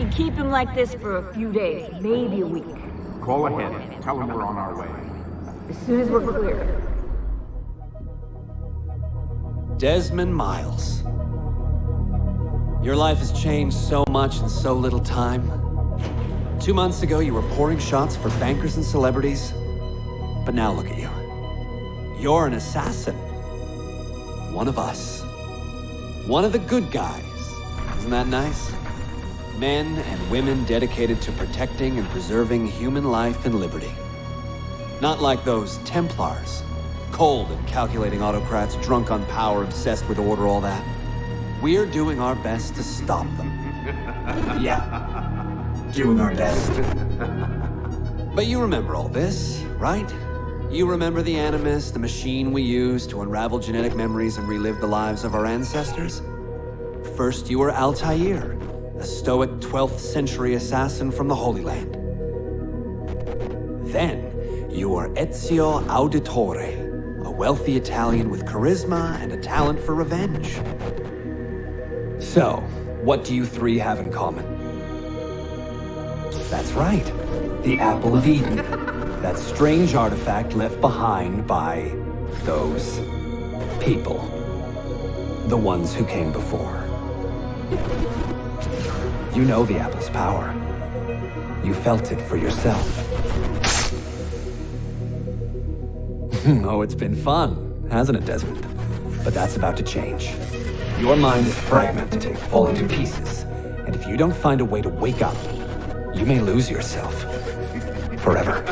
can keep him like this for a few days, maybe a week. Call ahead. Tell him we're on our way. As soon as we're clear. Desmond Miles. Your life has changed so much in so little time. 2 months ago, you were pouring shots for bankers and celebrities. But now look at you. You're an assassin. One of us. One of the good guys. Isn't that nice? Men and women dedicated to protecting and preserving human life and liberty. Not like those Templars. Cold and calculating autocrats, drunk on power, obsessed with order, all that. We're doing our best to stop them. Yeah. Doing our best. But you remember all this, right? You remember the Animus, the machine we used to unravel genetic memories and relive the lives of our ancestors? First, you were Altaïr, a stoic 12th century assassin from the Holy Land. Then, you were Ezio Auditore, a wealthy Italian with charisma and a talent for revenge. So, what do you three have in common? That's right, the Apple of Eden. That strange artifact left behind by those people. The ones who came before. You know the apple's power. You felt it for yourself. Oh, it's been fun, hasn't it, Desmond? But that's about to change. Your mind is fragmented, falling to pieces. And if you don't find a way to wake up, you may lose yourself. Forever.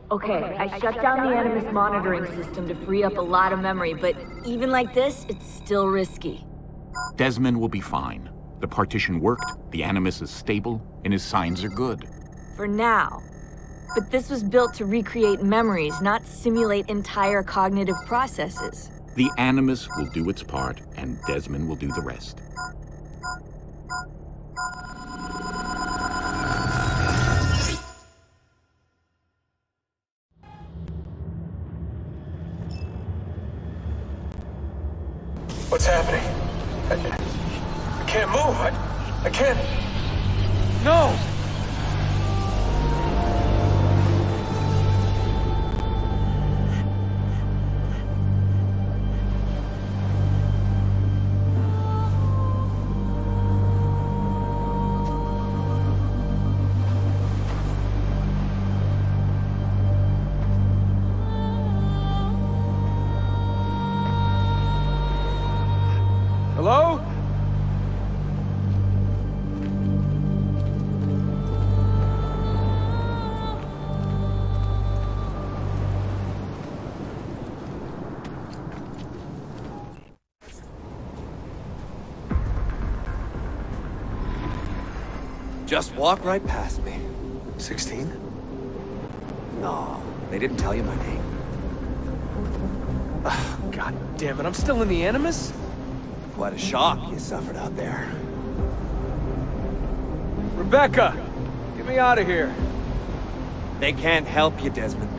Okay, I shut down the Animus monitoring system to free up a lot of memory, but even like this, it's still risky. Desmond will be fine. The partition worked, the Animus is stable, and his signs are good. For now. But this was built to recreate memories, not simulate entire cognitive processes. The Animus will do its part, and Desmond will do the rest. What's happening? I can't move. I can't. No! Hello? Just walk right past me. 16? No, they didn't tell you my name. God damn it, I'm still in the Animus? Quite a shock you suffered out there. Rebecca! Get me out of here. They can't help you, Desmond.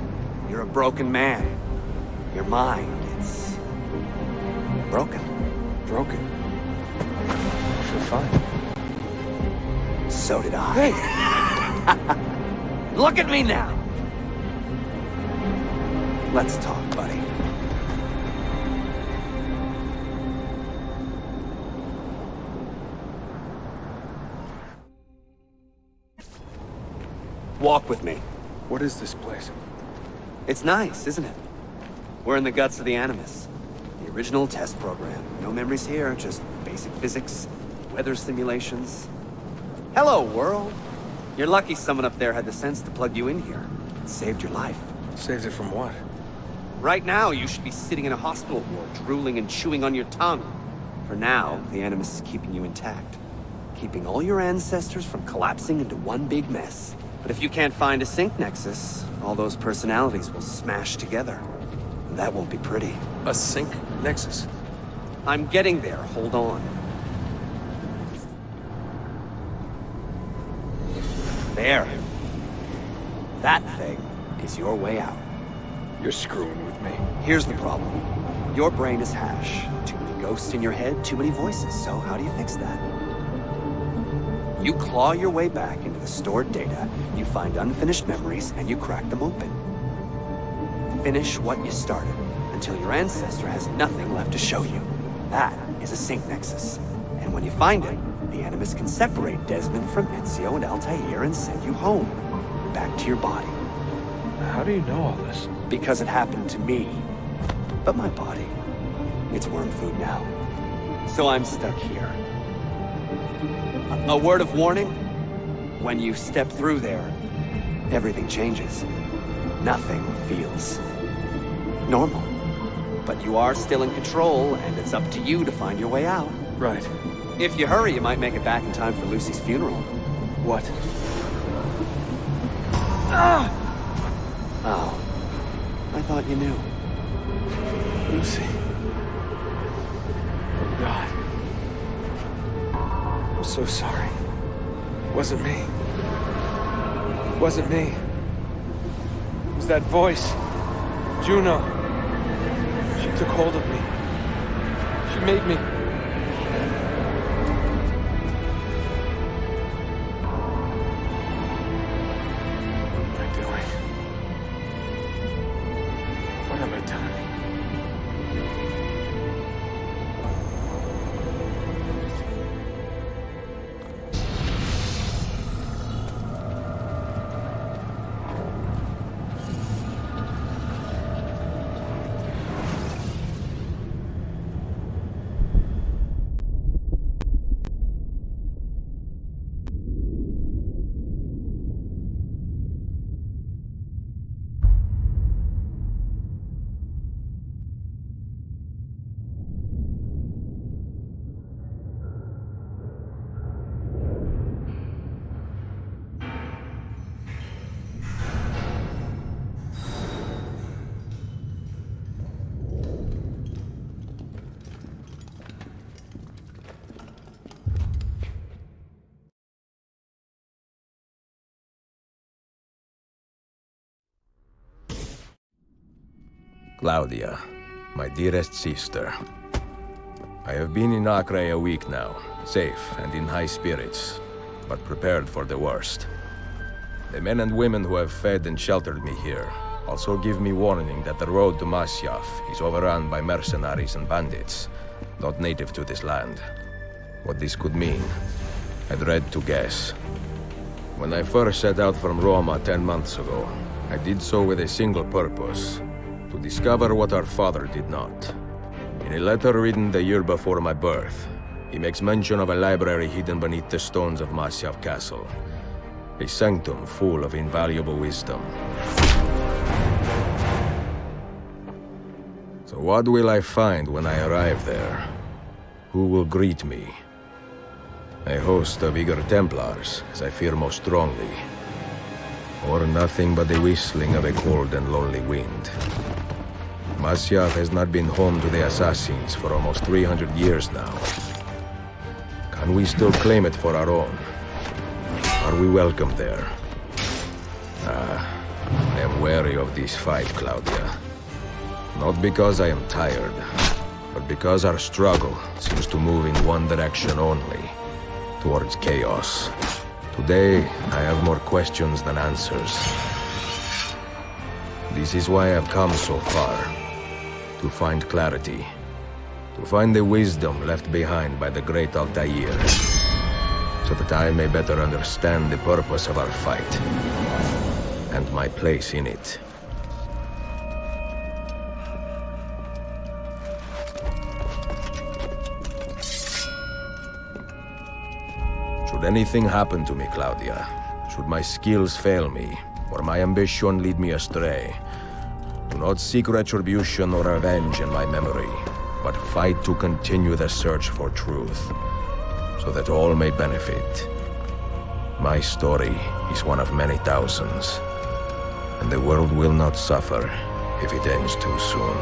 You're a broken man. Your mind, it's broken. Broken? I feel fine. So did I. Hey! Look at me now! Let's talk, buddy. Walk with me. What is this place? It's nice, isn't it? We're in the guts of the Animus. The original test program. No memories here, just basic physics, weather simulations. Hello, world. You're lucky someone up there had the sense to plug you in here. It saved your life. Saved it from what? Right now, you should be sitting in a hospital ward, drooling and chewing on your tongue. For now, the Animus is keeping you intact. Keeping all your ancestors from collapsing into one big mess. But if you can't find a sync nexus, all those personalities will smash together. And that won't be pretty. A sync nexus? I'm getting there, hold on. There. That thing is your way out. You're screwing with me. Here's the problem. Your brain is hash. Too many ghosts in your head, too many voices. So how do you fix that? You claw your way back into the stored data, you find unfinished memories, and you crack them open. Finish what you started, until your ancestor has nothing left to show you. That is a sync nexus. And when you find it, the Animus can separate Desmond from Ezio and Altaïr and send you home. Back to your body. How do you know all this? Because it happened to me. But my body, it's worm food now. So I'm stuck here. A word of warning? When you step through there, everything changes. Nothing feels normal. But you are still in control, and it's up to you to find your way out. Right. If you hurry, you might make it back in time for Lucy's funeral. What? Oh. I thought you knew. Lucy. Oh, God. I'm so sorry. It wasn't me. It wasn't me. It was that voice. Juno. She took hold of me. She made me... What am I doing? What have I done? Claudia, my dearest sister. I have been in Acre a week now, safe and in high spirits, but prepared for the worst. The men and women who have fed and sheltered me here also give me warning that the road to Masyaf is overrun by mercenaries and bandits, not native to this land. What this could mean, I dread to guess. When I first set out from Roma 10 months ago, I did so with a single purpose: to discover what our father did not. In a letter written the year before my birth, he makes mention of a library hidden beneath the stones of Masyaf Castle. A sanctum full of invaluable wisdom. So what will I find when I arrive there? Who will greet me? A host of eager Templars, as I fear most strongly. Or nothing but the whistling of a cold and lonely wind. Masyaf has not been home to the assassins for almost 300 years now. Can we still claim it for our own? Are we welcome there? I am wary of this fight, Claudia. Not because I am tired, but because our struggle seems to move in one direction only, towards chaos. Today, I have more questions than answers. This is why I've come so far. To find clarity. To find the wisdom left behind by the great Altaïr. So that I may better understand the purpose of our fight. And my place in it. Should anything happen to me, Claudia, should my skills fail me, or my ambition lead me astray, do not seek retribution or revenge in my memory, but fight to continue the search for truth, so that all may benefit. My story is one of many thousands, and the world will not suffer if it ends too soon.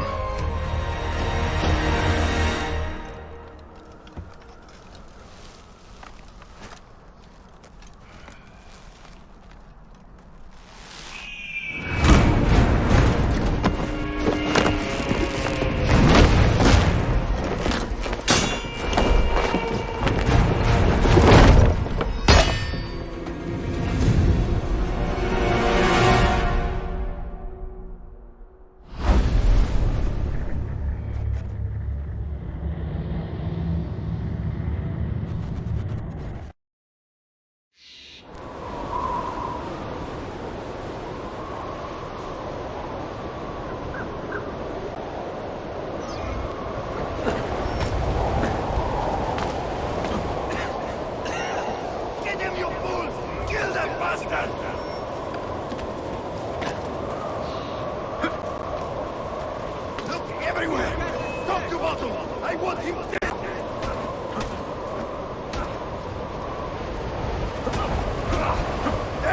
everywhere! Talk to Bottom! I want him dead!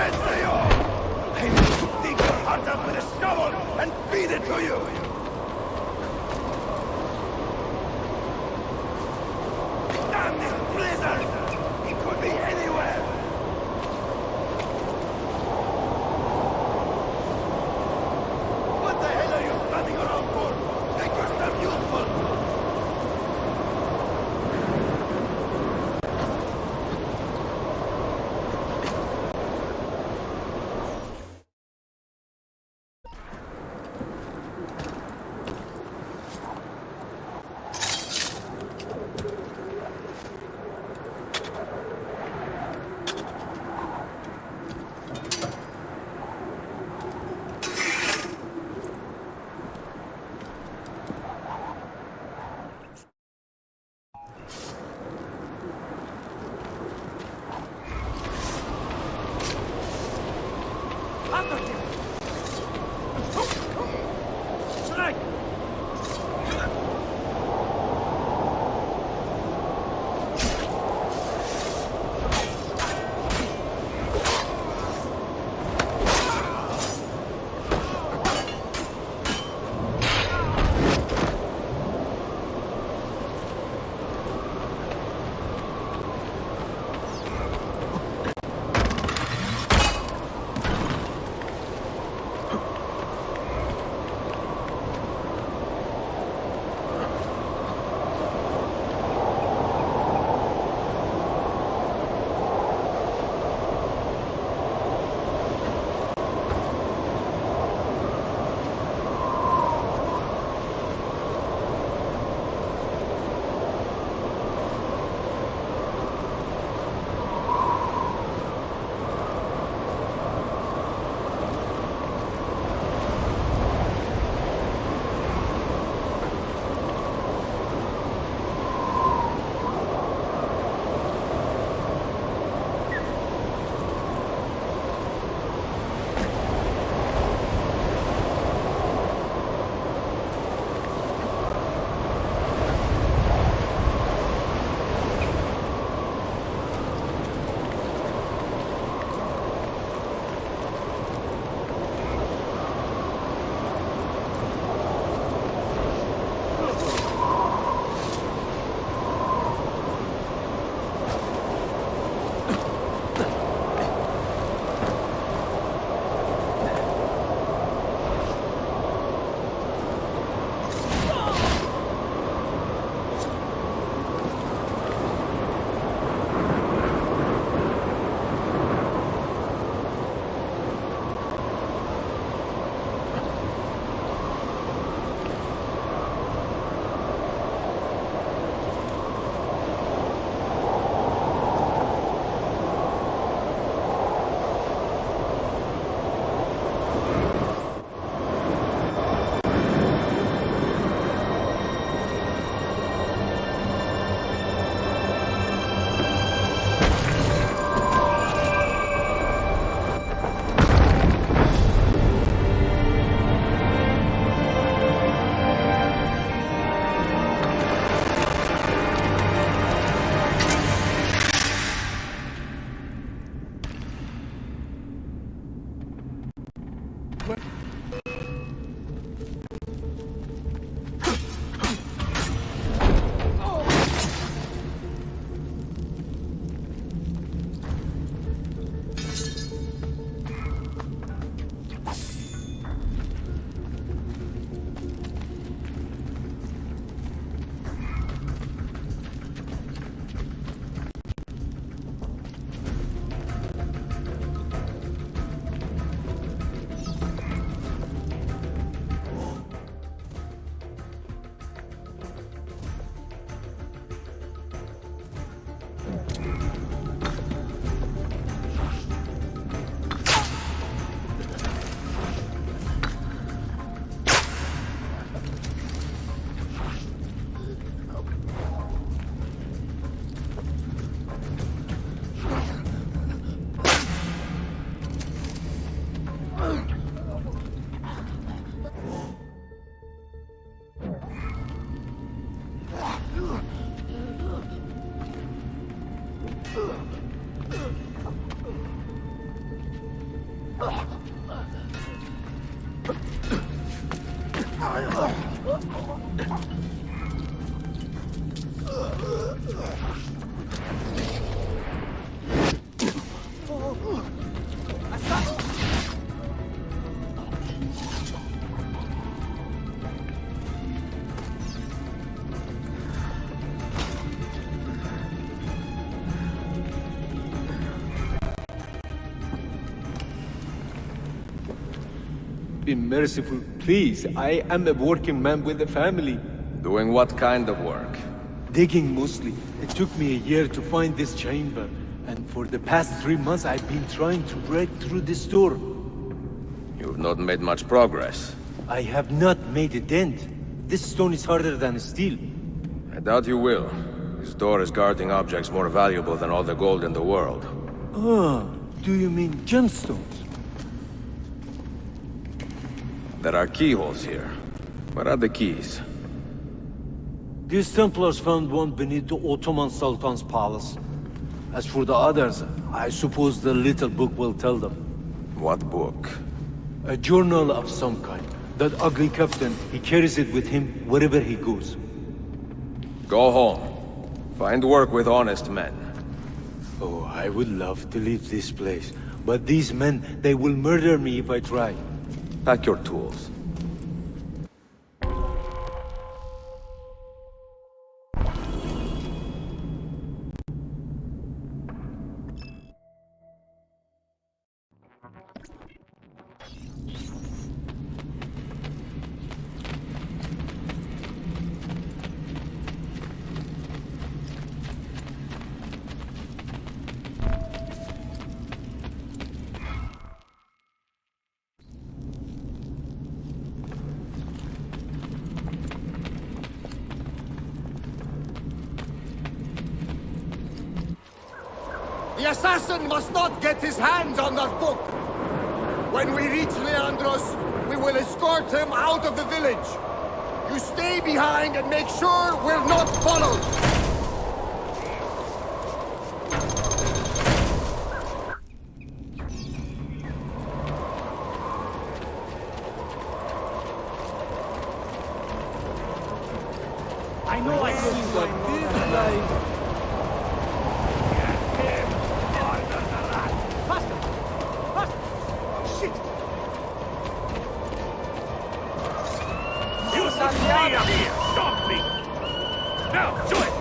Ezio! I need to dig your heart out with a shovel and feed it to you! Damn this blizzard! It could be anywhere! What the hell are you standing around for? Make yourself useful! Be merciful, please. I am a working man with a family. Doing what kind of work? Digging mostly. It took me a year to find this chamber. And for the past 3 months, I've been trying to break through this door. You've not made much progress. I have not made a dent. This stone is harder than steel. I doubt you will. This door is guarding objects more valuable than all the gold in the world. Ah, do you mean gemstones? There are keyholes here. Where are the keys? These Templars found one beneath the Ottoman Sultan's palace. As for the others, I suppose the little book will tell them. What book? A journal of some kind. That ugly captain, he carries it with him wherever he goes. Go home. Find work with honest men. Oh, I would love to leave this place. But these men, they will murder me if I try. Pack your tools. The assassin must not get his hands on that book. When we reach Leandros, we will escort him out of the village. You stay behind and make sure we're not followed. I know I see what this like. Stop me! Now, do it!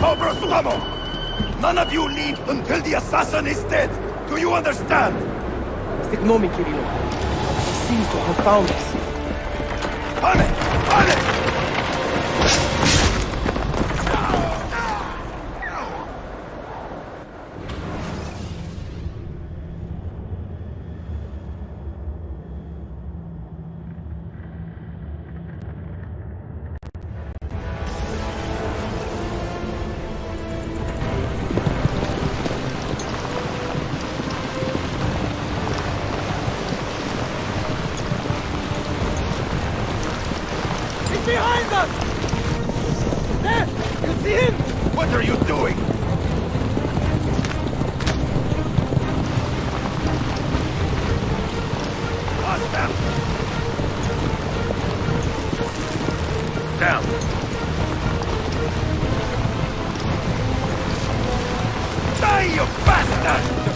Cobra Suamo! None of you leave until the assassin is dead! Do you understand? Ignore me, Kirilo. He seems to have found us. Panic! Panic! Behind us! There! You see him? What are you doing? Lost them! Down! Die, you bastard!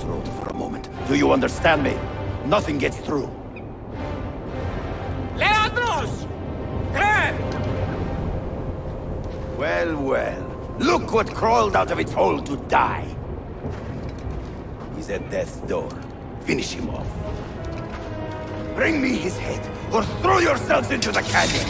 throat for a moment. Do you understand me? Nothing gets through. Leandros! Hey! Well, well. Look what crawled out of its hole to die. He's at death's door. Finish him off. Bring me his head, or throw yourselves into the canyon!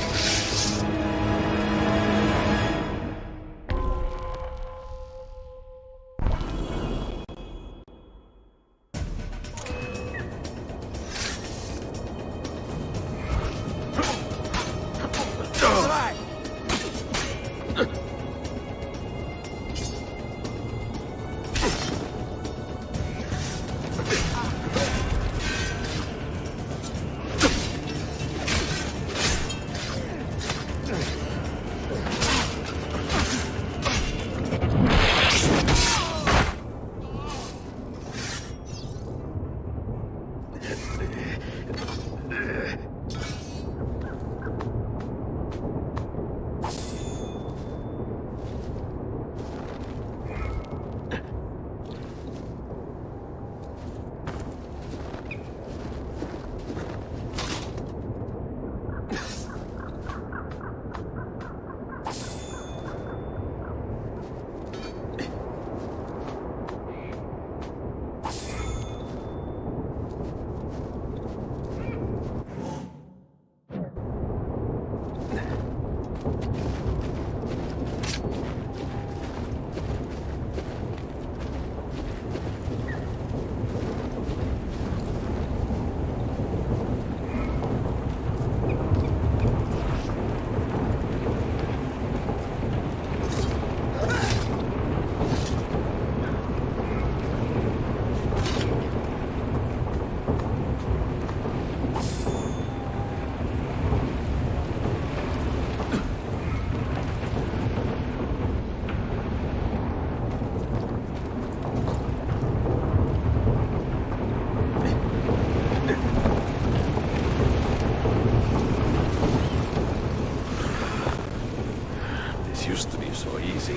Used to be so easy.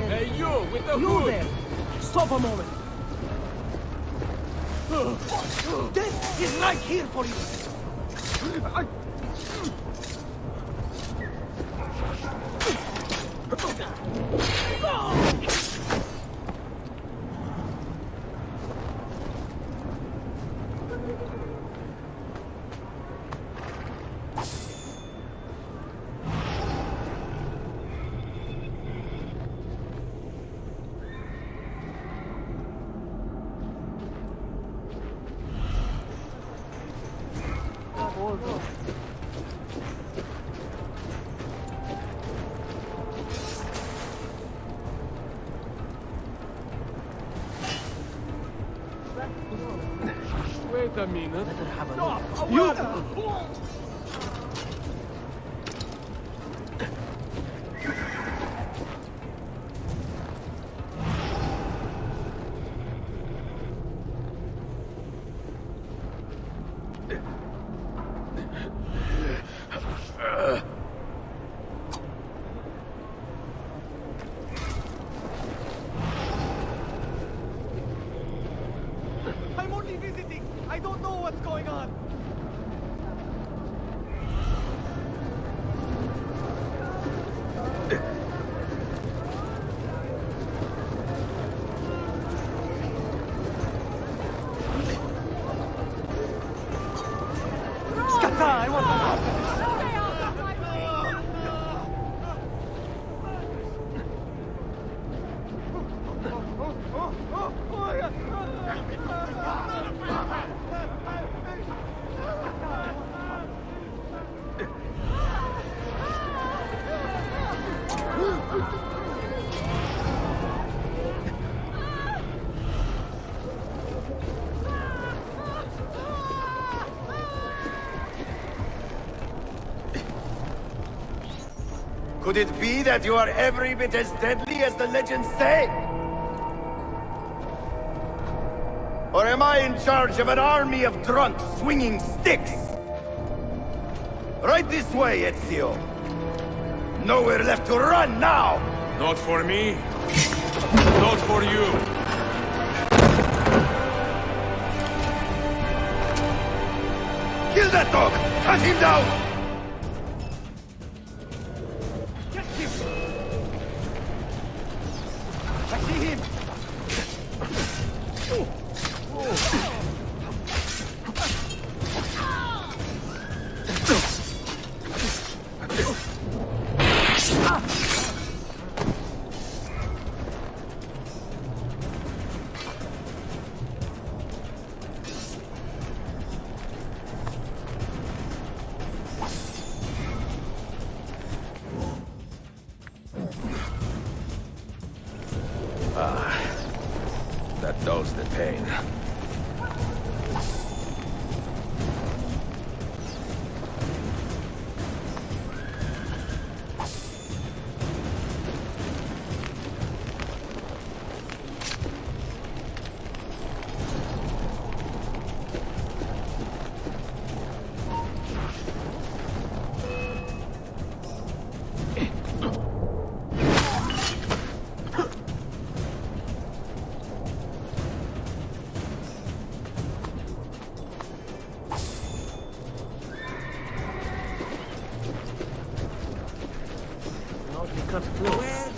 Hey, you with the hood! There! Stop a moment! Death is right here for you! Wait a minute. Stop! You! I'm only visiting. I don't know what's going on. Scatta, I want Could it be that you are every bit as deadly as the legends say? Or am I in charge of an army of drunks swinging sticks? Right this way, Ezio. Nowhere left to run now! Not for me. Not for you. Kill that dog! Cut him down! Get him! I see him! That dulls the pain.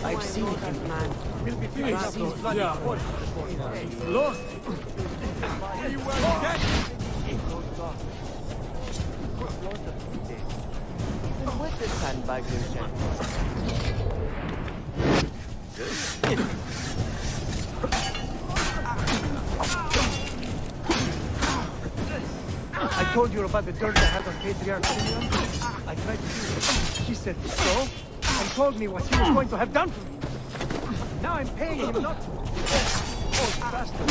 I've seen him, man. He'll be finished. Yeah. Lost. We were dead. Where's the sandbag you I told you about the dirt I had on Patriarch Simeon. I tried to do it. He said so, and told me what he was going to have done for me. Now I'm paying him not to. Oh, bastard.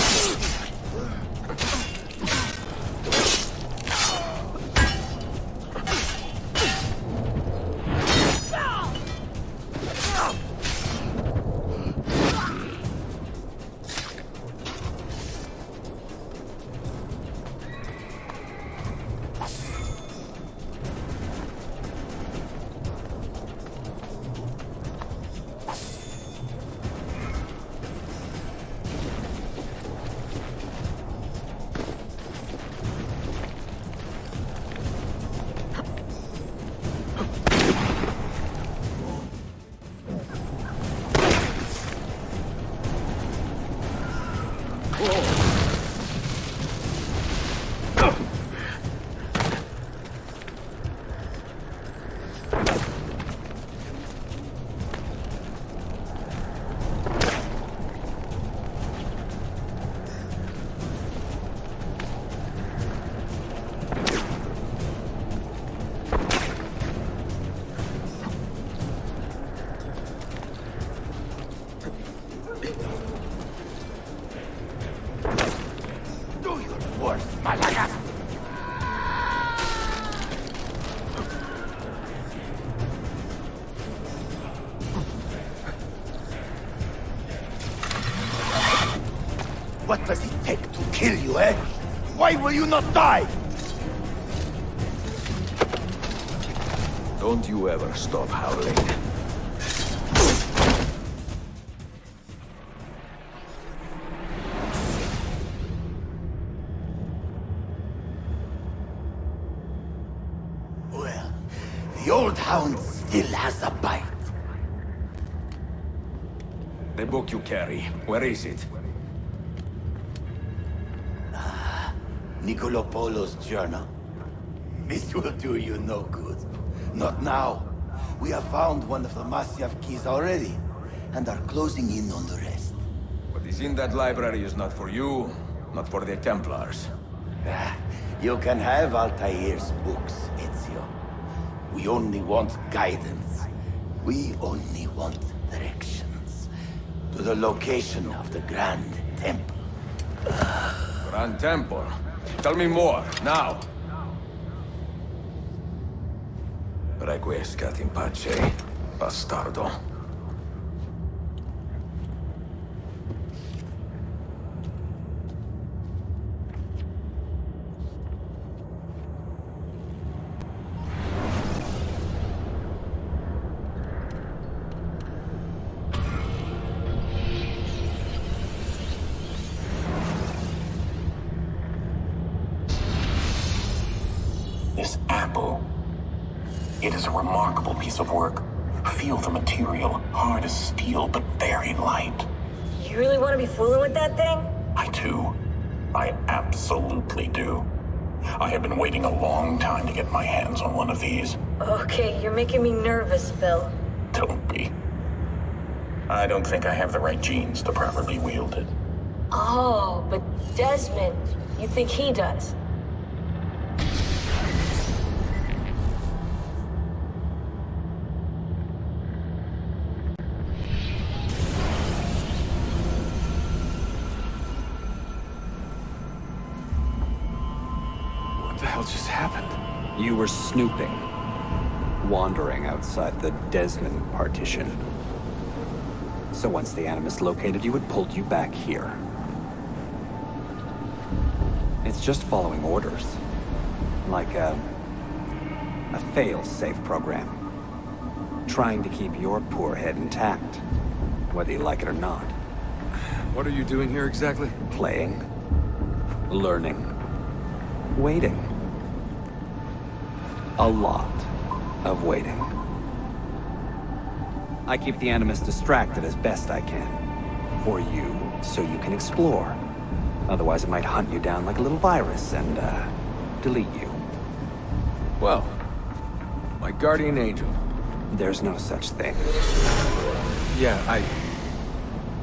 What does it take to kill you, eh? Why will you not die? Don't you ever stop howling. Well, the old hound still has a bite. The book you carry, where is it? Niccolo Polo's journal. This will do you no good. Not now. We have found one of the Masyaf keys already, and are closing in on the rest. What is in that library is not for you, not for the Templars. You can have Altair's books, Ezio. We only want guidance. We only want directions. To the location of the Grand Temple. Grand Temple? Tell me more, now! Requiescat in pace. Bastardo. This apple. It is a remarkable piece of work. Feel the material, hard as steel, but very light. You really want to be fooling with that thing? I do. I absolutely do. I have been waiting a long time to get my hands on one of these. Okay, you're making me nervous, Bill. Don't be. I don't think I have the right genes to properly wield it. Oh, but Desmond, you think he does? What the hell just happened? You were snooping, wandering outside the Desmond partition. So once the Animus located you, it pulled you back here. It's just following orders. Like a fail-safe program. Trying to keep your poor head intact, whether you like it or not. What are you doing here exactly? Playing, learning, waiting. A lot of waiting. I keep the Animus distracted as best I can. For you, so you can explore. Otherwise it might hunt you down like a little virus and, delete you. Well, my guardian angel. There's no such thing. Yeah,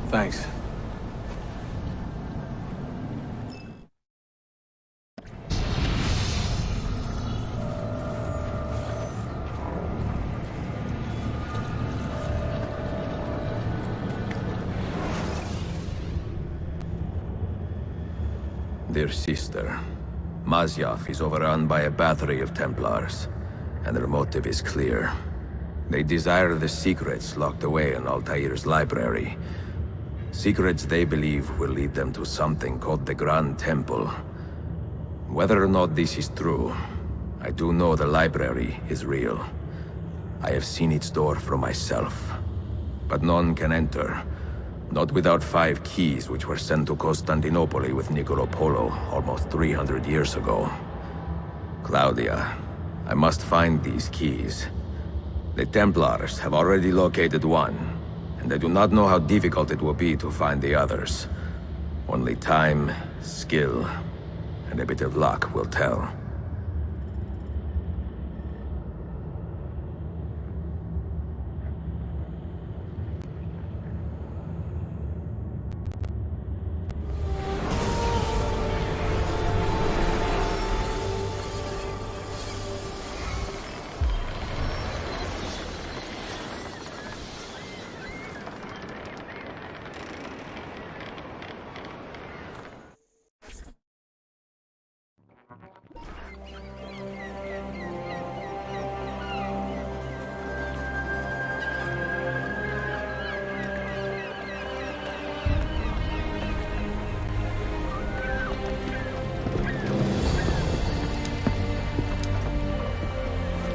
Thanks. Dear sister, Masyaf is overrun by a battery of Templars, and their motive is clear. They desire the secrets locked away in Altaïr's library. Secrets they believe will lead them to something called the Grand Temple. Whether or not this is true, I do know the library is real. I have seen its door for myself. But none can enter. Not without 5 keys which were sent to Constantinople with Niccolo Polo almost 300 years ago. Claudia, I must find these keys. The Templars have already located one, and I do not know how difficult it will be to find the others. Only time, skill, and a bit of luck will tell.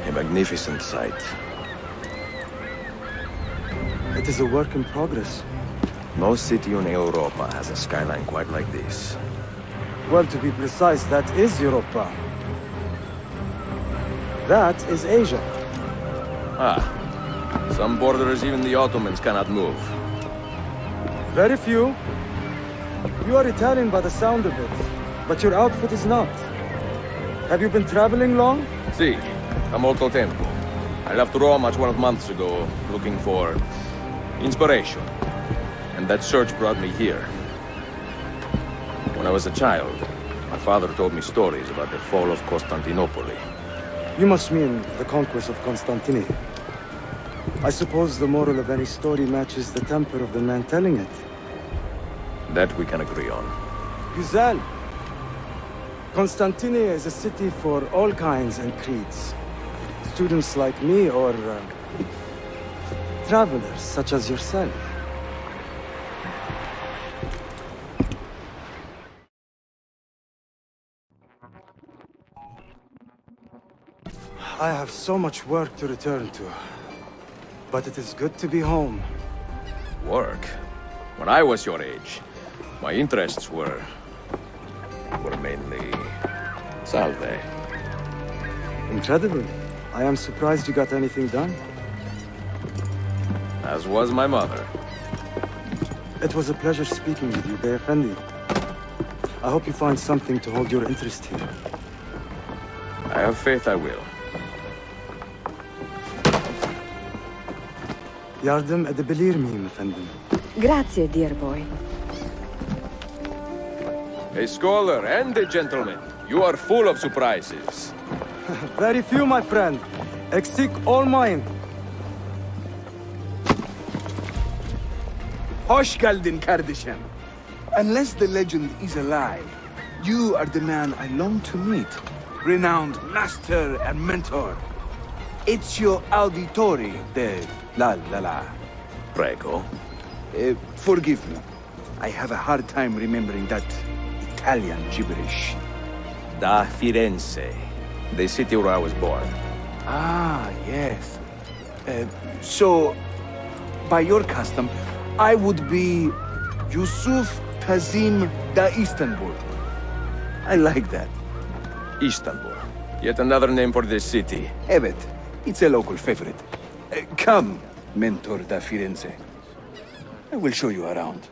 A magnificent sight. It is a work in progress. No city in Europa has a skyline quite like this. Well, to be precise, that is Europa. That is Asia. Ah, some borders even the Ottomans cannot move. Very few. You are Italian by the sound of it, but your outfit is not. Have you been traveling long? Si, a molto tempo. I left Rome 12 months ago, looking for inspiration. And that search brought me here. When I was a child, my father told me stories about the fall of Constantinople. You must mean the conquest of Constantinople. I suppose the moral of any story matches the temper of the man telling it. That we can agree on. Güzel. Constantinople is a city for all kinds and creeds. Students like me or travelers such as yourself. I have so much work to return to, but it is good to be home. Work? When I was your age, my interests were mainly salve. Incredible. I am surprised you got anything done. As was my mother. It was a pleasure speaking with you, Bey Effendi. I hope you find something to hold your interest here. I have faith I will. Yardım edebilir miyim efendim? Grazie, dear boy. A scholar and a gentleman. You are full of surprises. Very few, my friend. Eksik olmayın. Hoş geldin kardeşim. Unless the legend is alive, you are the man I long to meet. Renowned master and mentor. Ezio Auditore de La. Prego. Forgive me. I have a hard time remembering that Italian gibberish. Da Firenze, the city where I was born. Ah, yes. So, by your custom, I would be Yusuf Kazim da Istanbul. I like that. Istanbul. Yet another name for this city. Evet, it's a local favorite. Come, Mentor da Firenze. I will show you around.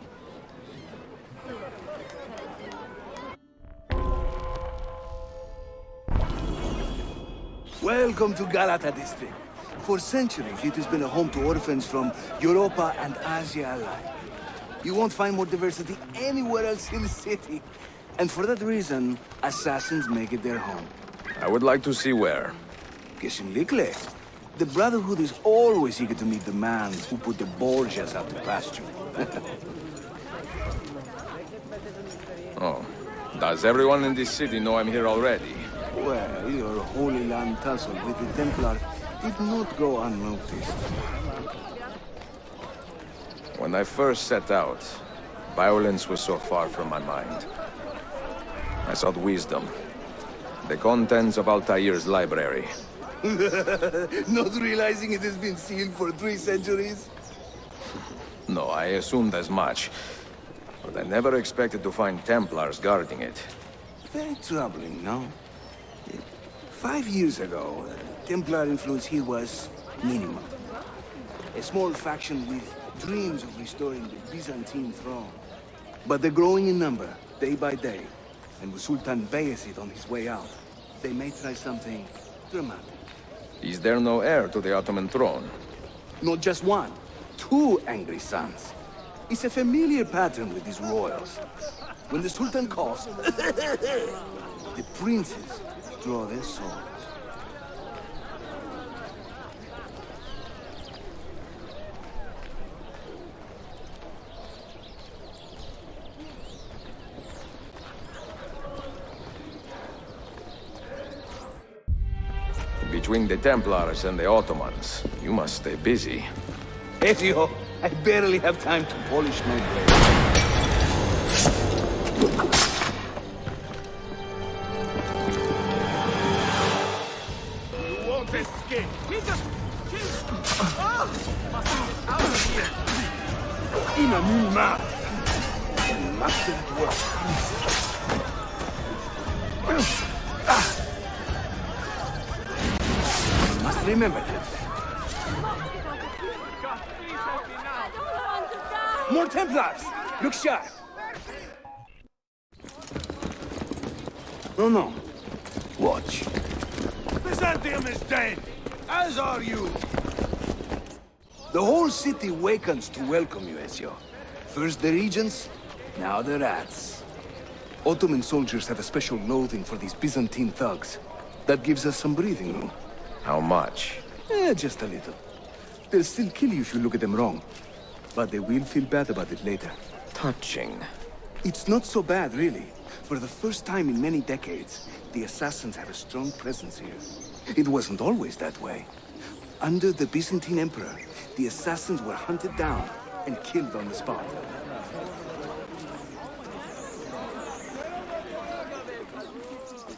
Welcome to Galata district. For centuries, it has been a home to orphans from Europa and Asia alike. You won't find more diversity anywhere else in the city. And for that reason, assassins make it their home. I would like to see where. Kesinlikle. The Brotherhood is always eager to meet the man who put the Borgias out to pasture. Oh. Does everyone in this city know I'm here already? Well, your Holy Land tussle with the Templar did not go unnoticed. When I first set out, violence was so far from my mind. I sought wisdom. The contents of Altaïr's library. Not realizing it has been sealed for 3 centuries? No, I assumed as much. But I never expected to find Templars guarding it. Very troubling, no? 5 years ago, Templar influence here was minimal. A small faction with dreams of restoring the Byzantine throne. But they're growing in number, day by day. And with Sultan Bayezid on his way out, they may try something dramatic. Is there no heir to the Ottoman throne? Not just one, 2 angry sons. It's a familiar pattern with these royals. When the Sultan coughs, the princes draw their swords. Between the Templars and the Ottomans, you must stay busy. Ezio, I barely have time to polish my blade. You won't escape. In a new map. Master at work. Must remember this. More Templars! Look sharp! No. Watch. Byzantium is dead, as are you. The whole city wakens to welcome you, Ezio. First the regents, now the rats. Ottoman soldiers have a special loathing for these Byzantine thugs. That gives us some breathing room. How much? Just a little. They'll still kill you if you look at them wrong. But they will feel bad about it later. Touching. It's not so bad, really. For the first time in many decades, the assassins have a strong presence here. It wasn't always that way. Under the Byzantine Emperor, the assassins were hunted down and killed on the spot.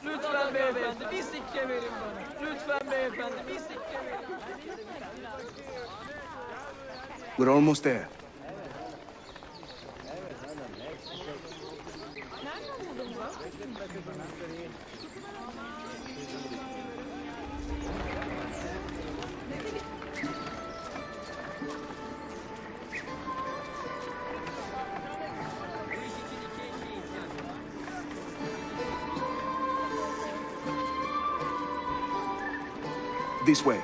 Lütfen beyefendi, bir sikke verin bana. Lütfen beyefendi, bir sikke verin. We're almost there. This way.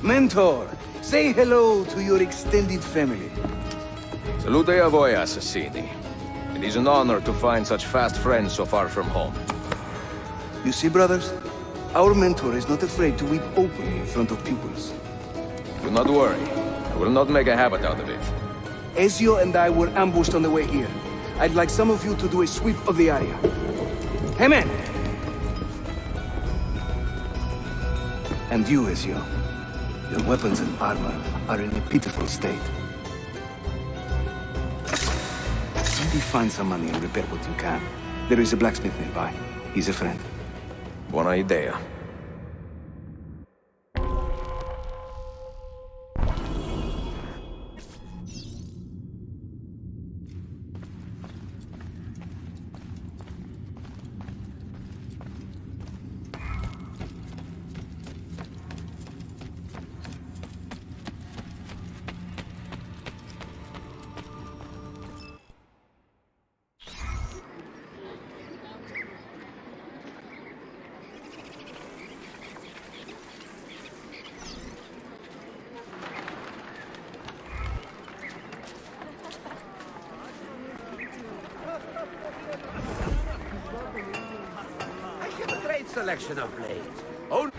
Mentor, say hello to your extended family. Salute a voi, assassini. It is an honor to find such fast friends so far from home. You see, brothers? Our mentor is not afraid to weep openly in front of pupils. Do not worry. I will not make a habit out of it. Ezio and I were ambushed on the way here. I'd like some of you to do a sweep of the area. Hey, man! And you, Ezio. Your weapons and armor are in a pitiful state. Maybe find some money and repair what you can. There is a blacksmith nearby. He's a friend. Buona idea. Selection of blades. Oh.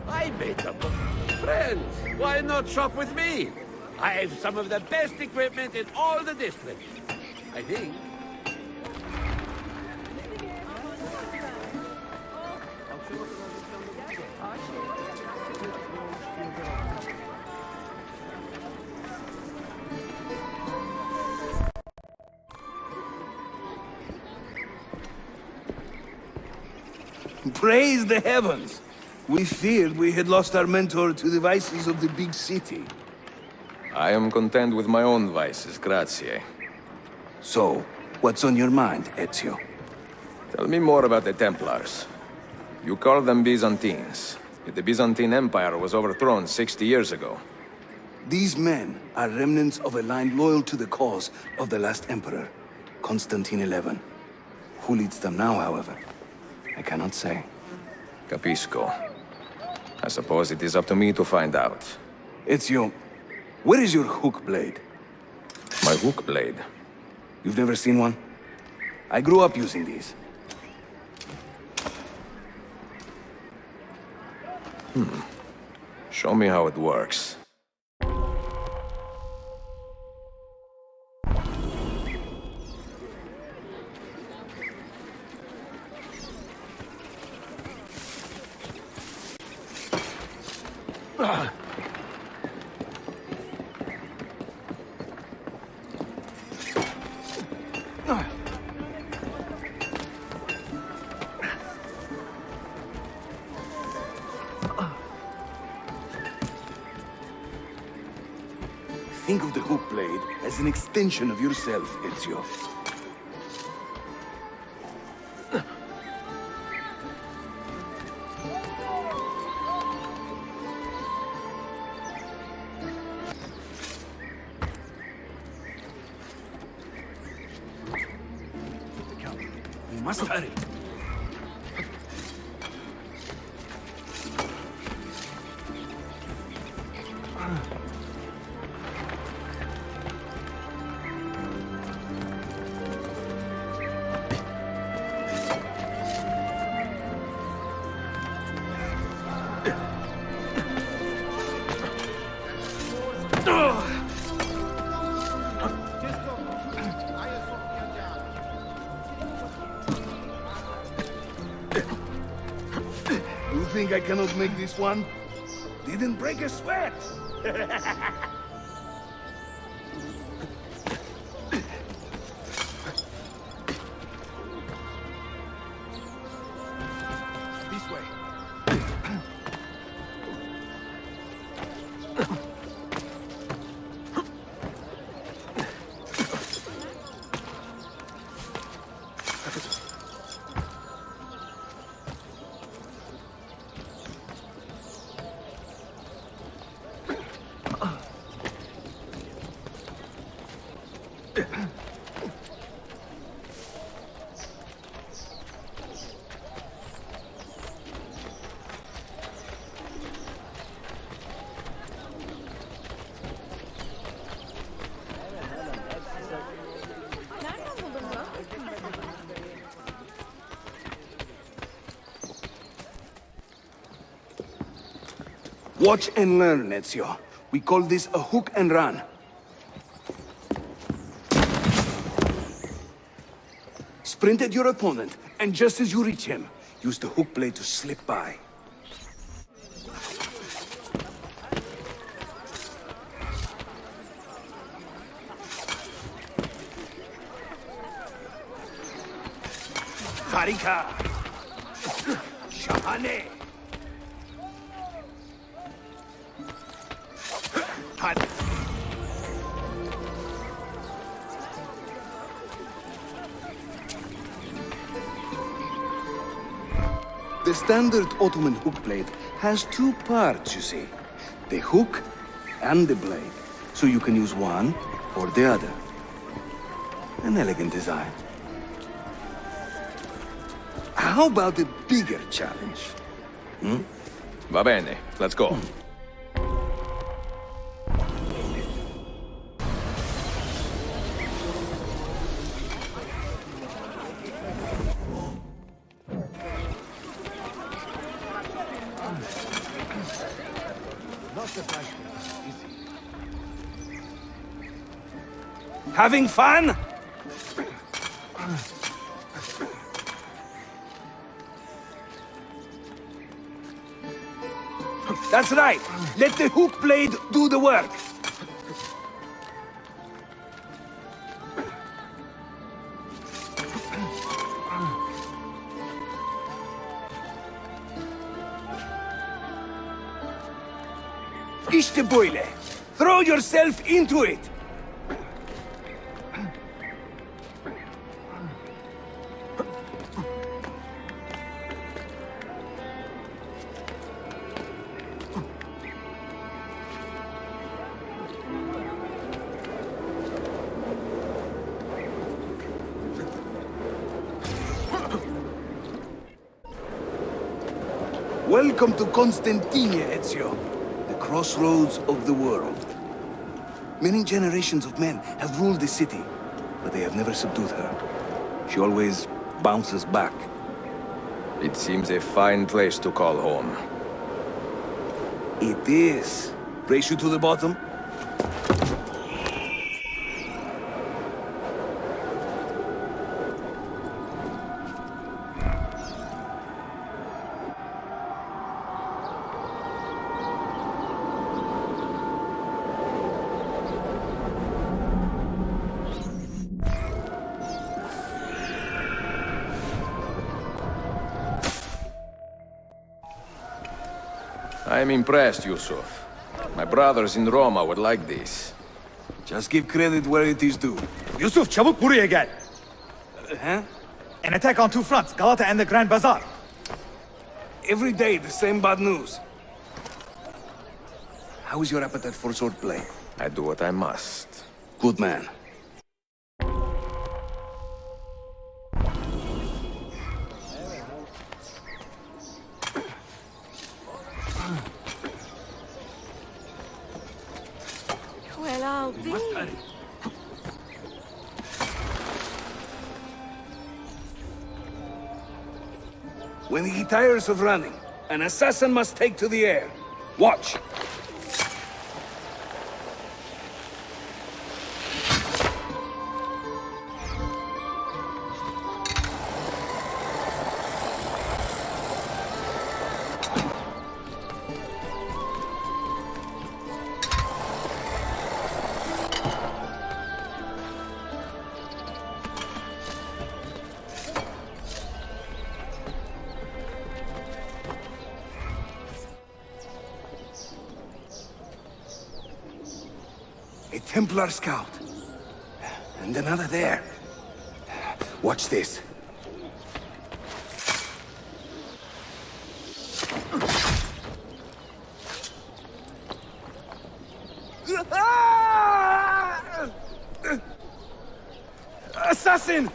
I made them. Friends, why not shop with me? I have some of the best equipment in all the district. I think. Praise the heavens! We feared we had lost our mentor to the vices of the big city. I am content with my own vices, grazie. So, what's on your mind, Ezio? Tell me more about the Templars. You call them Byzantines. Yet the Byzantine Empire was overthrown 60 years ago. These men are remnants of a line loyal to the cause of the last emperor, Constantine XI. Who leads them now, however? I cannot say. Capisco. I suppose it is up to me to find out. Ezio, where is your Hookblade? My Hookblade? You've never seen one? I grew up using these. Show me how it works. Think of the Hookblade as an extension of yourself, Ezio. We must hurry. think I cannot make this one? Didn't break a sweat! This way. Watch and learn, Ezio. We call this a hook and run. Sprint at your opponent, and just as you reach him, use the hook blade to slip by. Harika! Shahane! The standard Ottoman hook blade has two parts, you see. The hook and the blade. So you can use one or the other. An elegant design. How about a bigger challenge? Va bene, let's go. Having fun? That's right. Let the hook blade do the work. İşte böyle. Throw yourself into it. Welcome to Constantine, Ezio. The crossroads of the world. Many generations of men have ruled the city, but they have never subdued her. She always bounces back. It seems a fine place to call home. It is. Race you to the bottom? I am impressed, Yusuf. My brothers in Roma would like this. Just give credit where it is due. Yusuf, çabuk buraya gel. Huh? An attack on two fronts, Galata and the Grand Bazaar. Every day, the same bad news. How is your appetite for swordplay? I do what I must. Good man. Well, I'll be. When he tires of running, an assassin must take to the air. Watch! Templar scout. And another there. Watch this. Assassin!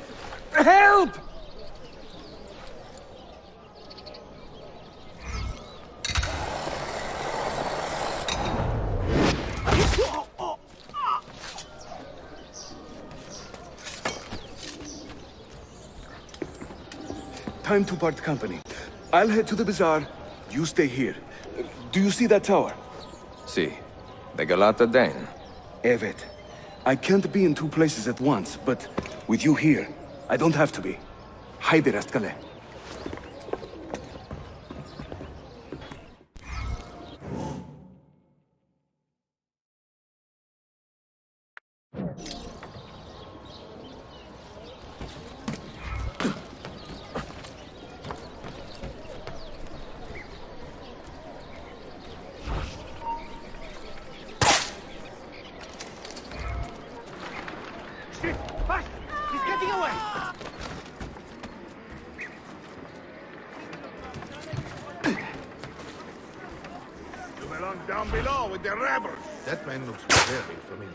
Help! Time to part company. I'll head to the bazaar. You stay here. Do you see that tower? Si. The Galata Dane. Evet. I can't be in two places at once, but with you here, I don't have to be. Haydi rastgele. Fast! He's getting away! You belong down below with the rebels. That man looks very familiar.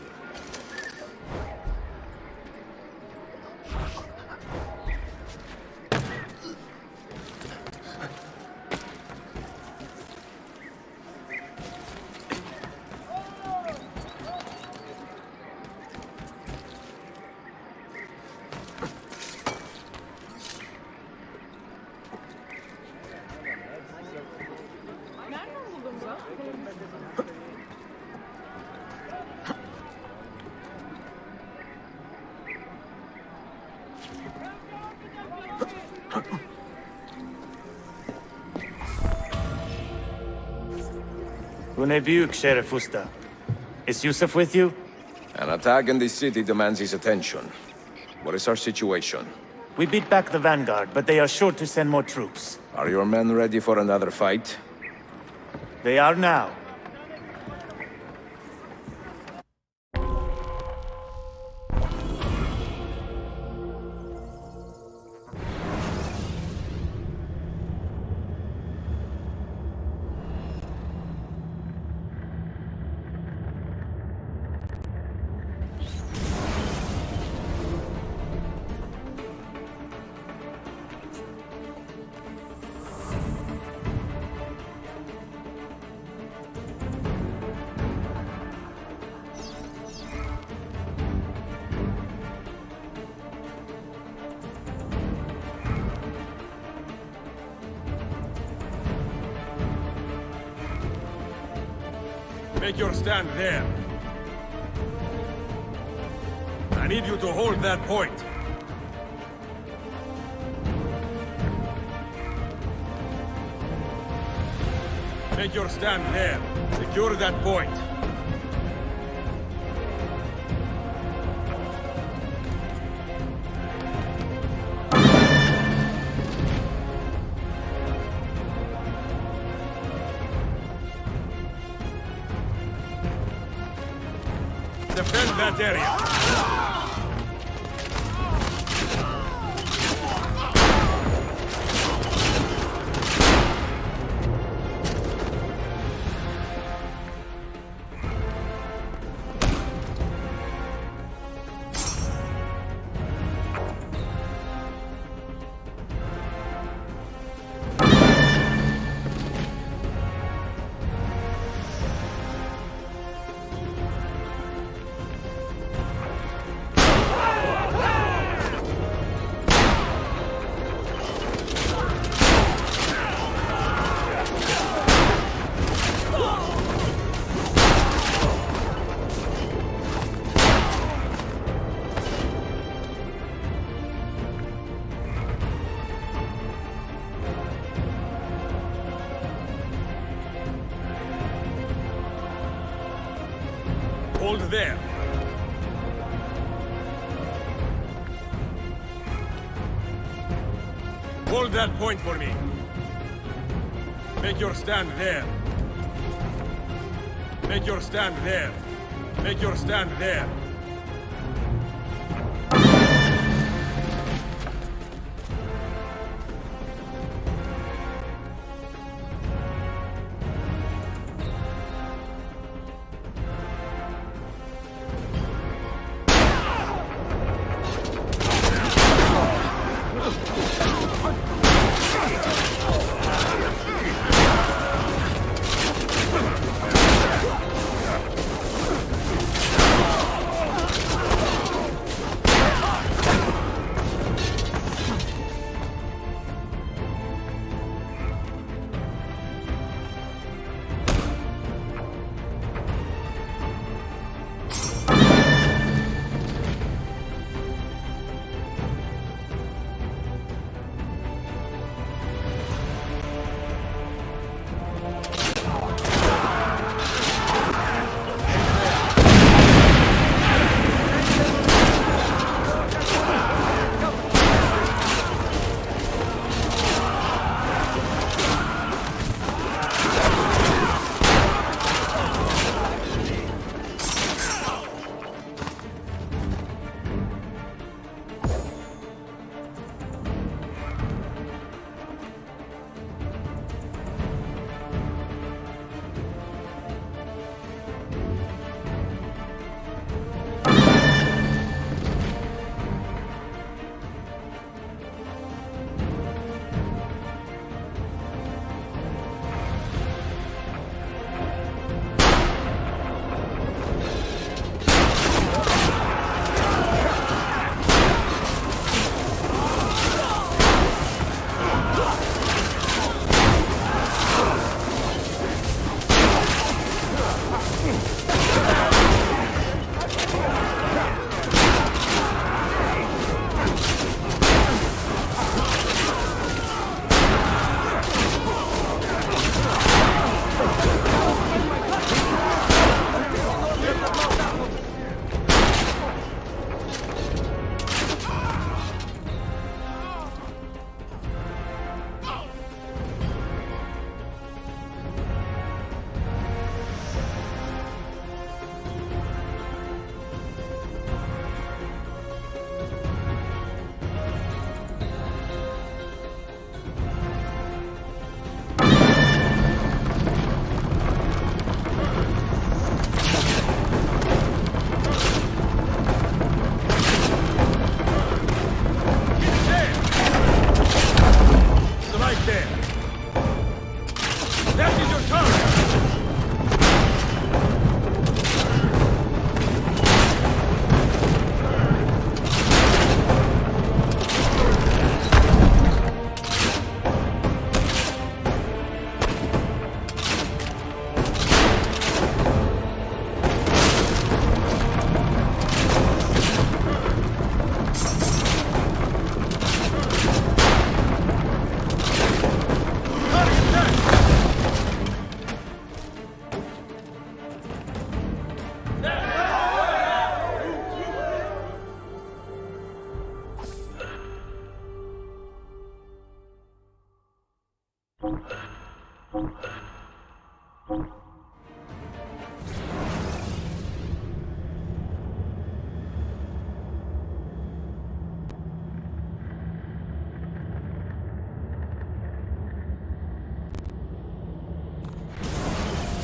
Bunebuk, Sheriff Usta. Is Yusuf with you? An attack in this city demands his attention. What is our situation? We beat back the Vanguard, but they are sure to send more troops. Are your men ready for another fight? They are now. Make your stand there. I need you to hold that point. Make your stand there. Secure that point. Defend that area. Hold there. Hold that point for me. Make your stand there. Make your stand there. Make your stand there.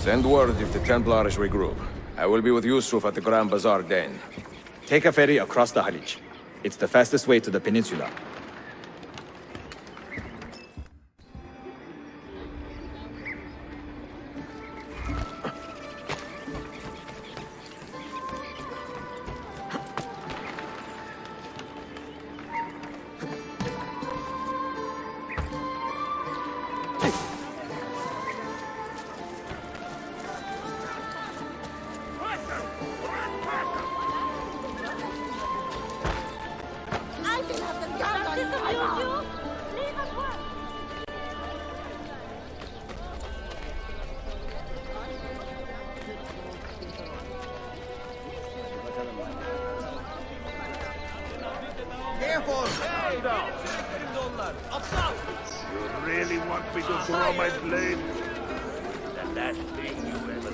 Send word if the Templars regroup. I will be with Yusuf at the Grand Bazaar then. Take a ferry across the Halij. It's the fastest way to the peninsula. You really want me to draw my blade? The last thing you ever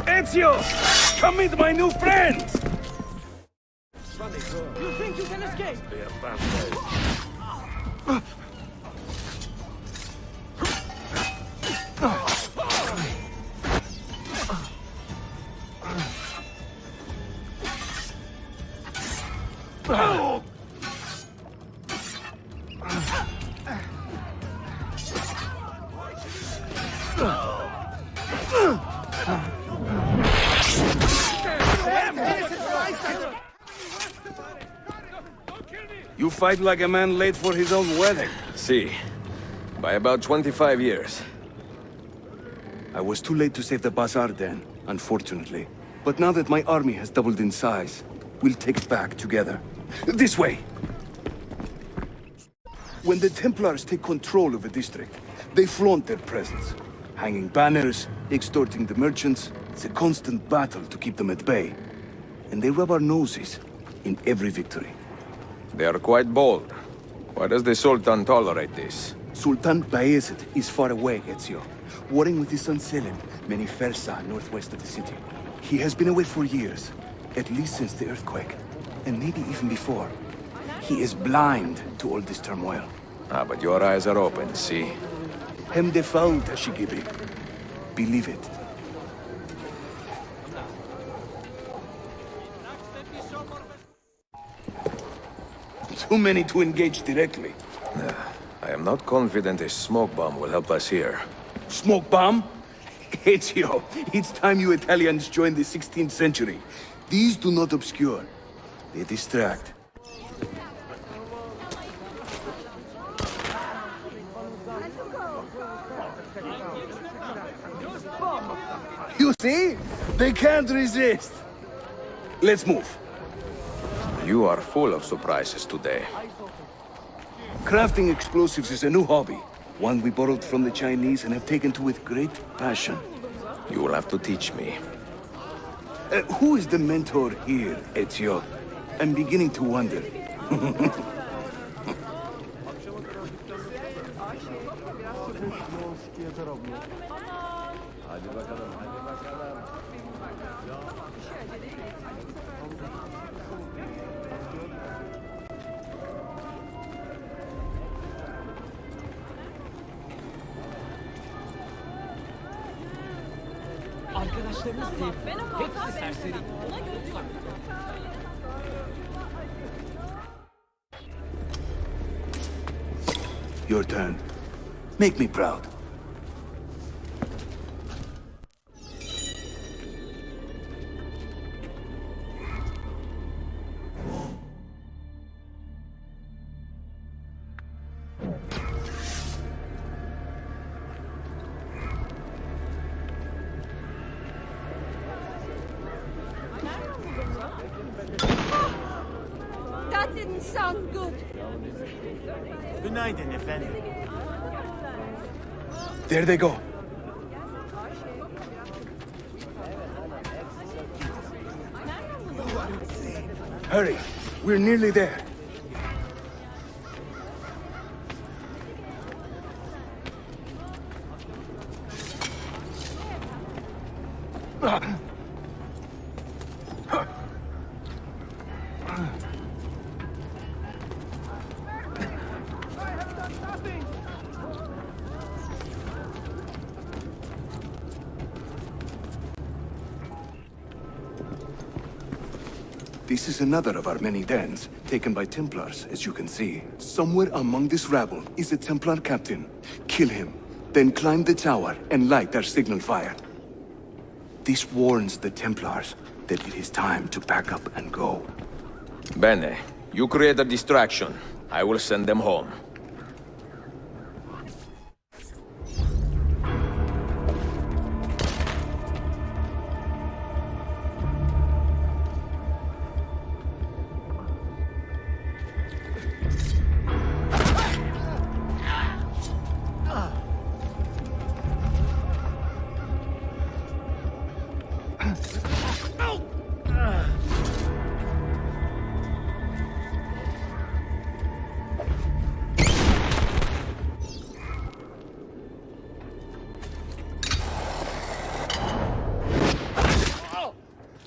Ezio! Come meet my new friends! You think you can escape? You fight like a man late for his own wedding. See, by about 25 years. I was too late to save the bazaar then, unfortunately. But now that my army has doubled in size, we'll take it back together. This way! When the Templars take control of a district, they flaunt their presence. Hanging banners, extorting the merchants. It's a constant battle to keep them at bay. And they rub our noses in every victory. They are quite bold. Why does the Sultan tolerate this? Sultan Bayezid is far away, Ezio. Warring with his son Selim, many Fersa northwest of the city. He has been away for years, at least since the earthquake, and maybe even before. He is blind to all this turmoil. Ah, but your eyes are open, see? Hem defal, Tashigibi. Believe it. Too many to engage directly. I am not confident a smoke bomb will help us here. Smoke bomb? Ezio, it's time you Italians joined the 16th century. These do not obscure. They distract. You see? They can't resist. Let's move. You are full of surprises today. Crafting explosives is a new hobby. One we borrowed from the Chinese and have taken to with great passion. You will have to teach me. Who is the mentor here, Ezio? I'm beginning to wonder. Arkadaşlarınız değil. Hepsi serseri. Your turn. Make me proud. That didn't sound good. Günaydın efendim. There they go. Hurry, we're nearly there. This is another of our many dens, taken by Templars, as you can see. Somewhere among this rabble is a Templar captain. Kill him, then climb the tower and light our signal fire. This warns the Templars that it is time to pack up and go. Bene, you create a distraction. I will send them home.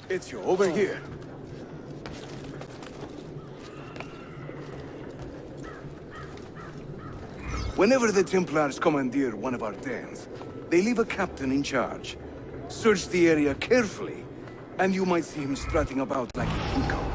Ezio, over here. Whenever the Templars commandeer one of our dens, they leave a captain in charge. Search the area carefully, and you might see him strutting about like a peacock.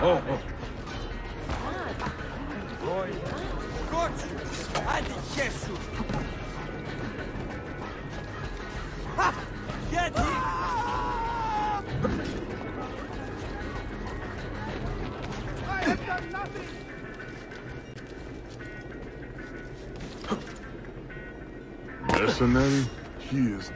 Oh. Roy, got you! Adi Jesu! Ha! Get him! I have done nothing! Mercenary, he is.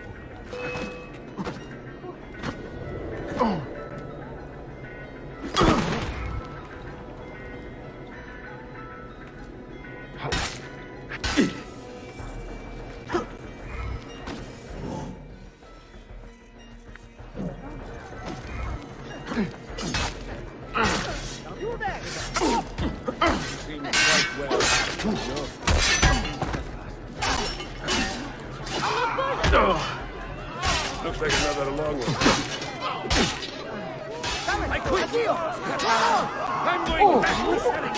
Looks like another long one. I quit! I'm going back to selling.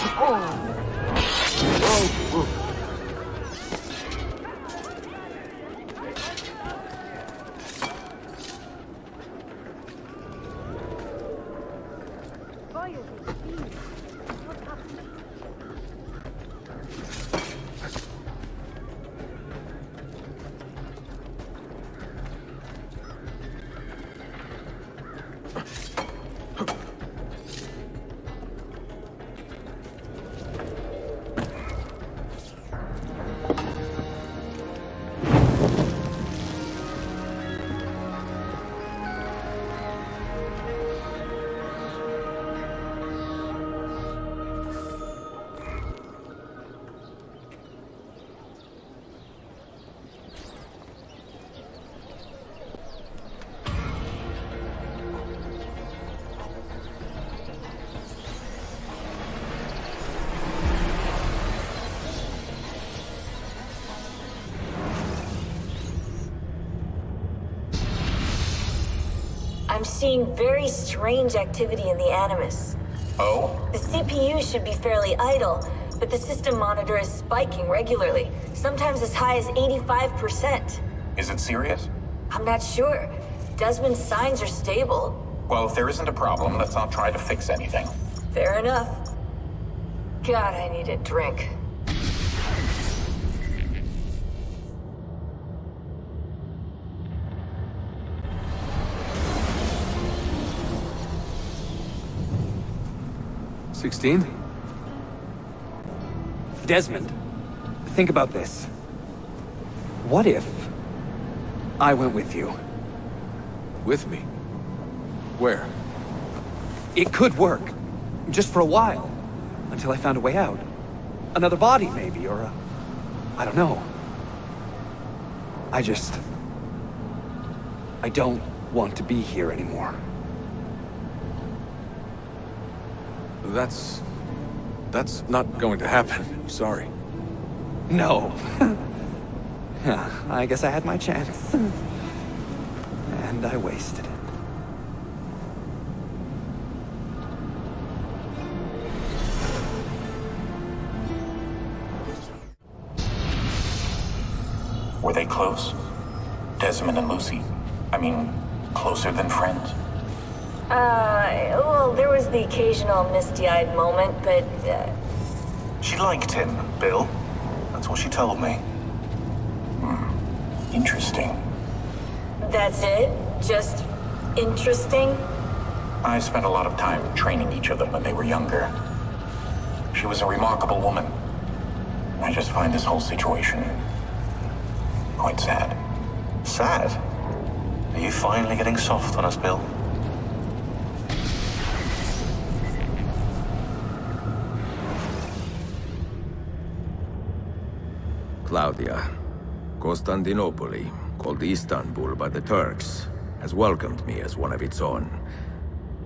I'm seeing very strange activity in the Animus. Oh? The CPU should be fairly idle, but the system monitor is spiking regularly, sometimes as high as 85%. Is it serious? I'm not sure. Desmond's signs are stable. Well, if there isn't a problem, let's not try to fix anything. Fair enough. God, I need a drink. 16? Desmond, think about this. What if I went with you? With me? Where? It could work. Just for a while. Until I found a way out. Another body, maybe, or a... I don't know. I don't want to be here anymore. That's not going to happen. I'm sorry. No. I guess I had my chance. And I wasted it. Were they close? Desmond and Lucy? I mean, closer than friends? Well, there was the occasional misty-eyed moment, but, She liked him, Bill. That's what she told me. Interesting. that's it? Just interesting? I spent a lot of time training each of them when they were younger. She was a remarkable woman. I just find this whole situation quite sad. Sad? Are you finally getting soft on us, Bill? Claudia, Constantinople, called Istanbul by the Turks, has welcomed me as one of its own.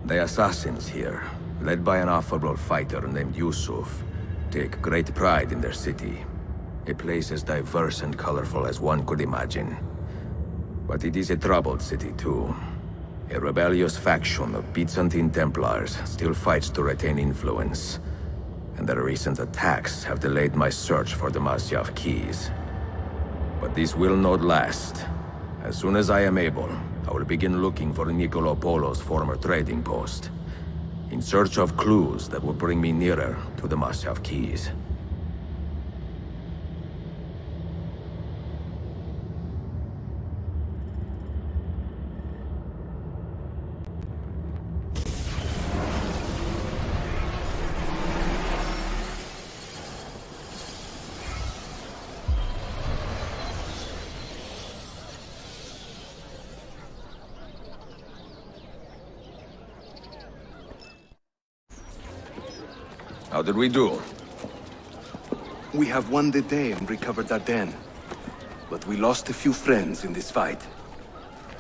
The assassins here, led by an affable fighter named Yusuf, take great pride in their city. A place as diverse and colorful as one could imagine. But it is a troubled city too. A rebellious faction of Byzantine Templars still fights to retain influence. And their recent attacks have delayed my search for the Masyaf keys. But this will not last. As soon as I am able, I will begin looking for Nicolo Polo's former trading post, in search of clues that will bring me nearer to the Masyaf keys. How did we do? We have won the day and recovered Ardennes. But we lost a few friends in this fight.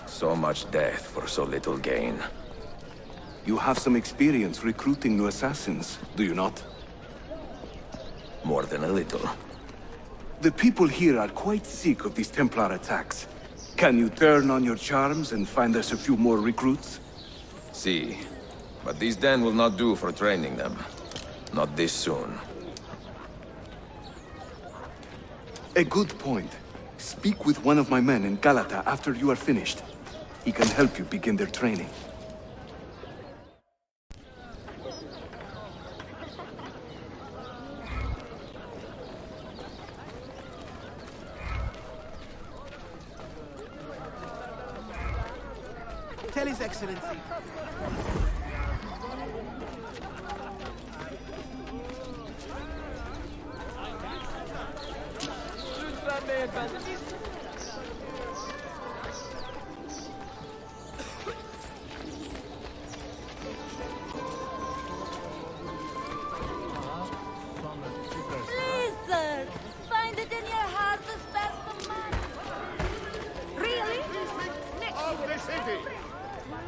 So much death for so little gain. You have some experience recruiting new assassins, do you not? More than a little. The people here are quite sick of these Templar attacks. Can you turn on your charms and find us a few more recruits? See, but these den will not do for training them. Not this soon. A good point. Speak with one of my men in Galata after you are finished. He can help you begin their training. Tell His Excellency. Please, sir. Find it in your heart to spare some money. Really? Of the city!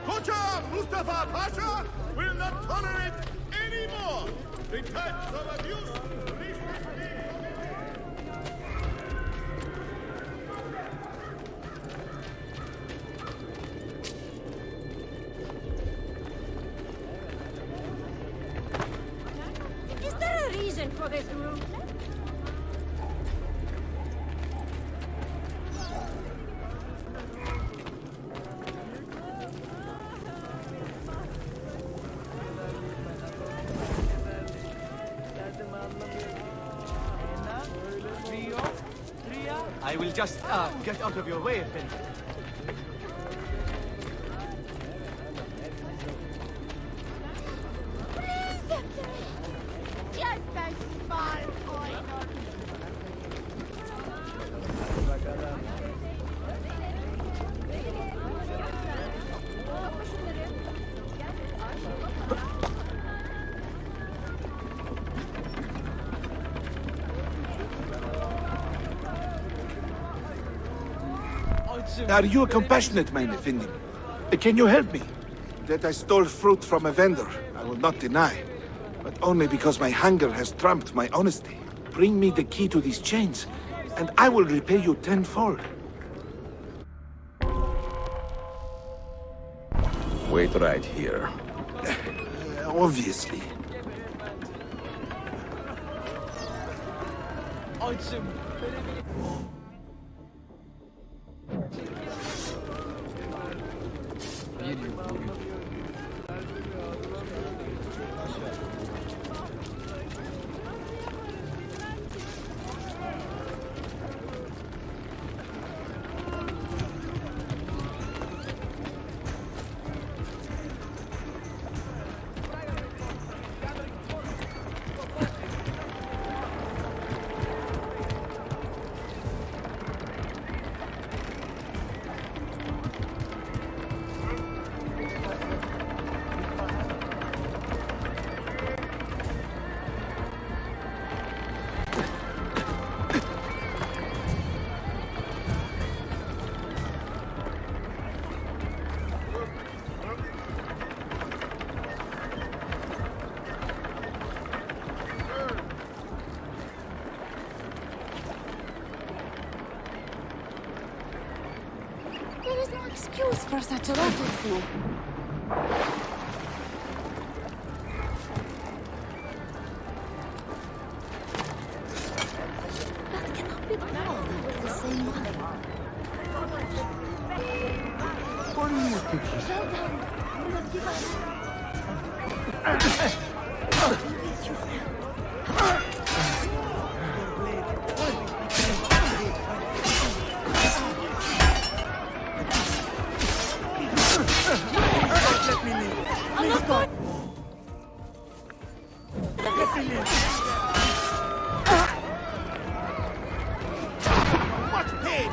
Kocha Mustafa Pasha will not tolerate any more the types of abuse recently Is there a reason for this room? I will just, get out of your way, then. Are you a compassionate man, Effendi? Can you help me? That I stole fruit from a vendor, I will not deny. But only because my hunger has trumped my honesty. Bring me the key to these chains, and I will repay you tenfold. Wait right here. Obviously. There is no excuse for such recklessness. That cannot be the same one. What do you think? I'm not going. Much pain!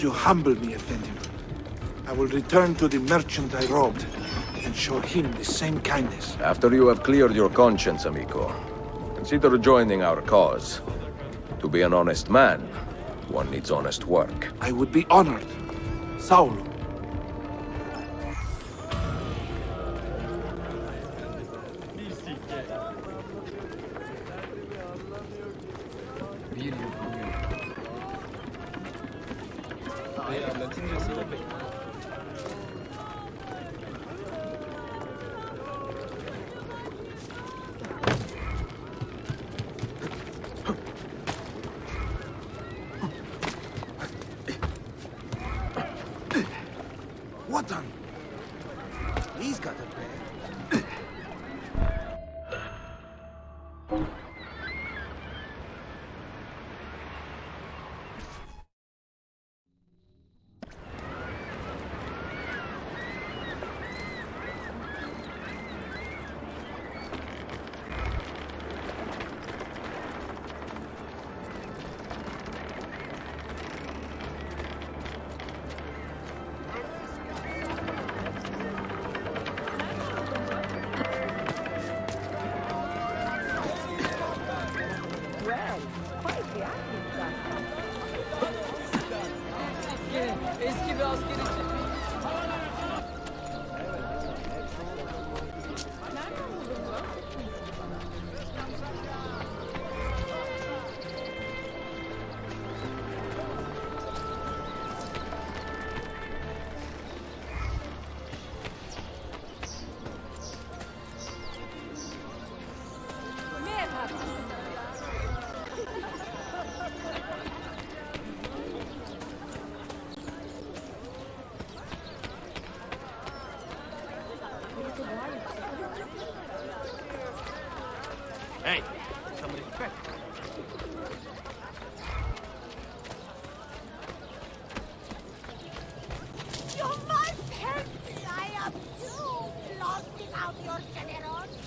You humble me, Effendi. I will return to the merchant I robbed and show him the same kindness. After you have cleared your conscience, amico, consider joining our cause. To be an honest man, one needs honest work. I would be honored. Saulo. Hey, some respect. You must help me! I am too lost without your generosity!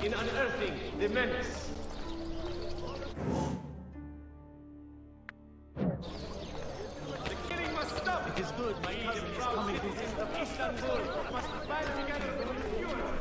In unearthing the menace. The killing must stop. It is good. My cousin is coming to visit the Istanbul. Must fight together with the pure.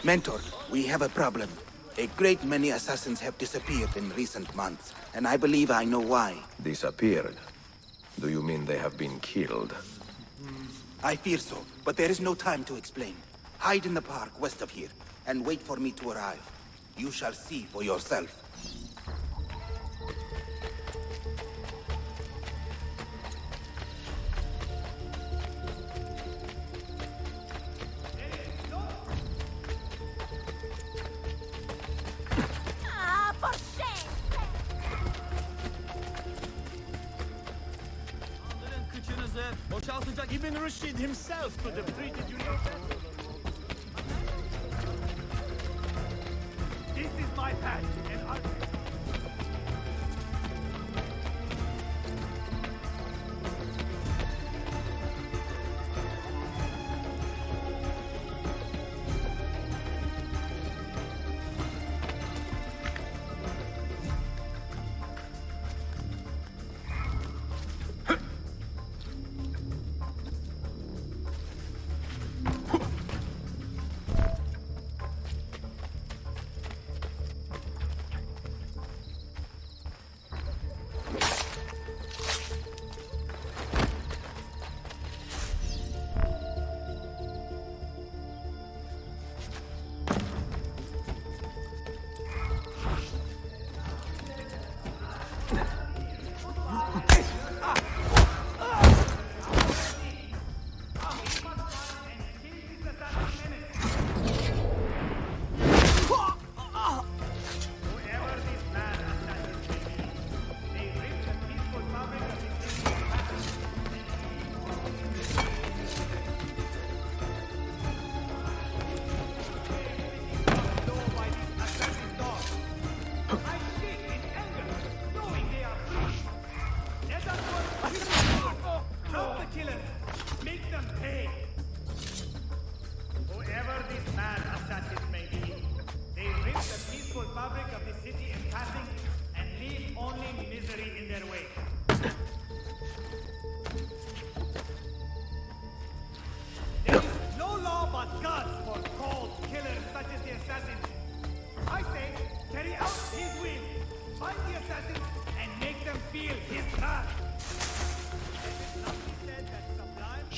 Mentor, we have a problem. A great many assassins have disappeared in recent months, and I believe I know why. Disappeared? Do you mean they have been killed? I fear so, but there is no time to explain. Hide in the park west of here, and wait for me to arrive. You shall see for yourself. Ibn Rushd himself could have treated you no better. This is my path, and I...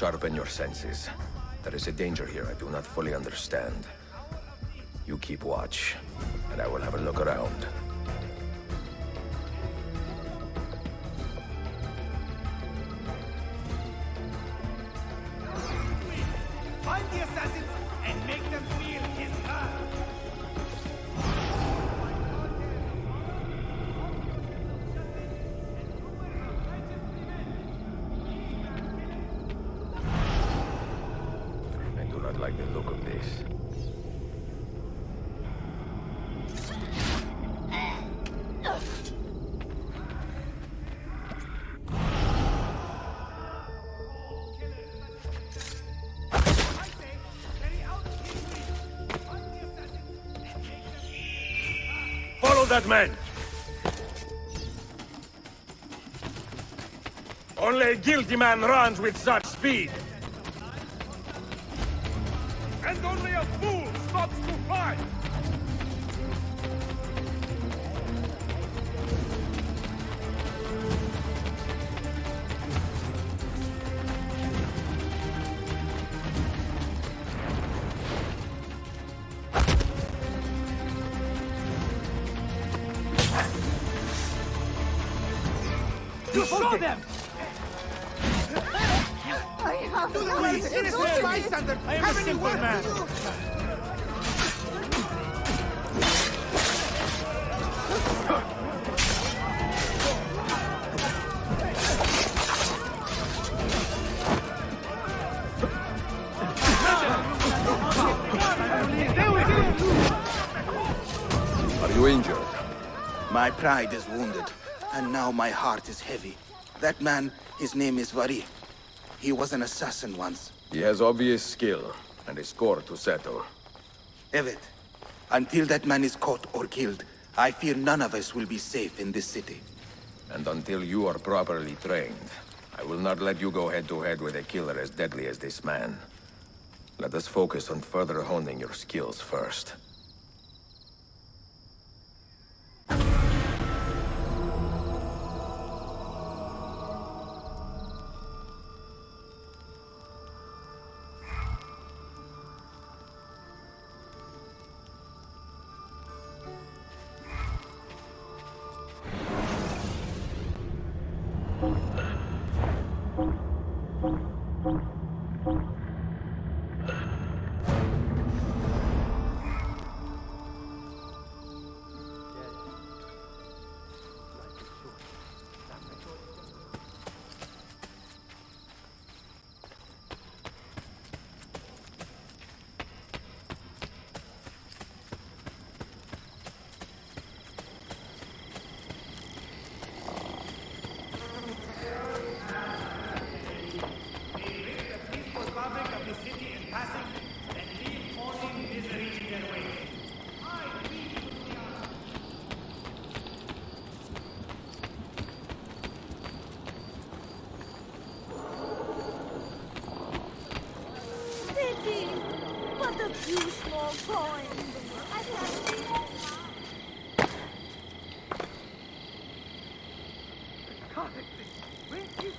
sharpen your senses. There is a danger here I do not fully understand. You keep watch, and I will have a look around. Find the assassins and make them feel his wrath! I do not like the look of this. Follow that man! Only a guilty man runs with such speed! And only a fool stops to fight! You saw them! Please, innocent bystander! I am a simple man! Are you injured? My pride is wounded, and now my heart is heavy. That man, his name is Vari. He was an assassin once. He has obvious skill, and a score to settle. Evet, until that man is caught or killed, I fear none of us will be safe in this city. And until you are properly trained, I will not let you go head-to-head with a killer as deadly as this man. Let us focus on further honing your skills first. What a few small coins. I can't Where is it?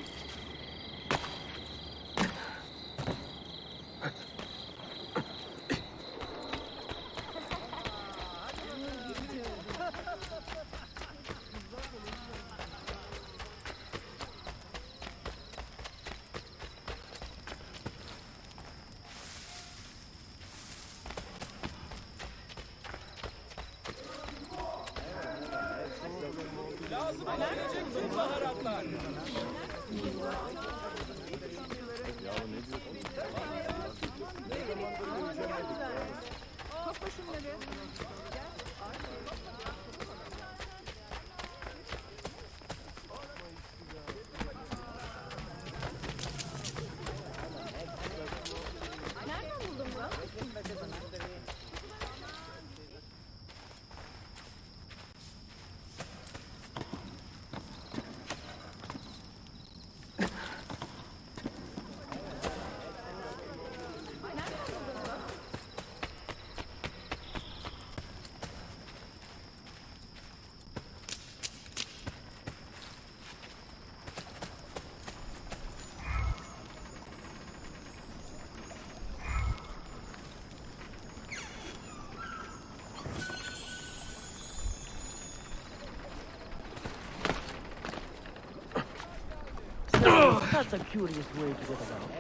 That's a curious way to get about.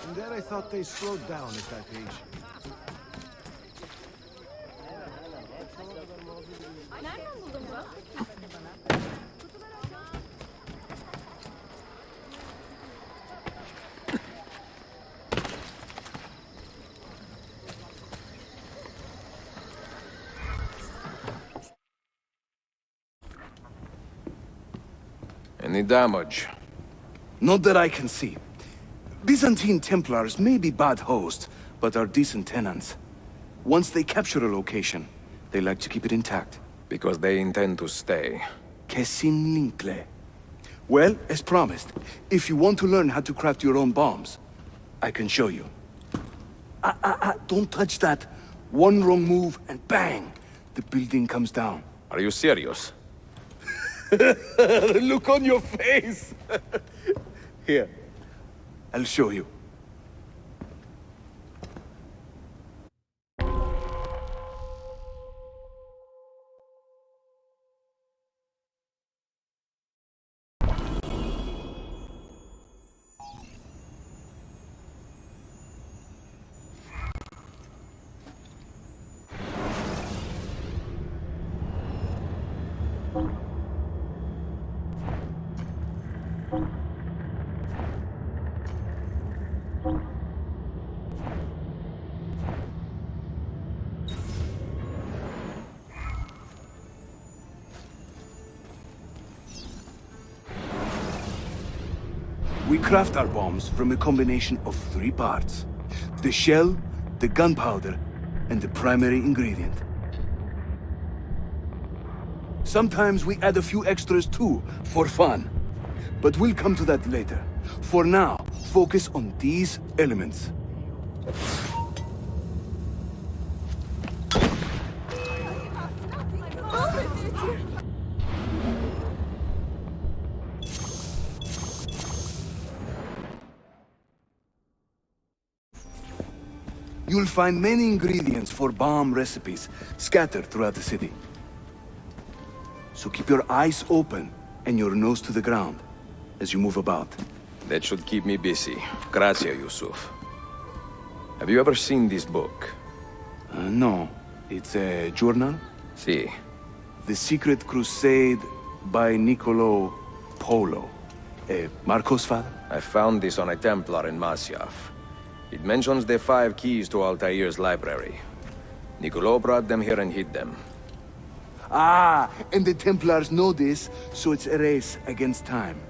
And then I thought they slowed down at that age. Any damage? Not that I can see. Byzantine Templars may be bad hosts, but are decent tenants. Once they capture a location, they like to keep it intact. Because they intend to stay. Kesin Linkle. Well, as promised, if you want to learn how to craft your own bombs, I can show you. Don't touch that. One wrong move and bang! The building comes down. Are you serious? Look on your face! Here, I'll show you. We craft our bombs from a combination of 3 parts. The shell, the gunpowder, and the primary ingredient. Sometimes we add a few extras too, for fun. But we'll come to that later. For now, focus on these elements. You'll find many ingredients for bomb recipes scattered throughout the city. So keep your eyes open and your nose to the ground as you move about. That should keep me busy. Grazie, Yusuf. Have you ever seen this book? No. It's a journal? Si. The Secret Crusade by Niccolo Polo. Marco's father? I found this on a Templar in Masyaf. It mentions the 5 keys to Altaïr's library. Niccolo brought them here and hid them. Ah, and the Templars know this, so it's a race against time.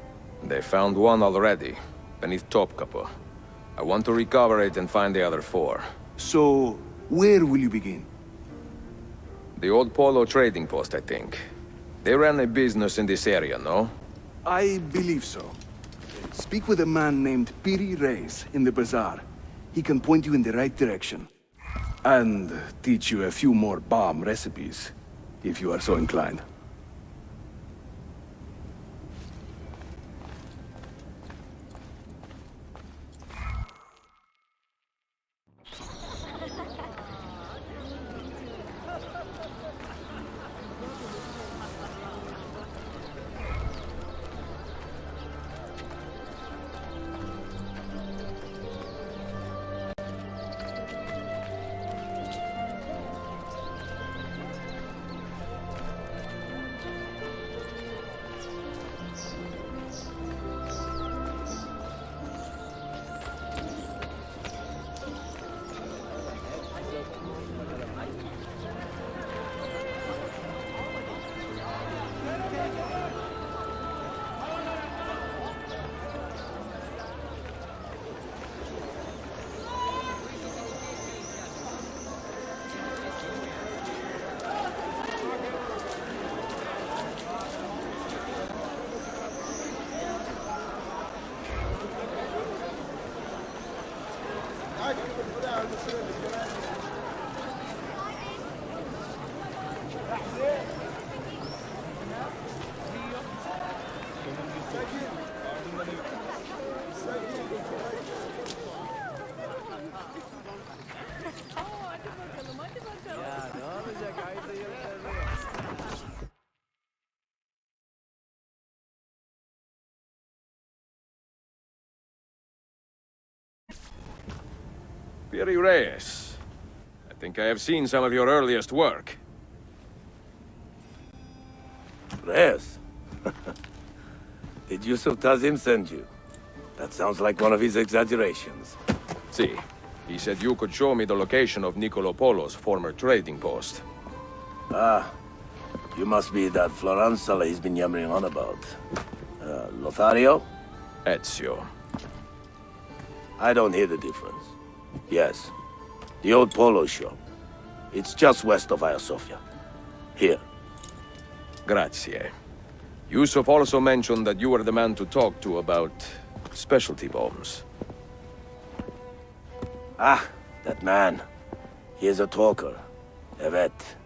They found one already, beneath Topkapi. I want to recover it and find the other 4. So, where will you begin? The old Polo trading post, I think. They ran a business in this area, no? I believe so. Speak with a man named Piri Reis in the bazaar. He can point you in the right direction. And teach you a few more bomb recipes, if you are so inclined. Piri Reyes. I think I have seen some of your earliest work. Reyes? Did Yusuf Tazim send you? That sounds like one of his exaggerations. See, he said you could show me the location of Nicolo Polo's former trading post. Ah, you must be that Floranzala he's been yammering on about. Lothario? Ezio. I don't hear the difference. Yes, the old polo shop. It's just west of Hagia Sophia. Here. Grazie. Yusuf also mentioned that you were the man to talk to about specialty bombs. Ah, that man. He is a talker. A vet.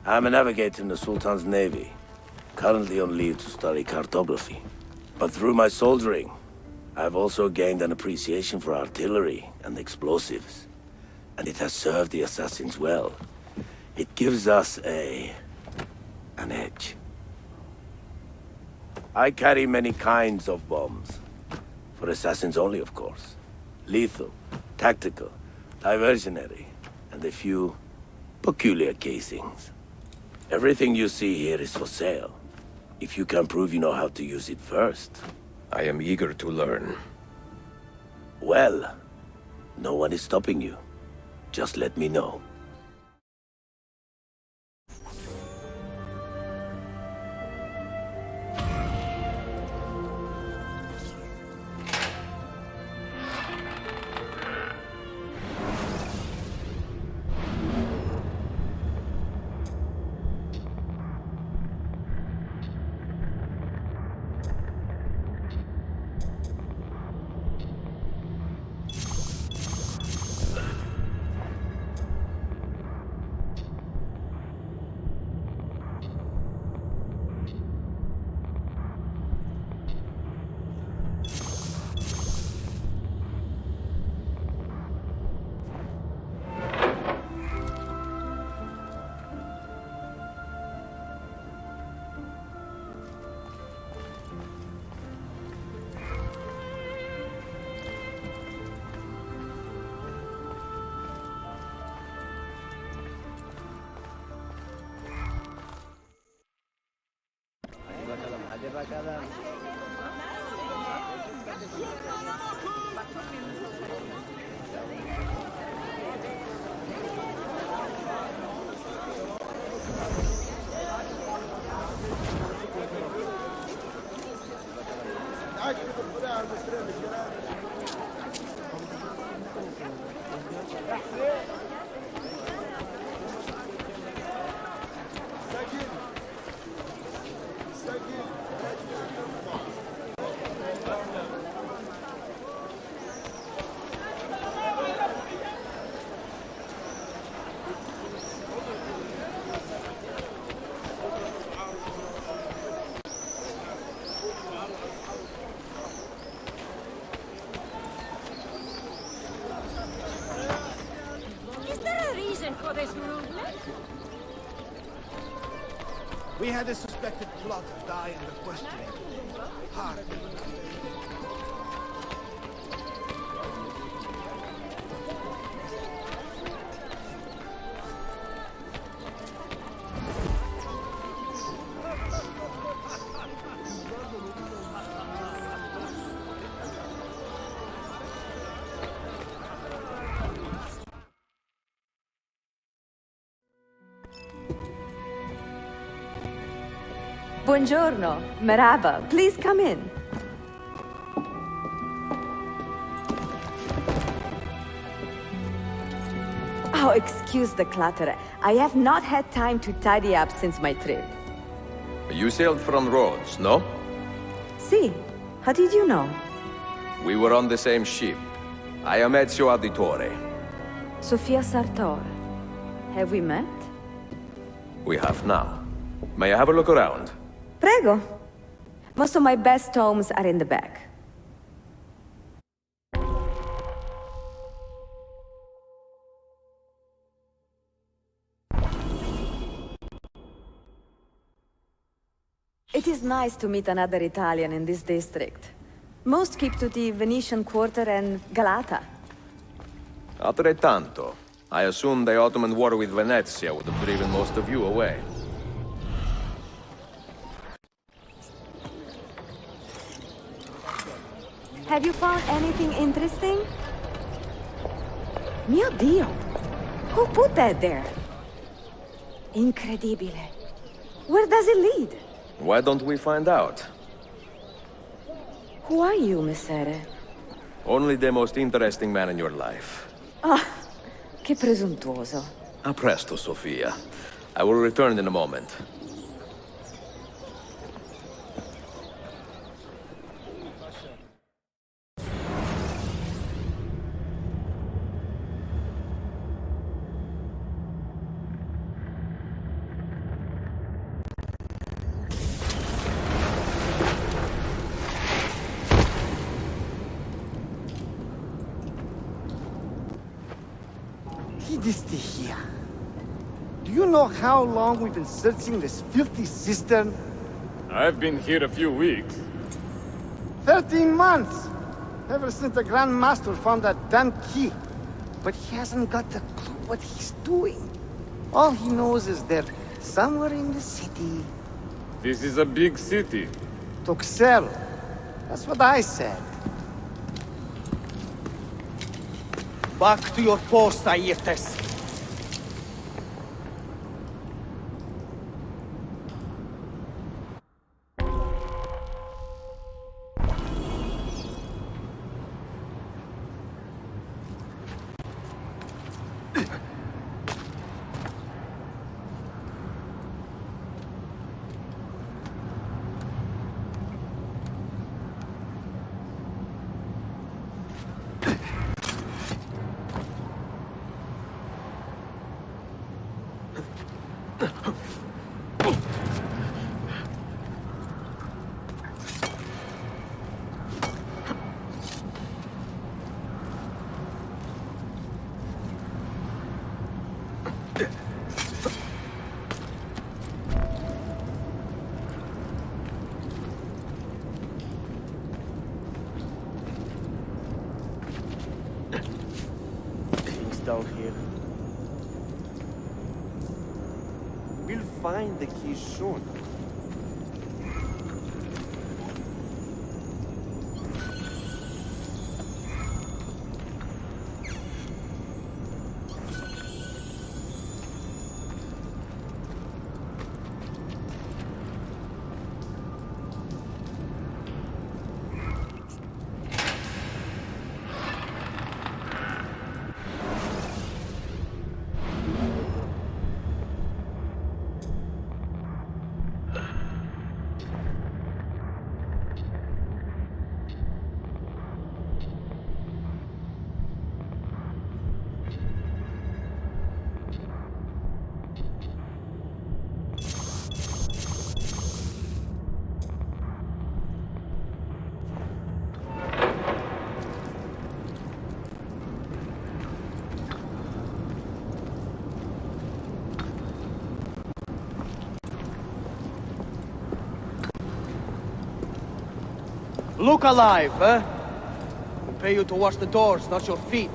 I'm a navigator in the Sultan's Navy. Currently on leave to study cartography. But through my soldiering, I've also gained an appreciation for artillery and explosives. And it has served the assassins well. It gives us an edge. I carry many kinds of bombs. For assassins only, of course. Lethal, tactical, diversionary, and a few peculiar casings. Everything you see here is for sale. If you can prove you know how to use it first. I am eager to learn. Well, no one is stopping you. Just let me know. We had a suspected plotter die in the questioning. Hard. Buongiorno. Merhaba. Please come in. Oh, excuse the clutter. I have not had time to tidy up since my trip. You sailed from Rhodes, no? See, how did you know? We were on the same ship. I am Ezio Auditore. Sofia Sartor. Have we met? We have now. May I have a look around? Prego. Most of my best tomes are in the back. It is nice to meet another Italian in this district. Most keep to the Venetian Quarter and Galata. Altrettanto. I assume the Ottoman war with Venezia would have driven most of you away. Have you found anything interesting? Mio Dio! Who put that there? Incredibile. Where does it lead? Why don't we find out? Who are you, Messere? Only the most interesting man in your life. Ah, che presuntuoso. A presto, Sofia. I will return in a moment. Here. Do you know how long we've been searching this filthy cistern? I've been here a few weeks. 13 months! Ever since the Grand Master found that damn key. But he hasn't got a clue what he's doing. All he knows is they're somewhere in the city. This is a big city. Tuxel. That's what I said. Back to your post, Ayrtes. Down here. We'll find the key soon. Look alive, eh? We'll pay you to watch the doors, not your feet.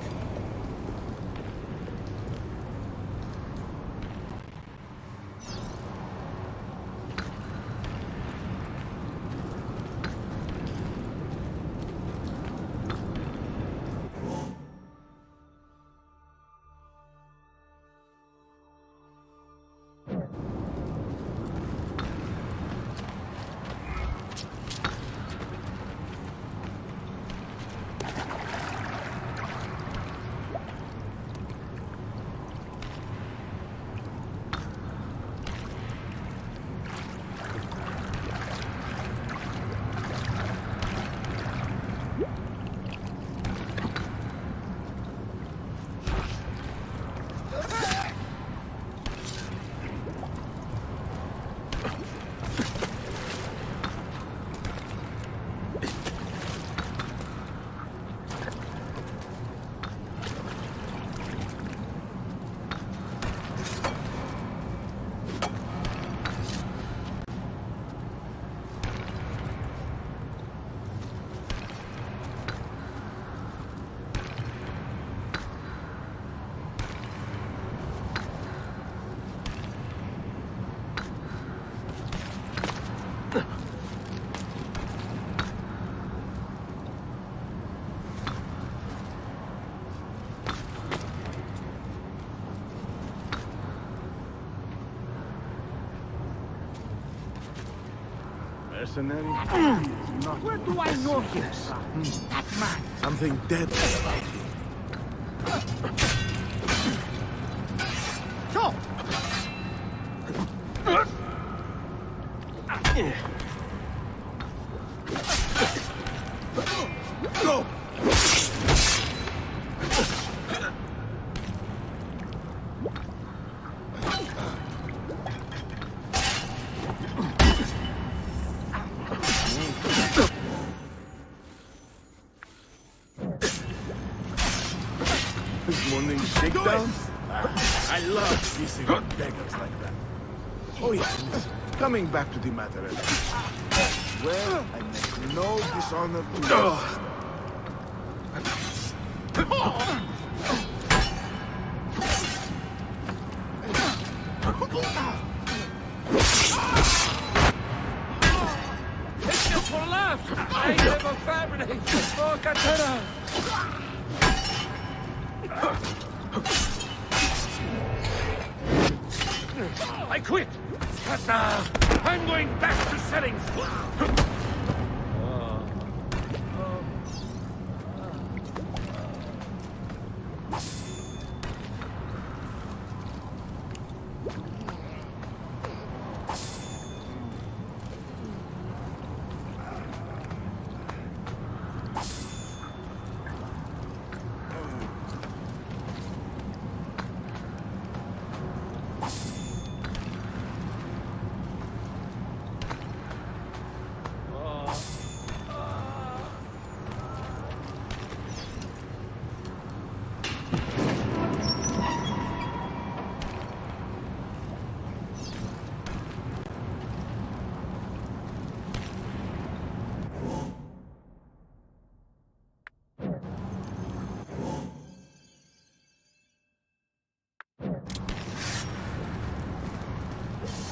Mercenary? Where do I know him, son? That man. Something deadly about him. Go! Go! Morning shakedowns? I love piecing on beggars like that. Oh yeah, listen, coming back to the matter at hand. Well, I make no dishonor to you. It's just for laughs! I never fabricate for katana! I quit! But I'm going back to settings!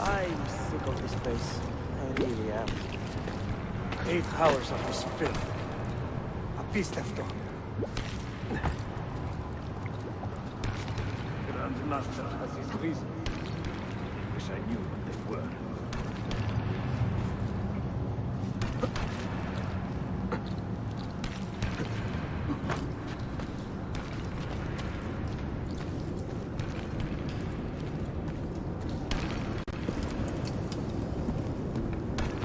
I'm sick of this place. I really am. 8 hours of this filth. A beast after. Grandmaster has his reasons. Wish I knew what they were.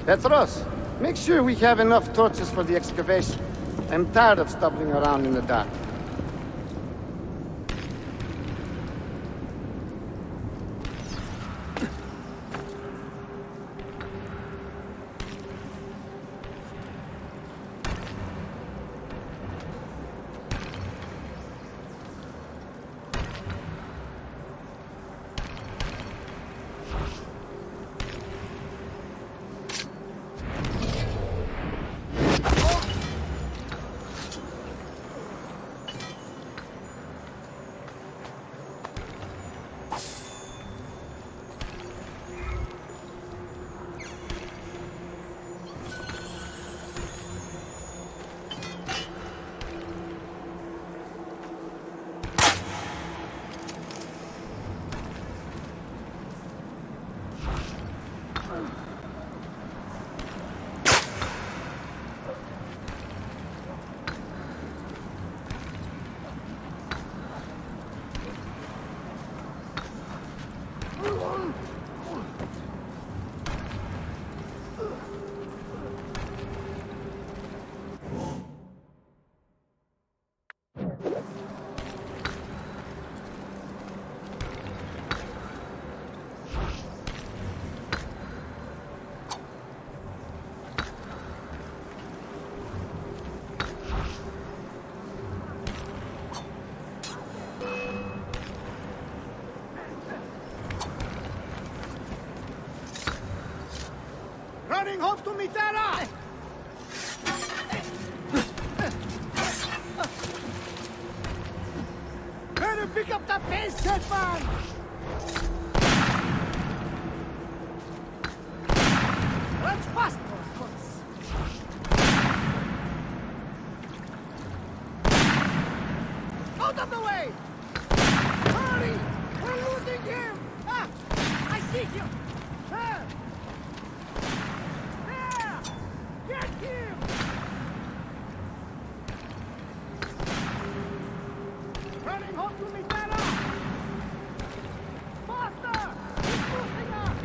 Petros, make sure we have enough torches for the excavation. I'm tired of stumbling around in the dark. Running home to Mitera! Better pick up the pace, Stefan! Let's fast, of course. Out of the way! Hurry! We're losing him! Ah! I see him! Ah! Get him! Running home to Mitera! Faster! He's losing us!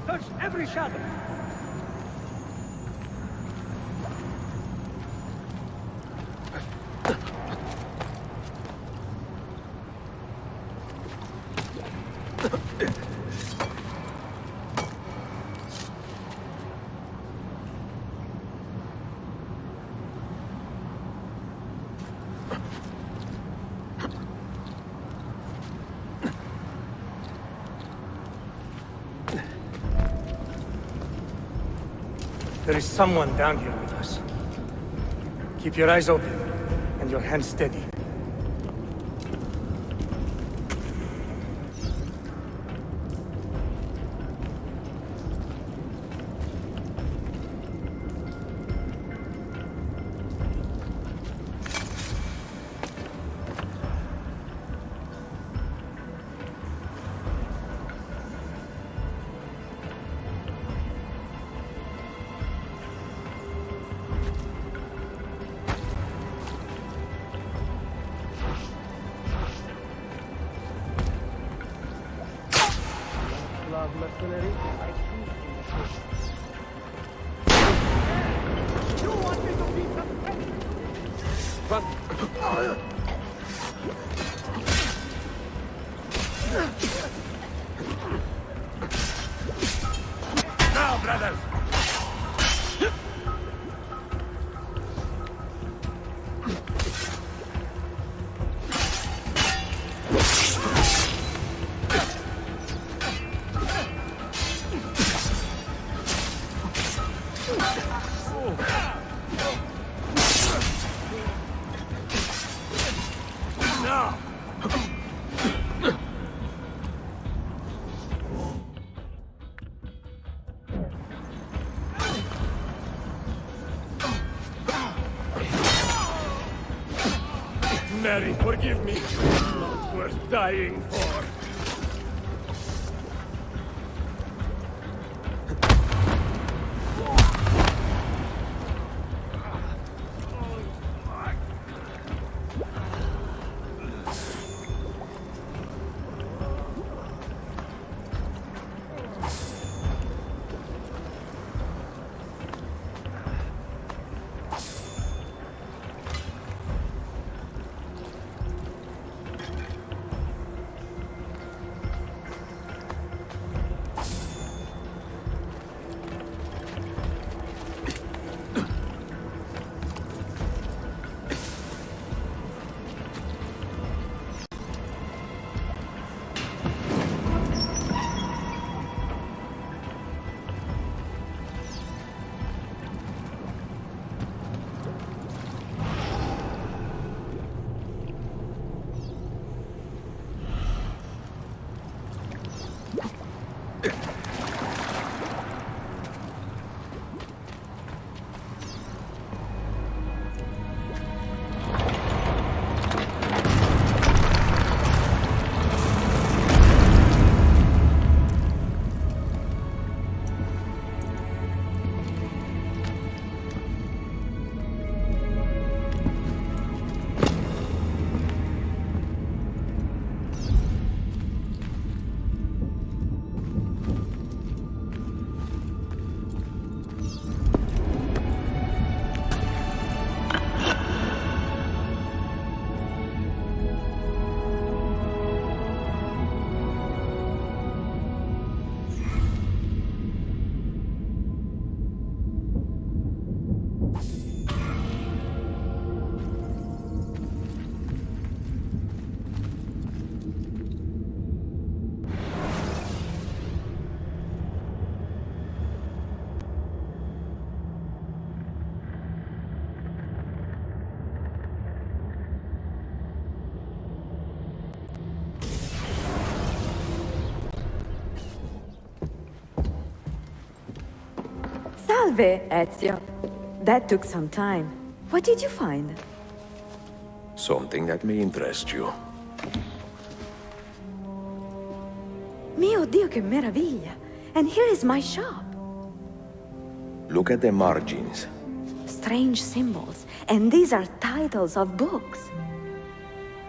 Touch every shadow! There is someone down here with us. Keep your eyes open and your hands steady. mercenary. You want me to be some Run! Now, brothers! Harry, forgive me. Not worth dying for. Salve, Ezio. That took some time. What did you find? Something that may interest you. Mio Dio, che meraviglia! And here is my shop. Look at the margins. Strange symbols. And these are titles of books.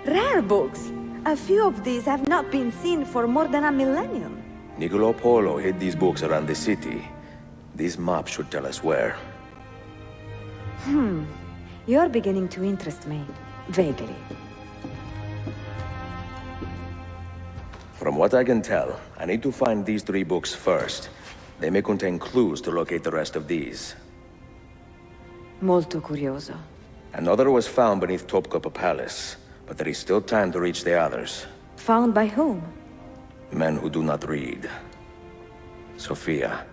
Rare books. A few of these have not been seen for more than a millennium. Niccolo Polo hid these books around the city. This map should tell us where. You're beginning to interest me. Vaguely. From what I can tell, I need to find these 3 books first. They may contain clues to locate the rest of these. Molto curioso. Another was found beneath Topkapi Palace, but there is still time to reach the others. Found by whom? Men who do not read. Sophia,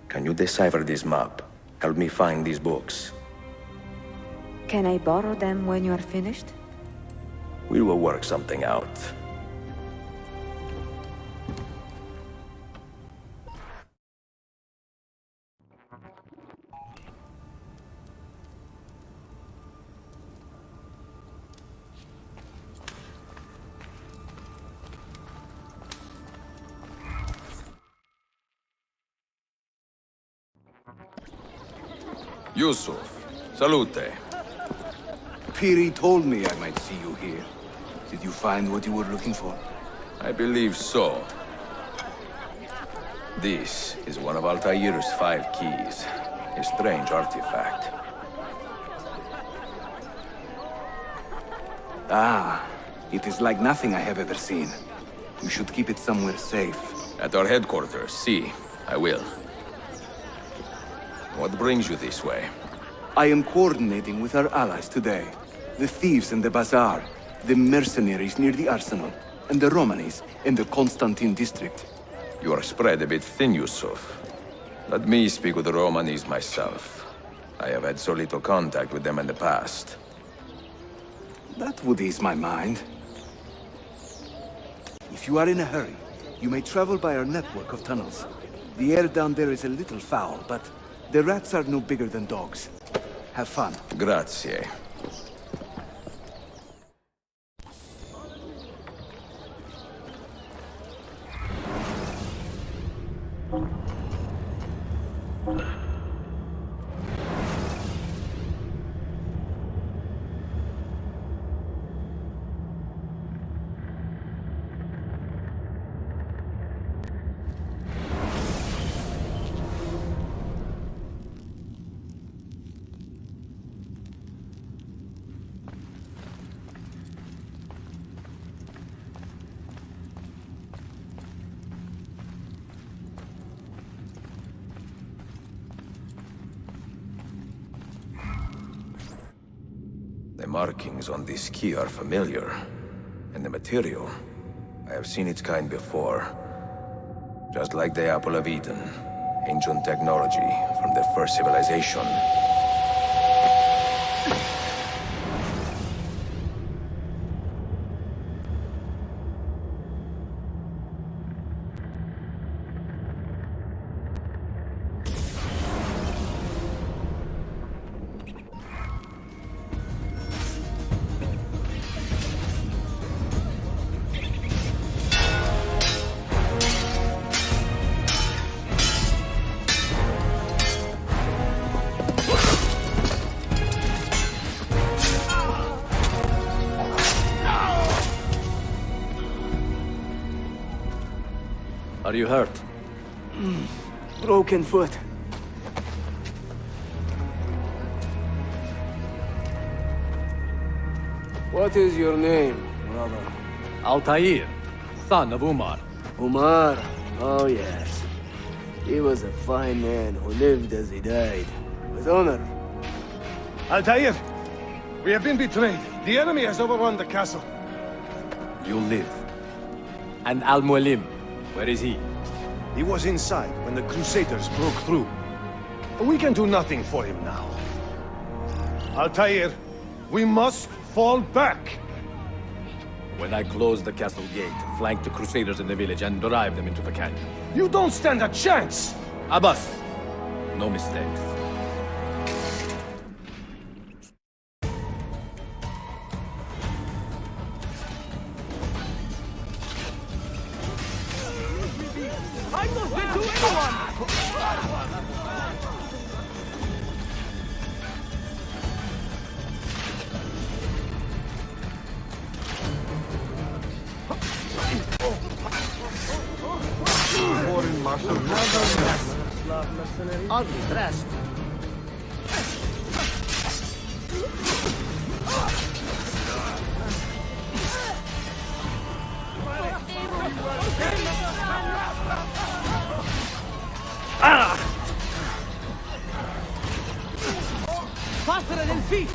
can you decipher this map? Help me find these books. Can I borrow them when you are finished? We will work something out. Yusuf, salute. Piri told me I might see you here. Did you find what you were looking for? I believe so. This is one of Altaïr's 5 keys. A strange artifact. Ah, it is like nothing I have ever seen. You should keep it somewhere safe. At our headquarters, see. I will. What brings you this way? I am coordinating with our allies today. The thieves in the bazaar, the mercenaries near the arsenal, and the Romanis in the Constantine district. You are spread a bit thin, Yusuf. Let me speak with the Romanis myself. I have had so little contact with them in the past. That would ease my mind. If you are in a hurry, you may travel by our network of tunnels. The air down there is a little foul, but the rats are no bigger than dogs. Have fun. Grazie. markings on this key are familiar. And the material, I have seen its kind before. Just like the Apple of Eden, ancient technology from the first civilization. Are you hurt? Broken foot. What is your name, brother? Altaïr, son of Umar. Umar? Oh, yes. He was a fine man who lived as he died. With honor. Altaïr! We have been betrayed. The enemy has overrun the castle. You live. And Al-Mualim, where is he? He was inside when the Crusaders broke through. We can do nothing for him now. Altaïr, we must fall back. When I close the castle gate, flank the Crusaders in the village and drive them into the canyon. You don't stand a chance! Abbas, no mistakes. I must get to anyone! Foreign marshal ugly dressed. Faster than feet!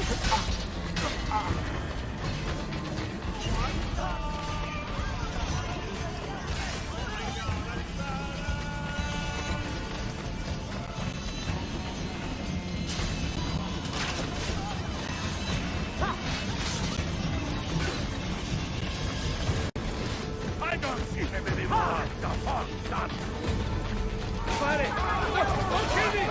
I don't see him anymore. The fuck's done. Fire it! Don't kill me!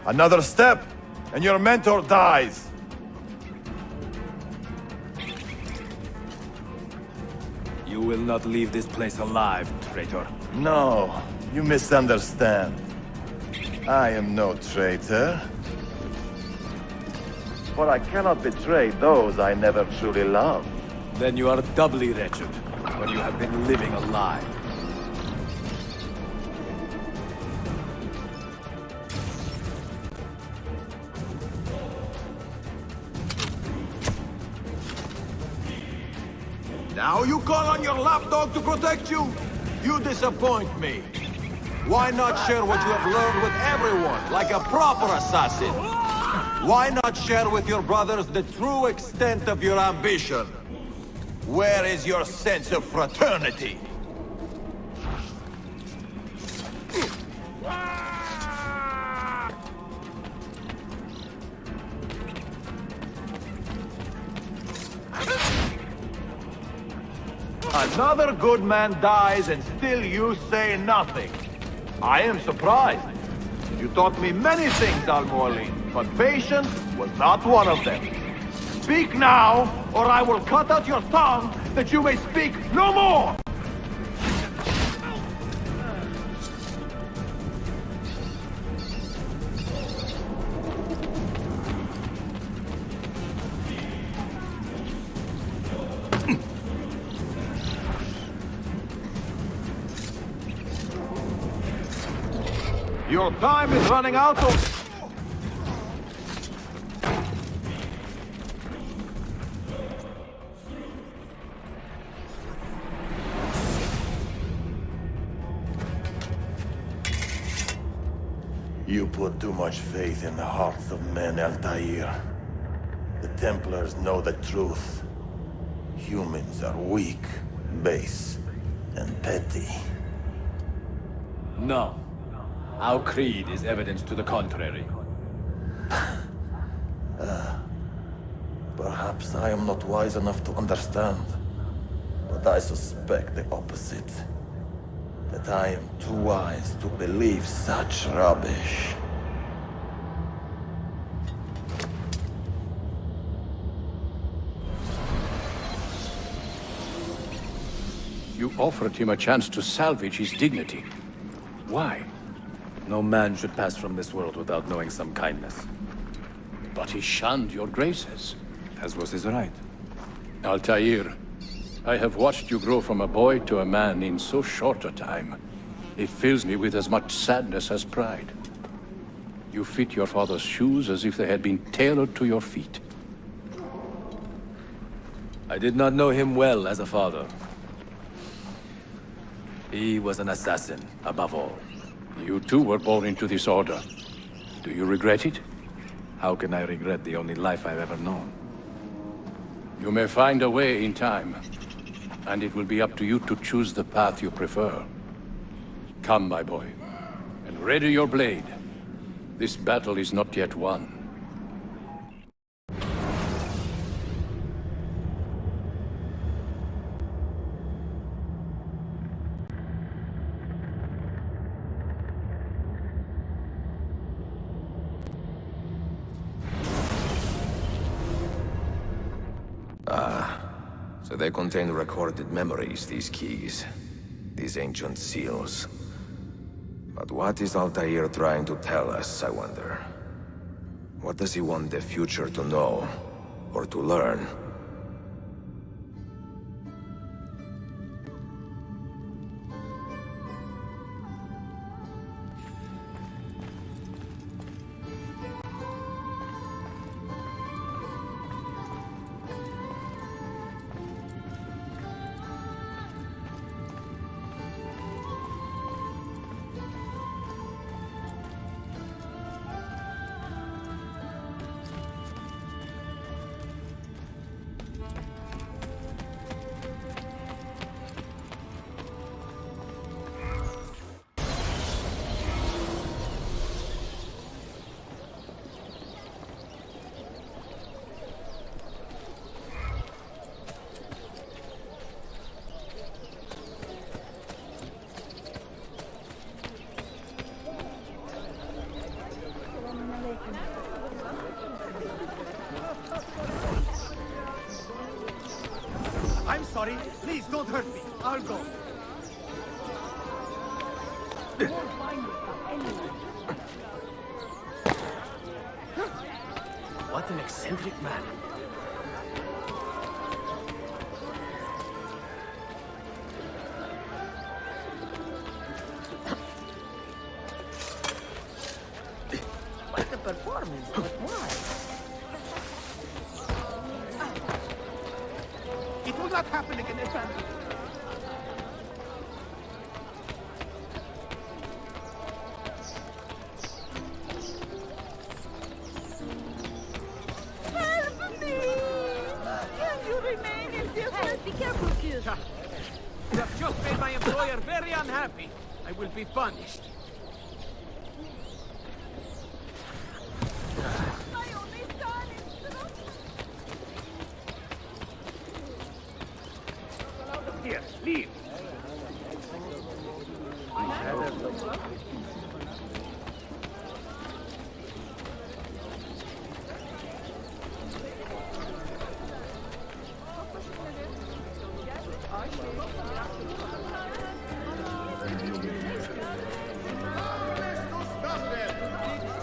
Another step, and your mentor dies. You will not leave this place alive, traitor. No, you misunderstand. I am no traitor. For I cannot betray those I never truly loved. Then you are doubly wretched, for you have been living a lie. Now you call on your lapdog to protect you? You disappoint me. Why not share what you have learned with everyone, like a proper assassin? Why not share with your brothers the true extent of your ambition? Where is your sense of fraternity? Another good man dies and still you say nothing. I am surprised. You taught me many things, Al-Mualim, but patience was not one of them. Speak now, or I will cut out your tongue that you may speak no more! Your time is running out of... You put too much faith in the hearts of men, Altaïr. The Templars know the truth. Humans are weak, base, and petty. No. Our creed is evidence to the contrary. Perhaps I am not wise enough to understand, but I suspect the opposite. That I am too wise to believe such rubbish. You offered him a chance to salvage his dignity. Why? No man should pass from this world without knowing some kindness. But he shunned your graces, as was his right. Altaïr, I have watched you grow from a boy to a man in so short a time. It fills me with as much sadness as pride. You fit your father's shoes as if they had been tailored to your feet. I did not know him well as a father. He was an assassin, above all. You too were born into this order. Do you regret it? How can I regret the only life I've ever known? You may find a way in time, and it will be up to you to choose the path you prefer. Come, my boy, and ready your blade. This battle is not yet won. So they contain recorded memories, these keys. These ancient seals. But what is Altaïr trying to tell us, I wonder? What does he want the future to know? Or to learn? I'm sorry. Please don't hurt me. I'll go. What an eccentric man. Quite a performance, but why? It will not happen again, Enchanted. Help me! Can you remain in this? Hey, be careful, kid. You have just made my employer very unhappy. I will be punished. My only son is Here, leave.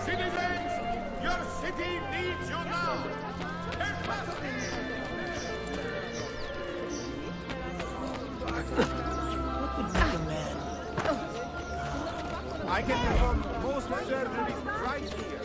Citizens, your city needs you now. I can perform most surgery right here.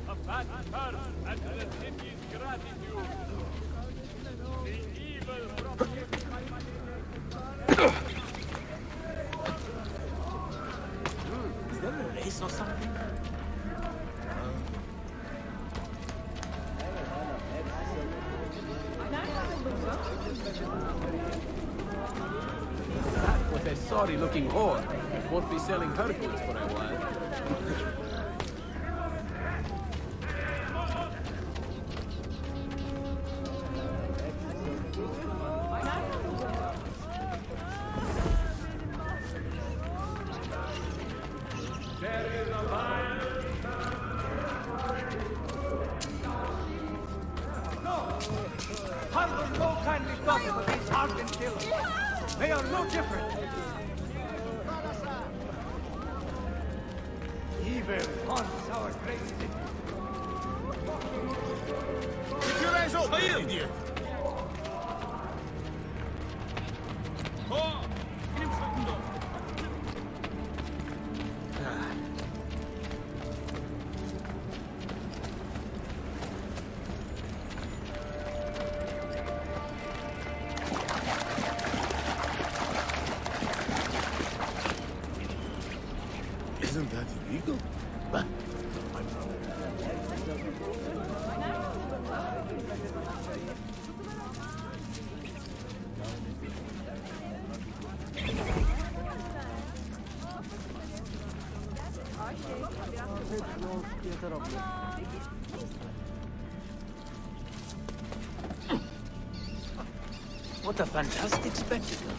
A fat curse and the city's gratitude. The evil Is there a race or something? That was a sorry-looking whore. Won't be selling her goods for a while. Hunger no kindly thought of these hardened killers. They are no different. Evil haunts our great city. Keep your eyes open, idiot! Isn't that illegal? Bah, not my problem. What a fantastic spectacle.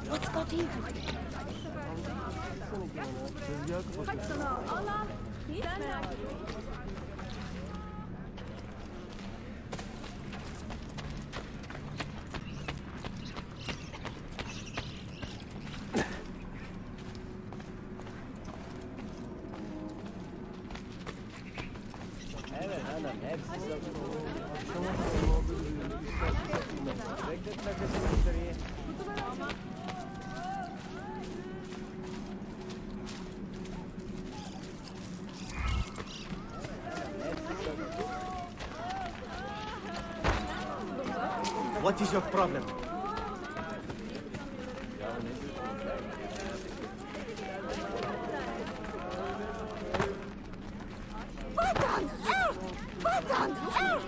What's got into it? Evet hanım hepsi bekletme kızı müşteriyi. What is your problem? What on earth? What on earth?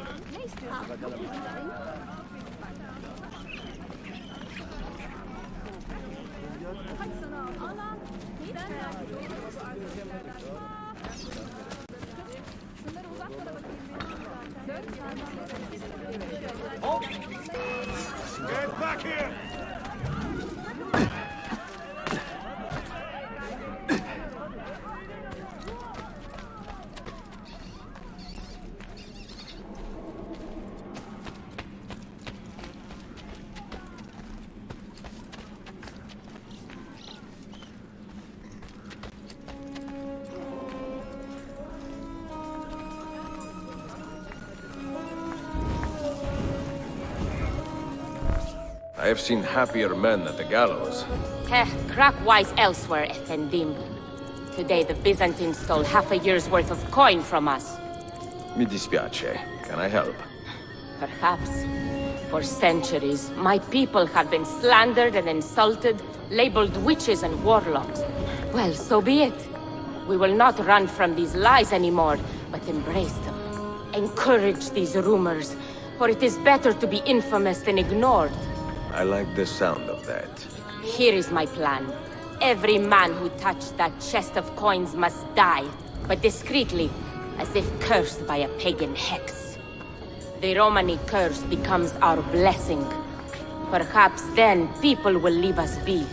Get back here! have seen happier men at the gallows. Crack wise elsewhere, Effendim. Today the Byzantines stole half a year's worth of coin from us. Mi dispiace. Can I help? Perhaps. For centuries, my people have been slandered and insulted, labeled witches and warlocks. Well, so be it. We will not run from these lies anymore, but embrace them. Encourage these rumors, for it is better to be infamous than ignored. I like the sound of that. Here is my plan. Every man who touched that chest of coins must die, but discreetly, as if cursed by a pagan hex. The Romani curse becomes our blessing. Perhaps then people will leave us be.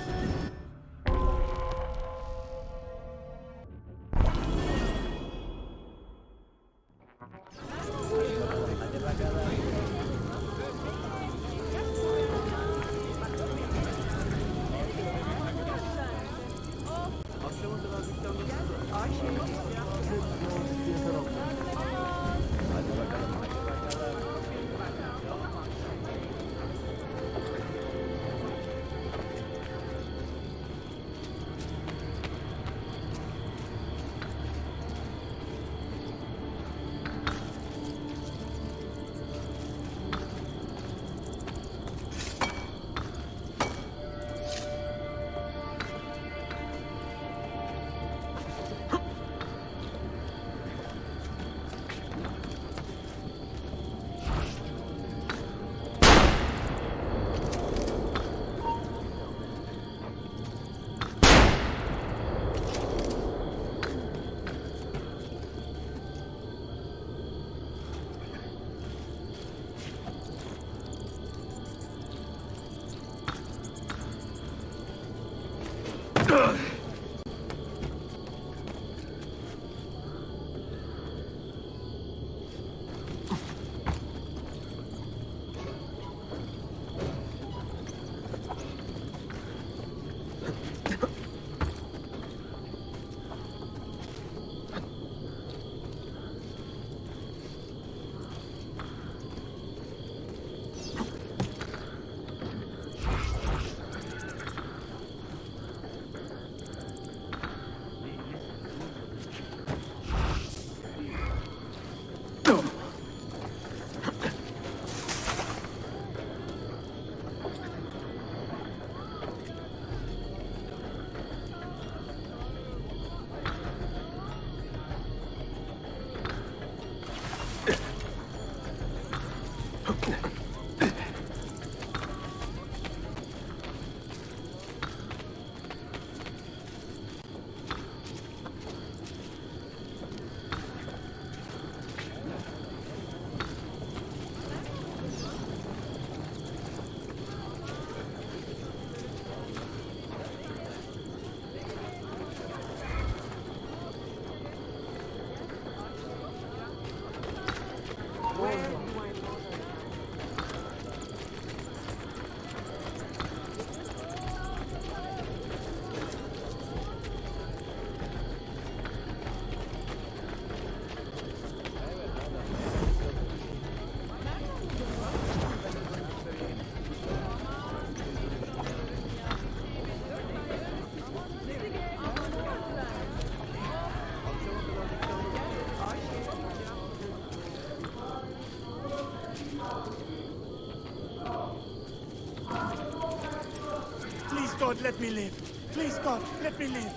God, let me live. Please, God, let me live.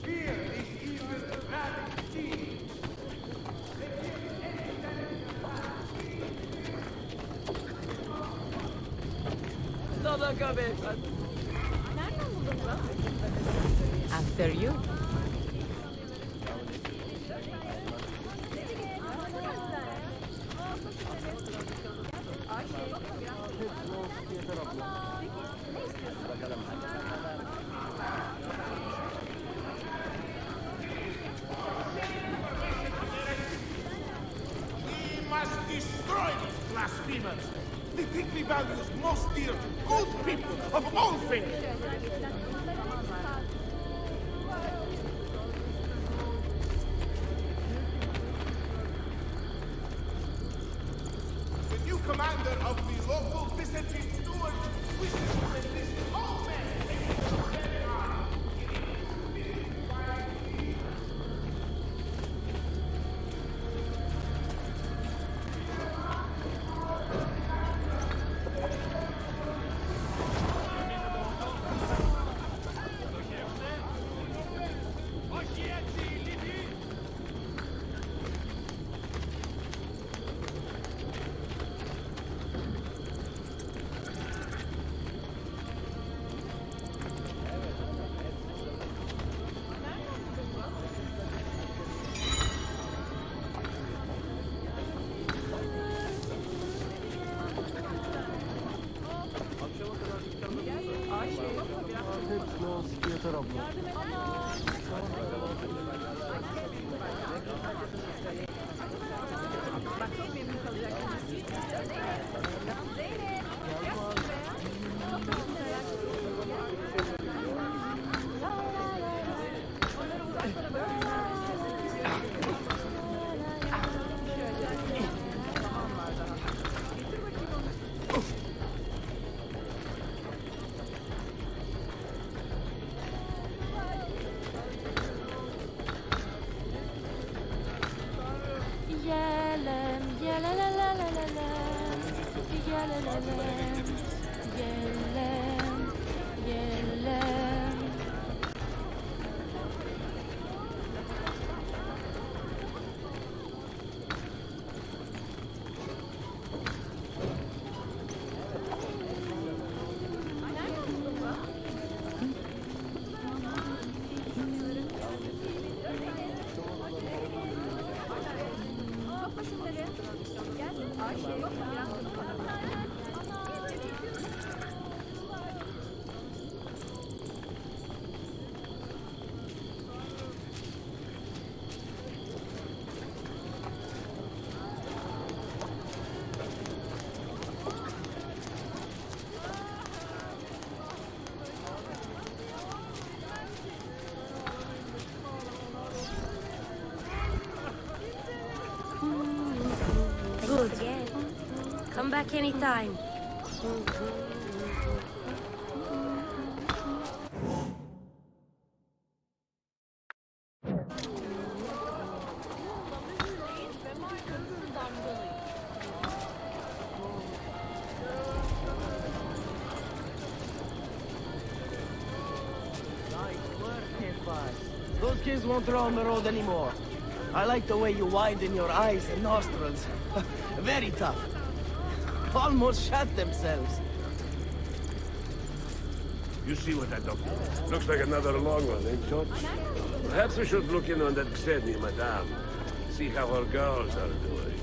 Fear is even rabbit seed. After you. They think me values most dear to good people of all faiths. The new commander of Good. Come back anytime. Those kids won't throw on the road anymore. I like the way you widen your eyes and nostrils. Very tough. Almost shot themselves. You see what that doctor? Looks like another long one, ain't it? Perhaps we should look in on that Xeni, madame. See how our girls are doing.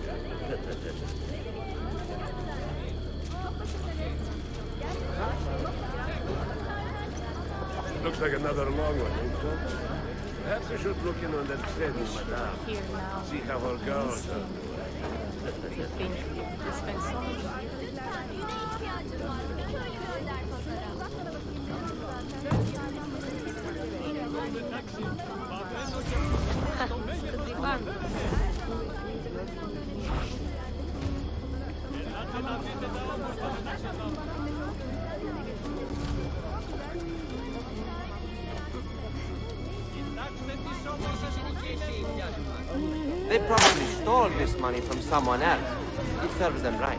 Looks like another long one, ain't it? Perhaps we should look in on that Xeni, madame. Here now. See how our girls are doing. You think you spent so much could be fun. They probably stole this money from someone else. It serves them right.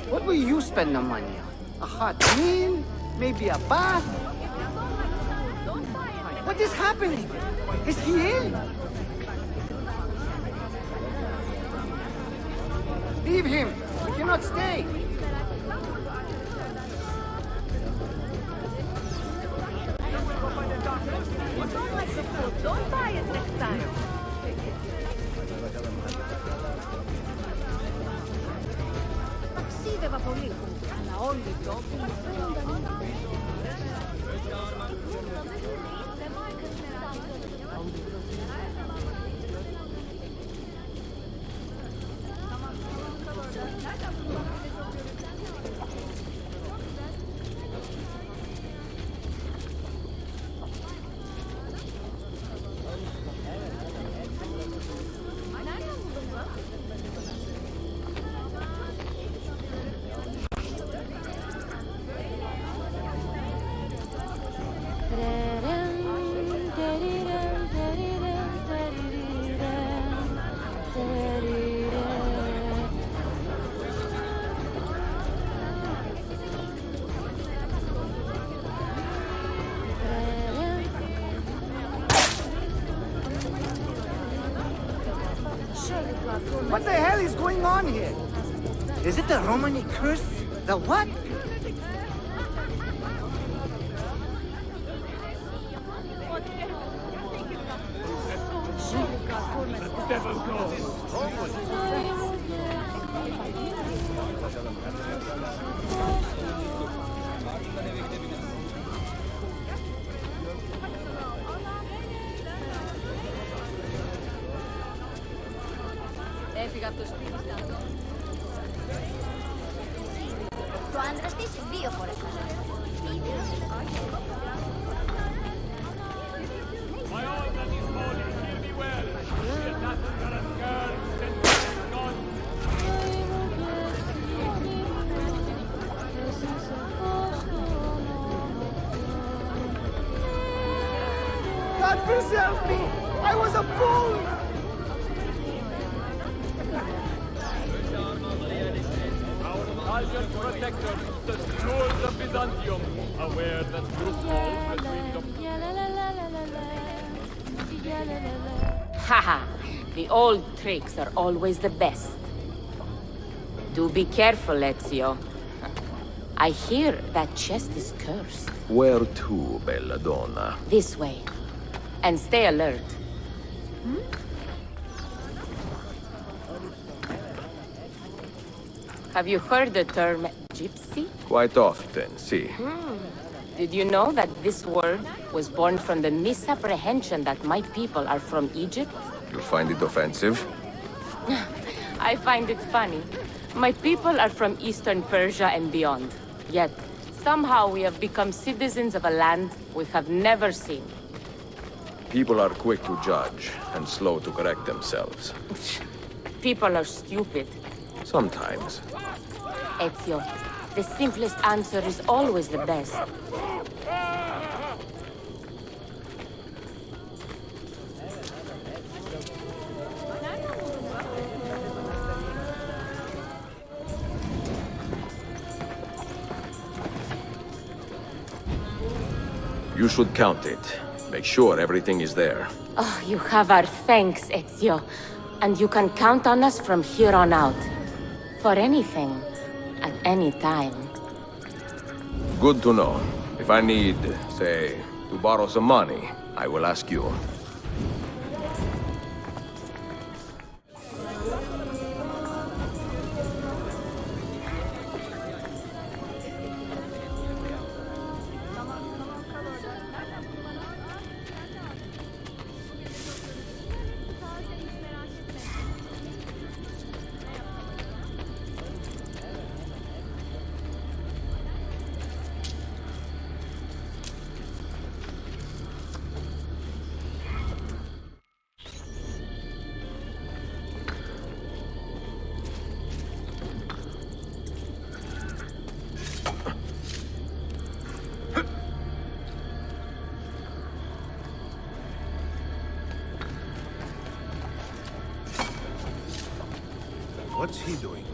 What will you spend the money on? A hot meal? Maybe a bath? What is happening? Is he ill? Leave him. We cannot stay. Don't buy it next time. Ταξίδευα πολύ, αλλά όλοι οι τόποι What the hell is going on here? Is it the Romani curse? The what? Το άντρας της 2 φορές χαζεύει. My all that is holy, hear me well. The assassins are a scourge sent from God. God preserve me! I was a fool! Our Italian protector, the stewards of Byzantium, aware that you fall between the... Haha, the old tricks are always the best. Do be careful, Ezio. I hear that chest is cursed. Where to, Belladonna? This way. And stay alert. Have you heard the term gypsy? Quite often, see. Did you know that this word was born from the misapprehension that my people are from Egypt? You find it offensive? I find it funny. My people are from Eastern Persia and beyond. Yet, somehow we have become citizens of a land we have never seen. People are quick to judge and slow to correct themselves. People are stupid. Sometimes. Ezio, the simplest answer is always the best. You should count it. Make sure everything is there. Oh, you have our thanks, Ezio. And you can count on us from here on out. For anything. At any time. Good to know. If I need, say, to borrow some money, I will ask you. What's he doing?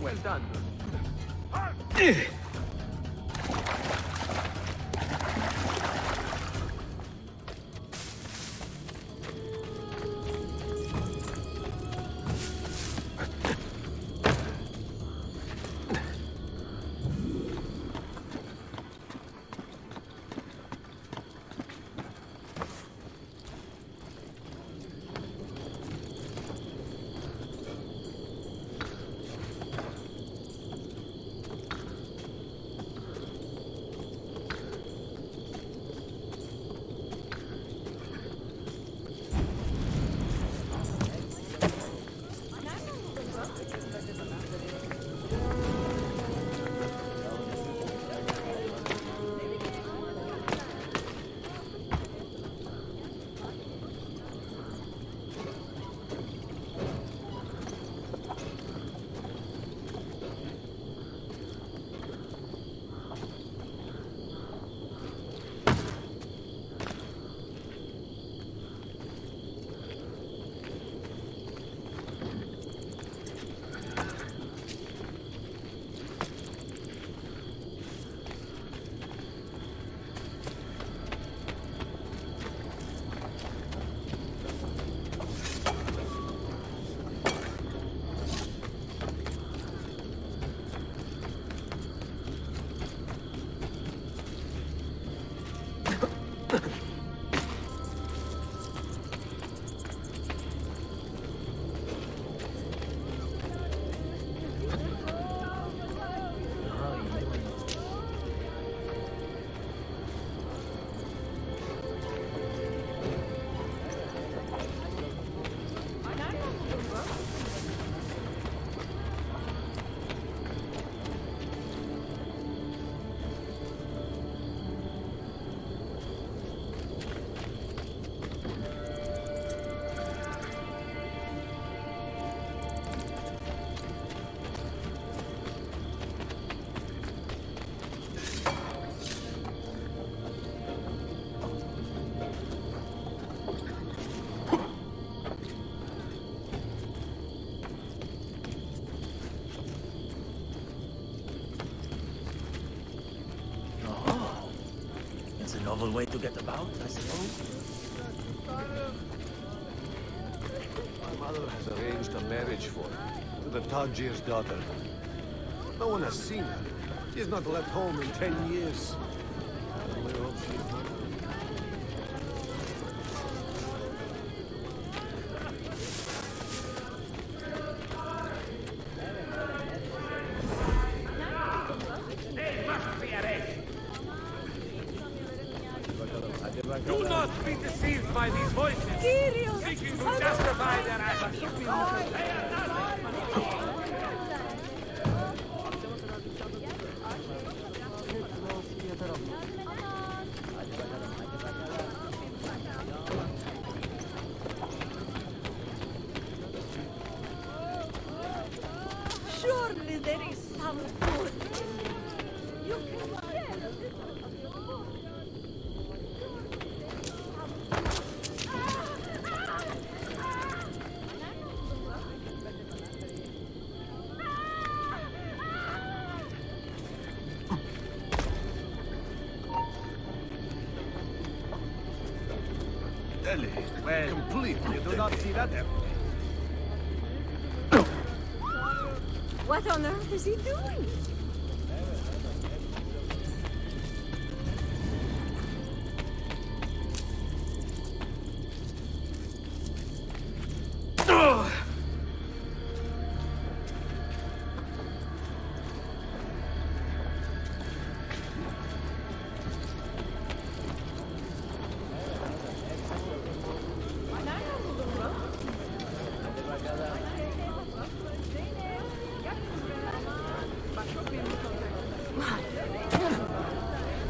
Well done. comfortable way to get about, I suppose. My mother has arranged a marriage for me to the Tajir's daughter. No one has seen her. She's not left home in 10 years. I only hope she's not. Do not be deceived by these voices, seeking to justify their actions. They are nothing. Surely there is some good. You can Well, completely. You do not see that every day. What on earth is he doing?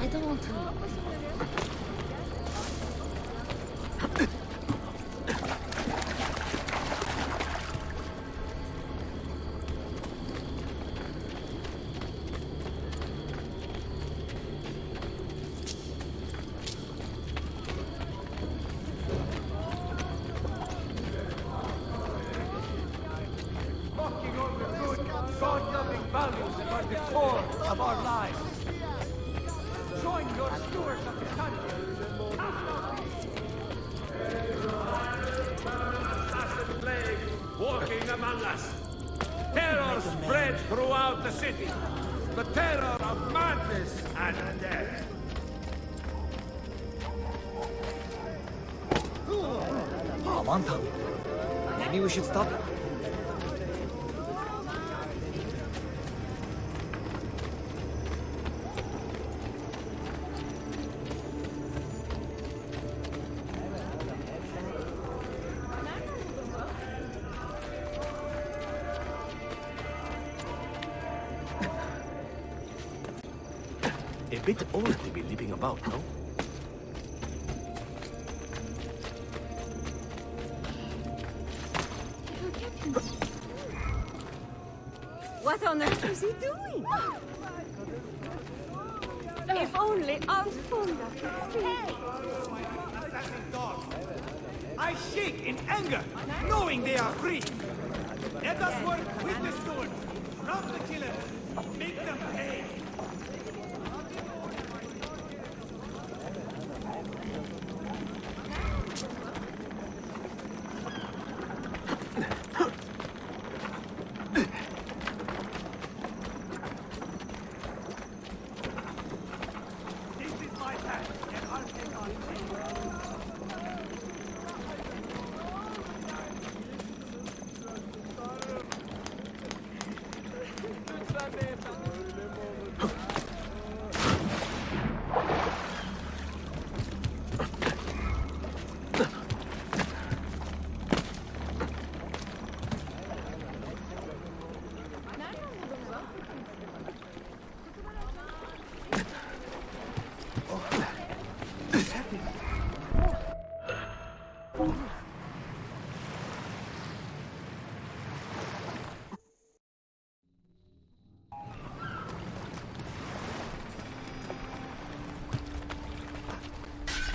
I don't want to. Walking on the good, God-loving values that are the core of our lives. Join your stewards of the country. Assassin plague walking among us. Terror spread throughout the city. The terror of madness and death. Aman tanrım. Maybe we should stop. A bit old to be leaping about, no? What on earth is he doing? If only Altaïr. I shake in anger, knowing they are free. Let us work with the stewards, not the killers. Make them pay. This is my path, and I'll take on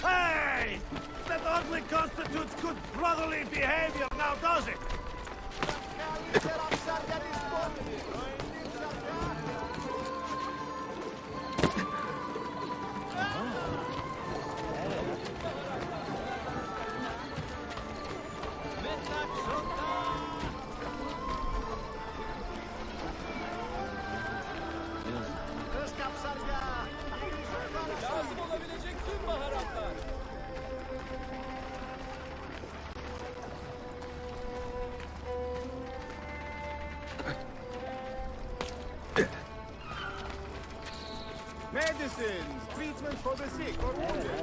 Hey! That hardly constitutes good brotherly behavior now, does it? Lazım olabilecek tüm baharatlar. Medicines, treatment for the sick or wounded.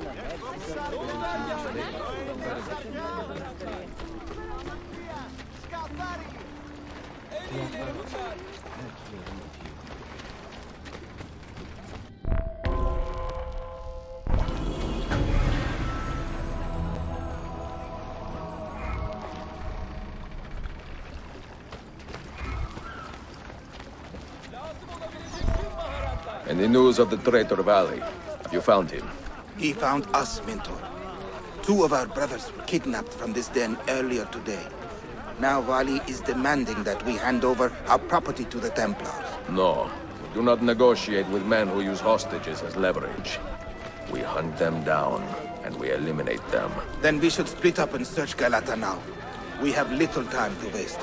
And the news of the traitor Valley. Have you found him? He found us, Mentor. 2 of our brothers were kidnapped from this den earlier today. Now Vali is demanding that we hand over our property to the Templars. No. Do not negotiate with men who use hostages as leverage. We hunt them down, and we eliminate them. Then we should split up and search Galata now. We have little time to waste.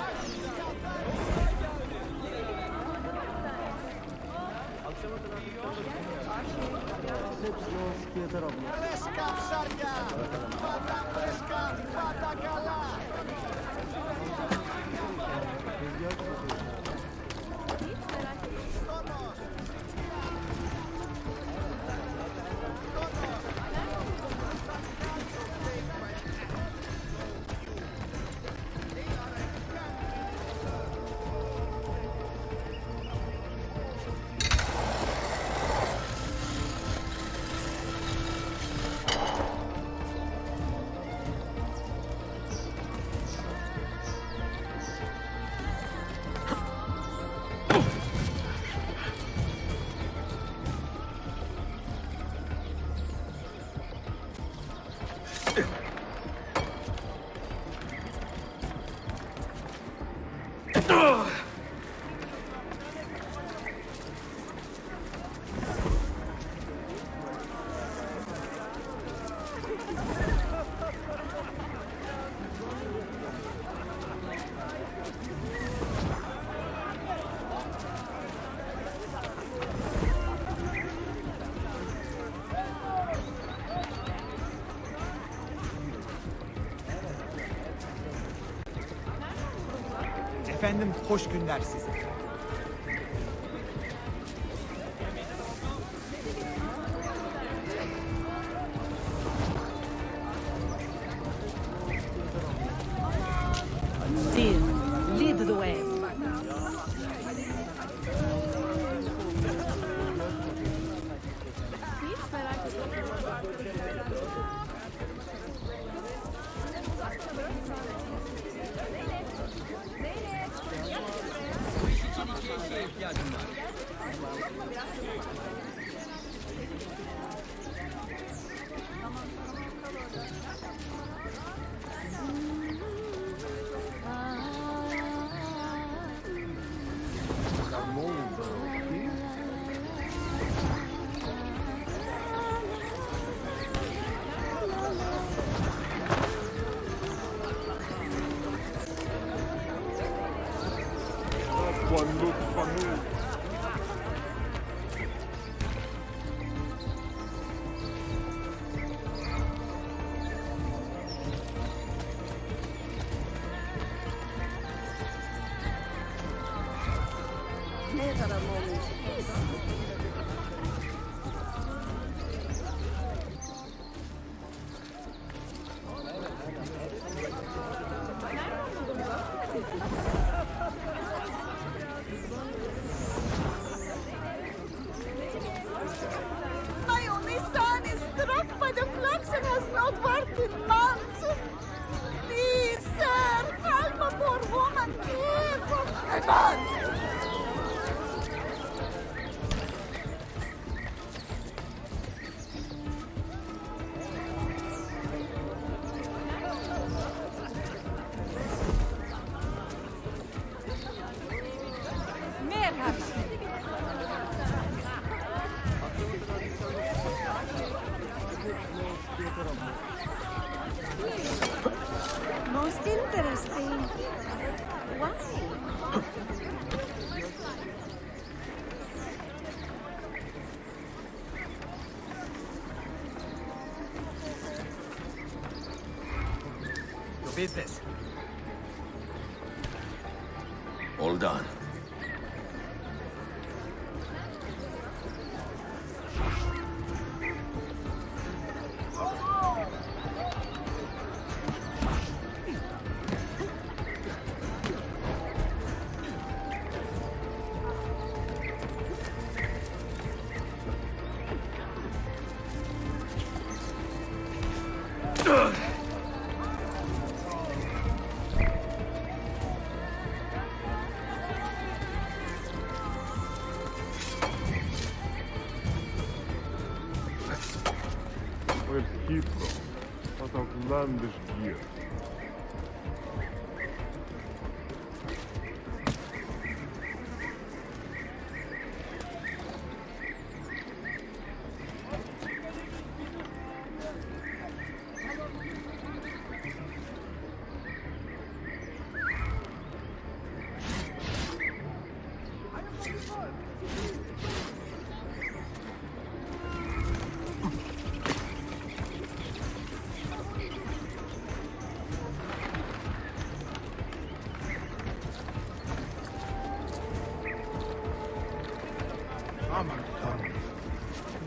Efendim, hoş günler size. Dear, lead the way. Never a moment's peace. My only son is struck by the flux and has not worked in months. Please, sir, help a poor woman. Care for my man. business. All done. Well, Heathrow. What outlandish gear.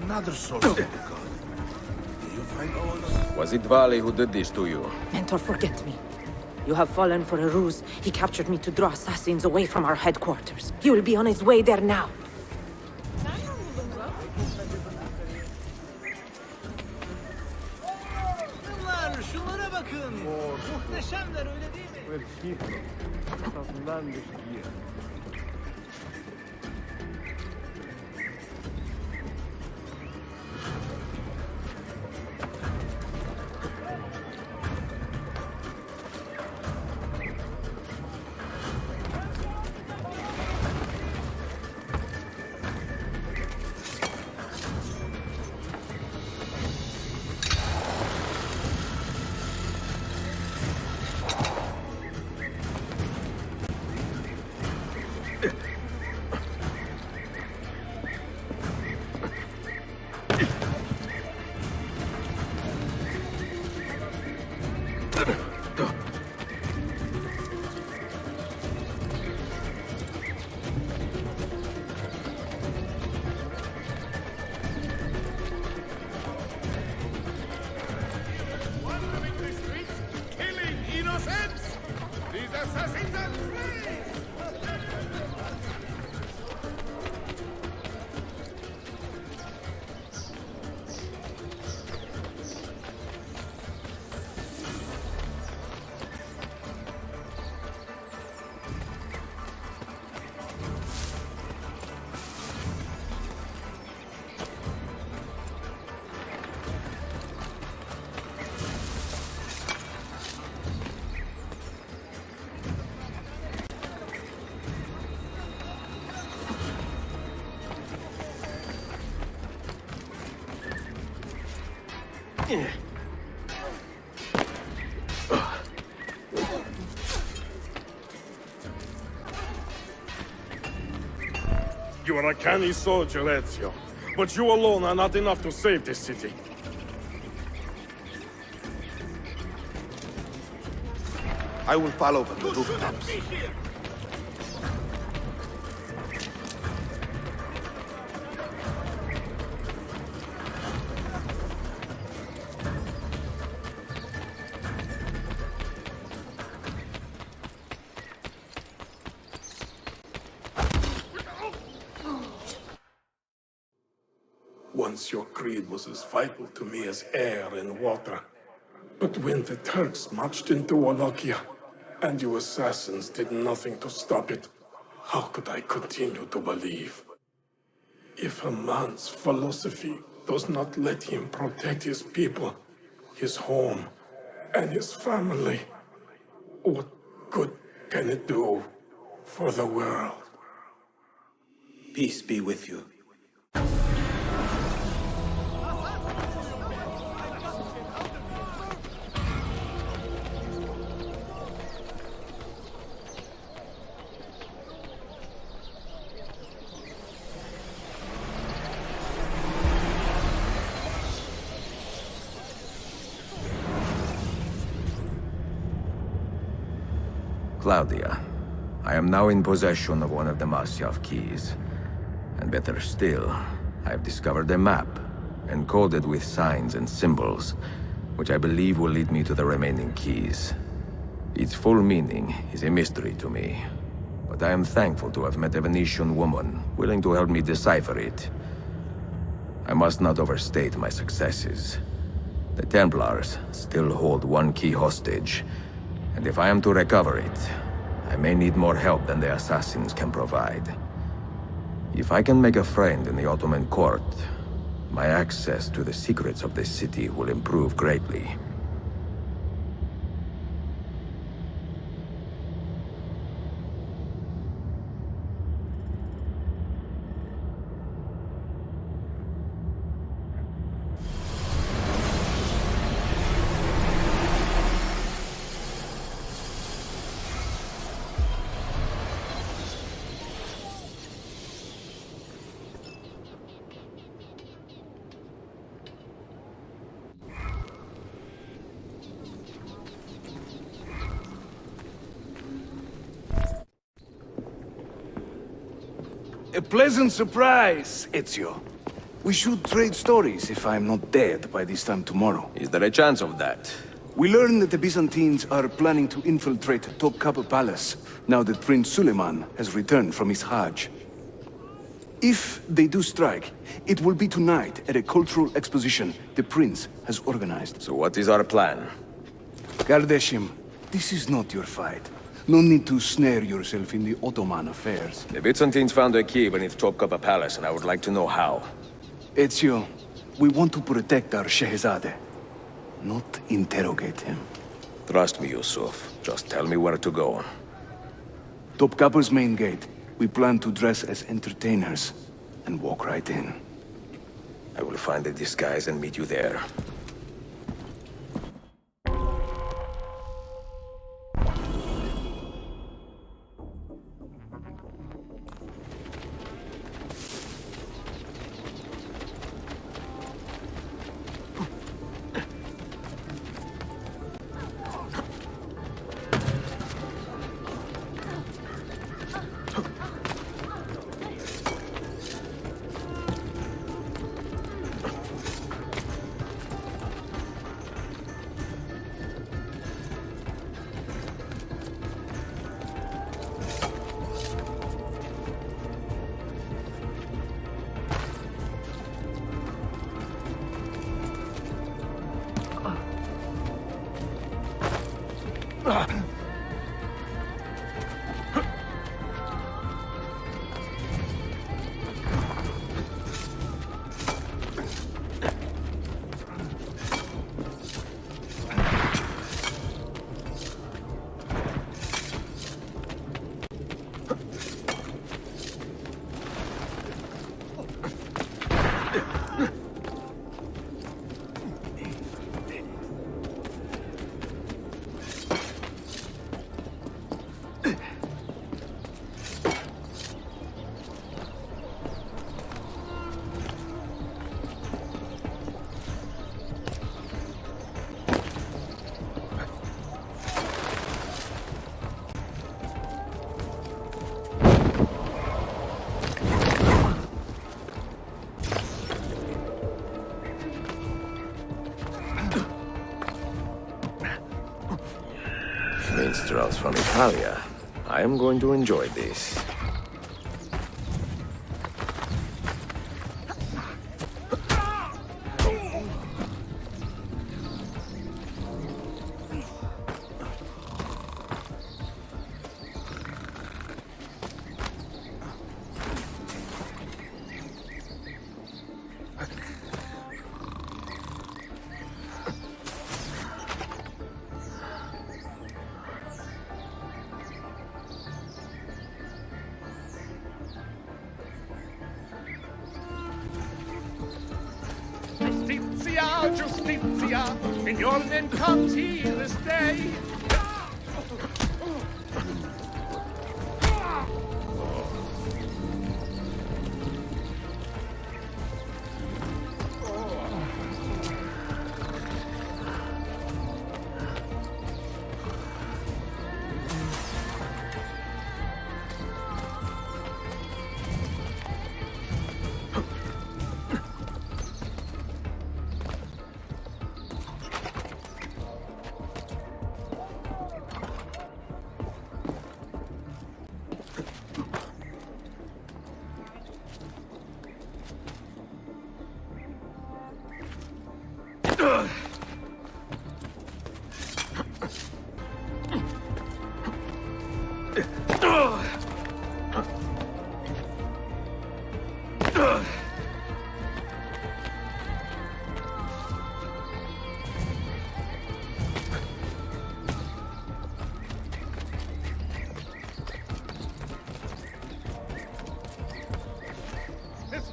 Another source of the god. Do you find all Was it Vali who did this to you? Mentor, forget me. You have fallen for a ruse. He captured me to draw assassins away from our headquarters. He will be on his way there now. Şunlara bakın. Muhteşemler öyle değil mi? Well, Heathrow. What outlandish gear. You are a canny soldier, Ezio. But you alone are not enough to save this city. I will follow from the rooftops. Once your creed was as vital to me as air and water. But when the Turks marched into Wallachia, and you assassins did nothing to stop it, how could I continue to believe? If a man's philosophy does not let him protect his people, his home, and his family, what good can it do for the world? Peace be with you. Claudia, I am now in possession of one of the Masyaf keys. And better still, I have discovered a map, encoded with signs and symbols, which I believe will lead me to the remaining keys. Its full meaning is a mystery to me, but I am thankful to have met a Venetian woman willing to help me decipher it. I must not overstate my successes. The Templars still hold one key hostage, and if I am to recover it, I may need more help than the assassins can provide. If I can make a friend in the Ottoman court, my access to the secrets of this city will improve greatly. A pleasant surprise, Ezio. We should trade stories if I'm not dead by this time tomorrow. Is there a chance of that? We learn that the Byzantines are planning to infiltrate Topkapi Palace, now that Prince Suleiman has returned from his Hajj. If they do strike, it will be tonight at a cultural exposition the Prince has organized. So what is our plan? Kardashim, this is not your fight. No need to snare yourself in the Ottoman affairs. The Byzantines found a key beneath Topkapi Palace, and I would like to know how. Ezio, we want to protect our Shehzade, not interrogate him. Trust me, Yusuf. Just tell me where to go. Topkapi's main gate. We plan to dress as entertainers and walk right in. I will find a disguise and meet you there. Minstrels from Italia. I am going to enjoy this. Justitia, in your name comes he this day. This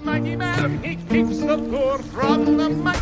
mighty man, he keeps the poor from the mighty.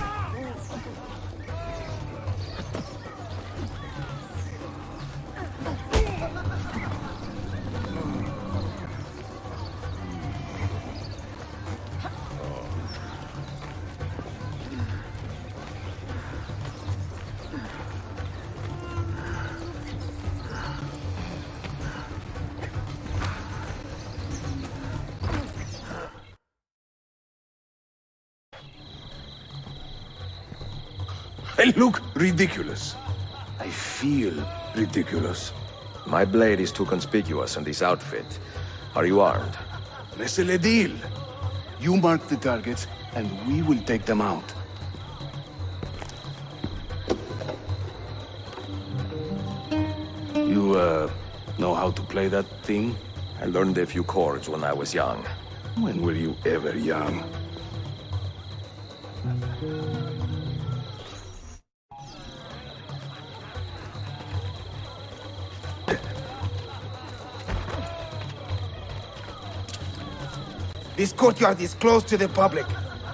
I look ridiculous. I feel ridiculous. My blade is too conspicuous in this outfit. Are you armed? C'est le deal. You mark the targets, and we will take them out. You, know how to play that thing? I learned a few chords when I was young. When were you ever young? This courtyard is closed to the public.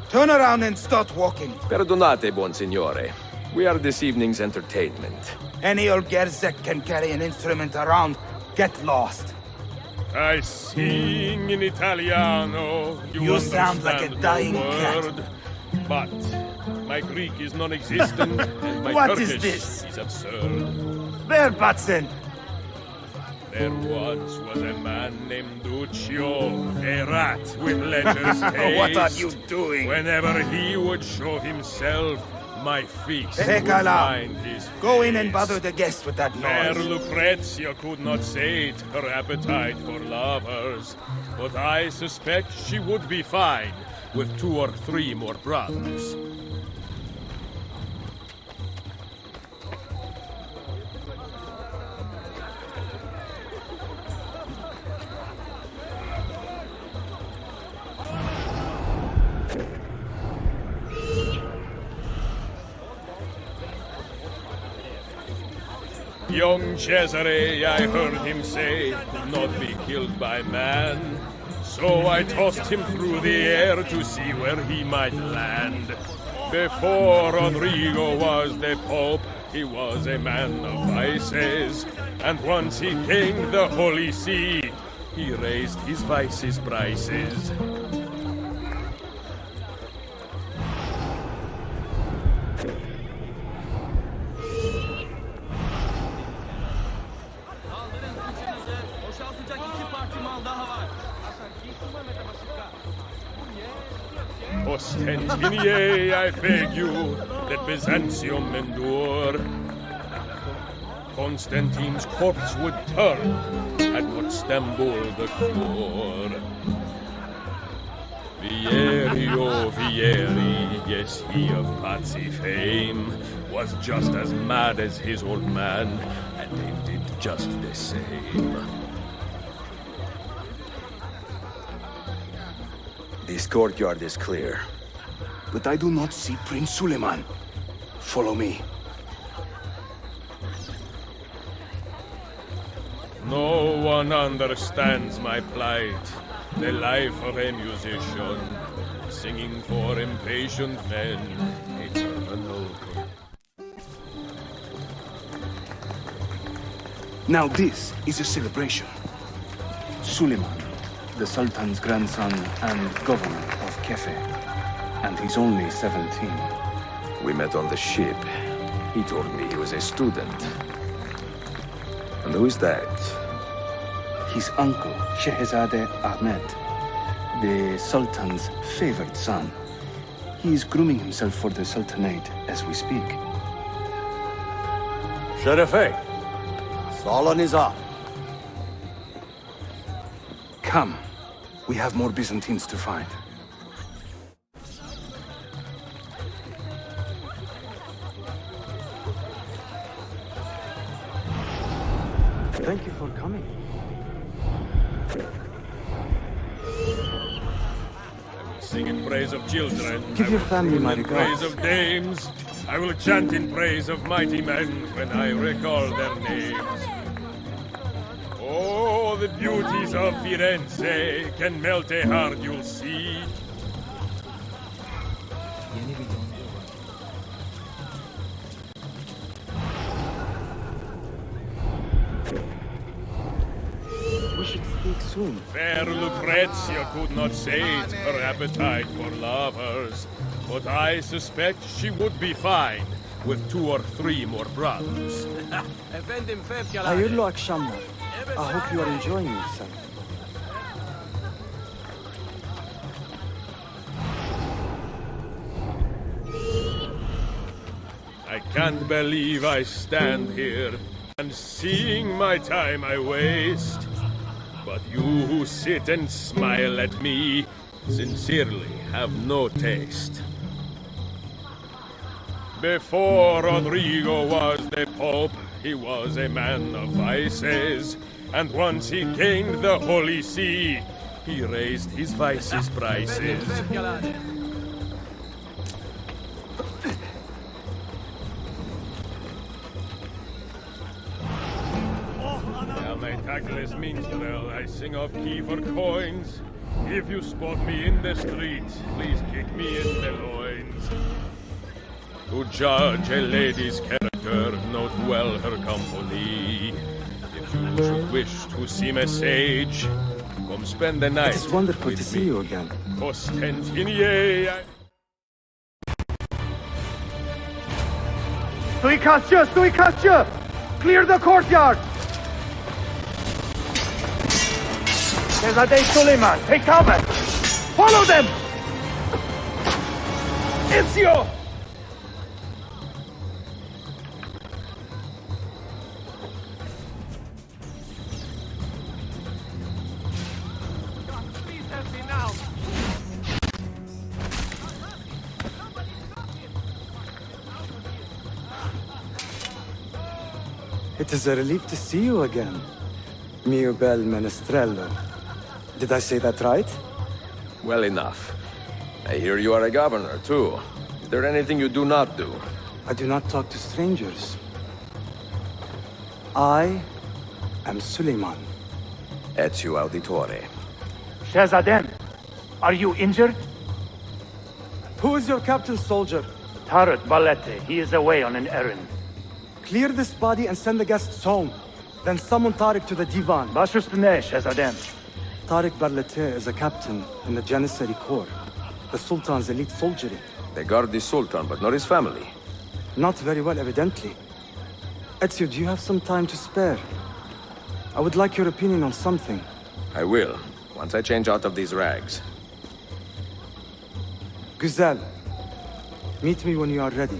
Turn around and start walking. Perdonate, buon signore. We are this evening's entertainment. Any old gerzek can carry an instrument around. Get lost. I sing in Italiano. You sound like a dying cat. But my Greek is non-existent, and my What Turkish is this? is absurd. Verbatzen. There once was a man named Duccio, a rat with letters taste. What are you doing? Whenever he would show himself, my feast would Pekala. find his Go in and bother the guests with that Fair noise. Lucrezia could not sate her appetite for lovers, but I suspect she would be fine with 2 or 3 more brothers. Young Cesare, I heard him say, could not be killed by man. So I tossed him through the air to see where he might land. Before Rodrigo was the Pope, he was a man of vices. And once he gained the Holy See, he raised his vices' prices. Ostentinier, I beg you, let Byzantium endure. Constantine's corpse would turn, had not Stambul the cure. Vierio, Vieri, yes, he of Pazzi fame, was just as mad as his old man, and they did just the same. This courtyard is clear. But I do not see Prince Suleiman. Follow me. No one understands my plight, the life of a musician, singing for impatient men, a terminal. Now this is a celebration. Suleiman, the Sultan's grandson and governor of Kefe, and he's only 17. We met on the ship. He told me he was a student. And who is that? His uncle, Shehzade Ahmed, the Sultan's favored son. He is grooming himself for the Sultanate as we speak. Sherife, Solon is up. Come. We have more Byzantines to find. Thank you for coming. Sing in praise of children. Give your family my In regards. praise of dames. I will chant in praise of mighty men when I recall their names. Oh, the beauties of Firenze can melt a heart, you'll see. We should speak soon. Fair Lucrezia could not sate her appetite for lovers, but I suspect she would be fine with 2 or 3 more brothers. Hayırlı akşamlar. I hope you are enjoying yourself. I can't believe I stand here and seeing my time I waste. But you who sit and smile at me sincerely have no taste. Before Rodrigo was the Pope, he was a man of vices. And once he gained the Holy See, he raised his vices' prices. I'm a tactless minstrel, I sing off key for coins. If you spot me in the street, please kick me in the loins. To judge a lady's character, note well her company. If you should wish to seem a sage, come spend the night. It is wonderful to see you again. Costantinier. Suikastçı! Clear the courtyard! Şehzade Suleiman, take cover! Follow them! Ezio! It is a relief to see you again, mio bel menestrello. Did I say that right? Well enough. I hear you are a governor, too. Is there anything you do not do? I do not talk to strangers. I am Suleiman. Ezio Auditore. Shehzadem, are you injured? Who is your captain soldier? Tarek Balete. He is away on an errand. Clear this body and send the guests home. Then summon Tarek to the divan. Baş üstüne Shehzadem. Tarek Barlete is a captain in the Janissary Corps, the Sultan's elite soldiery. They guard the Sultan, but not his family. Not very well, evidently. Ezio, do you have some time to spare? I would like your opinion on something. I will, once I change out of these rags. Güzel. Meet me when you are ready.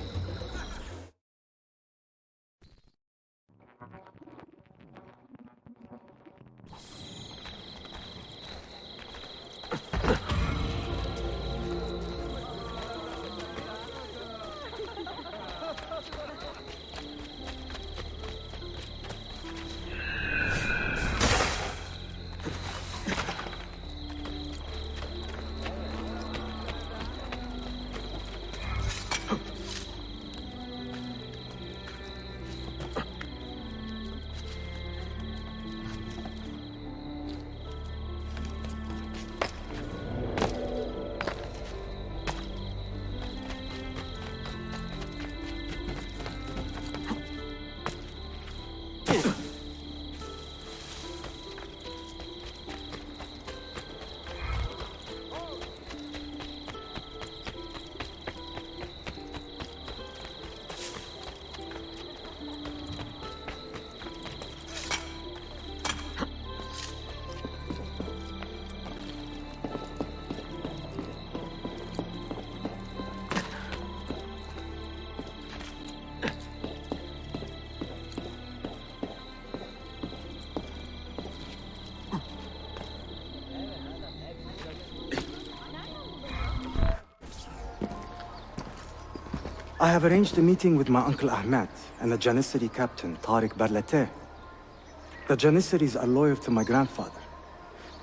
I have arranged a meeting with my uncle Ahmed and the Janissary captain, Tarek Barlete. The Janissaries are loyal to my grandfather,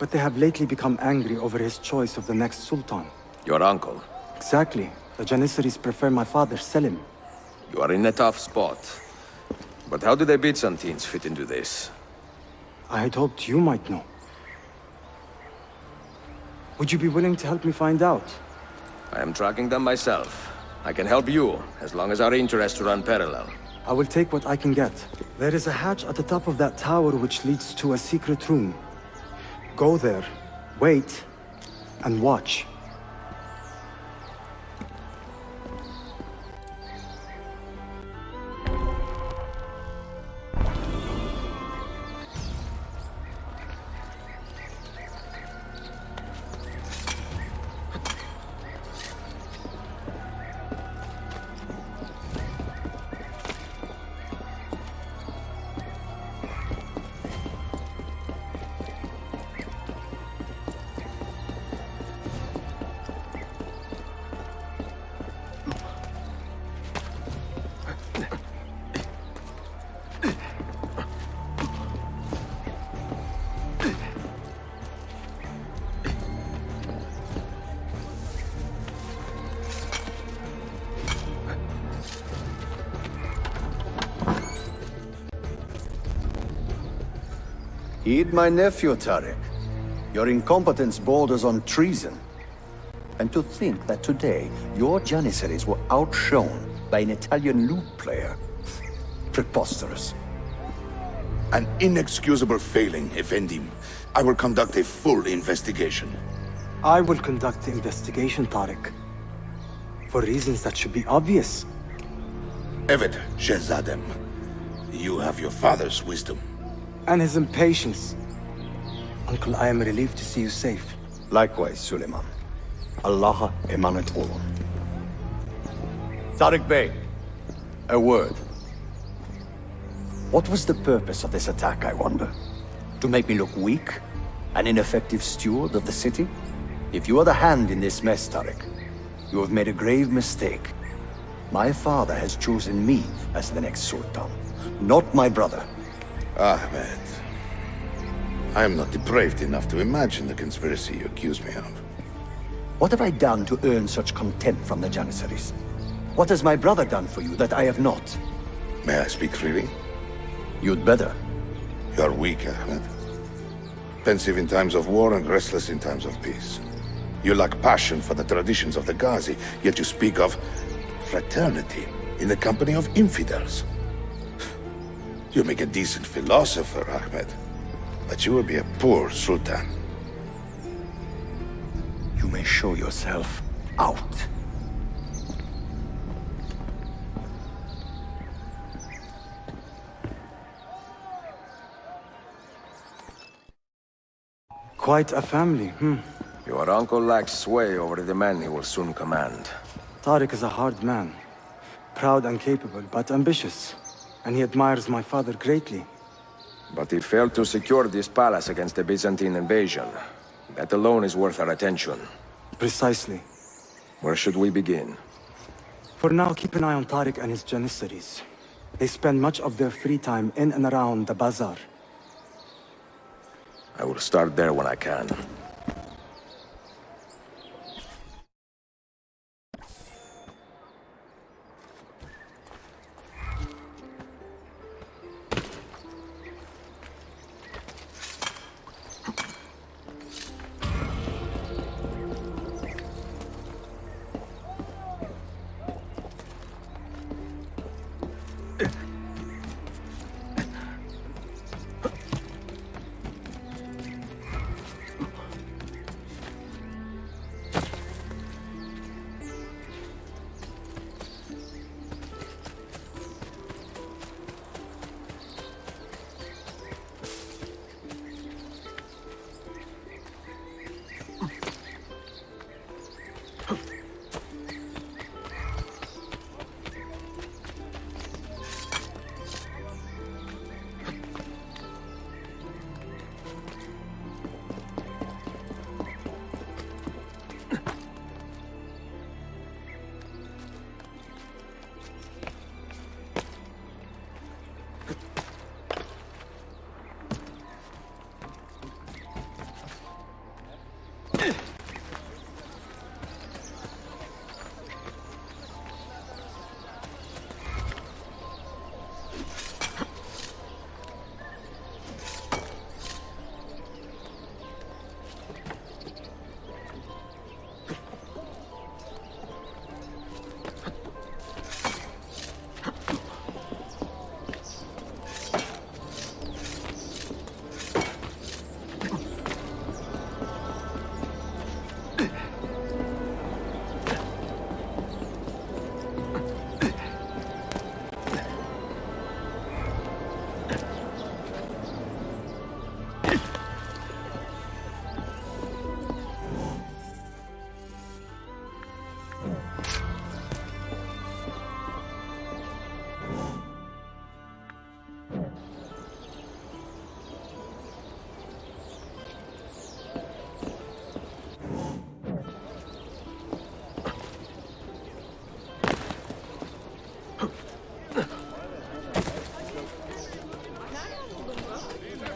but they have lately become angry over his choice of the next Sultan. Your uncle? Exactly. The Janissaries prefer my father, Selim. You are in a tough spot. But how do the Byzantines fit into this? I had hoped you might know. Would you be willing to help me find out? I am tracking them myself. I can help you, as long as our interests run parallel. I will take what I can get. There is a hatch at the top of that tower which leads to a secret room. Go there, wait, and watch. Heed my nephew, Tariq. Your incompetence borders on treason. And to think that today, your Janissaries were outshone by an Italian lute player. Preposterous. An inexcusable failing, Effendim. I will conduct a full investigation. I will conduct the investigation, Tariq. For reasons that should be obvious. Evet, Shehzadem. You have your father's wisdom. And his impatience. Uncle, I am relieved to see you safe. Likewise, Suleiman. Allah eman et olun. Tariq Bey, a word. What was the purpose of this attack, I wonder? To make me look weak? An ineffective steward of the city? If you are the hand in this mess, Tariq, you have made a grave mistake. My father has chosen me as the next Sultan, not my brother. Ahmed. I am not depraved enough to imagine the conspiracy you accuse me of. What have I done to earn such contempt from the Janissaries? What has my brother done for you that I have not? May I speak freely? You'd better. You are weak, Ahmed. Pensive in times of war and restless in times of peace. You lack passion for the traditions of the Ghazi, yet you speak of fraternity in the company of infidels. You make a decent philosopher, Ahmed, but you will be a poor sultan. You may show yourself out. Quite a family, Your uncle lacks sway over the men he will soon command. Tariq is a hard man. Proud and capable, but ambitious. And he admires my father greatly. But he failed to secure this palace against the Byzantine invasion. That alone is worth our attention. Precisely. Where should we begin? For now, keep an eye on Tariq and his Janissaries. They spend much of their free time in and around the bazaar. I will start there when I can.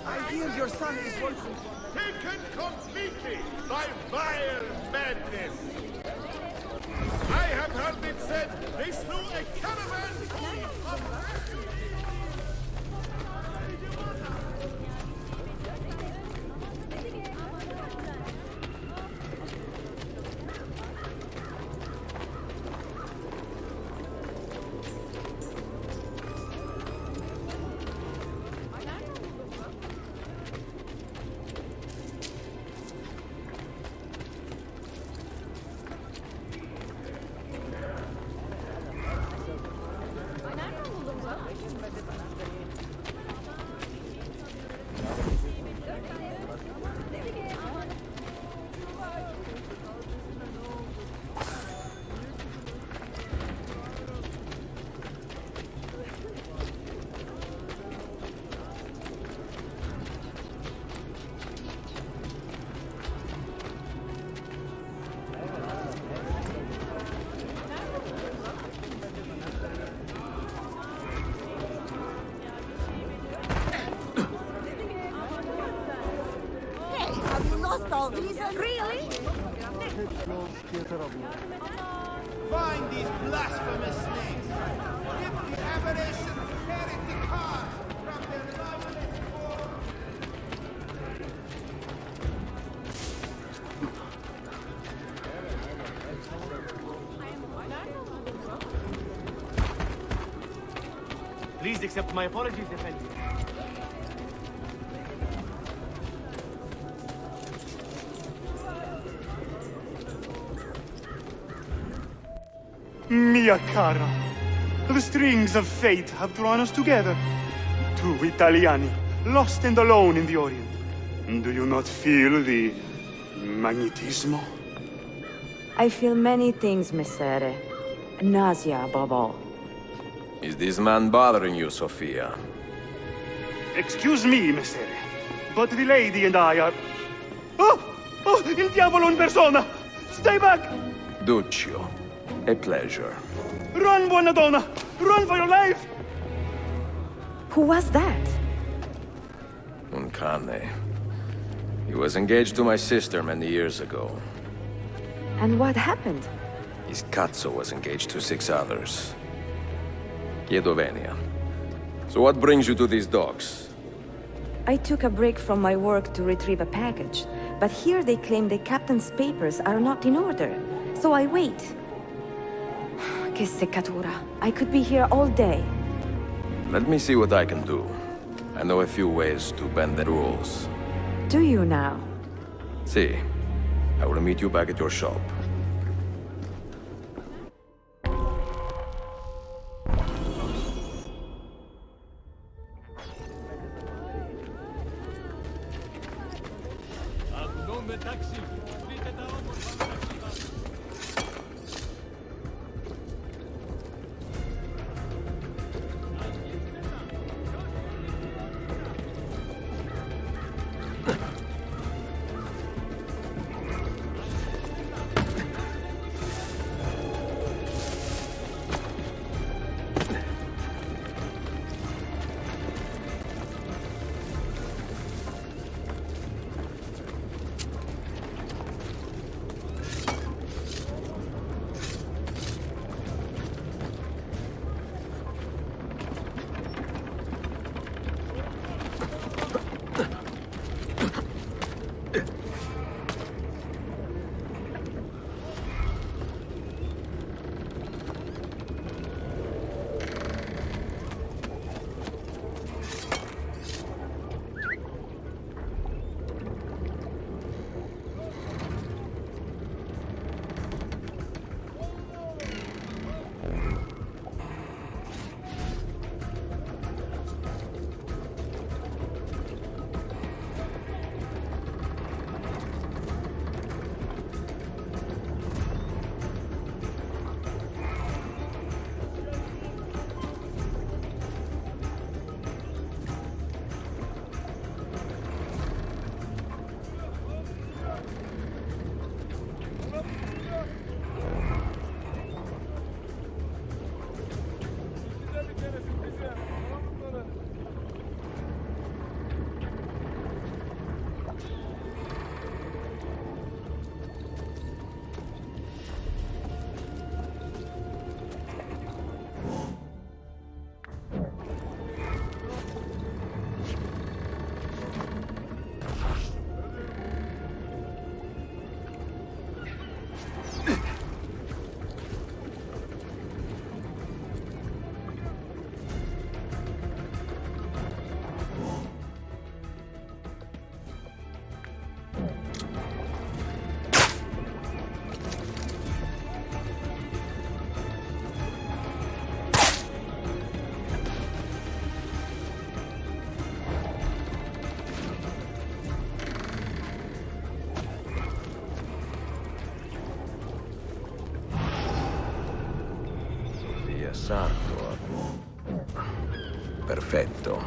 I hear your son is working. Taken completely by vile madness. I have heard it said they slew a caravan full of All reason? Really? Find these blasphemous snakes. Get the aberration heretic cars from their loveless war. Please accept my apologies, Effendi. Mia cara, the strings of fate have drawn us together. Two Italiani, lost and alone in the Orient. Do you not feel the magnetismo? I feel many things, Messere. Nausea above all. Is this man bothering you, Sophia? Excuse me, Messere, but the lady and I are... Oh! Oh, il diavolo in persona! Stay back! Duccio, a pleasure. Run, buona donna! Run for your life! Who was that? Un cane. He was engaged to my sister many years ago. And what happened? His cazzo was engaged to 6 others. Chiedo venia. So what brings you to these docks? I took a break from my work to retrieve a package, but here they claim the captain's papers are not in order, so I wait. Che seccatura. I could be here all day. Let me see what I can do. I know a few ways to bend the rules. Do you now? See, I will meet you back at your shop. Sartor. Perfetto.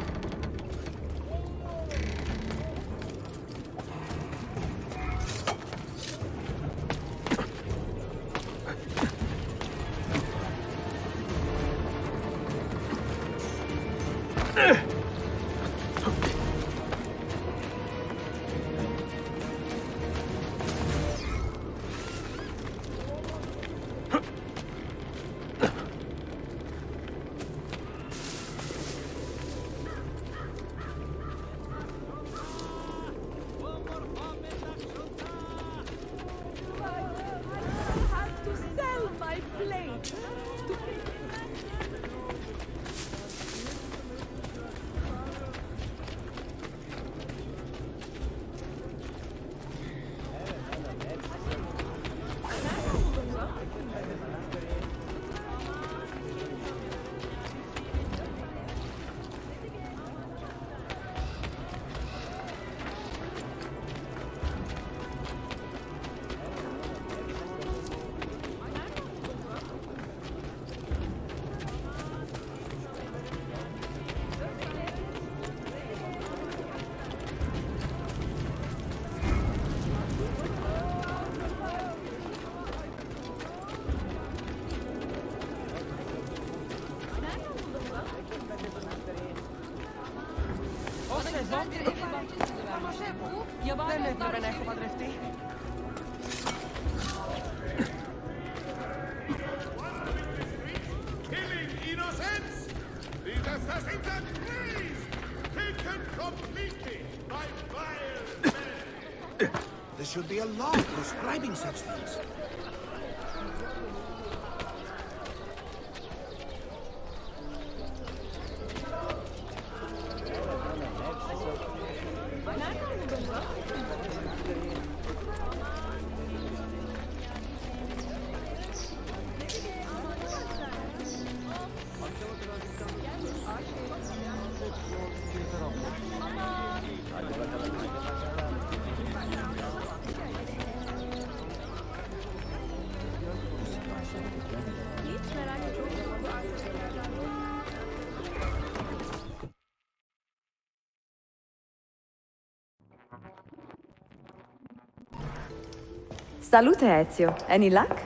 Killing innocents! These assassins are crazed! Taken completely by vile men! There should be a law prescribing such things. Salute, Ezio. Any luck?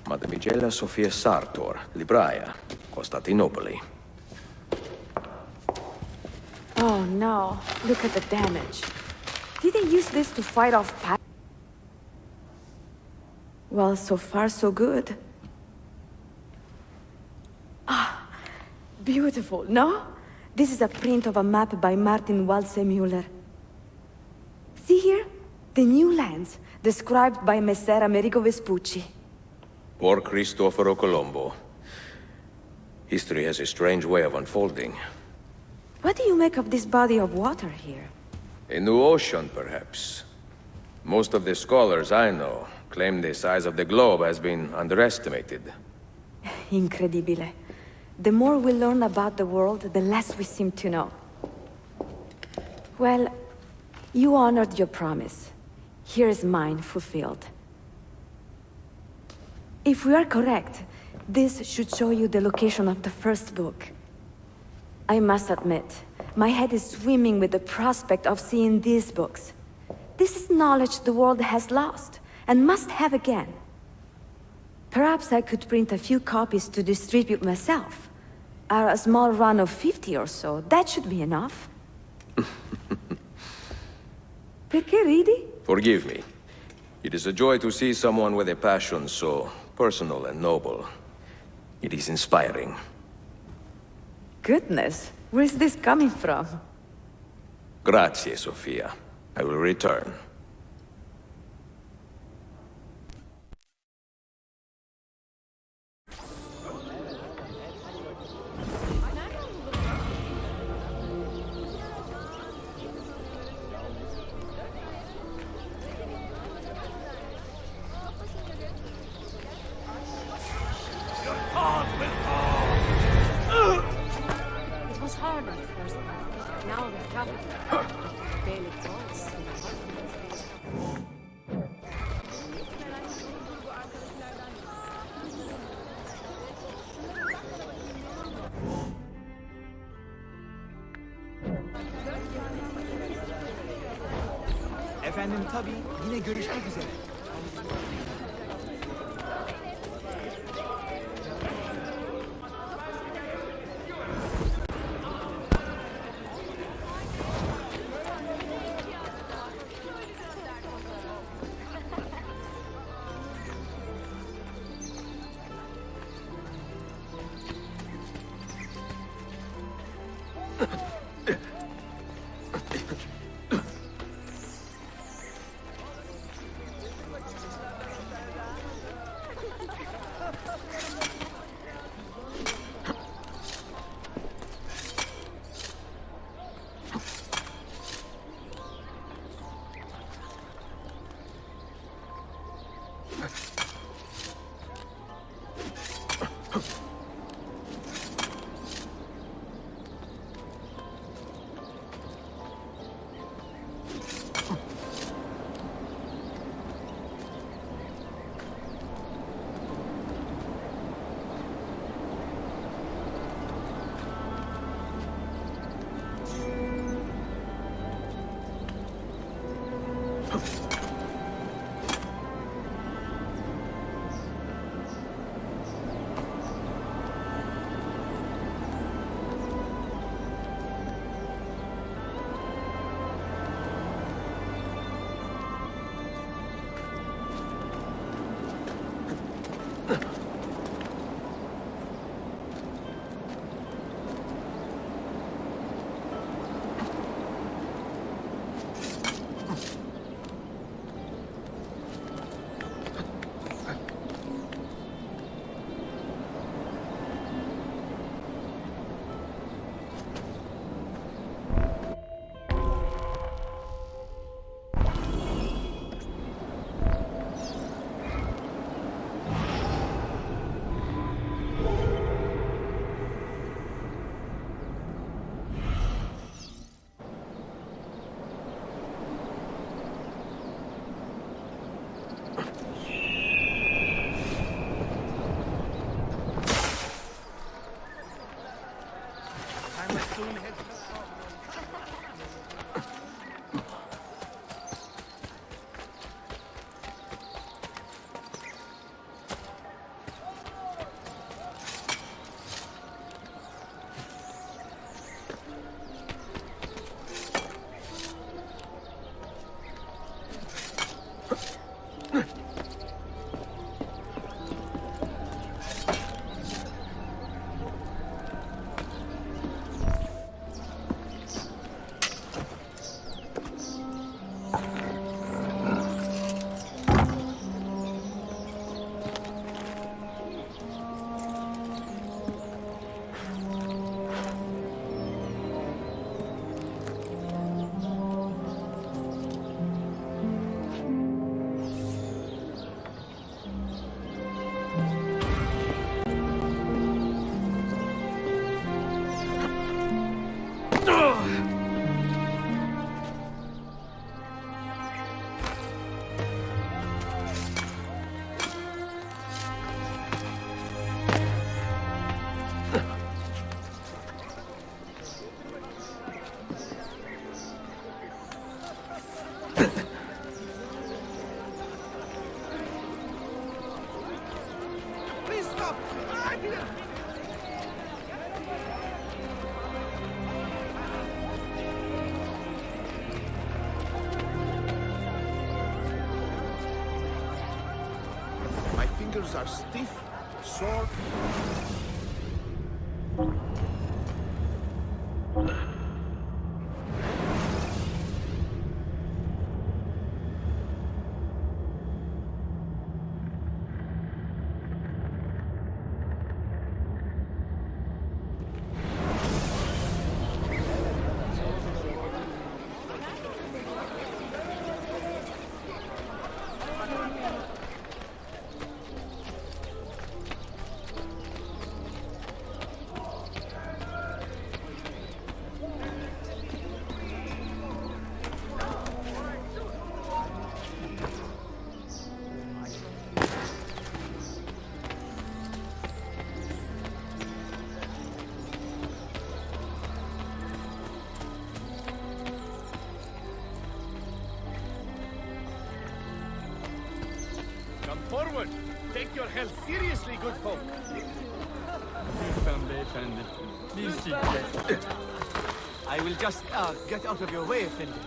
Mademoiselle Sophia Sartor, Libraia, Costantinopoli. Oh no, look at the damage. Did they use this to fight off Well, so far so good. Ah, beautiful, no? This is a print of a map by Martin Walsemuller. See here? The new lands, described by Messer Amerigo Vespucci. Poor Cristoforo Colombo. History has a strange way of unfolding. What do you make of this body of water here? A new ocean, perhaps. Most of the scholars I know claim the size of the globe has been underestimated. Incredibile. The more we learn about the world, the less we seem to know. Well, you honored your promise. Here is mine fulfilled. If we are correct, this should show you the location of the first book. I must admit, my head is swimming with the prospect of seeing these books. This is knowledge the world has lost, and must have again. Perhaps I could print a few copies to distribute myself. A small run of 50 or so, that should be enough. Perché ridi? Forgive me. It is a joy to see someone with a passion so personal and noble. It is inspiring. Goodness, where is this coming from? Grazie, Sophia. I will return. It was hard at first, but now we're covered. Barely close. Efendim tabii. Yine görüşmek üzere. fingers are stiff, sore. forward. Take your health seriously, good folk. Lütfen beyefendi. Please sit there. I will just get out of your way, Effendi.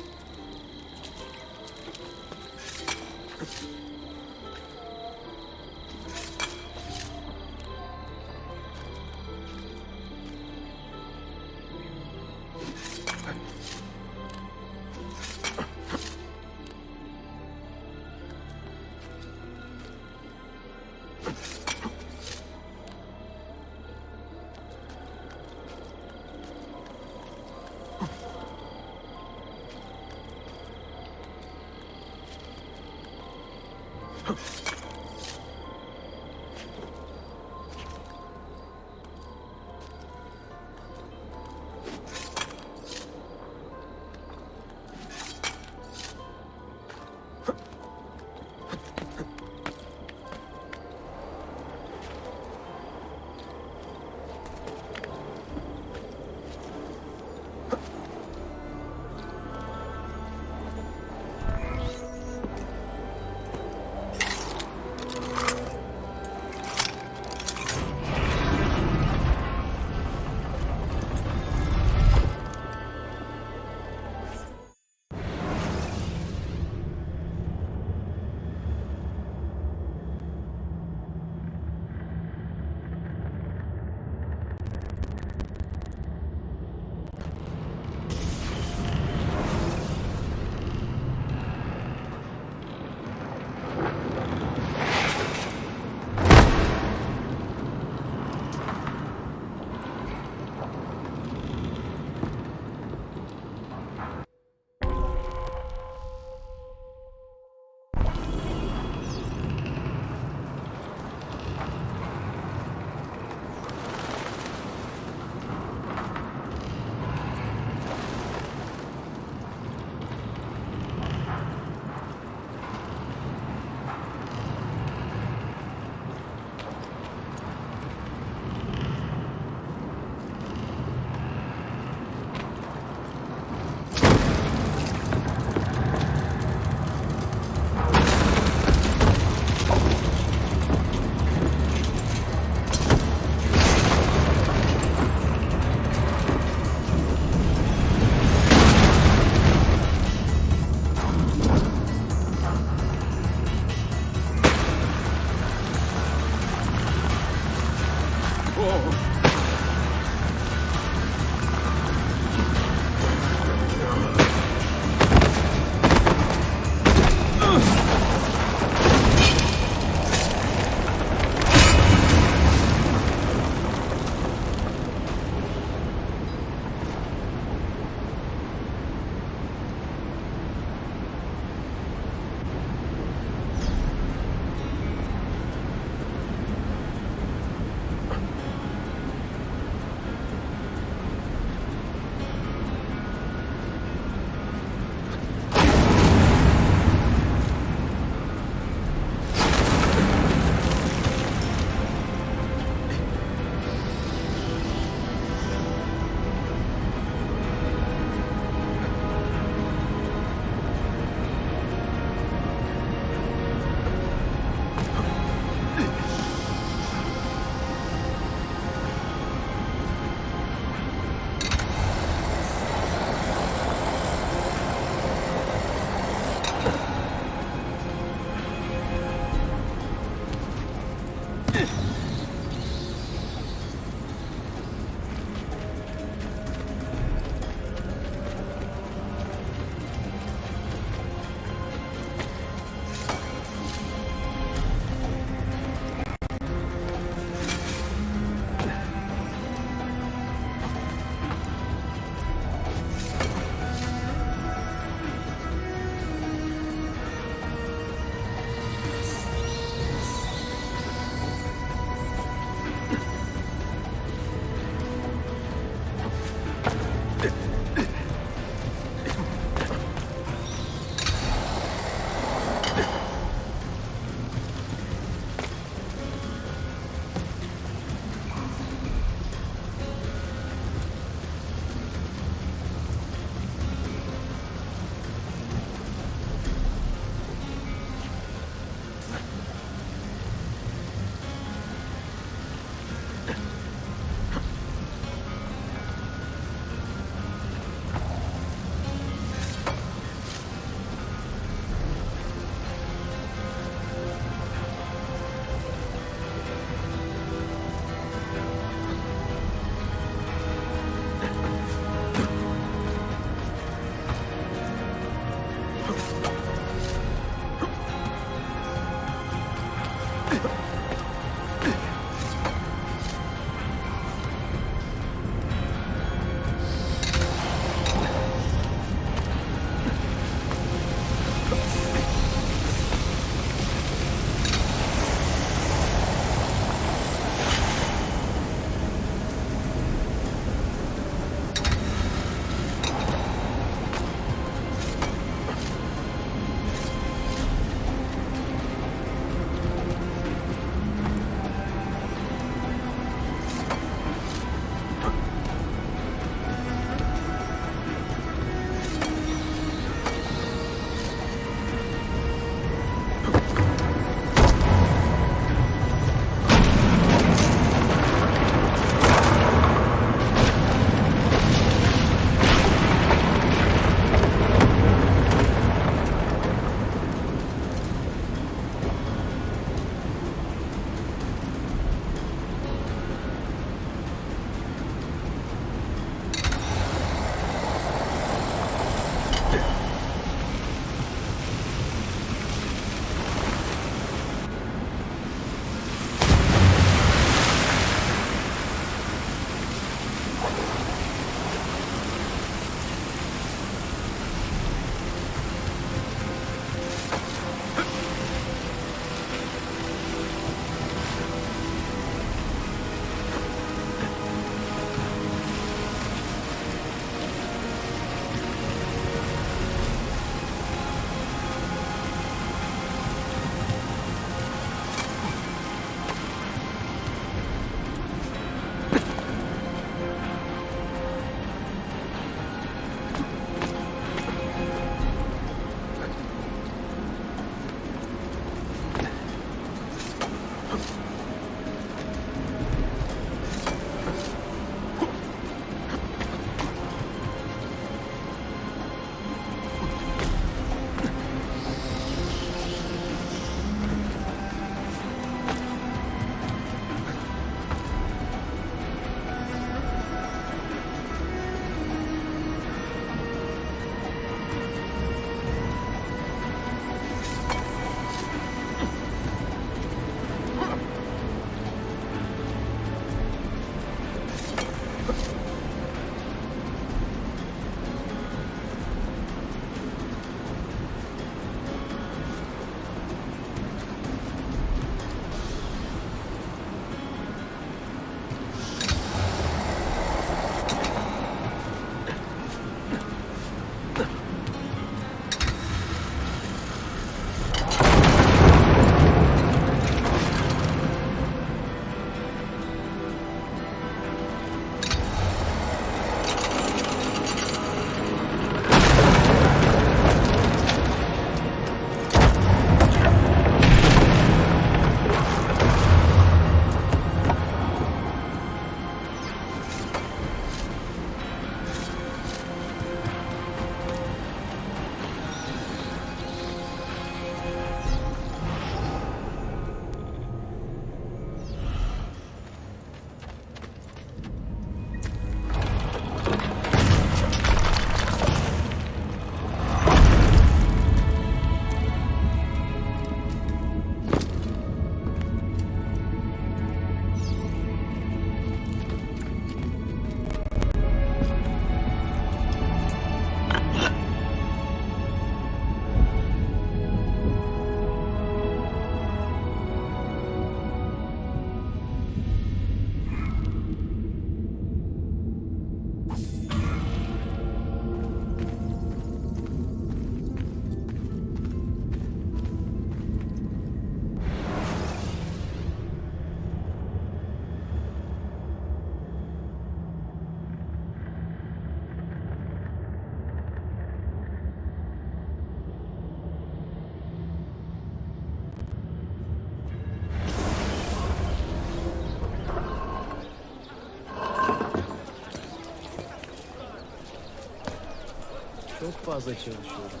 Çok fazla çalışıyorum.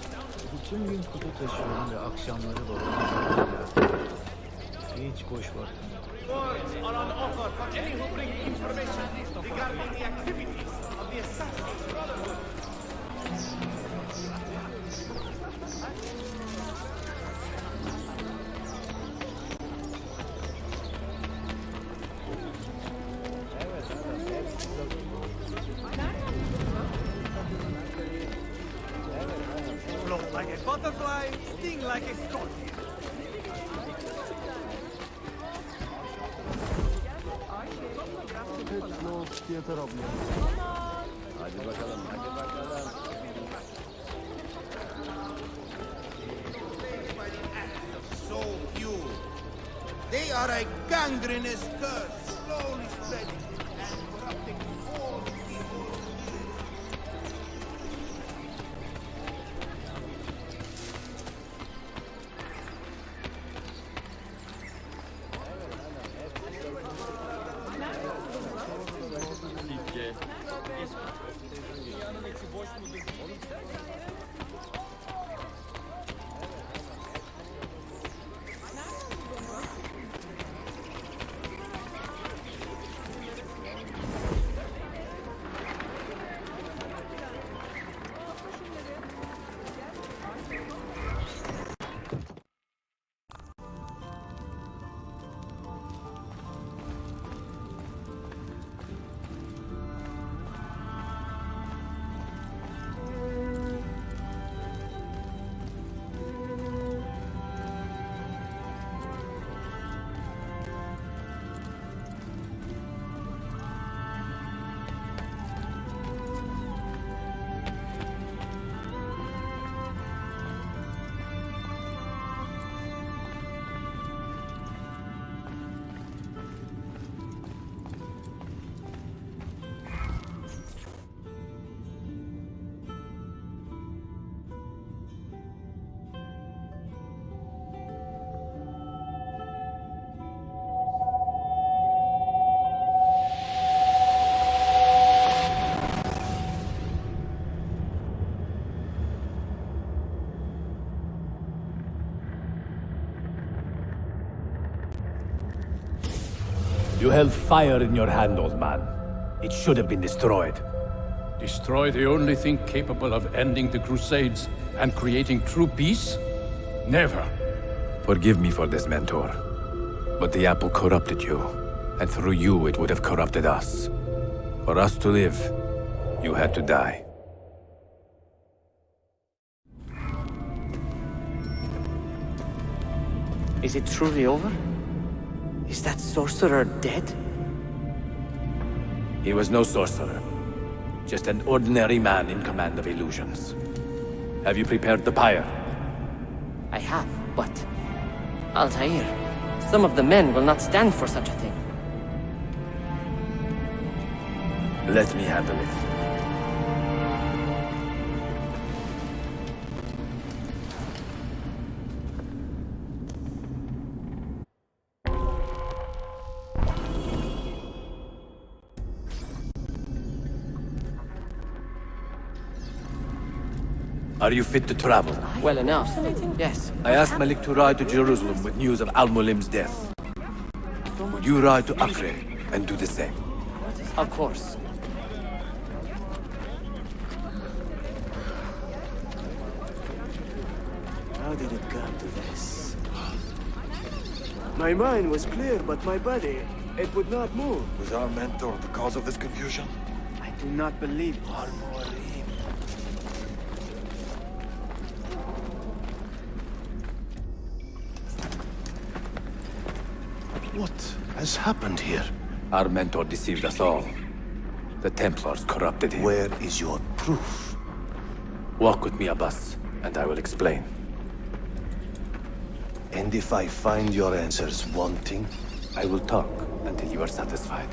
Bütün gün kutu taşıyorum ve akşamları dolanıyorum. Hiç boş vaktim yok. Rewards are on offer for any who bring information regarding the activities of the Assassin's Brotherhood. like a stork. Hadi bakalım, hadi bakalım. So few. They are a gangrenous curse, slowly spreading and corrupting all people. You held fire in your hand, old man. It should have been destroyed. Destroy the only thing capable of ending the Crusades and creating true peace? Never. Forgive me for this, Mentor. But the apple corrupted you, and through you it would have corrupted us. For us to live, you had to die. Is it truly over? Is that sorcerer dead? He was no sorcerer. Just an ordinary man in command of illusions. Have you prepared the pyre? I have, but... Altaïr, some of the men will not stand for such a thing. Let me handle it. Are you fit to travel? Well enough, yes. I asked Malik to ride to Jerusalem with news of Al-Mulim's death. Would you ride to Acre and do the same? Of course. How did it come to this? My mind was clear, but my body, it would not move. Was our mentor the cause of this confusion? I do not believe it. What has happened here? Our mentor deceived us all. The Templars corrupted him. Where is your proof? Walk with me, Abbas, and I will explain. And if I find your answers wanting? I will talk until you are satisfied.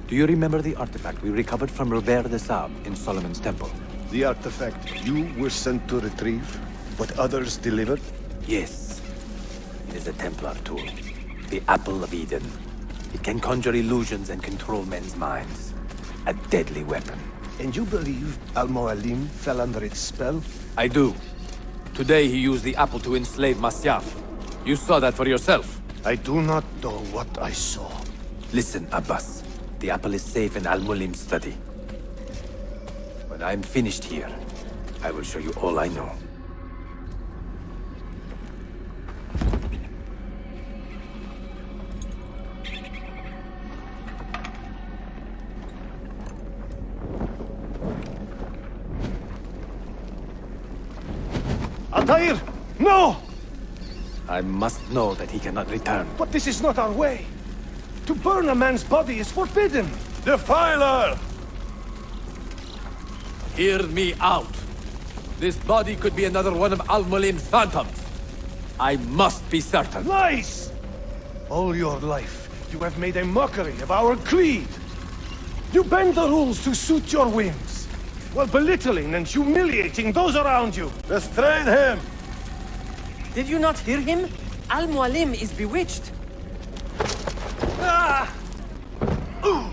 Do you remember the artifact we recovered from Robert de Sab in Solomon's temple? The artifact you were sent to retrieve? What others delivered? Yes. It is a Templar tool. The Apple of Eden. It can conjure illusions and control men's minds. A deadly weapon. And you believe Al-Mualim fell under its spell? I do. Today he used the apple to enslave Masyaf. You saw that for yourself. I do not know what I saw. Listen, Abbas. The apple is safe in Al-Mulim's study. When I'm finished here, I will show you all I know. Altaïr! No! I must know that he cannot return. But this is not our way. To burn a man's body is forbidden. Defiler! Hear me out. This body could be another one of Al-Mulim's phantoms. I must be certain. Lies! All your life, you have made a mockery of our creed. You bend the rules to suit your whims, while belittling and humiliating those around you. Restrain him! Did you not hear him? Al-Mualim is bewitched. Ah! Ooh!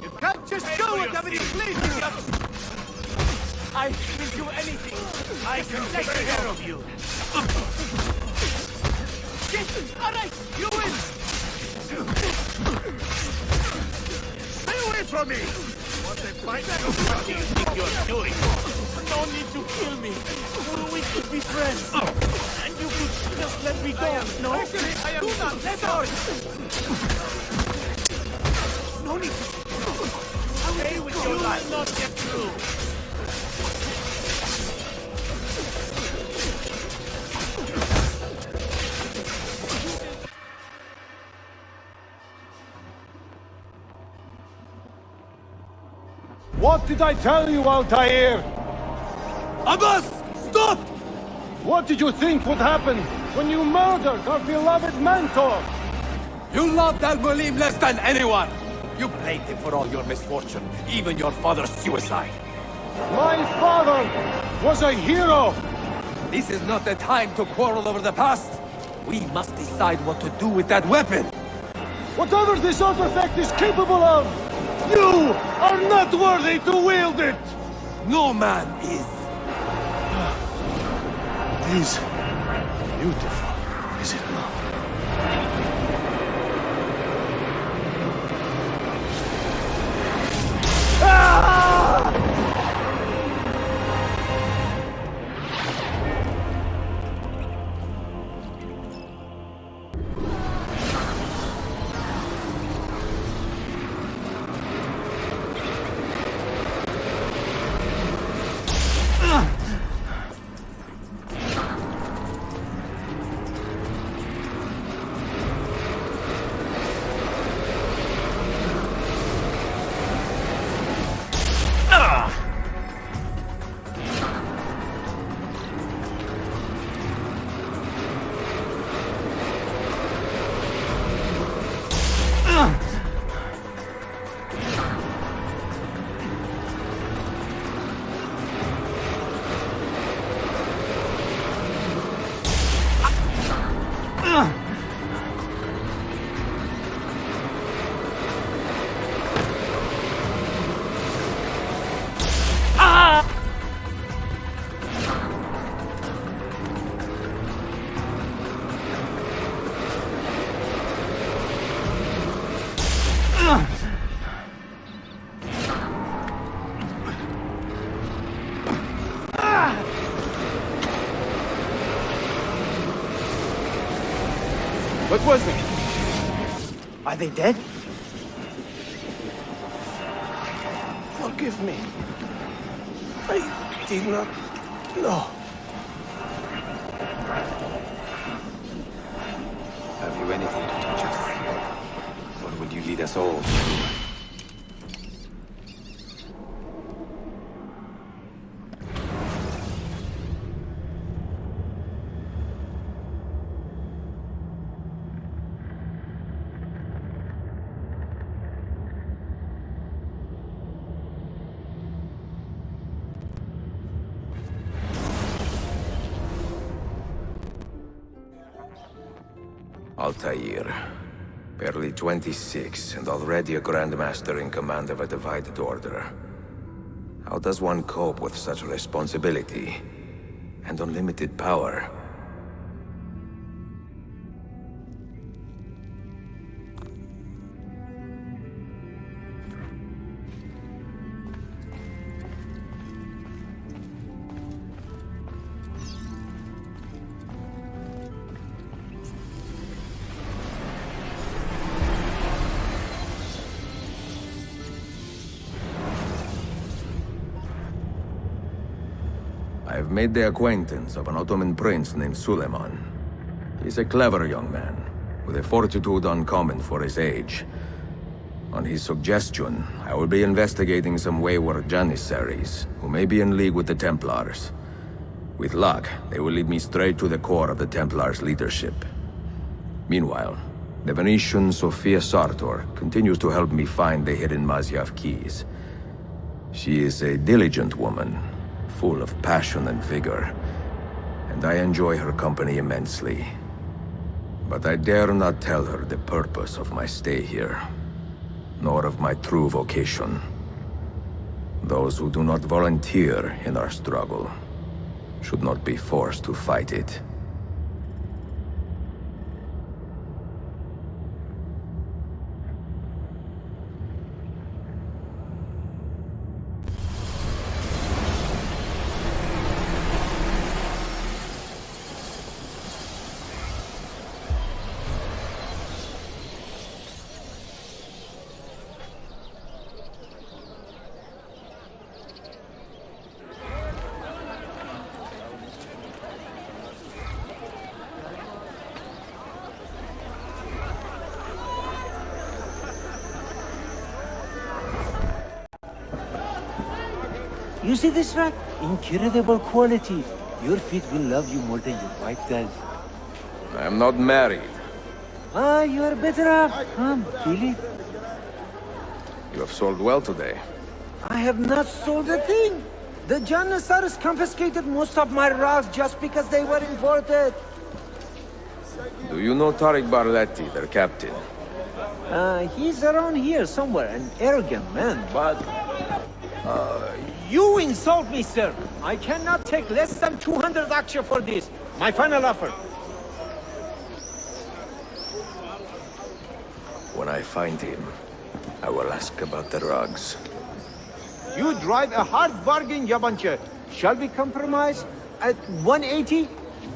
You can't just do whatever you please! I will do anything. I can take care of you! Yes, all right, you win. Stay away from me! What a fight! What do you think you're doing? No need to kill me. We could be friends. And you could just let me go. No, Do not let go! no need. Stay with your life! You will not get through. What did I tell you, Altaïr? Abbas! Stop! What did you think would happen when you murdered our beloved mentor? You loved Al-Mulim less than anyone! You blamed him for all your misfortune, even your father's suicide. My father was a hero! This is not the time to quarrel over the past. We must decide what to do with that weapon. Whatever this artifact is capable of, you are not worthy to wield it! No man is. It is beautiful, is it not? What was it? Are they dead? Forgive me. I did not know. Have you anything to teach us? Or will you lead us all? Altaïr. Barely 26, and already a Grand Master in command of a divided order. How does one cope with such responsibility and unlimited power? have made the acquaintance of an Ottoman prince named Suleiman. He's a clever young man, with a fortitude uncommon for his age. On his suggestion, I will be investigating some wayward Janissaries, who may be in league with the Templars. With luck, they will lead me straight to the core of the Templars' leadership. Meanwhile, the Venetian Sofia Sartor continues to help me find the hidden Masyaf keys. She is a diligent woman, full of passion and vigor, and I enjoy her company immensely. But I dare not tell her the purpose of my stay here, nor of my true vocation. Those who do not volunteer in our struggle should not be forced to fight it. You see this rack? Incredible quality. Your feet will love you more than your wife does. I am not married. Ah, you are better off. Come, feel it. You have sold well today. I have not sold a thing. The Janissaries confiscated most of my rocks just because they were imported. Do you know Tariq Barletti, their captain? He's around here somewhere, an arrogant man, but... you insult me, sir. I cannot take less than 200 aksha for this. My final offer. When I find him, I will ask about the rugs. You drive a hard bargain, Yabanche. Shall we compromise at 180?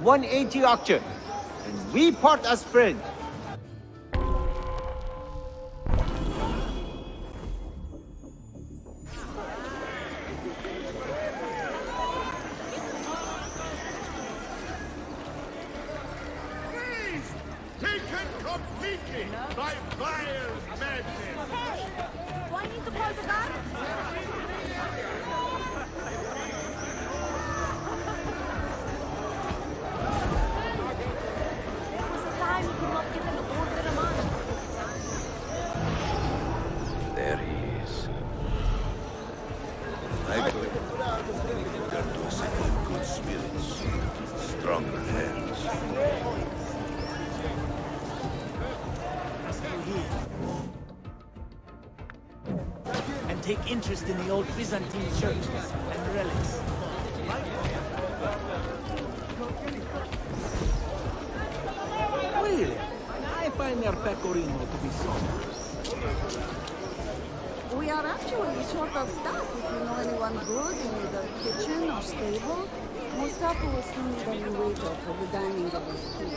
180 aksha. And we part as friends. There he is. I could return to a city of good spirits, stronger hands. And take interest in the old Byzantine churches and relics. Really? I find their pecorino to be somber. We are actually short of staff. If you know anyone good in either kitchen or stable, Mustafa was still need a waiter for the dining of the school.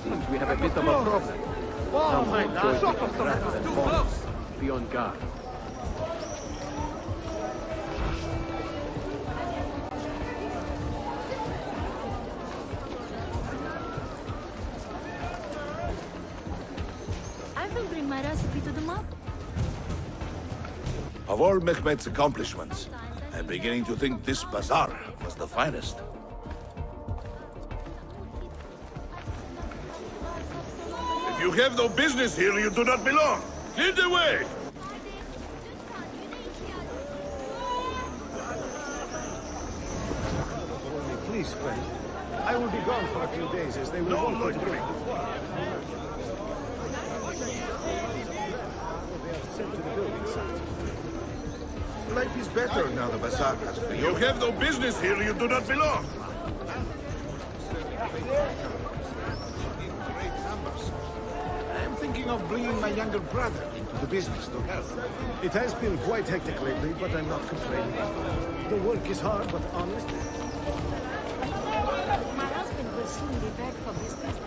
Seems we have a bit of a problem. Someone chose to distract and bombs. Be on guard. I will bring my recipe to the mob. Of all Mehmet's accomplishments, I'm beginning to think this bazaar was the finest. If you have no business here, you do not belong. Clear the way! Please, friend. I will be gone for a few days as they will No want me to loitering. sent to the building site. Life is better now the bazaar has been. You have no business here, you do not belong. I'm thinking thinking of bringing my younger brother into the business to help. It has been quite hectic lately, but I'm not complaining. The work is hard, but honest. My husband will soon be back from his business.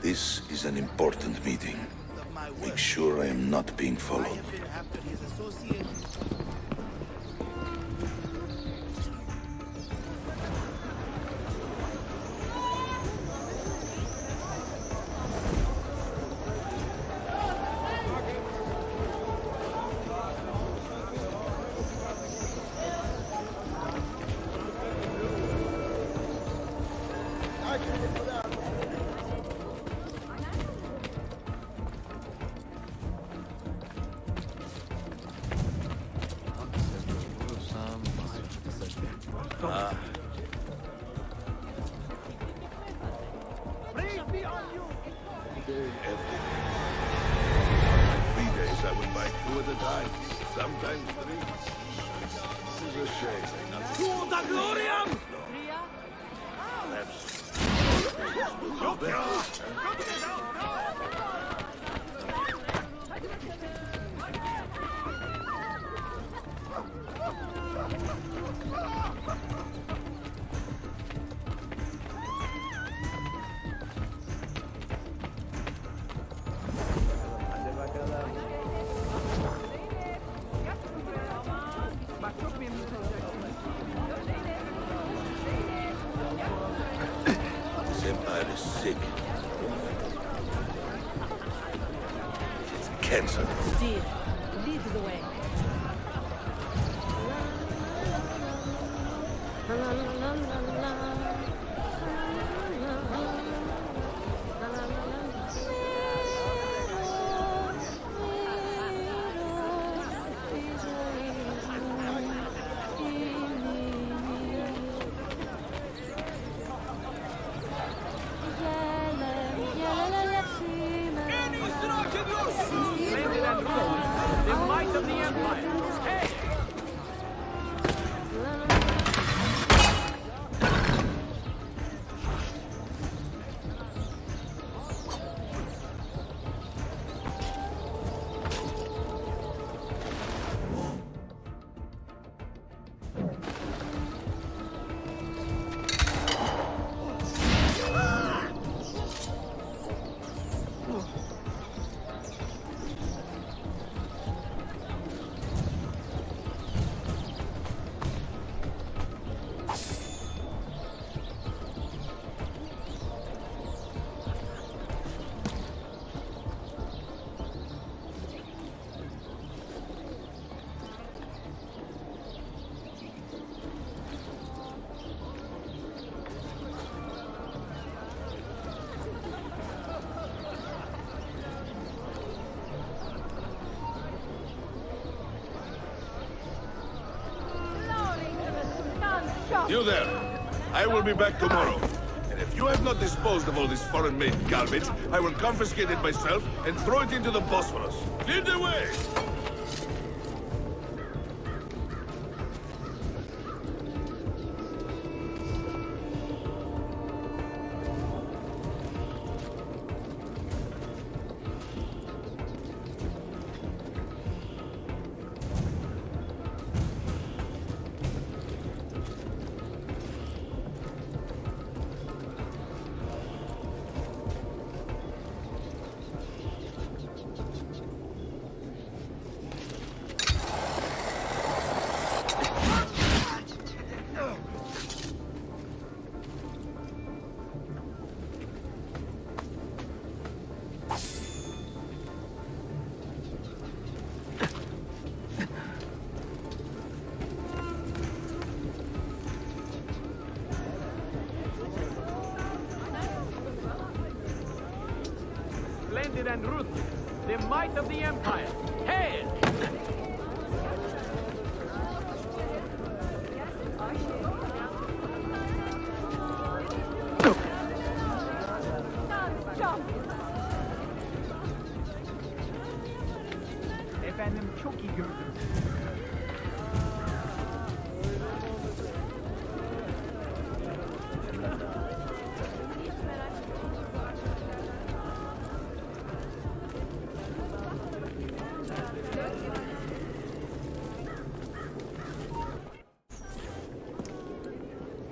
This is an important meeting. Make sure I am not being followed. Sick. It's cancer. Dear, lead the way. You there. I will be back tomorrow. And if you have not disposed of all this foreign-made garbage, I will confiscate it myself and throw it into the Bosphorus. Lead the way! Splendid and ruthless. the might of the Empire. Hail! Efendim çok iyi gördüm.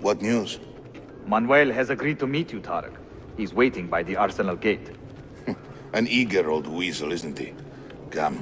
What news? Manuel has agreed to meet you, Tarek. He's waiting by the arsenal gate. An eager old weasel, isn't he? Come.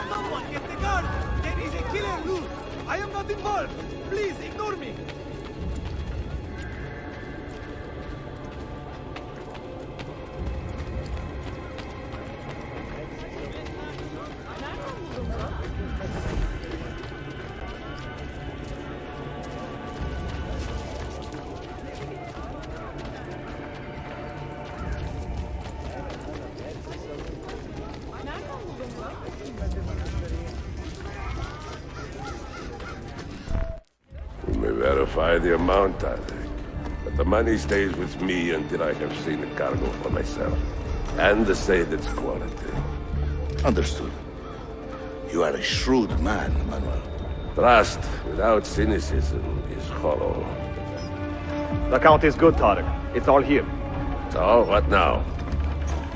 Someone get the guard! There is a killer loose! I am not involved! Please, ignore me! You may verify the amount, I think. But the money stays with me until I have seen the cargo for myself. And the say its quality. Understood. You are a shrewd man, Manuel. Trust without cynicism is hollow. The count is good, Tarek. It's all here. So, what now?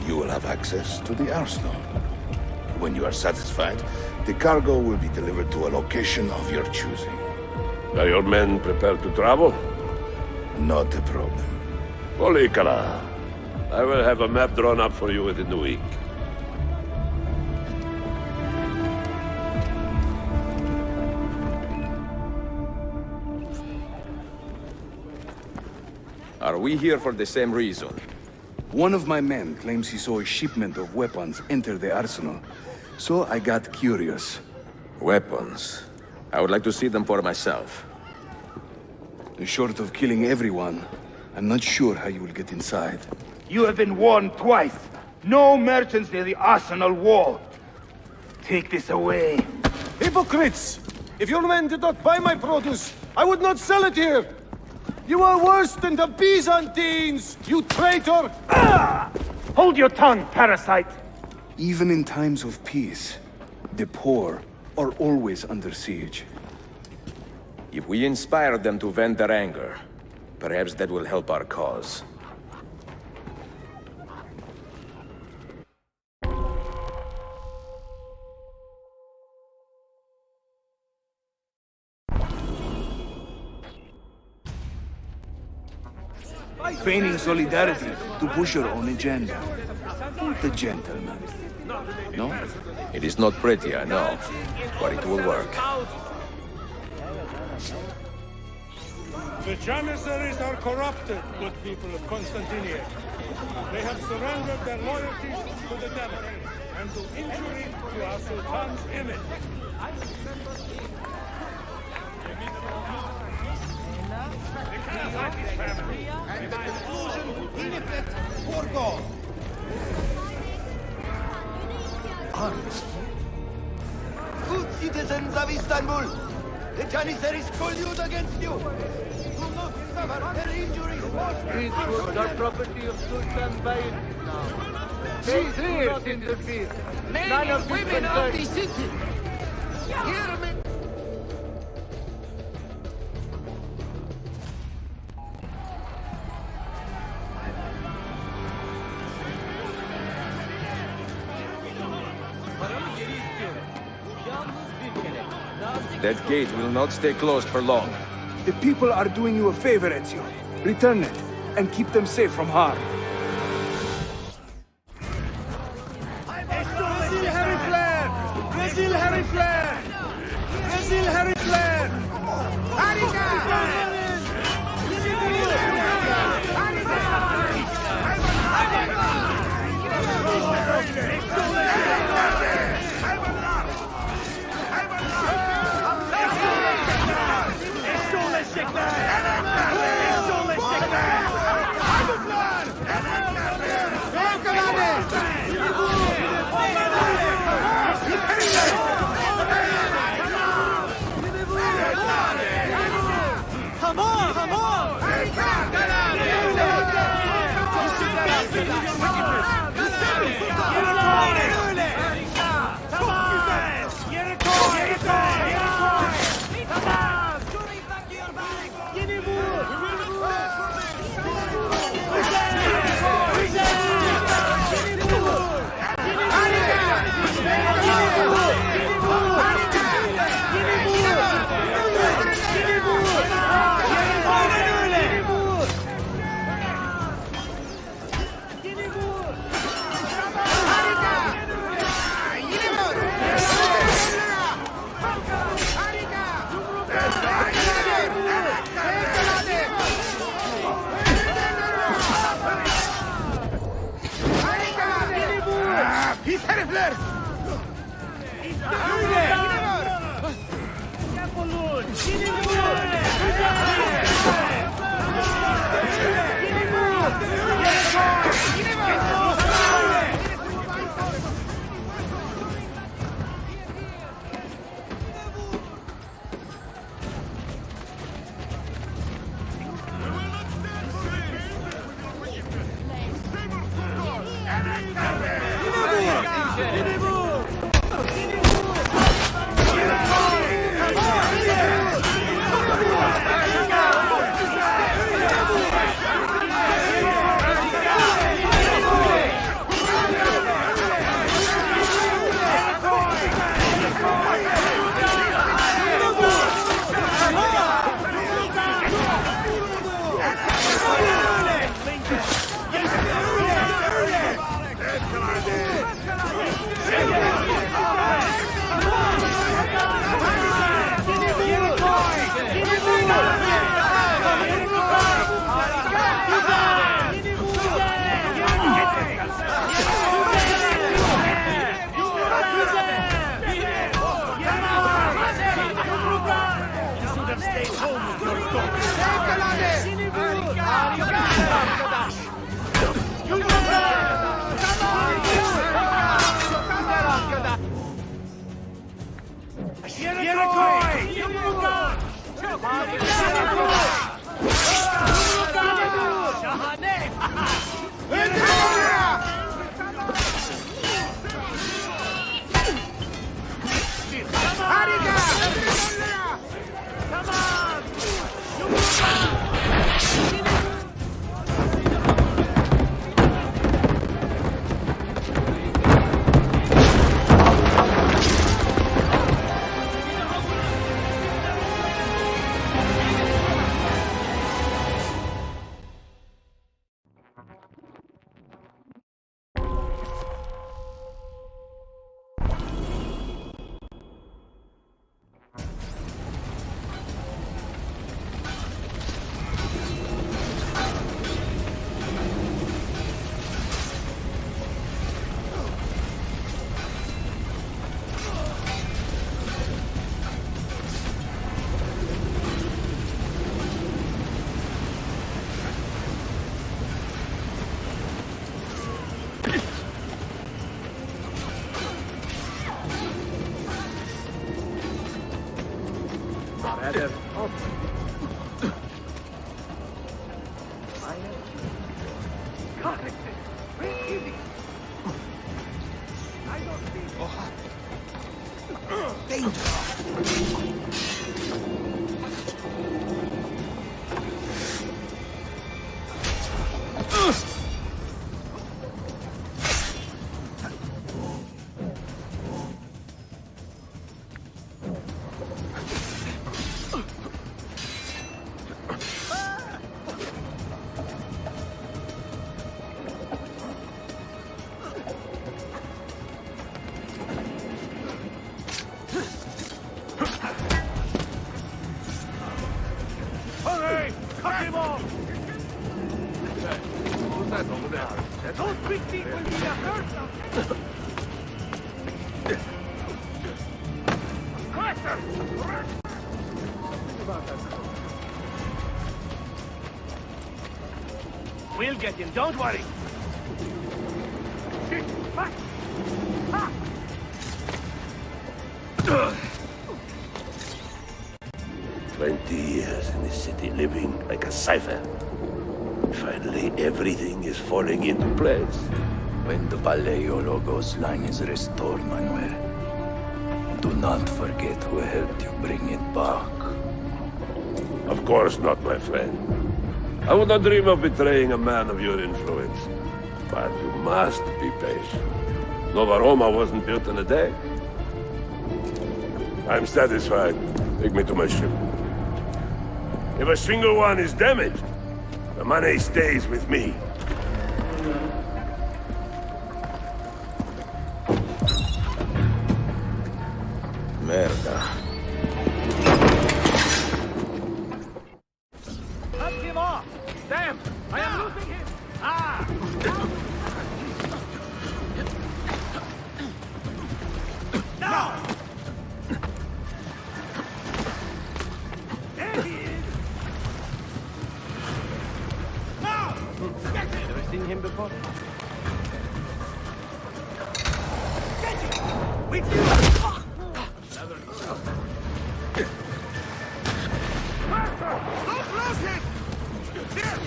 You will have access to the arsenal. When you are satisfied, the cargo will be delivered to a location of your choosing. Are your men prepared to travel? Not a problem. Polikala. I will have a map drawn up for you within the week. Are we here for the same reason? One of my men claims he saw a shipment of weapons enter the arsenal, so I got curious. Weapons? I would like to see them for myself. Short of killing everyone, I'm not sure how you will get inside. You have been warned twice. No merchants near the arsenal wall. Take this away. Hypocrites! If your men did not buy my produce, I would not sell it here! You are worse than the Byzantines, you traitor! Hold your tongue, parasite! Even in times of peace, the poor are always under siege. If we inspire them to vent their anger, perhaps that will help our cause. Feigning solidarity to push your own agenda. The gentleman. No? It is not pretty, I know, but it will work. The Janissaries are corrupted, good people of Constantinople. They have surrendered their loyalties to the devil and do injury to our Sultan's image. And the conclusion, in effect, foregone. Good citizens of Istanbul, The Janissaries collude against you. Do not suffer their injuries. These goods are property of Sultan Bayezid now. They do not interfere. None of you Women can of the city! Hear me! That gate will not stay closed for long. The people are doing you a favor, Ezio. Return it, and keep them safe from harm. Brazil Harry Flair! Brazil Harry Flair! Brazil Harry Flair! Come on! Come on! He's herifler! Adam. Hurry! Cut him off! Who's that over there? Those big feet will be the first of We'll get him, don't worry. Back. Ha! 20 years in this city, living like a cipher. Finally, everything is falling into place. When the Paleologos line is restored, Manuel, do not forget who helped you bring it back. Of course not, my friend. I would not dream of betraying a man of your influence. But you must be patient. Nova Roma wasn't built in a day. I'm satisfied. Take me to my ship. If a single one is damaged, the money stays with me. Merda. Cut him off! Damn! I am losing him! Ah! Now! There he is! Now! Get him! Never seen him before. Get him! With you! Don't lose him! Here!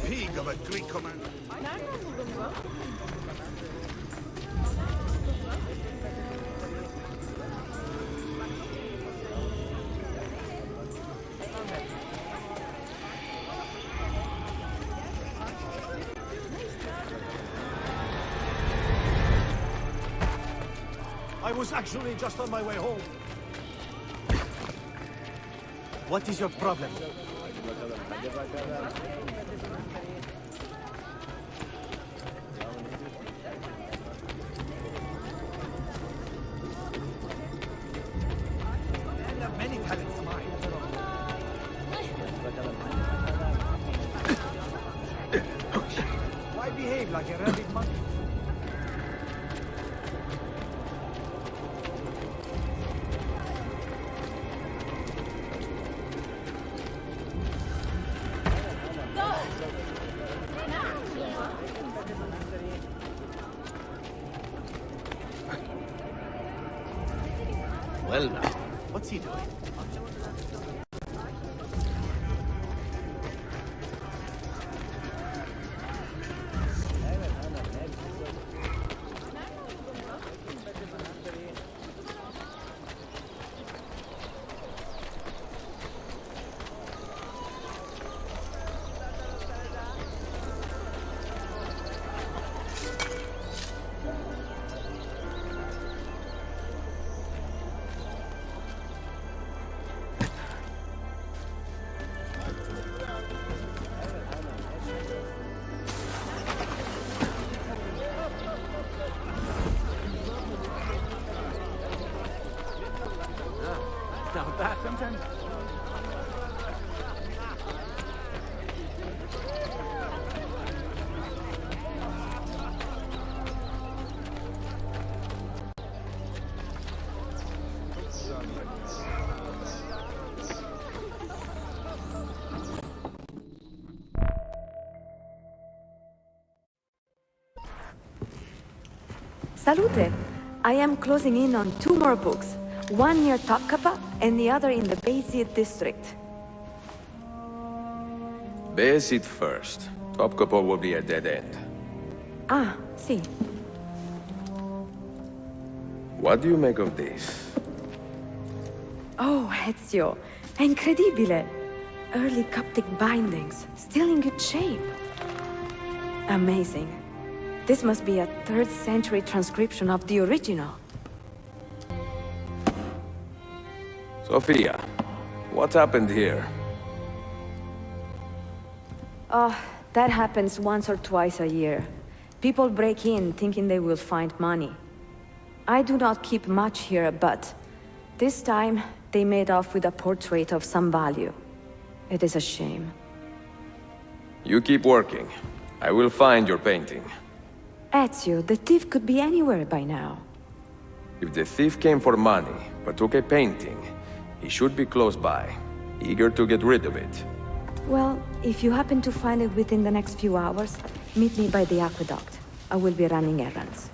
Pig of a Greek commander. I was actually just on my way home. What is your problem? There are many talents mine. Why behave like a rabid monkey? Well now, what's he doing? man. Salute! I am closing in on 2 more books. One near Topkapi and the other in the Bayezid district. Bayezid first. Topkapi will be a dead end. Ah, see. What do you make of this? Oh, Ezio. Incredibile! Early Coptic bindings, still in good shape. Amazing. This must be a 3rd century transcription of the original. Sophia, what happened here? That happens once or twice a year. People break in thinking they will find money. I do not keep much here, but this time they made off with a portrait of some value. It is a shame. You keep working. I will find your painting. Ezio, the thief could be anywhere by now. If the thief came for money, but took a painting, he should be close by, eager to get rid of it. Well, if you happen to find it within the next few hours, meet me by the aqueduct. I will be running errands.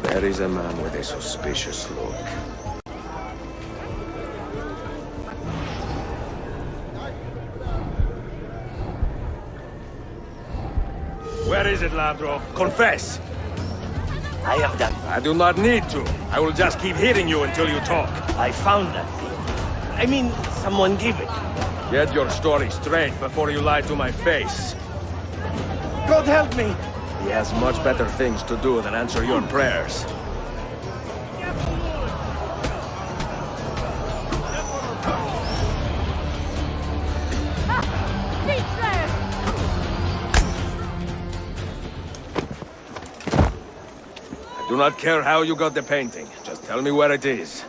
There is a man with a suspicious look. Where is it, Ladro? Confess! I have done. I do not need to. I will just keep hitting you until you talk. I found that thing. I mean, someone gave it. Get your story straight before you lie to my face. God help me! He has much better things to do than answer your prayers. I do not care how you got the painting. Just tell me where it is.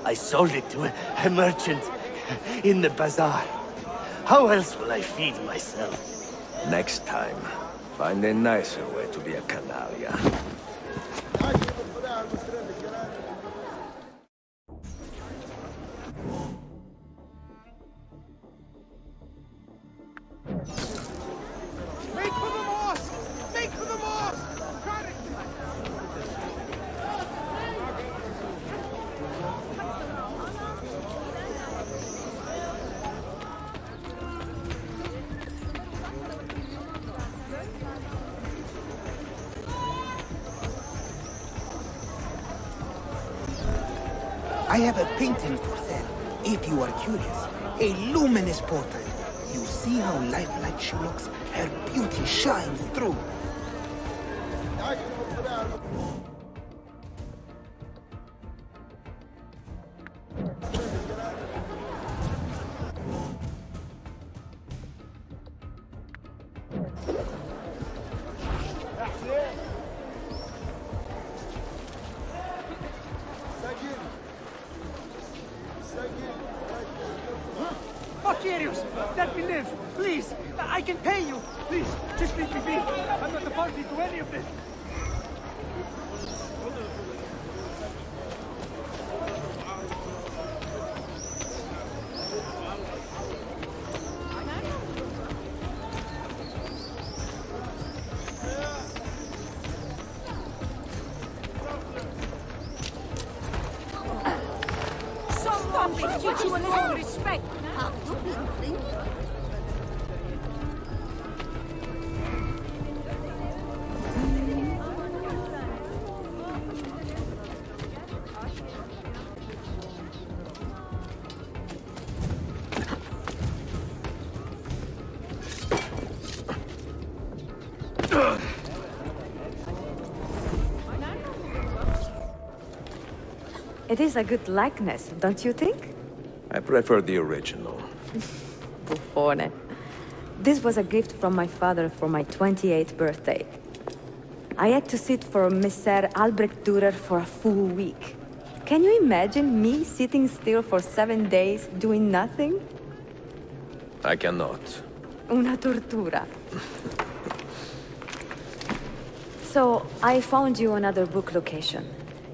I sold it to a merchant in the bazaar. How else will I feed myself? Next time, find a nicer way to be a canaglia. Make for the mosque! Make for the mosque! I have a painting for sale, if you are curious. A luminous portrait. You see how lifelike she looks? Her beauty shines through. Macarius, let me live, please. I can pay you. Please, just leave me be. I'm not a party to any of this. Stop it, you mutual respect. Have you been thinking? It is a good likeness, don't you think? I prefer the original. Buffone. This was a gift from my father for my 28th birthday. I had to sit for Messer Albrecht Dürer for a full week. Can you imagine me sitting still for 7 days doing nothing? I cannot. Una tortura. So, I found you another book location.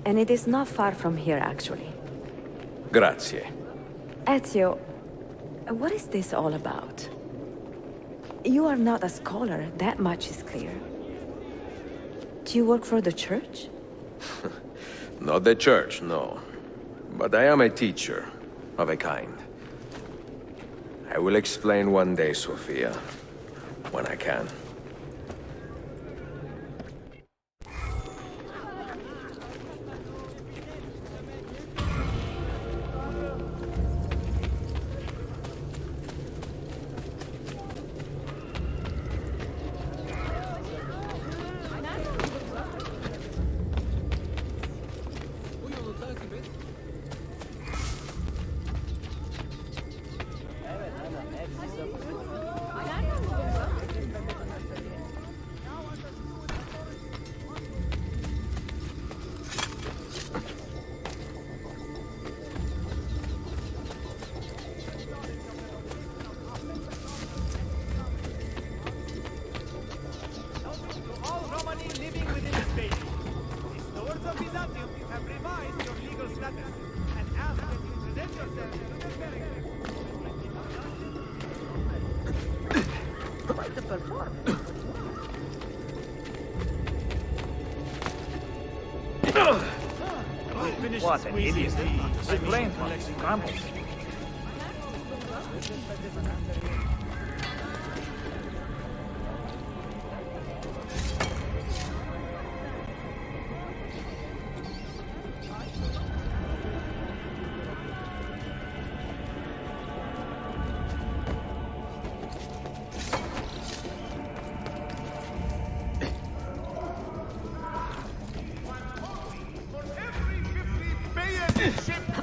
And it is not far from here, actually. Grazie. Ezio, what is this all about? You are not a scholar, that much is clear. Do you work for the church? Not the church, no. But I am a teacher, of a kind. I will explain one day, Sophia. When I can. What an idiot. My brain was scrambled.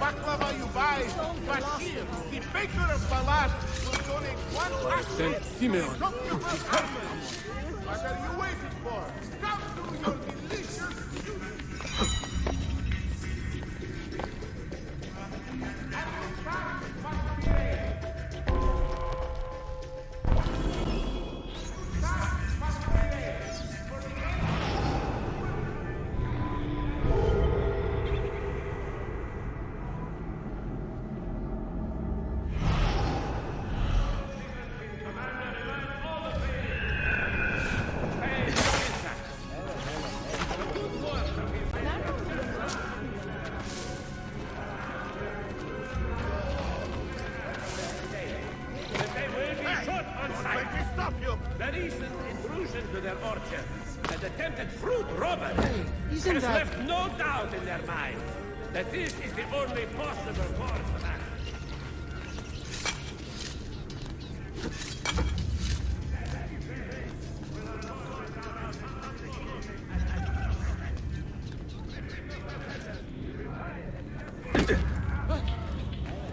Baklava you buy, Bashir, the baker of Balad, will donate one Send Simeon. What are you waiting for? Come to your delicious The recent intrusion to their orchard and attempted fruit robbery has left no doubt in their minds that this is the only possible course of action.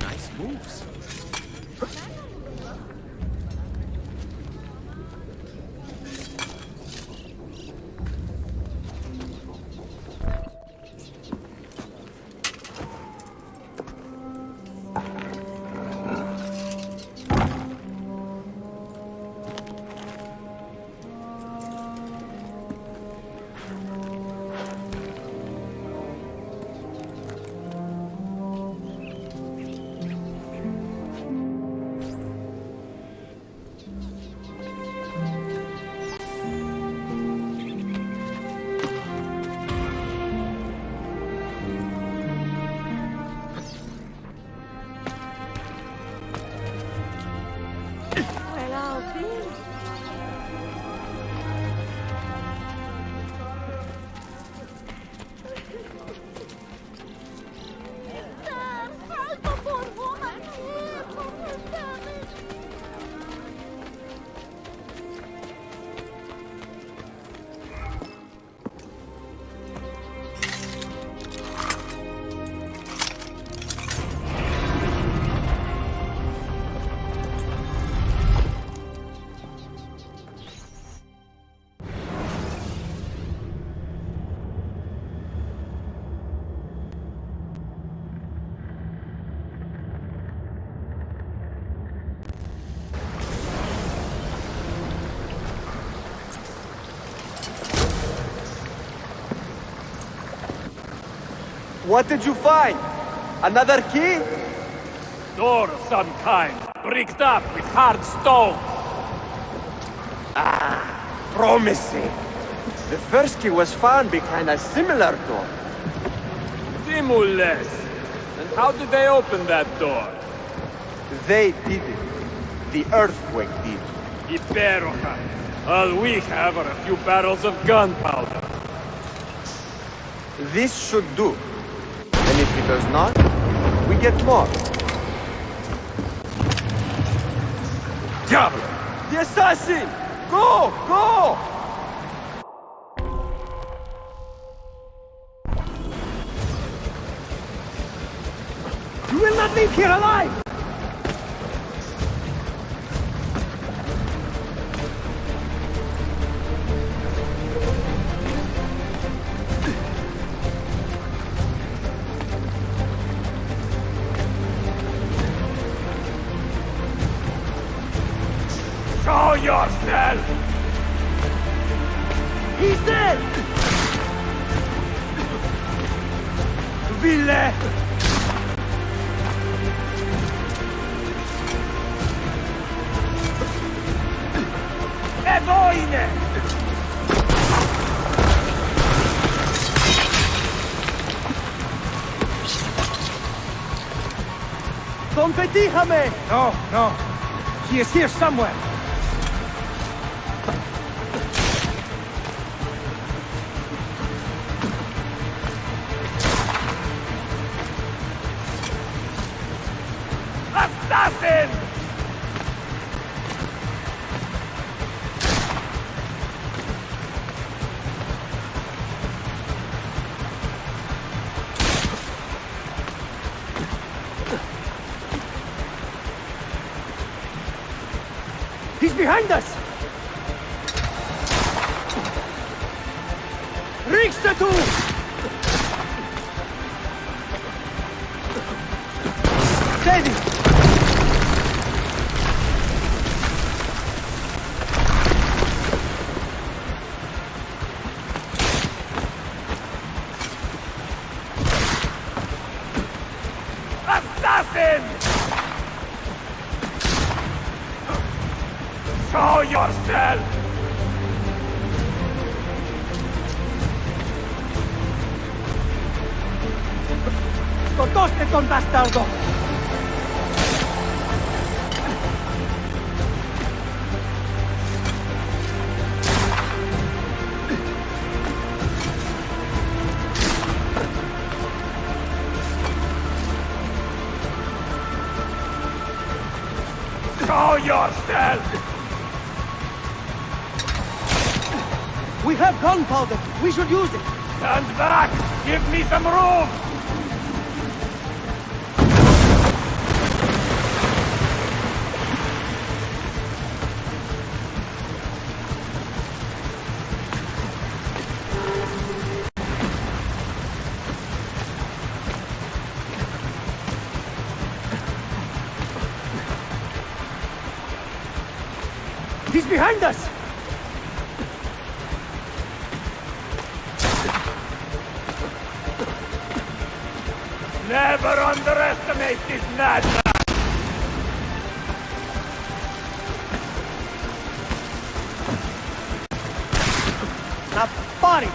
Nice moves. Help a poor woman here from her damage. What did you find? Another key? Door of some kind, bricked up with hard stone. Promising. The first key was found behind a similar door. Timules. And how did they open that door? They did it. The earthquake did. Iberoja. All we have are a few barrels of gunpowder. This should do. And if it does not, we get more. Diablo! The assassin! Go! Go! You will not leave here alive! Show yourself! He's dead! Ville! Evoine! Competijame! No, no. He is here somewhere. Assassin! He's behind us! Riksdatu! Steady! Assassin! Show yourself! ¡Cortaste con bastardo! Show yourself! We have gunpowder! We should use it! Stand back! Give me some room! He's behind us! Never underestimate this madman! Now, body!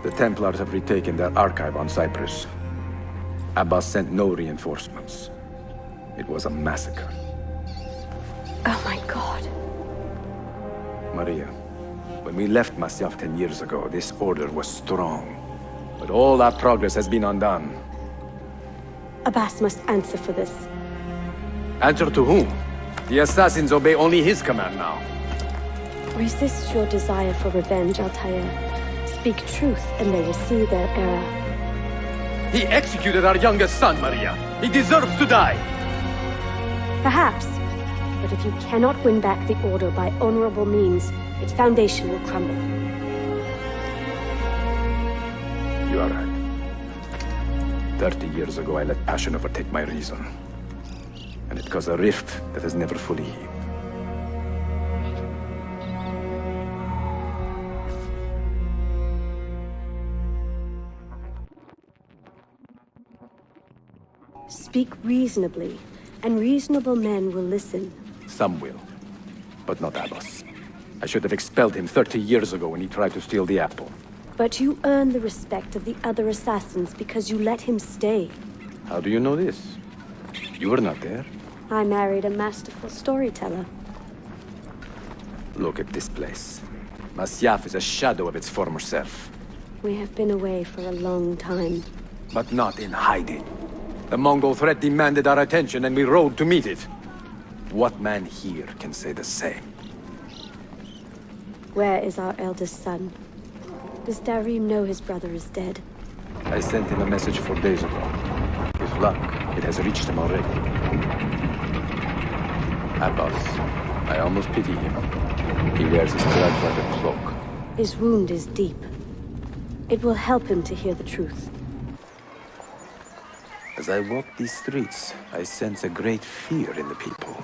The Templars have retaken their archive on Cyprus. Abbas sent no reinforcements. It was a massacre. Oh my god. Maria, when we left Masyaf 10 years ago, this order was strong. But all our progress has been undone. Abbas must answer for this. Answer to whom? The assassins obey only his command now. Resist your desire for revenge, Altaïr. Speak truth, and they will see their error. He executed our youngest son, Maria. He deserves to die. Perhaps. But if you cannot win back the Order by honorable means, its foundation will crumble. You are right. 30 years ago, I let passion overtake my reason. And it caused a rift that has never fully healed. Speak reasonably, and reasonable men will listen. Some will, but not Abbas. I should have expelled him 30 years ago when he tried to steal the apple. But you earn the respect of the other assassins because you let him stay. How do you know this? You were not there. I married a masterful storyteller. Look at this place. Masyaf is a shadow of its former self. We have been away for a long time. But not in hiding. The Mongol threat demanded our attention and we rode to meet it. What man here can say the same? Where is our eldest son? Does Darim know his brother is dead? I sent him a message 4 days ago. With luck, it has reached him already. Abbas, I almost pity him. He wears his blood like a cloak. His wound is deep. It will help him to hear the truth. As I walk these streets, I sense a great fear in the people.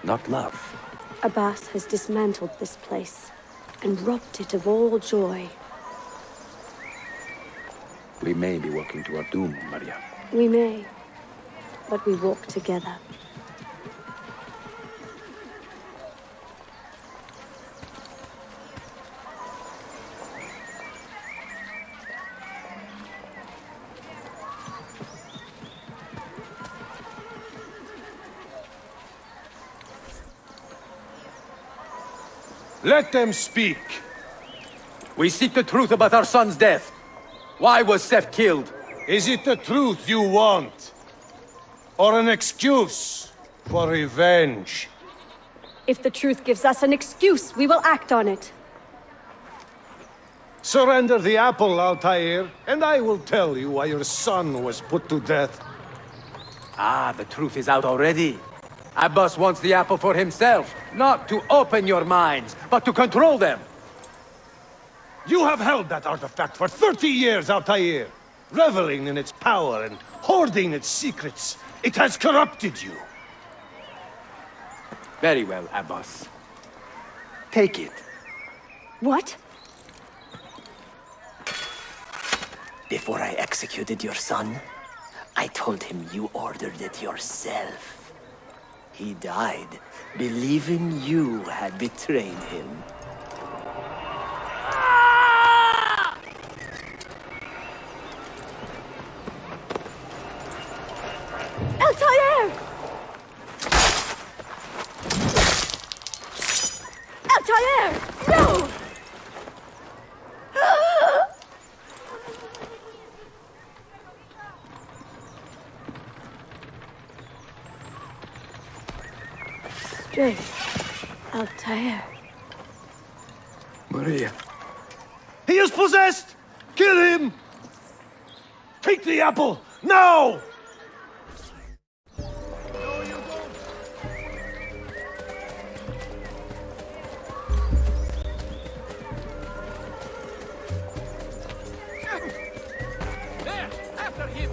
Not love. Abbas has dismantled this place and robbed it of all joy. We may be walking to our doom, Maria. We may, but we walk together. Let them speak. We seek the truth about our son's death. Why was Seth killed? Is it the truth you want? Or an excuse for revenge? If the truth gives us an excuse, we will act on it. Surrender the apple, Altaïr, and I will tell you why your son was put to death. Ah, the truth is out already. Abbas wants the apple for himself, not to open your minds, but to control them. You have held that artifact for 30 years, Altaïr, reveling in its power and hoarding its secrets. It has corrupted you. Very well, Abbas. Take it. What? Before I executed your son, I told him you ordered it yourself. He died, believing you had betrayed him. Altaïr! Altaïr! No! Straight. Altaïr. Maria. He is possessed! Kill him! Take the apple, now! There! After him!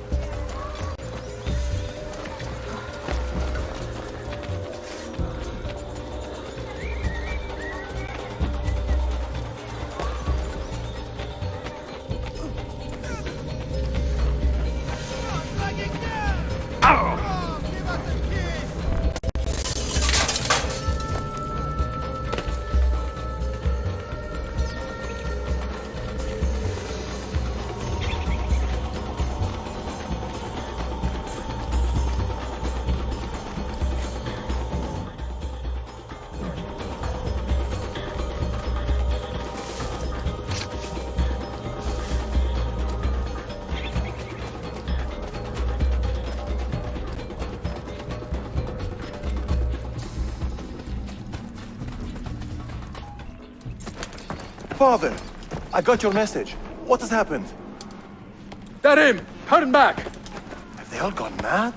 Father, I got your message. What has happened? Darim, turn back! Have they all gone mad?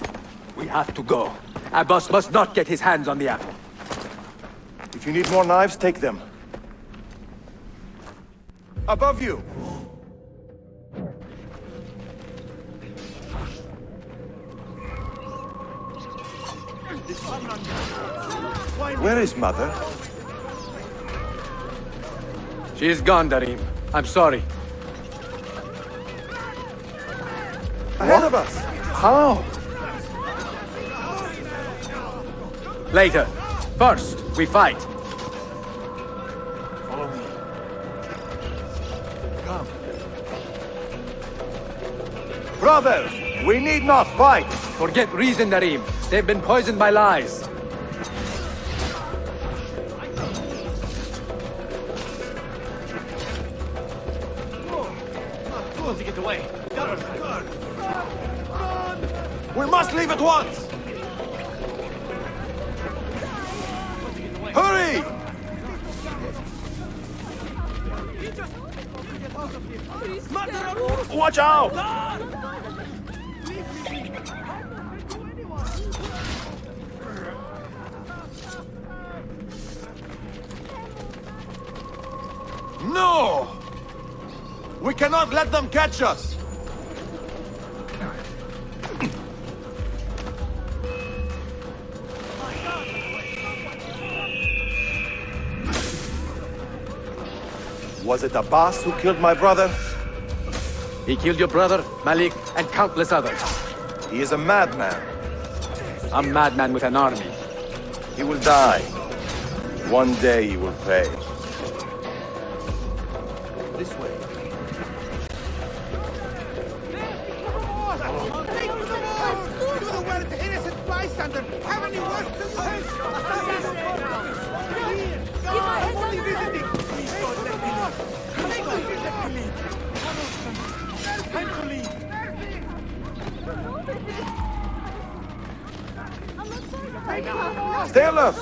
We have to go. Abbas must not get his hands on the apple. If you need more knives, take them. Above you! Where is Mother? She is gone, Darim. I'm sorry. Ahead of us! How? Later. First, we fight. Follow me. Come. Brothers, we need not fight. Forget reason, Darim. They've been poisoned by lies. To get away. We must leave at once! Hurry! Watch out! No! We cannot let them catch us! Was it Abbas who killed my brother? He killed your brother, Malik, and countless others. He is a madman. A madman with an army. He will die. One day he will pay. This way. Bystander, how many words do you have? I'm only visiting. Please don't let me leave. Please don't let me leave. Time to leave. Stay alert!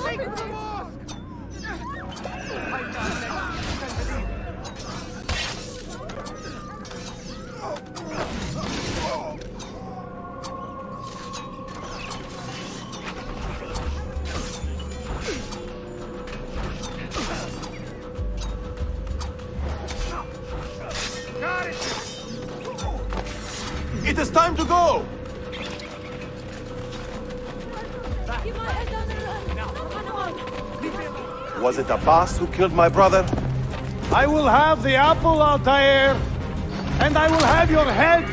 It is time to go! Was it Abbas who killed my brother? I will have the apple, Altaïr, and I will have your head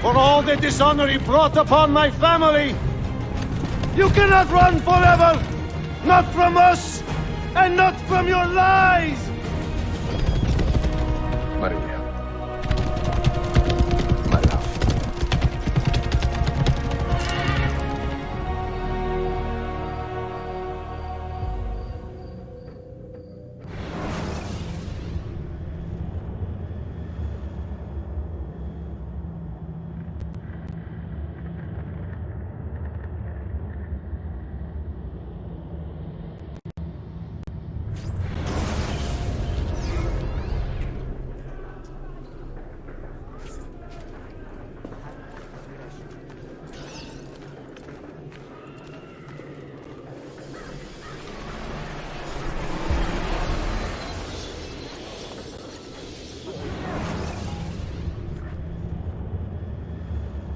for all the dishonor you brought upon my family. You cannot run forever, not from us, and not from your lies! Maria.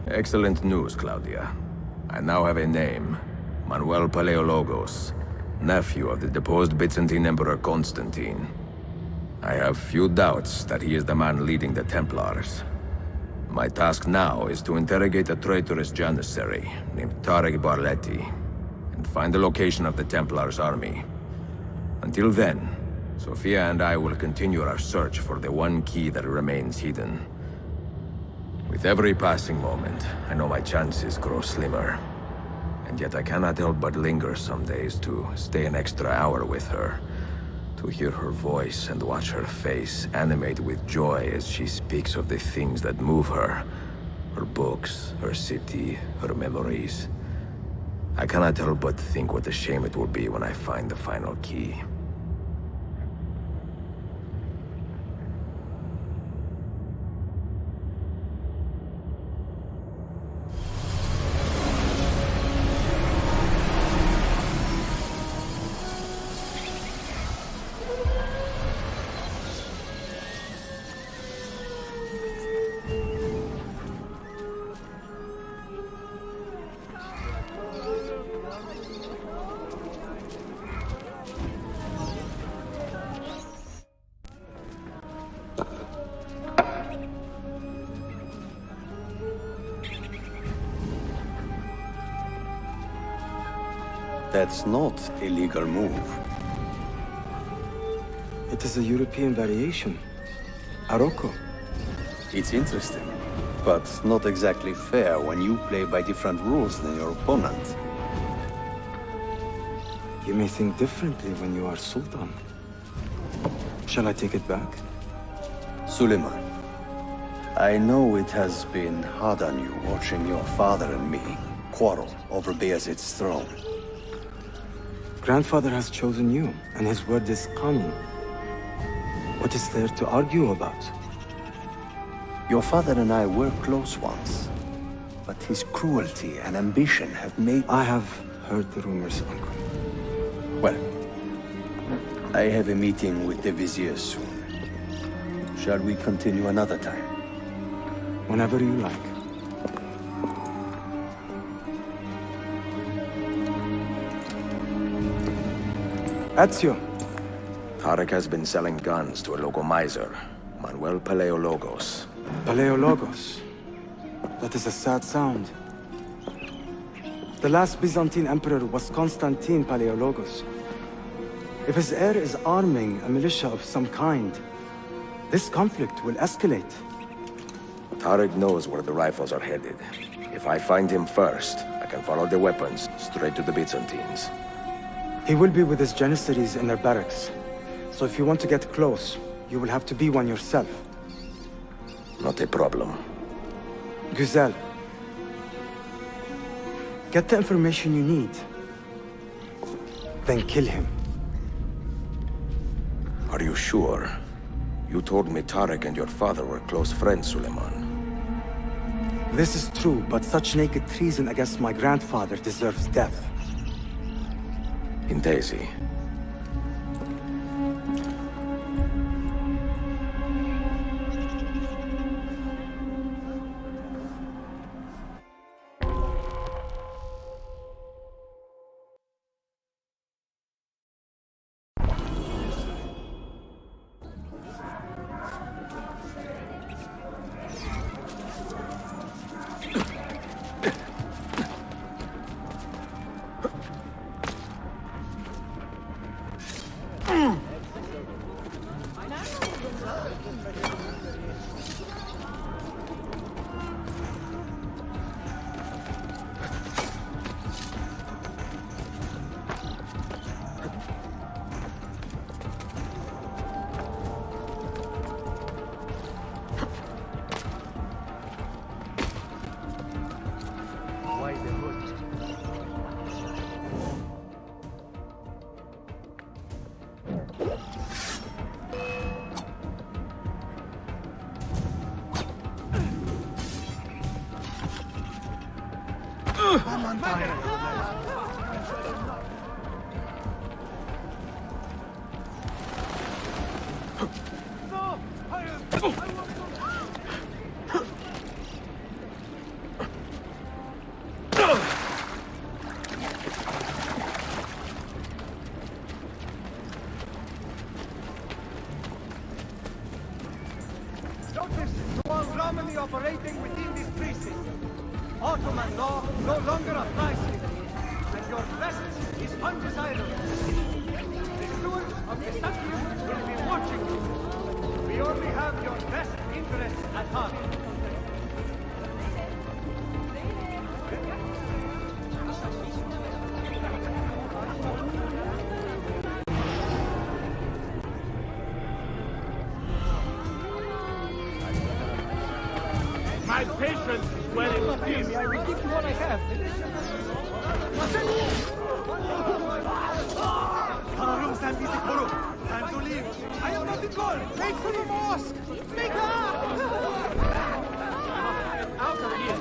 Excellent news, Claudia. I now have a name. Manuel Paleologos, nephew of the deposed Byzantine Emperor Constantine. I have few doubts that he is the man leading the Templars. My task now is to interrogate a traitorous janissary named Tarek Barletti and find the location of the Templars' army. Until then, Sophia and I will continue our search for the one key that remains hidden. With every passing moment, I know my chances grow slimmer. And yet I cannot help but linger some days to stay an extra hour with her. To hear her voice and watch her face animate with joy as she speaks of the things that move her. Her books, her city, her memories. I cannot help but think what a shame it will be when I find the final key. That's not a legal move. It is a European variation. Aroko. It's interesting, but not exactly fair when you play by different rules than your opponent. You may think differently when you are Sultan. Shall I take it back? Suleiman, I know it has been hard on you watching your father and me quarrel over Bayezid's throne. Grandfather has chosen you, and his word is Qanun. What is there to argue about? Your father and I were close once, but his cruelty and ambition have made... I have heard the rumors, Uncle. Well, I have a meeting with the Vizier soon. Shall we continue another time? Whenever you like. Ezio. Tarek has been selling guns to a local miser, Manuel Paleologos. Paleologos? That is a sad sound. The last Byzantine emperor was Constantine Paleologos. If his heir is arming a militia of some kind, this conflict will escalate. Tarek knows where the rifles are headed. If I find him first, I can follow the weapons straight to the Byzantines. He will be with his Janissaries in their barracks. So if you want to get close, you will have to be one yourself. Not a problem. Güzel. Get the information you need. Then kill him. Are you sure? You told me Tarek and your father were close friends, Suleiman. This is true, but such naked treason against my grandfather deserves death. Intesi. Notice to all Romani operating within this precinct. Ottoman law no longer applies here, and your presence is undesirable. The stewards of the sanctuary will be watching you. We only have your best interests at heart. My patience is wearing thin. I will give you what I have. Harun stand easy, Kuru. Time to leave. I am not in goal. Make for the mosque. Make Out of here.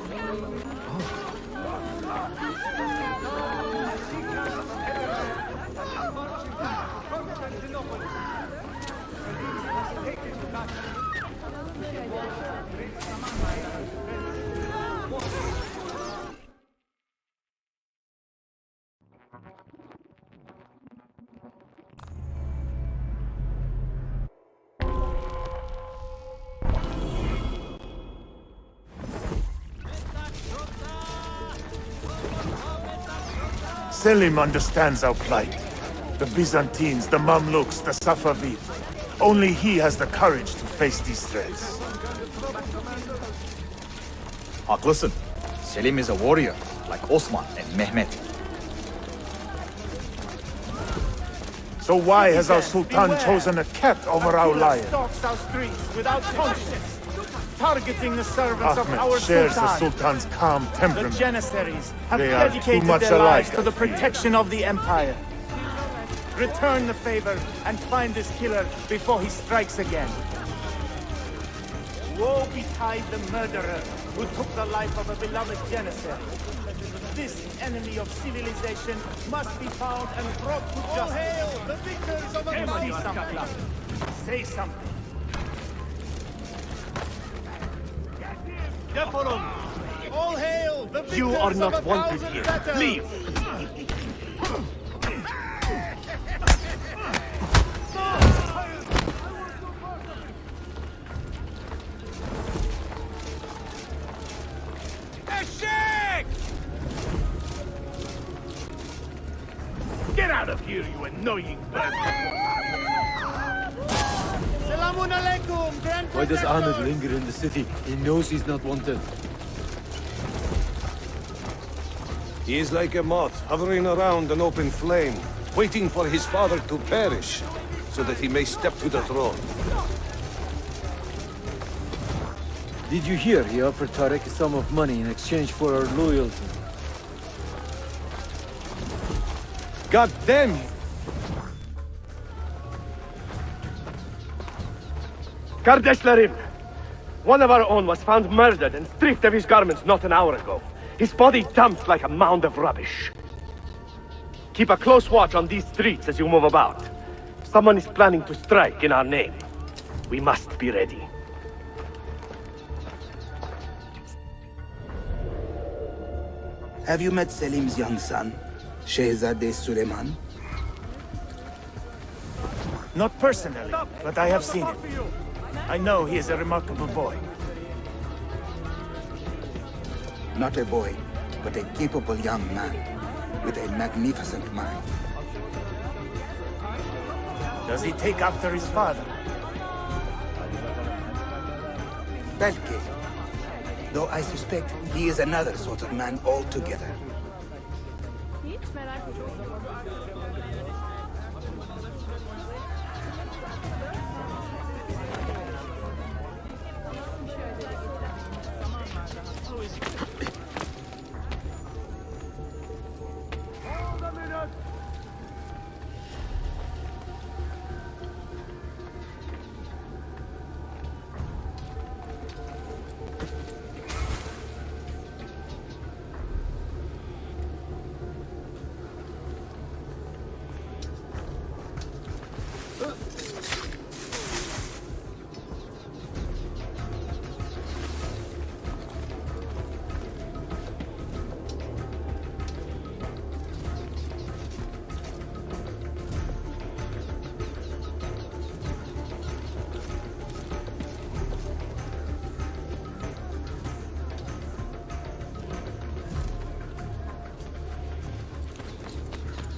Selim understands our plight. The Byzantines, the Mamluks, the Safavid. Only he has the courage to face these threats. Haklısın. Selim is a warrior, like Osman and Mehmet. So why has our Sultan chosen a cat over our lion? Stalks our streets without conscience, targeting the servants of Ahmed our shares the Sultan. Sultan's calm The temperament. Janissaries have They are too dedicated much their lives alike, to the I fear. protection of the Empire. Return the favor and find this killer before he strikes again. Woe betide the murderer who took the life of a beloved Janissary. This enemy of civilization must be found and brought to justice. All hail the victors of Empire! Say something. All hail the victors. You are not of wanted 1,000 here. battles. Leave! Get out of here, you annoying bastard! Salamun alaikum, Grand Why does Protector. Ahmed linger in the city? He knows he's not wanted. He is like a moth hovering around an open flame, waiting for his father to perish, so that he may step to the throne. Did you hear he offered Tarek a sum of money in exchange for our loyalty? God damn you! Kardeşlerim! One of our own was found murdered and stripped of his garments not an hour ago. His body dumped like a mound of rubbish. Keep a close watch on these streets as you move about. Someone is planning to strike in our name. We must be ready. Have you met Selim's young son, Shehzadeh Suleiman? Not personally, but I have seen him. I know he is a remarkable boy. Not a boy, but a capable young man with a magnificent mind. Does he take after his father? Belki. Though I suspect he is another sort of man altogether.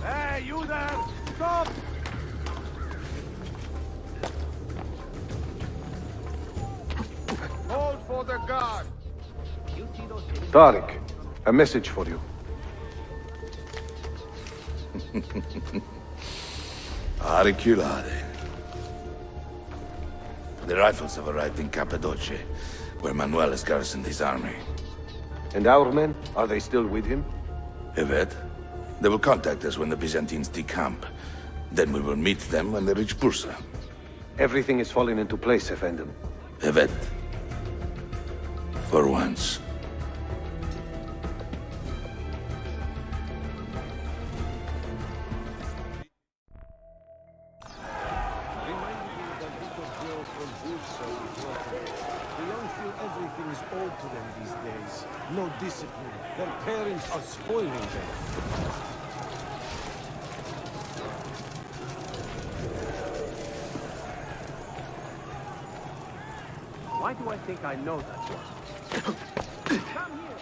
Hey, you there! Stop! Hold for the guard! Tariq, a message for you. Auriculade. The rifles have arrived in Cappadocia, where Manuel has garrisoned his army. And our men, are they still with him? Evet. They will contact us when the Byzantines decamp. Then we will meet them when they reach Bursa. Everything is falling into place, Effendim. Evet. For once. Everything is owed to them these days. No discipline. Their parents are spoiling them. Why do I think I know that one? Come here!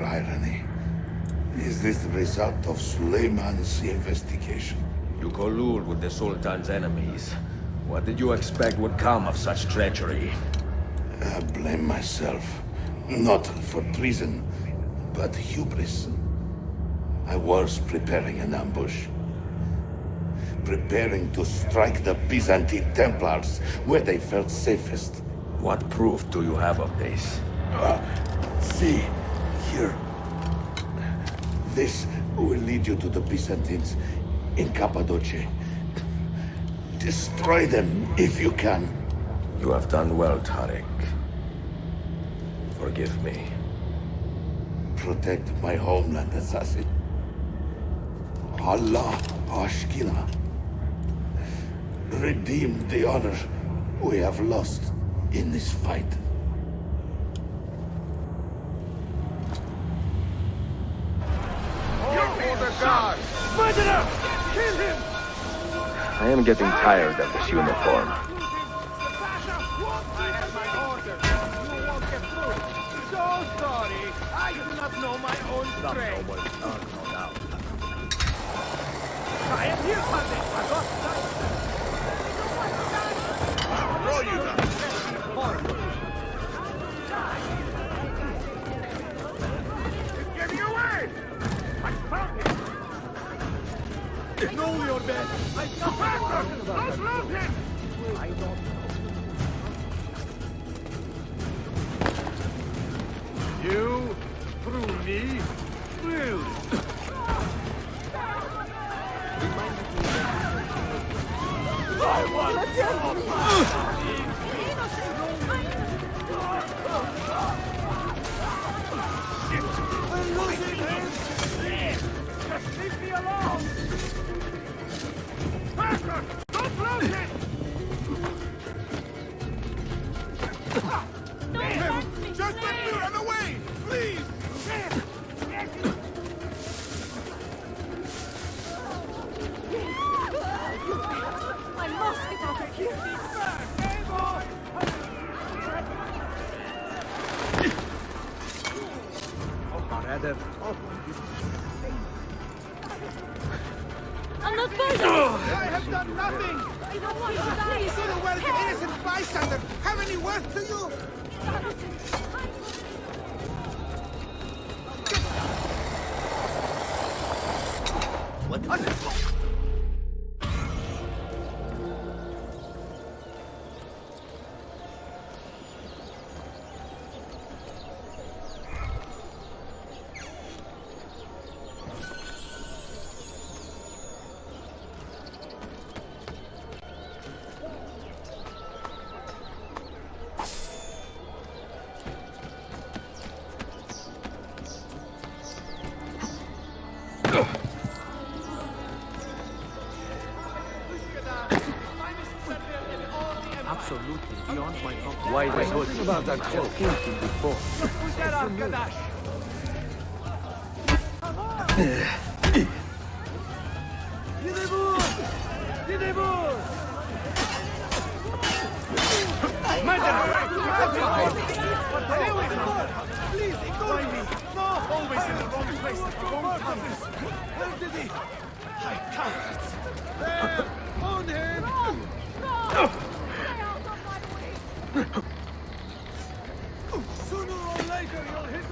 irony. Is this the result of Suleiman's investigation? You collude with the Sultan's enemies. What did you expect would come of such treachery? I blame myself. Not for treason, but hubris. I was preparing an ambush. Preparing to strike the Byzantine Templars where they felt safest. What proof do you have of this? See, here. This will lead you to the Byzantines in Cappadocia. Destroy them if you can. You have done well, Tariq. Forgive me. Protect my homeland, assassin. Allah Ashkina. Redeem the honor we have lost in this fight. Murderer! Kill him! I am getting tired of this uniform. So sorry. I do not know my own strength. I am here, Padre. I got Throw you down. Get me away! I found him! Know your bed! I found him! Don't lose him! I don't know. You, through me, will. I want Just leave me alone! Parker! Don't lose it! Just let me run away! Please! I must get out of here! I'm not poisoned! I have done nothing! I don't want to die! You the word innocent bystander have any worth to you? What is it? Absolutely beyond my comprehension. Why the hood? About that joke before. Please, ignore me! No! Always in the wrong place at the wrong time! Where did he? I can't! There! On him! Sooner or later you'll hit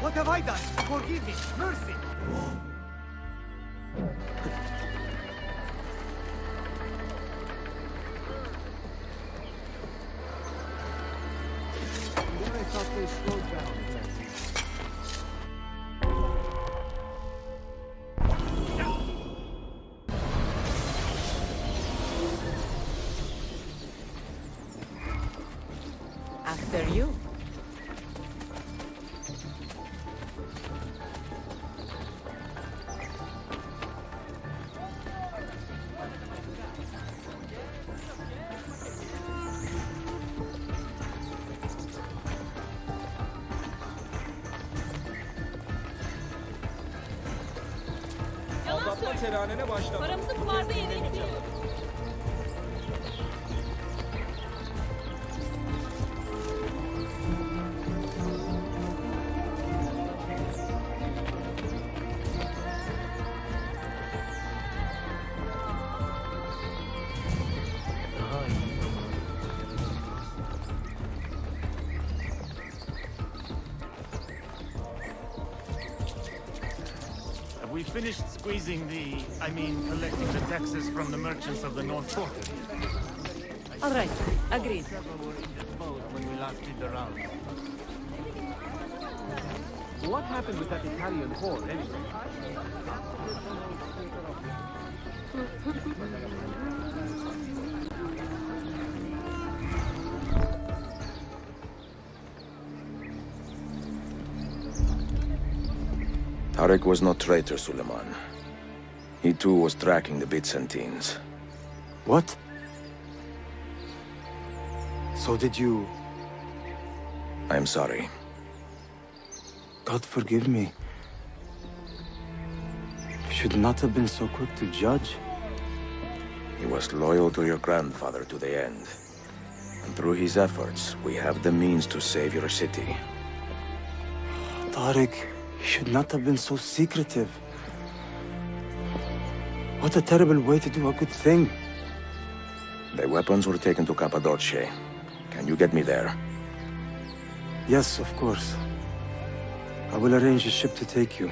What have I done? Forgive me. Mercy. Then I thought they slowed down. After you. Aldatma teranene başlama. Paramızı kumarda yedik diyor. Have we finished squeezing collecting the taxes from the merchants of the North Quarter? All right, agreed. When we last did the round. What happened with that Italian whore, anyway? Tarek was no traitor, Suleiman. He too was tracking the Byzantines. What? So did you... I am sorry. God forgive me. You should not have been so quick to judge. He was loyal to your grandfather to the end. And through his efforts, we have the means to save your city. Tariq, you should not have been so secretive. What a terrible way to do a good thing. The weapons were taken to Cappadocia. Can you get me there? Yes, of course. I will arrange a ship to take you.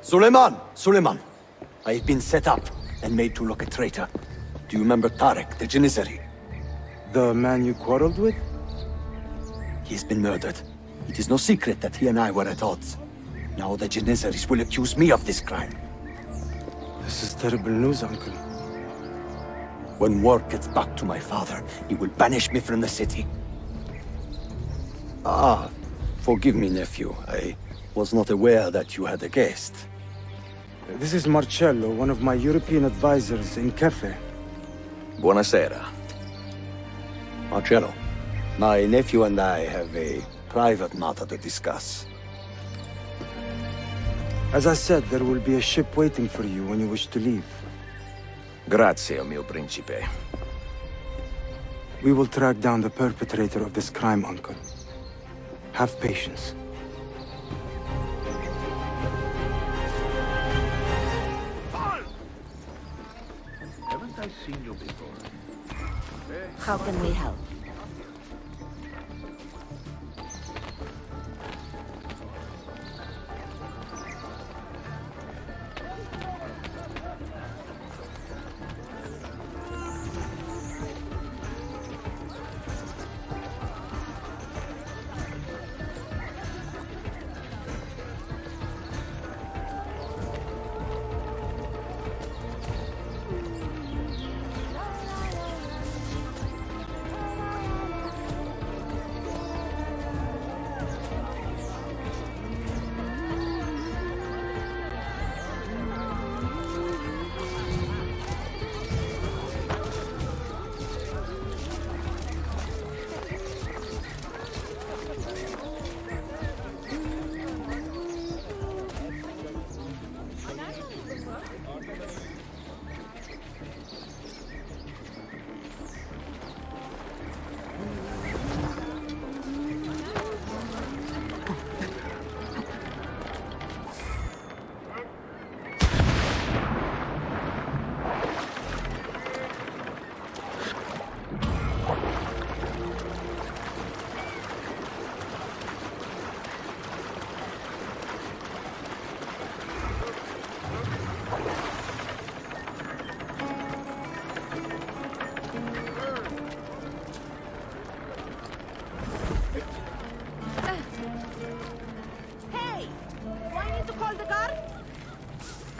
Suleiman! Suleiman! I have been set up and made to look a traitor. Do you remember Tarek, the Janissary? The man you quarreled with? He has been murdered. It is no secret that he and I were at odds. Now the Janissaries will accuse me of this crime. This is terrible news, Uncle. When word gets back to my father, he will banish me from the city. Ah, forgive me, nephew. I was not aware that you had a guest. This is Marcello, one of my European advisors in Cafe. Buonasera. Marcello, my nephew and I have a private matter to discuss. As I said, there will be a ship waiting for you when you wish to leave. Grazie, mio principe. We will track down the perpetrator of this crime, Uncle. Have patience. Haven't I seen you before? How can we help?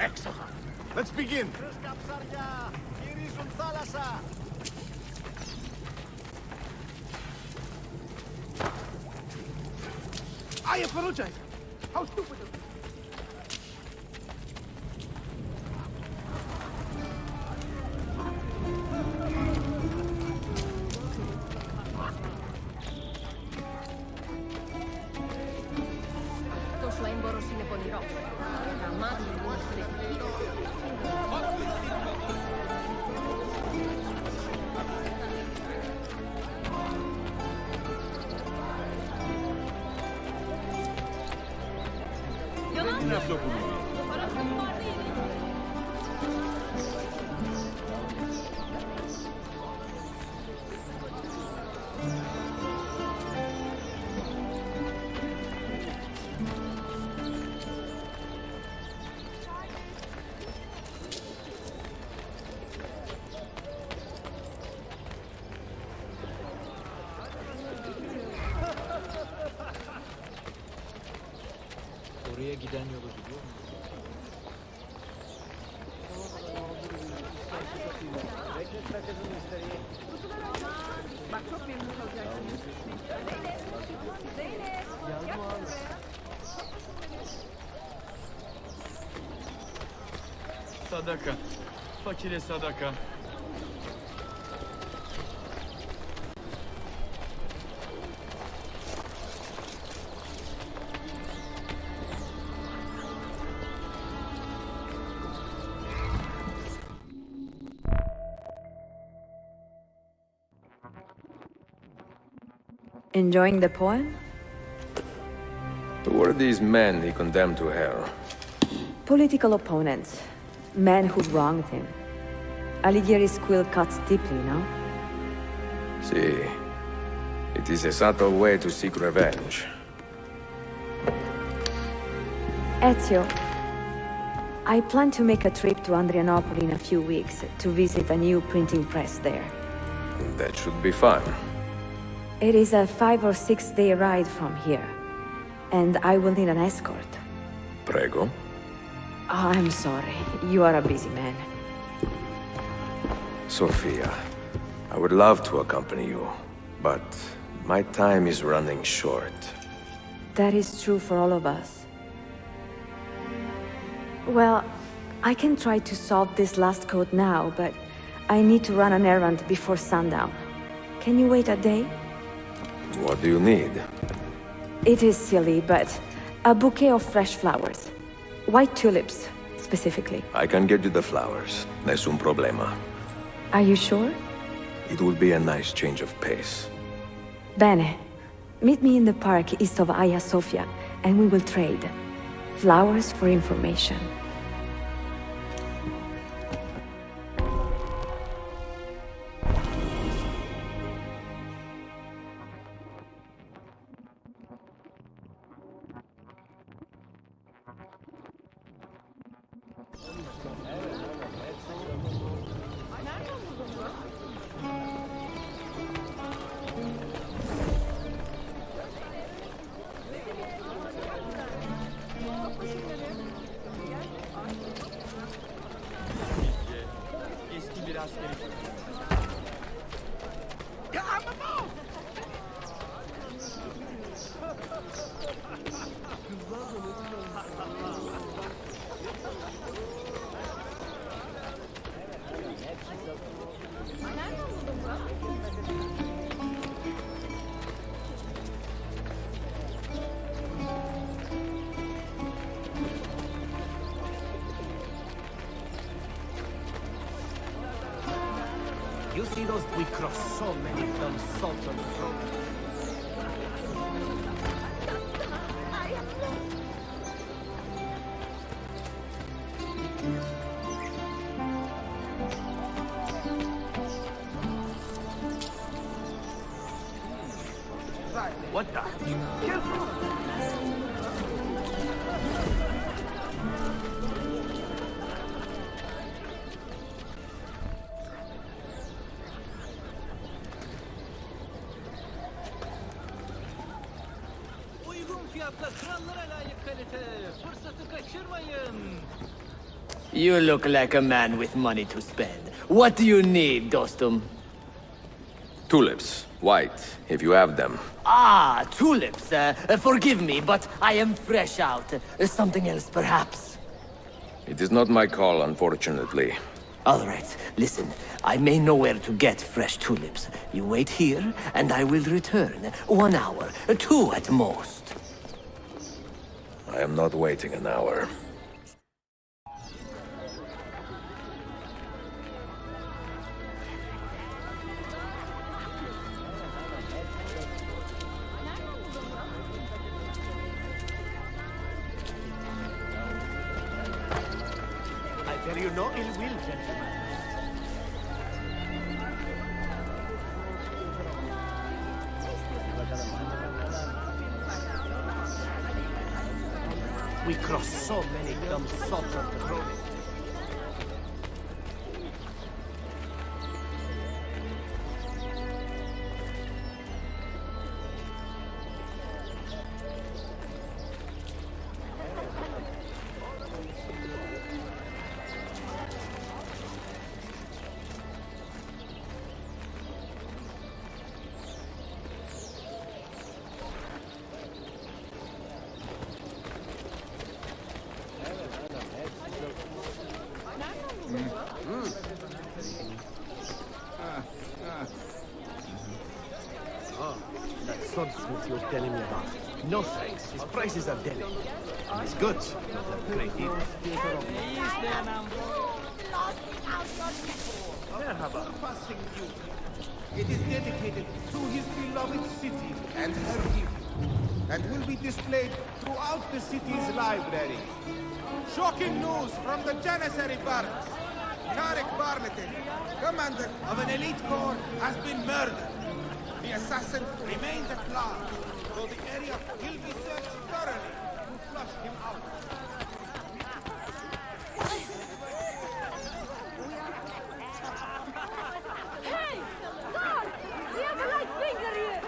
Excellent. Let's begin. I apologize. How stupid of me. Oraya giden yolu biliyor musun? Bak çok memnun kalacaksınız. Zeynep. Sadaka. Fakire sadaka. Enjoying the poem? Who were these men he condemned to hell? Political opponents. Men who wronged him. Alighieri's quill cuts deeply, no? See, it is a subtle way to seek revenge. Ezio, I plan to make a trip to Andrianople in a few weeks to visit a new printing press there. That should be fun. It is a 5 or 6 day ride from here, and I will need an escort. Prego. Oh, I'm sorry. You are a busy man. Sophia, I would love to accompany you, but my time is running short. That is true for all of us. Well, I can try to solve this last code now, but I need to run an errand before sundown. Can you wait a day? What do you need? It is silly, but a bouquet of fresh flowers. White tulips, specifically. I can get you the flowers. Nessun problema. Are you sure? It will be a nice change of pace. Bene. Meet me in the park east of Hagia Sophia, and we will trade. Flowers for information. You see those? We cross so many dumb salts on the road. What the? Careful! Uygun fiyatla krallara layık kalite. Fırsatı kaçırmayın. You look like a man with money to spend. What do you need, Dostum? Tulips. White, if you have them. Ah, tulips. Forgive me, but I am fresh out. Something else, perhaps? It is not my call, unfortunately. All right, listen. I may know where to get fresh tulips. You wait here, and I will return. 1 hour, 2 at most. I am not waiting an hour. I bear you no ill will, gentlemen. We cross so many dumb sots of the road. That swordsmith you were telling me about. No thanks. His prices are dead. And his goods, not that great either. Merhaba. Passing you. It is dedicated to his beloved city and her people, and will be displayed throughout the city's library. Shocking news from the Janissary barracks. Tarek Barleton, commander of an elite corps, has been murdered. The assassin remains at large, though the area will be searched thoroughly to flush him out. Hey! God! We have a light finger here!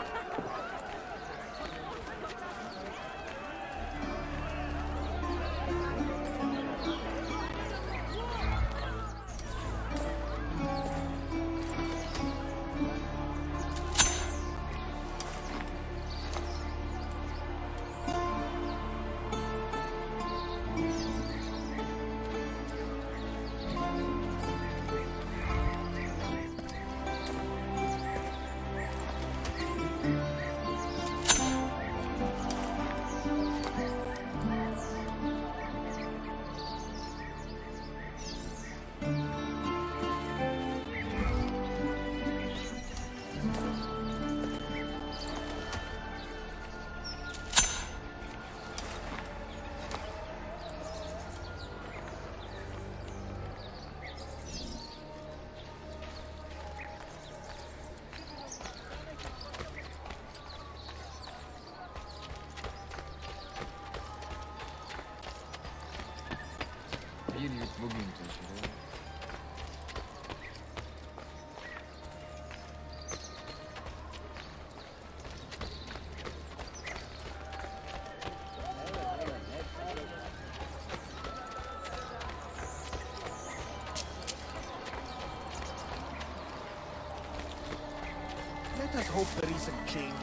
Let us hope there is a king.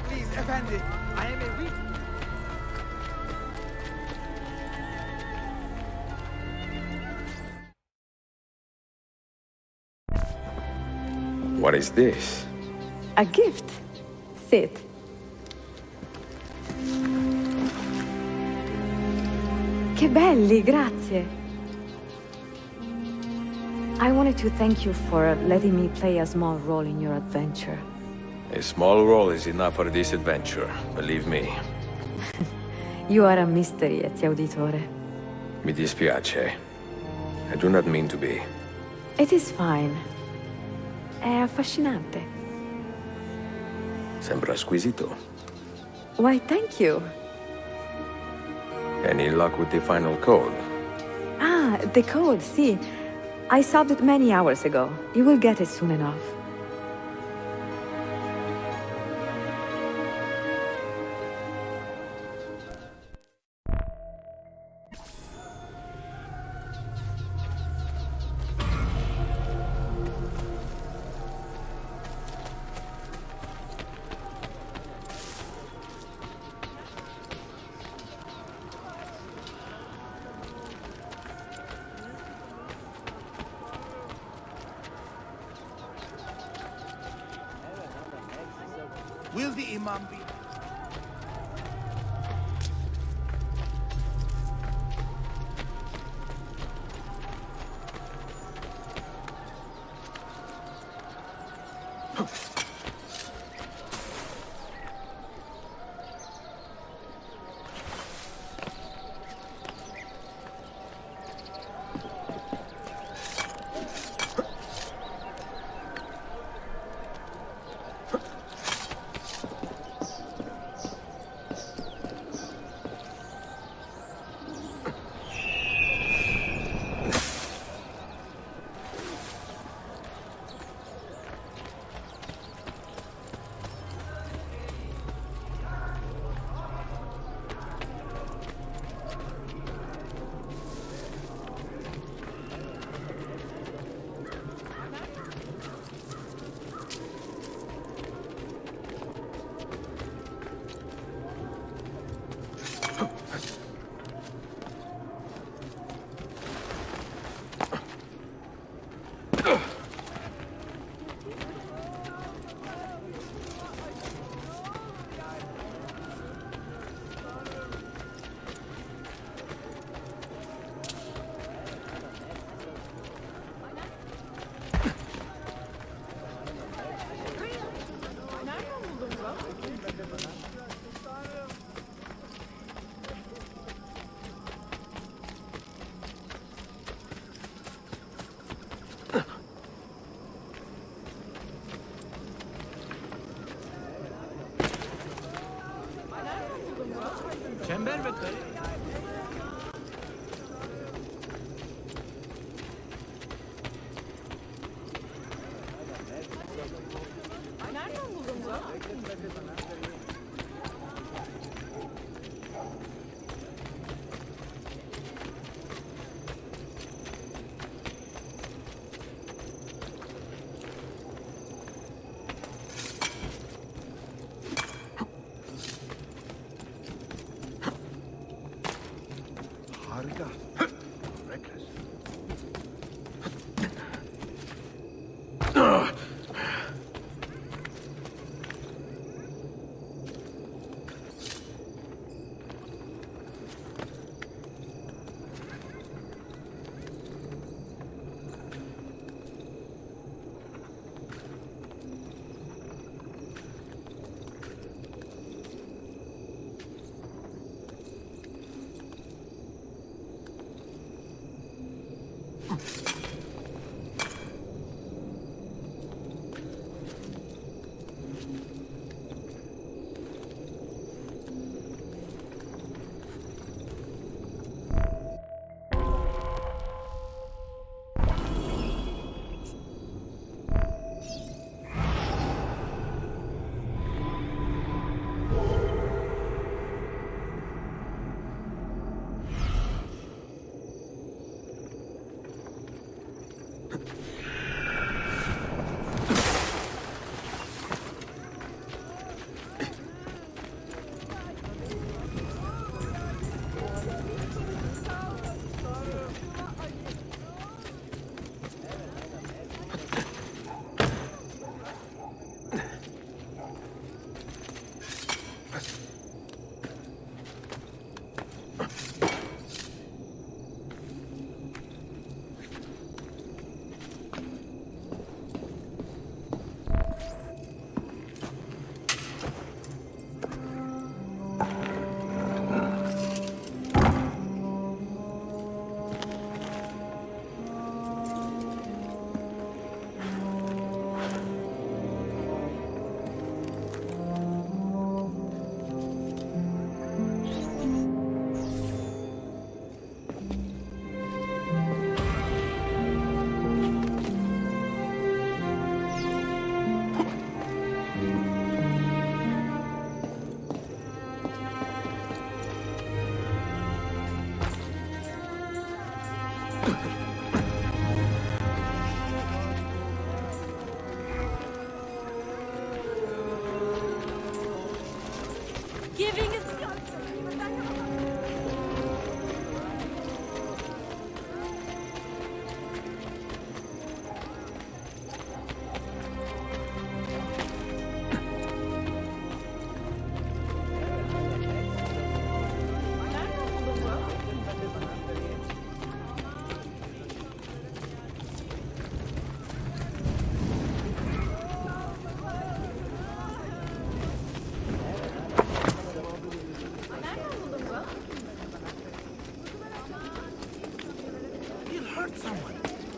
Please, Effendi, I am a weak... What is this? A gift. Sit. Che belli, grazie. I wanted to thank you for letting me play a small role in your adventure. A small role is enough for this adventure, believe me. You are a mystery, Ezio Auditore. Mi dispiace. I do not mean to be. It is fine. È affascinante. Sembra squisito. Why, thank you. Any luck with the final code? Ah, the code, sì. I solved it many hours ago. You will get it soon enough. Will the Imam be... Çember ve kare. Nereden buldun bunu? Harika. Reckless.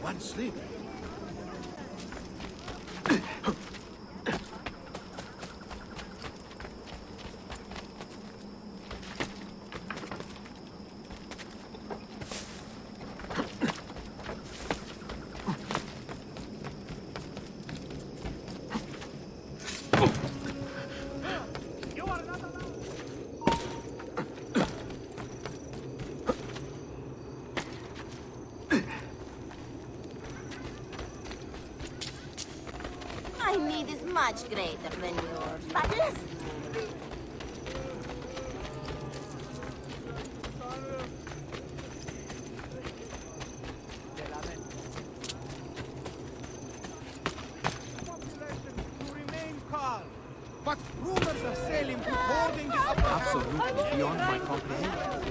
One sleep. My need is much greater than yours. But listen. To remain calm. But rumors of sailing to boarding the upper Absolutely beyond my comprehension.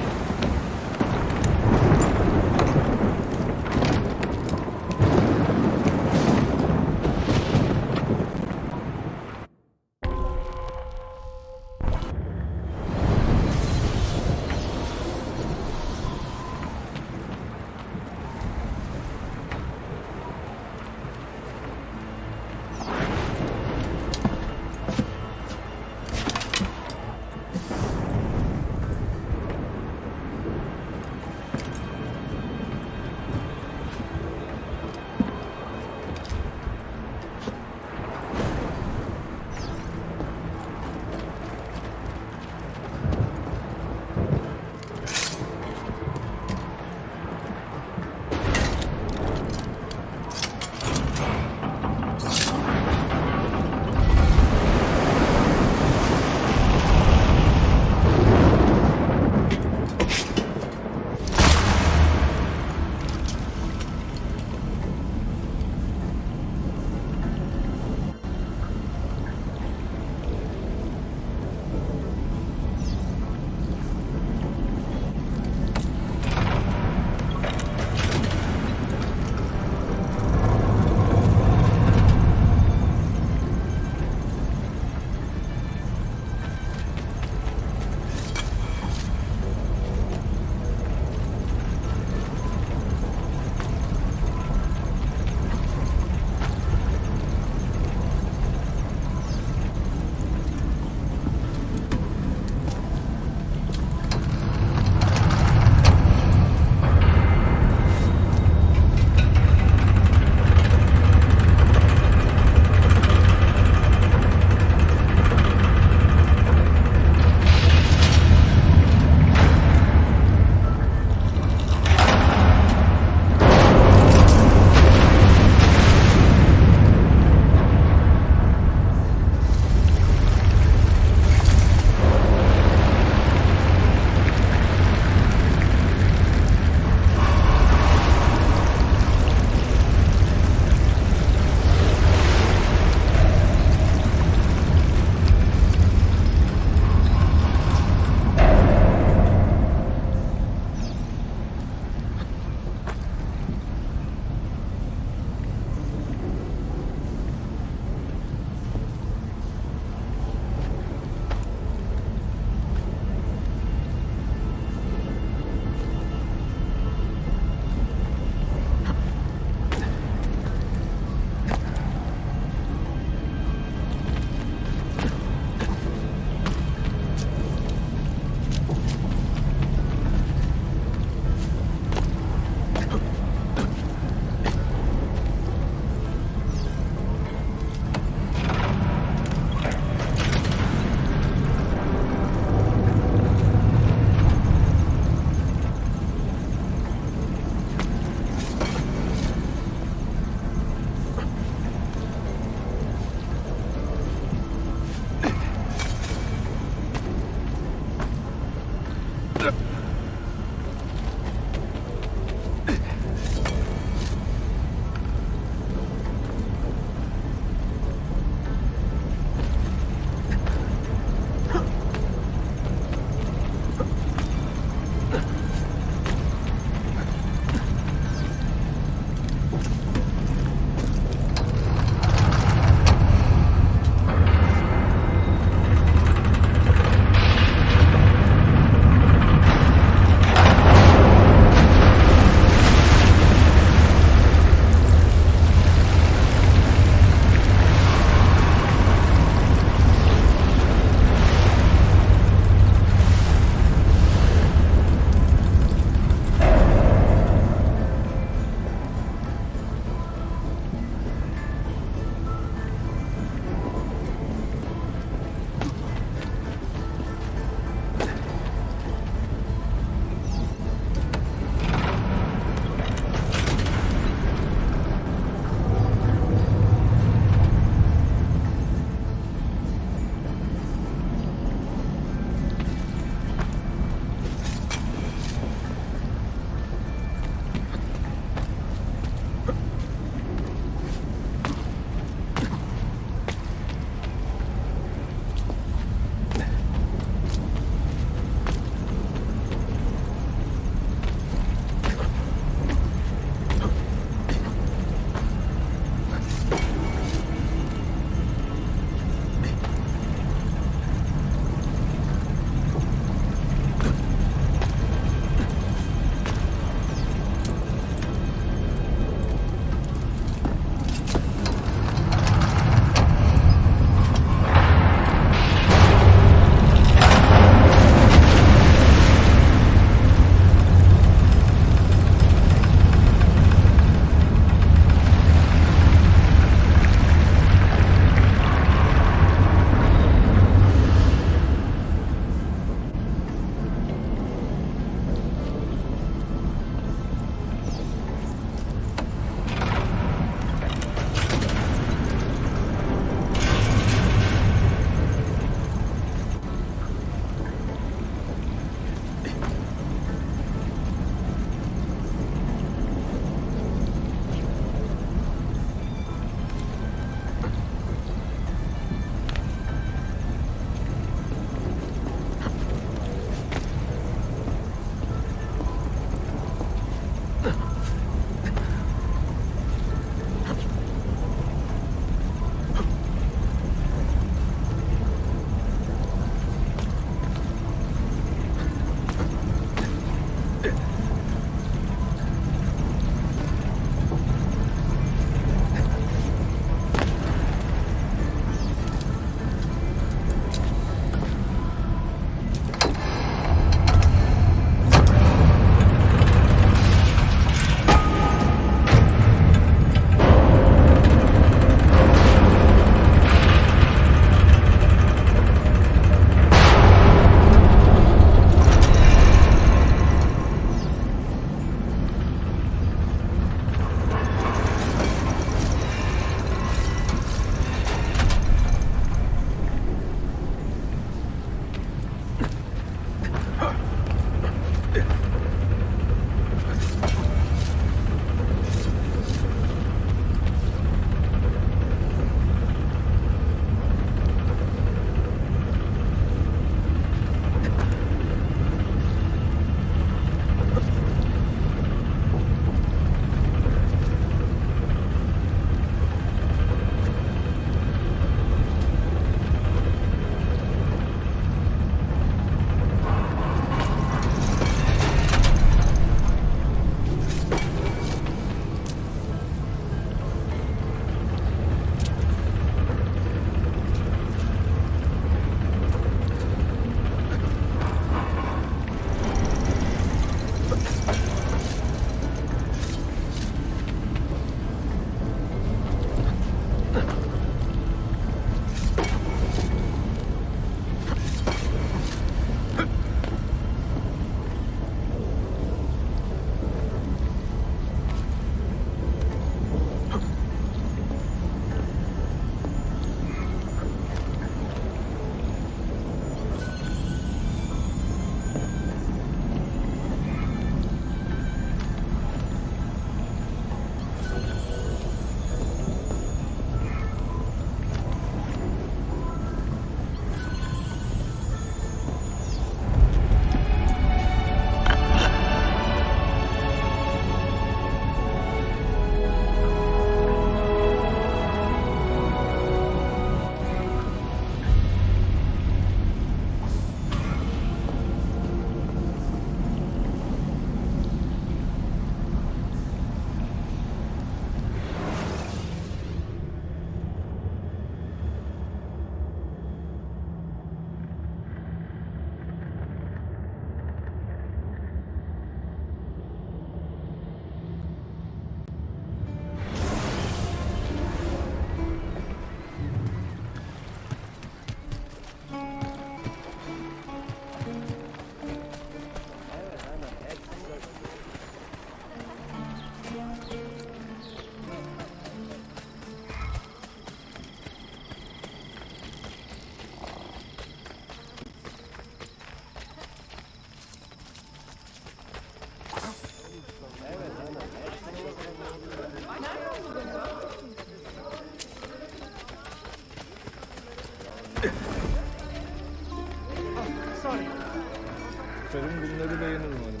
öyle beğenir umarım.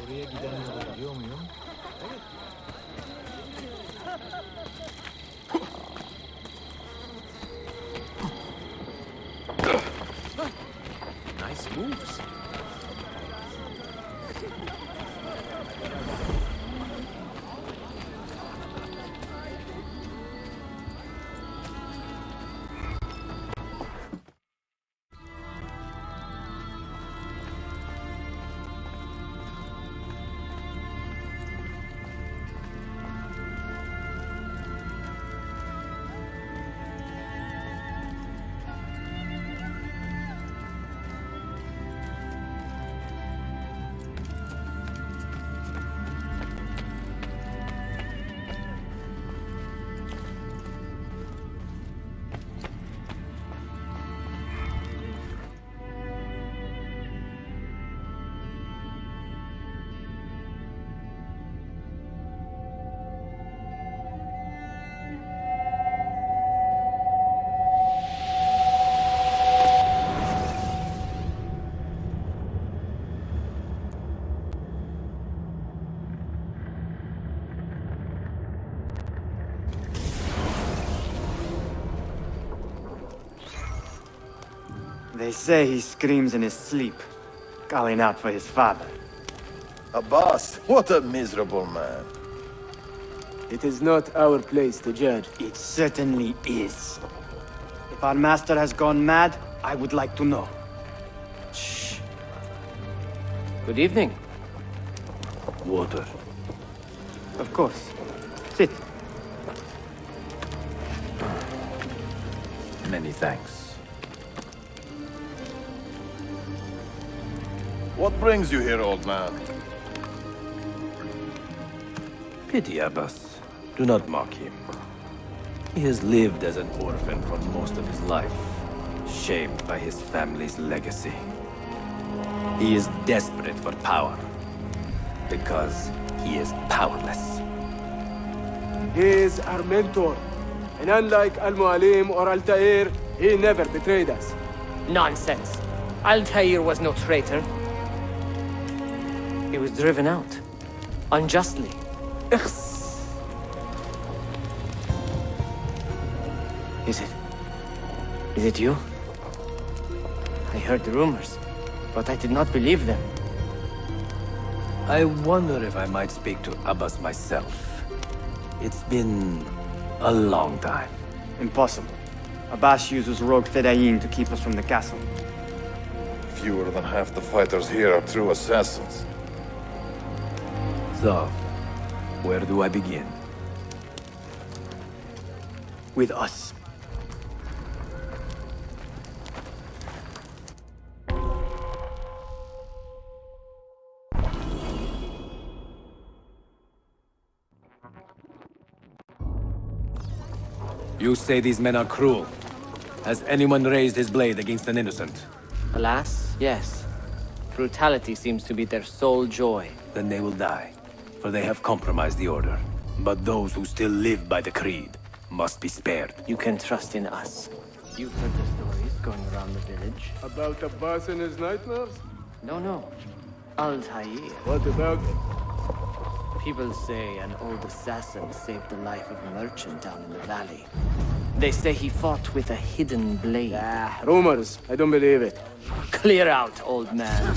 Oraya giden yolu biliyor muyum? Nice moves. They say he screams in his sleep, calling out for his father. Abbas, what a miserable man. It is not our place to judge. It certainly is. If our master has gone mad, I would like to know. Shh. Good evening. Water. Of course. Sit. Many thanks. What brings you here, old man? Pity Abbas. Do not mock him. He has lived as an orphan for most of his life, shaped by his family's legacy. He is desperate for power, because he is powerless. He is our mentor. And unlike Al-Mualim or Altaïr, he never betrayed us. Nonsense. Altaïr was no traitor. He was driven out. Unjustly. Is it you? I heard the rumors, but I did not believe them. I wonder if I might speak to Abbas myself. It's been a long time. Impossible. Abbas uses rogue Fedayeen to keep us from the castle. Fewer than half the fighters here are true assassins. So, where do I begin? With us. You say these men are cruel. Has anyone raised his blade against an innocent? Alas, yes. Brutality seems to be their sole joy. Then they will die, for they have compromised the order. But those who still live by the creed must be spared. You can trust in us. You've heard the stories going around the village. About Abbas and his nightmares? No. Altaïr. What about him? People say an old assassin saved the life of a merchant down in the valley. They say he fought with a hidden blade. Rumors. I don't believe it. Clear out, old man.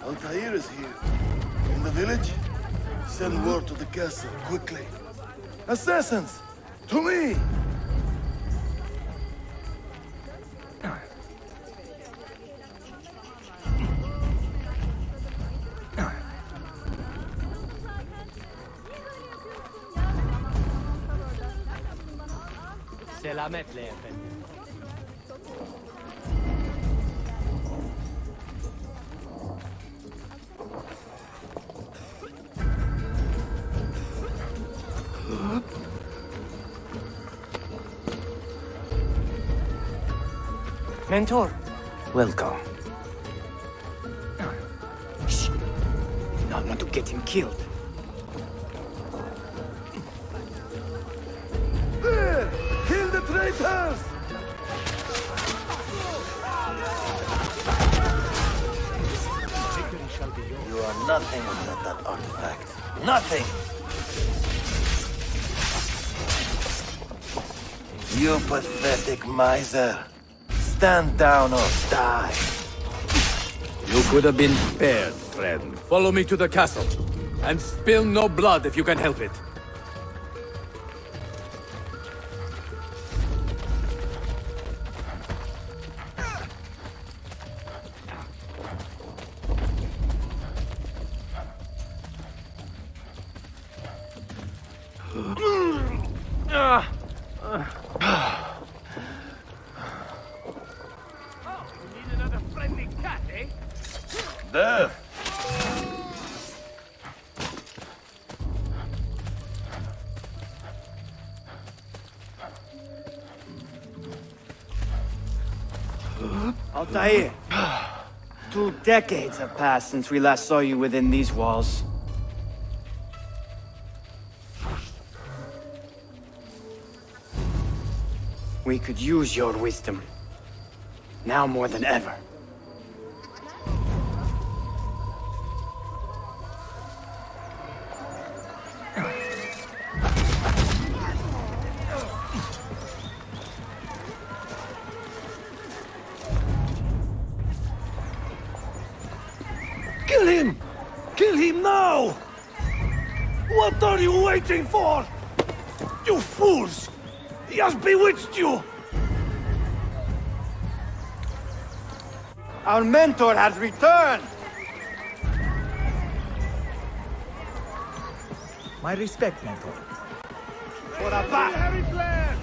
Altaïr is here. In the village? Send word to the castle, quickly. Assassins! To me! Selametle efendim. Mentor. Welcome. Shh. Do not want to get him killed. There! Kill the traitors! You are nothing without that artifact. Nothing! You pathetic miser. Stand down or die. You could have been spared, friend. Follow me to the castle. And spill no blood if you can help it. Death! Altaïr, 2 decades have passed since we last saw you within these walls. We could use your wisdom. Now more than ever. Kill him! Kill him now! What are you waiting for? You fools! He has bewitched you! Our mentor has returned! My respect, mentor. For a bat!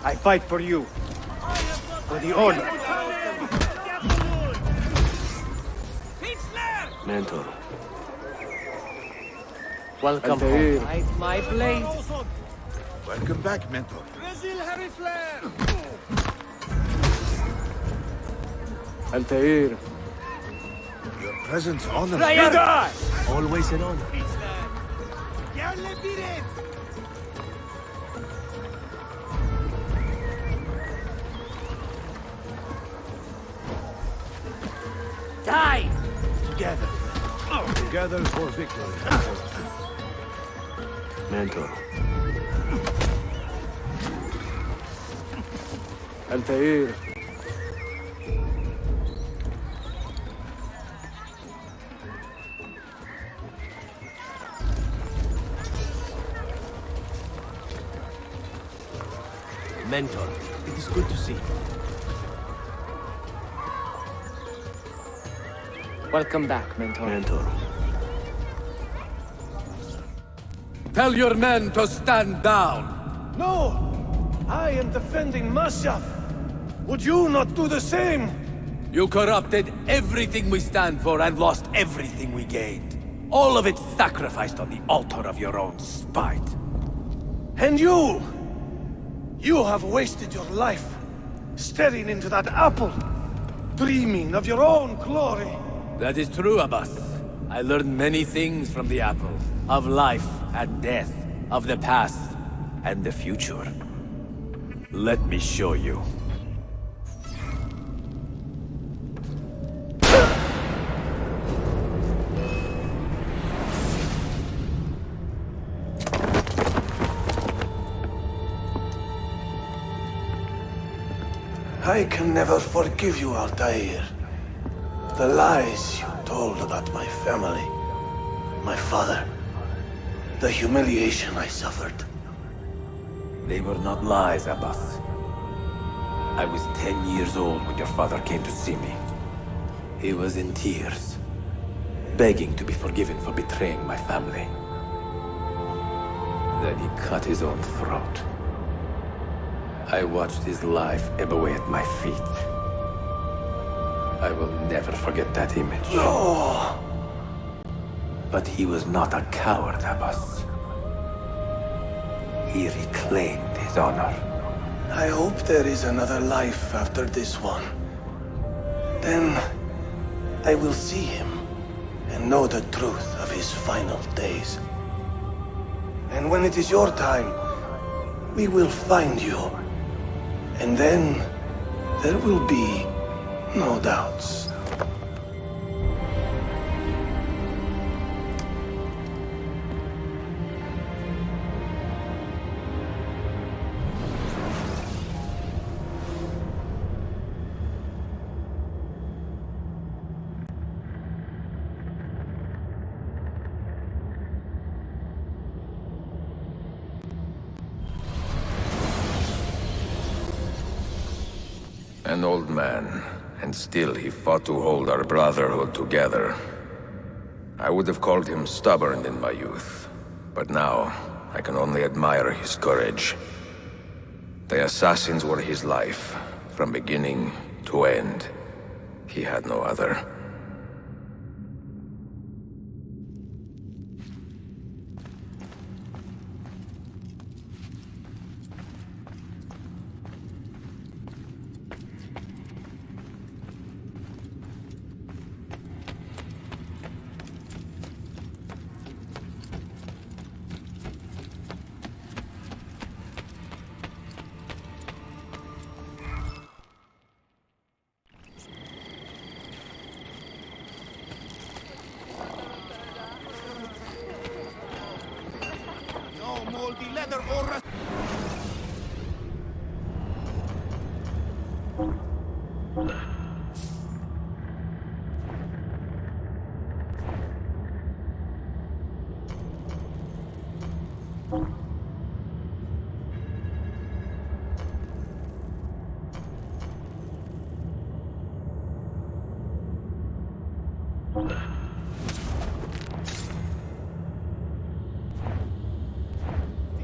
I fight for you. For the order. Mentor. Welcome Altaïr. home. My blade. Welcome back, Mentor. Altaïr. Your presence honors me. Always an honor. Die! Together. Together for victory. Mentor. Altaïr. Mentor, it is good to see you. Welcome back, Mentor. Mentor. Tell your men to stand down. No! I am defending Mashaf. Would you not do the same? You corrupted everything we stand for and lost everything we gained. All of it sacrificed on the altar of your own spite. And you! You have wasted your life, staring into that apple, dreaming of your own glory. That is true, Abbas. I learned many things from the apple. Of life and death, of the past and the future. Let me show you. I can never forgive you, Altaïr. The lies you told about my family, my father, the humiliation I suffered. They were not lies, Abbas. I was 10 years old when your father came to see me. He was in tears, begging to be forgiven for betraying my family. Then he cut his own throat. I watched his life ebb away at my feet. I will never forget that image. No! But he was not a coward, Abbas. He reclaimed his honor. I hope there is another life after this one. Then I will see him and know the truth of his final days. And when it is your time, we will find you. And then there will be no doubts. An old man, and still he fought to hold our Brotherhood together. I would have called him stubborn in my youth, but now I can only admire his courage. The assassins were his life, from beginning to end. He had no other.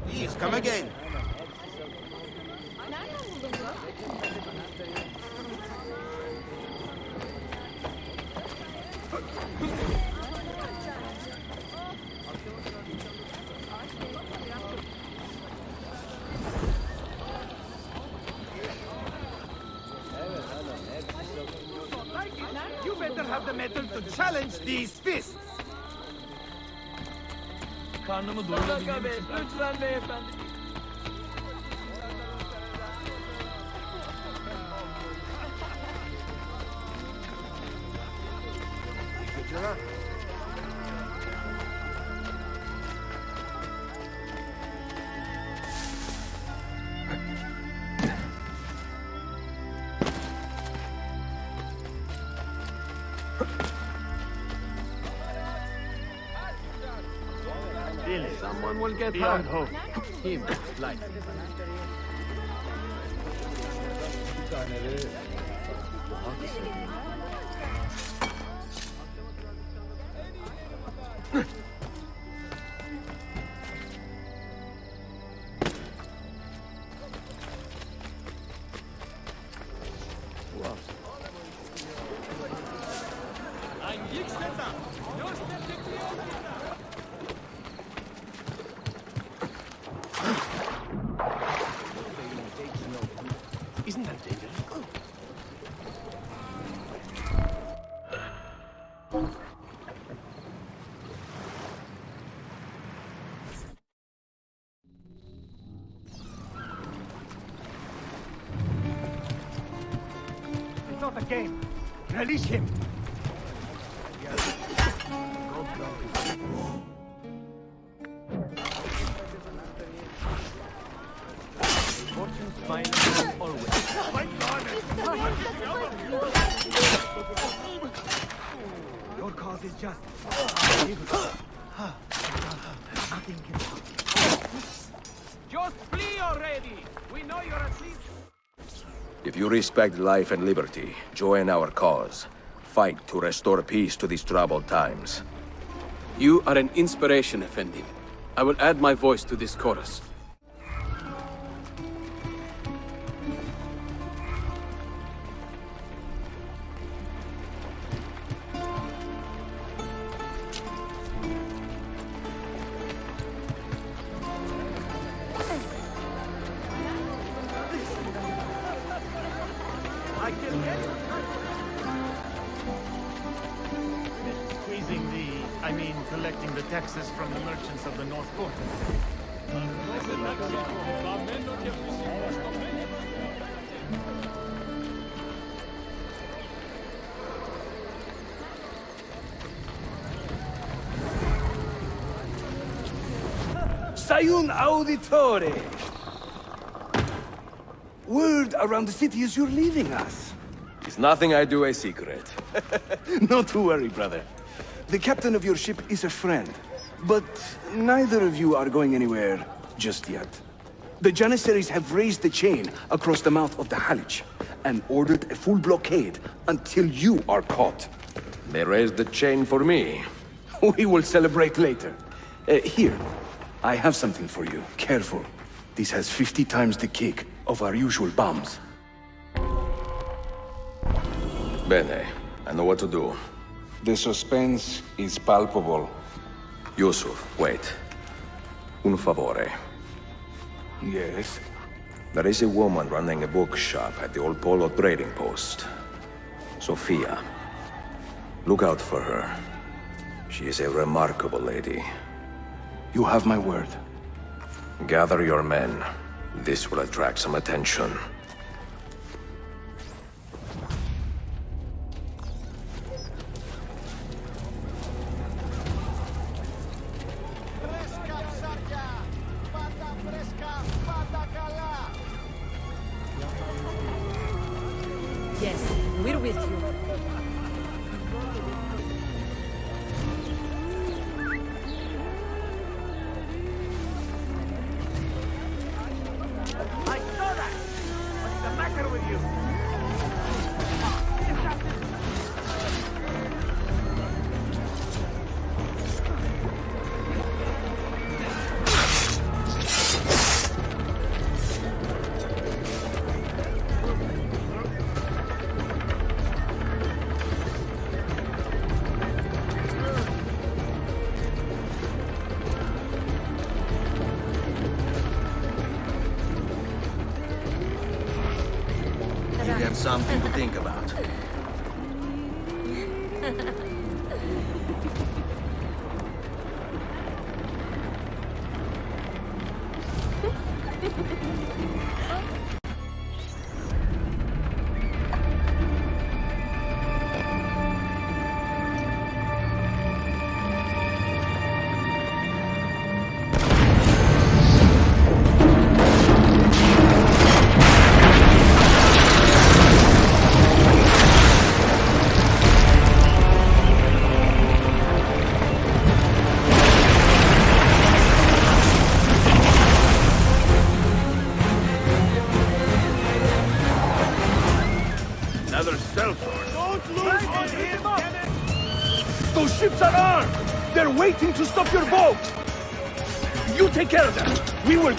Please, come again. You better have the metal to challenge these fists. Karnımı doyurabilmem için... Lütfen beyefendi. Someone will get hurt. Hope. Him, like. Bir taneleri... Isn't that dangerous? It's not a game. Release him. Fortune's final always. My God! is just... Nothing can stop. Just flee already! We know you're asleep. If you respect life and liberty, join our cause. Fight to restore peace to these troubled times. You are an inspiration, Effendi. I will add my voice to this chorus. Collecting the taxes from the merchants of the North Quarter. Ezio Auditore! Word around the city is you're leaving us. Is nothing I do a secret. Not to worry, brother. The captain of your ship is a friend, but neither of you are going anywhere just yet. The Janissaries have raised the chain across the mouth of the Halij and ordered a full blockade until you are caught. They raised the chain for me. We will celebrate later. Here, I have something for you. Careful. This has 50 times the kick of our usual bombs. Bene, I know what to do. The suspense is palpable. Yusuf, wait. Un favore. Yes? There is a woman running a bookshop at the old Polo trading post. Sophia. Look out for her. She is a remarkable lady. You have my word. Gather your men. This will attract some attention. Yes, we're with you. I saw that! What's the matter with you? You have something to think about. Another sellsword. Don't lose on him! Those ships are armed! They're waiting to stop your boat! You take care of them! We will...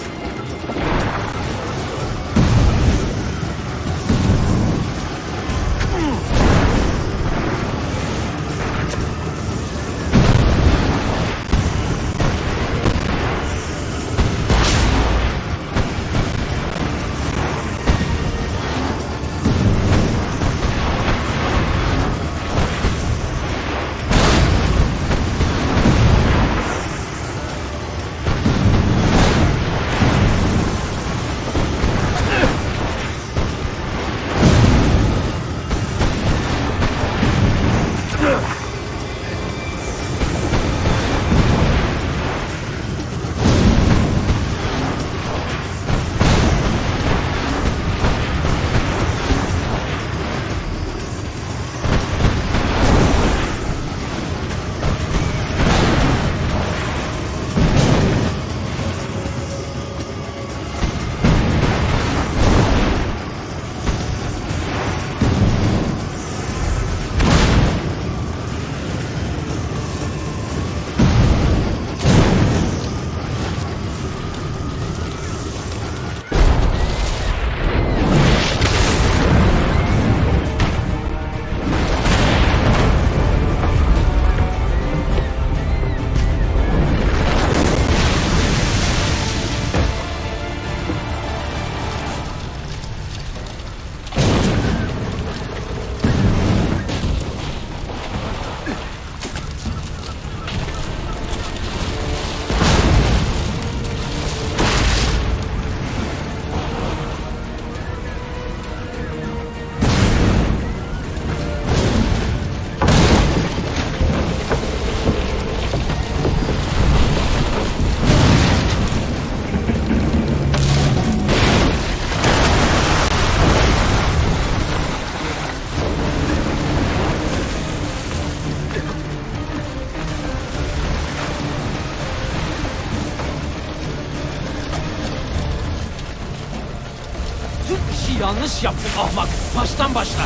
Yanlış yaptın ahmak. Baştan başla.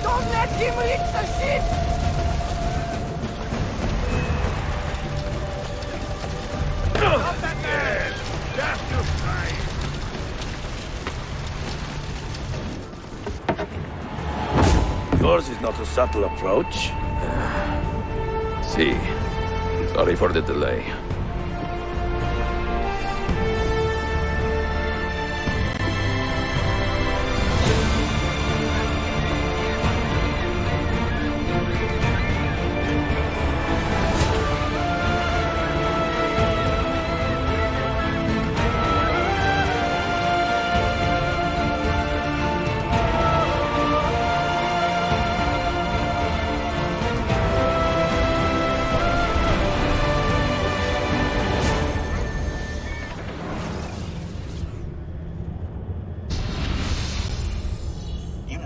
Don't let him reach the ship! Stop that man! That's just right! Yours is not a subtle approach. See. Sorry for the delay.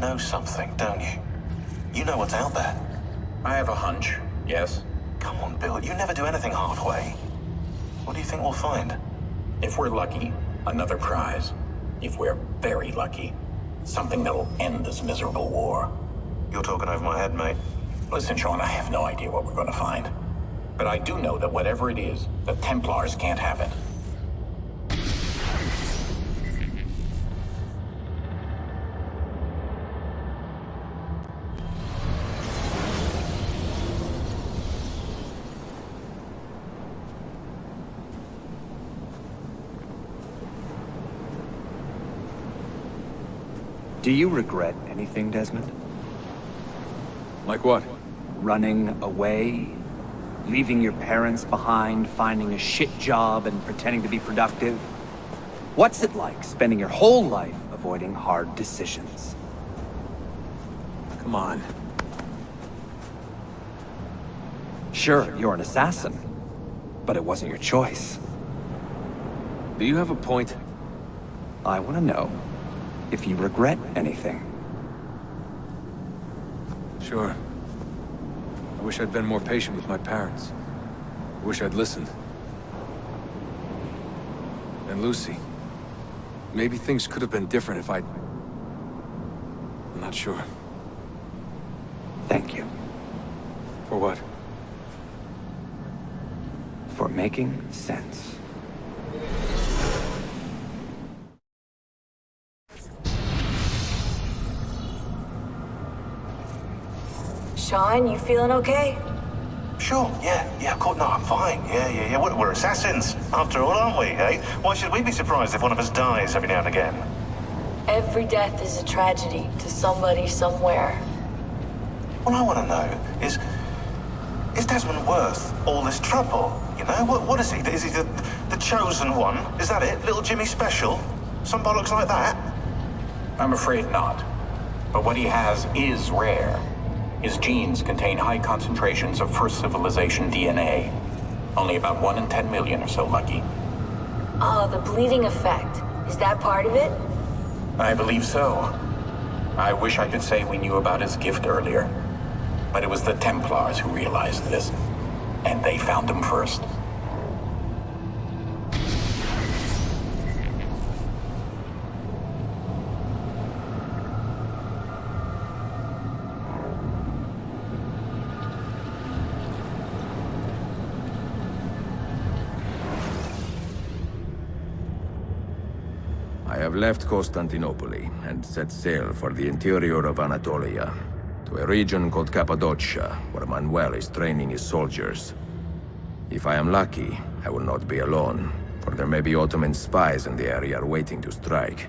Know something, don't you? You know what's out there. I have a hunch, yes. Come on, Bill, you never do anything halfway. What do you think we'll find? If we're lucky, another prize. If we're very lucky, something that'll end this miserable war. You're talking over my head, mate. Listen, Sean, I have no idea what we're going to find. But I do know that whatever it is, the Templars can't have it. Do you regret anything, Desmond? Like what? Running away? Leaving your parents behind, finding a shit job and pretending to be productive? What's it like spending your whole life avoiding hard decisions? Come on. Sure, you're an assassin, but it wasn't your choice. Do you have a point? I want to know if you regret anything. Sure. I wish I'd been more patient with my parents. I wish I'd listened. And Lucy. Maybe things could have been different if I'd... I'm not sure. Thank you. For what? For making sense. Sean, you feeling okay? Sure, yeah, of course, no, I'm fine. Yeah, we're assassins, after all, aren't we, eh? Why should we be surprised if one of us dies every now and again? Every death is a tragedy to somebody somewhere. What I want to know is Desmond worth all this trouble? You know, what is he? Is he the chosen one? Is that it? Little Jimmy Special? Some bollocks like that? I'm afraid not. But what he has is rare. His genes contain high concentrations of first civilization DNA. Only about 1 in 10 million are so lucky. Oh, the bleeding effect. Is that part of it? I believe so. I wish I could say we knew about his gift earlier. But it was the Templars who realized this. And they found him first. I have left Constantinople and set sail for the interior of Anatolia, to a region called Cappadocia, where Manuel is training his soldiers. If I am lucky, I will not be alone, for there may be Ottoman spies in the area waiting to strike.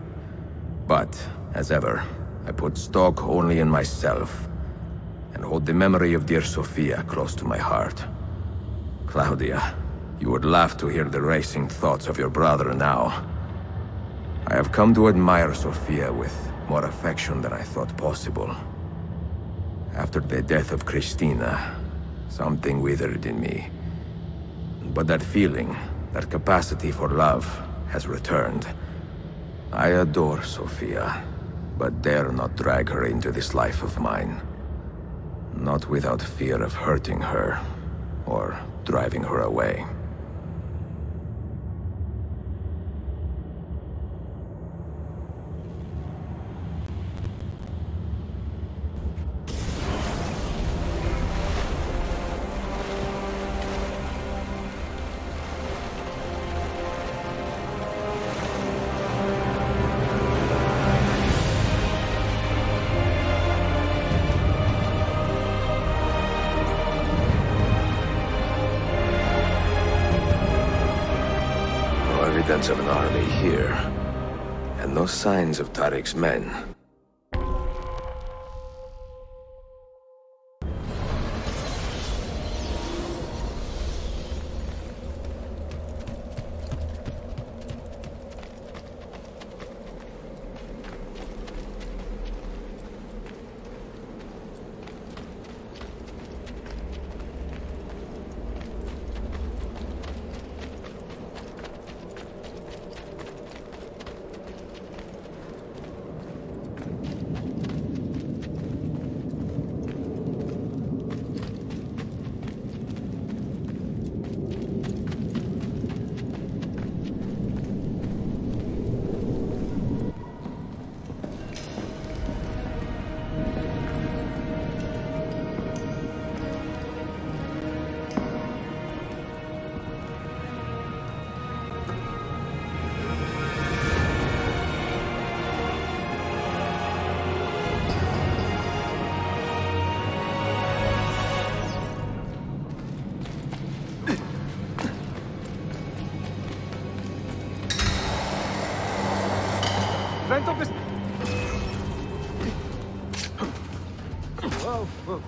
But, as ever, I put stock only in myself, and hold the memory of dear Sophia close to my heart. Claudia, you would laugh to hear the racing thoughts of your brother now. I have come to admire Sophia with more affection than I thought possible. After the death of Christina, something withered in me. But that feeling, that capacity for love, has returned. I adore Sophia, but dare not drag her into this life of mine. Not without fear of hurting her, or driving her away. reports of an army here, and no signs of Tariq's men. Whoa, whoa.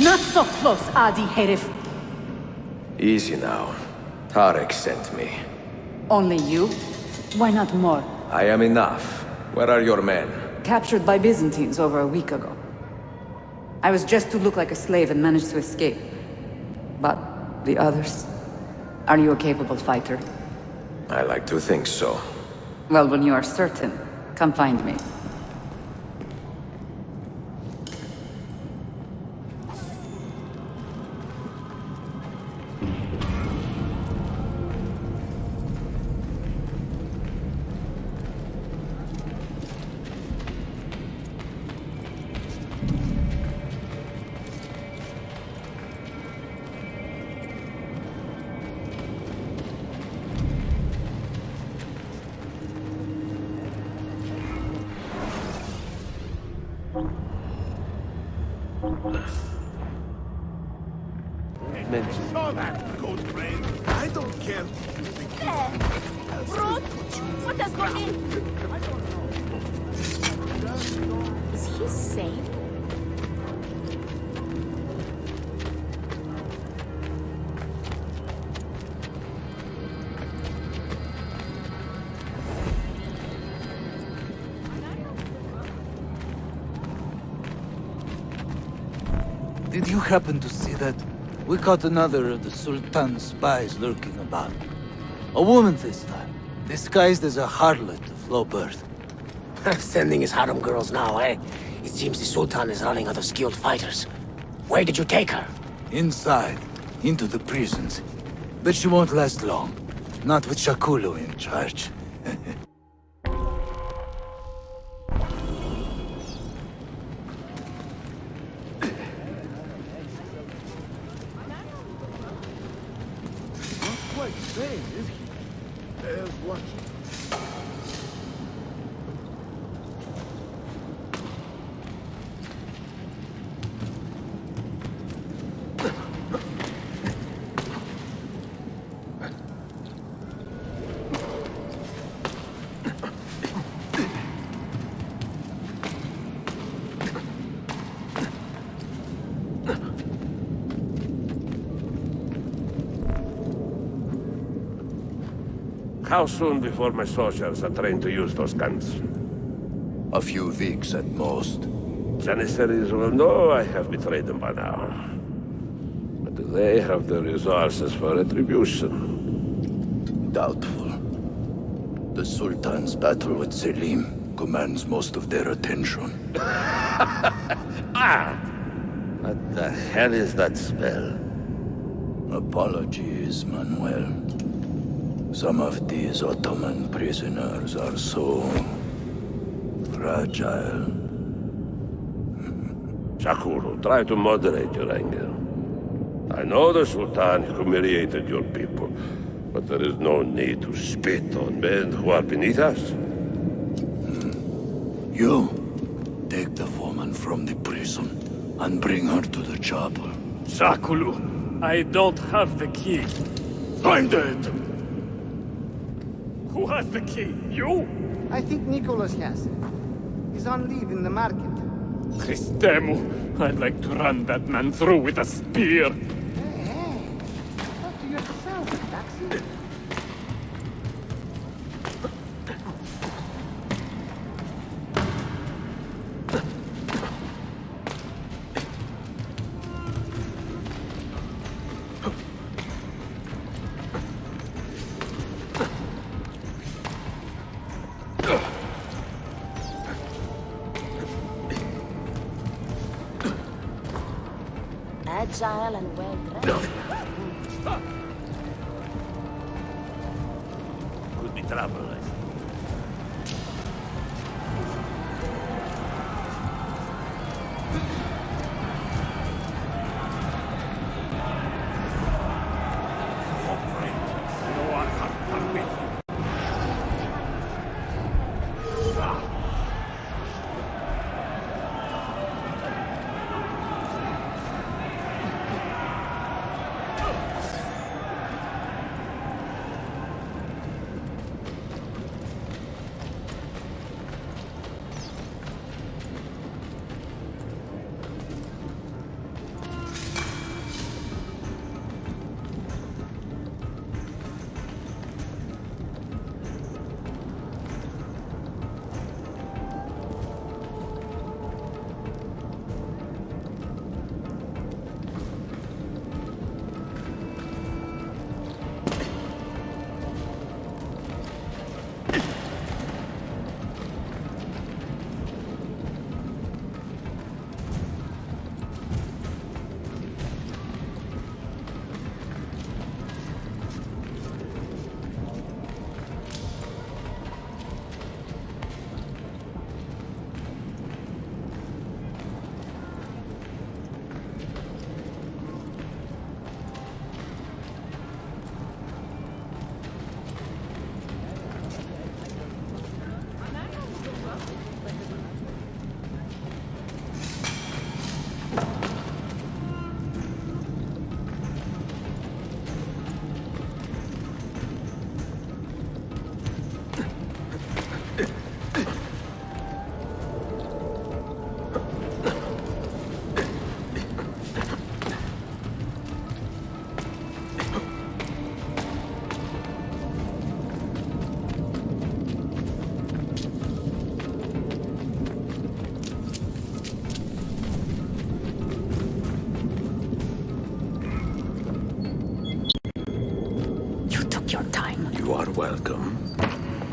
Not so close, Adi Herif. Easy now. Tariq sent me. Only you? Why not more? I am enough. Where are your men? Captured by Byzantines over a week ago. I was just to look like a slave and managed to escape. But the others? Are you a capable fighter? I like to think so. Well, when you are certain, come find me. mentioned. Saw that, goat brain. I don't care if you think There! Brute! What has gone in? Is he safe? Did you happen to see that? We caught another of the Sultan's spies lurking about. A woman this time, disguised as a harlot of low birth. Sending his harem girls now, eh? It seems the Sultan is running out of skilled fighters. Where did you take her? Inside, into the prisons. But she won't last long. Not with Shakulu in charge. not quite sane, is he? There's watching. How soon before my soldiers are trained to use those guns? A few weeks at most. Janissaries will know I have betrayed them by now. But do they have the resources for retribution? Doubtful. The Sultan's battle with Selim commands most of their attention. What the hell is that spell? Apologies, Manuel. Some of these Ottoman prisoners are so fragile. Shakuru, try to moderate your anger. I know the Sultan humiliated your people, but there is no need to spit on men who are beneath us. You, take the woman from the prison and bring her to the chapel. Shakulu, I don't have the key. Find it! Who has the key? You? I think Nicholas has it. He's on leave in the market. Christemu, I'd like to run that man through with a spear. Hey, talk to yourself, Taxi. Agile and well dressed. Could be trouble, I think. You are welcome.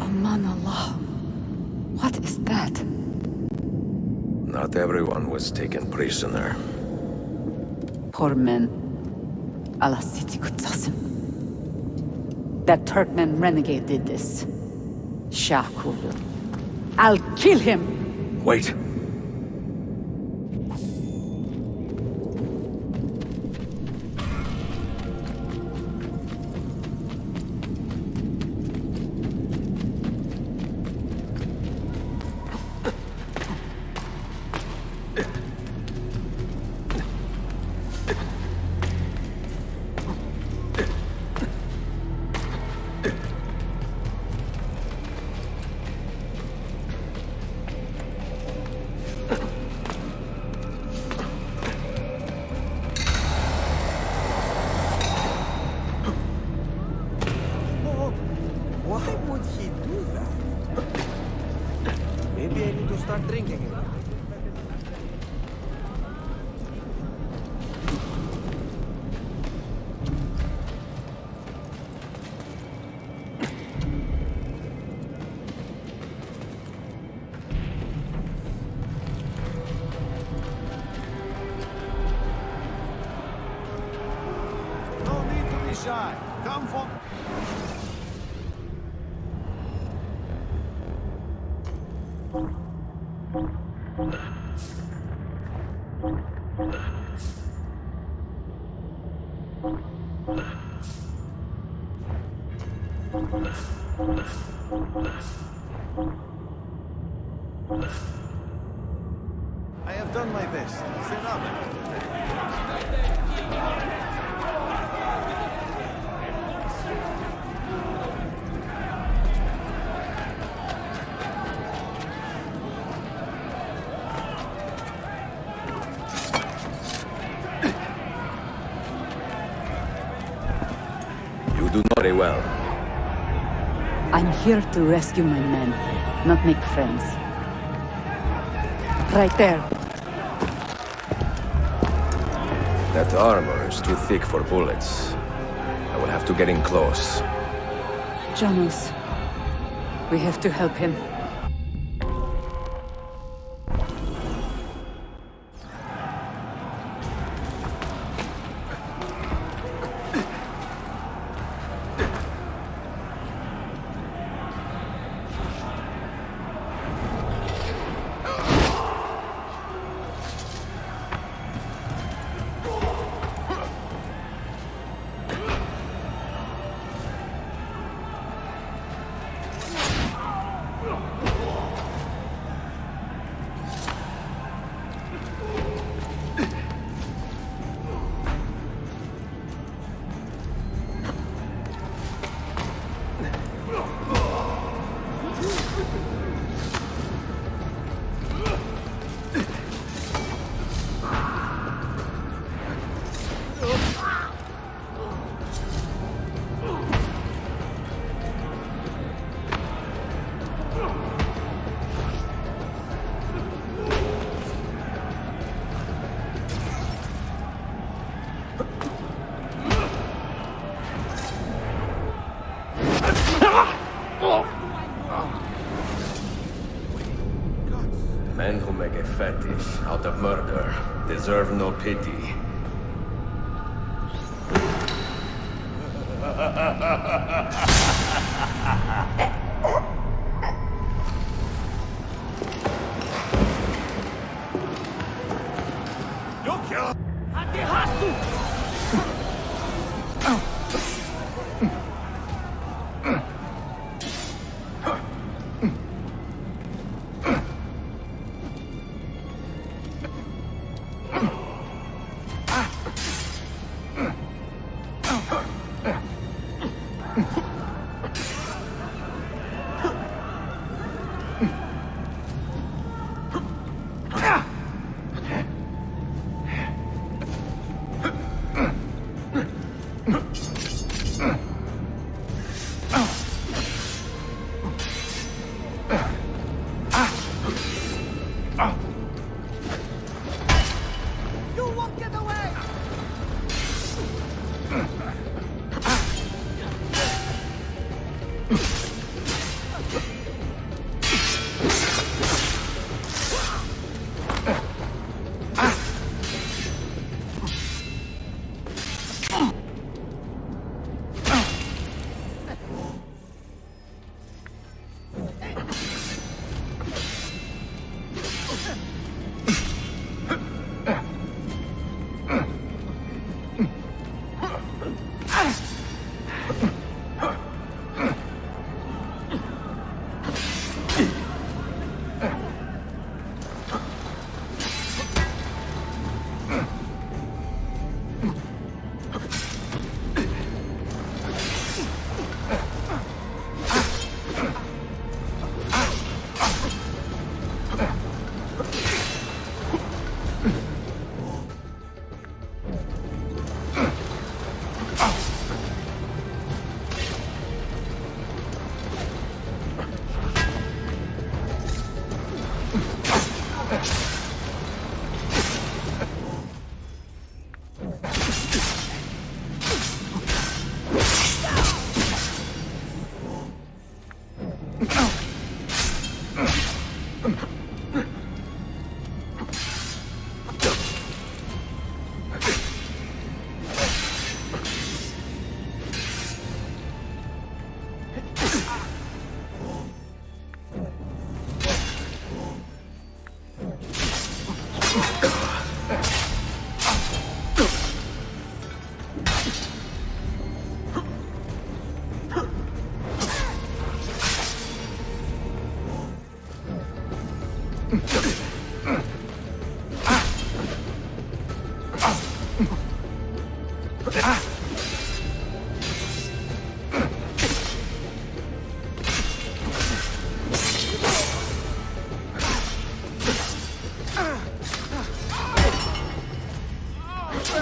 Aman Allah. What is that? Not everyone was taken prisoner. Poor men. Allah siti kutsasın. That Turkmen renegade did this. Shaku. I'll kill him! Wait. Why would he do that? Maybe I need to start drinking again. No need to be shy. Come for... I have done my best. Sit down. You do not very well. I'm here to rescue my men, not make friends. Right there. That armor is too thick for bullets. I will have to get in close. Janus, we have to help him. Men who make a fetish out of murder deserve no pity.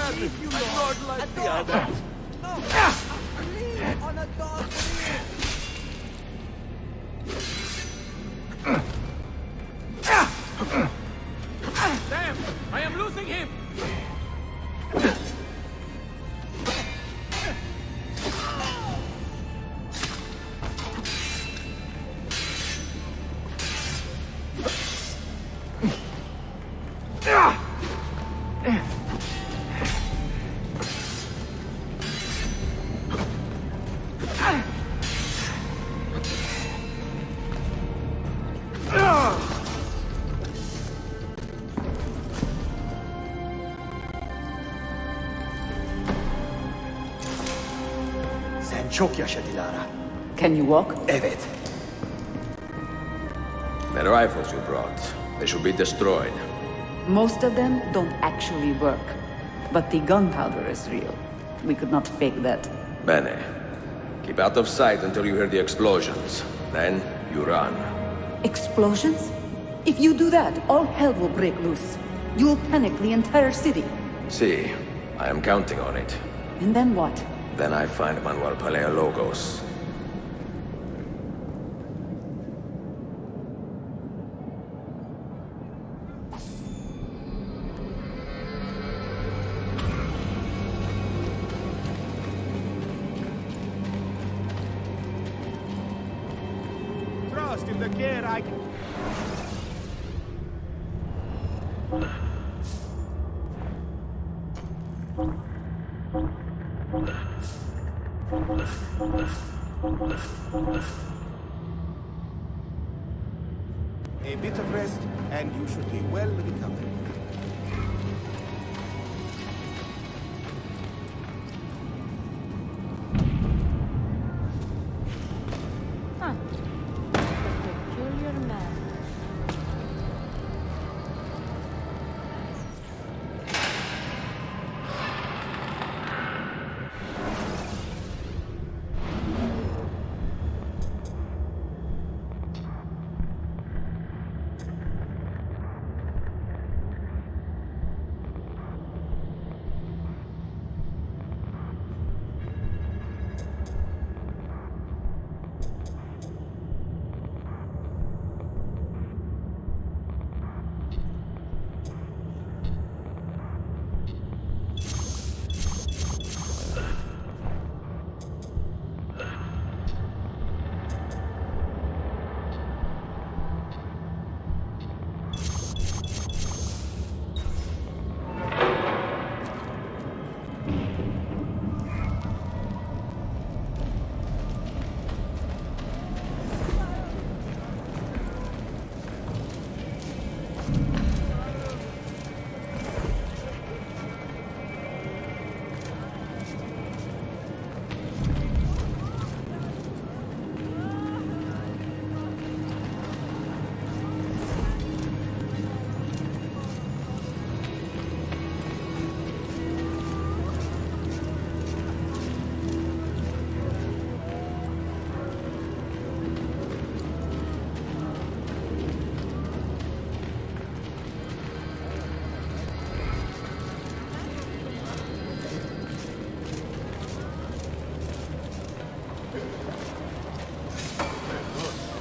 bad, ignored like the others. On a dog. Damn! I am losing him! Sen çok yaşa Dilara. Can you walk? Evet. The rifles you brought, they should be destroyed. Most of them don't actually work. But the gunpowder is real. We could not fake that. Bene. Keep out of sight until you hear the explosions. Then, you run. Explosions? If you do that, all hell will break loose. You'll panic the entire city. See, I am counting on it. And then what? Then I find Manuel Paleologos. Trust in the care I can. A bit of rest, and you should be well recovered. Huh. A peculiar man.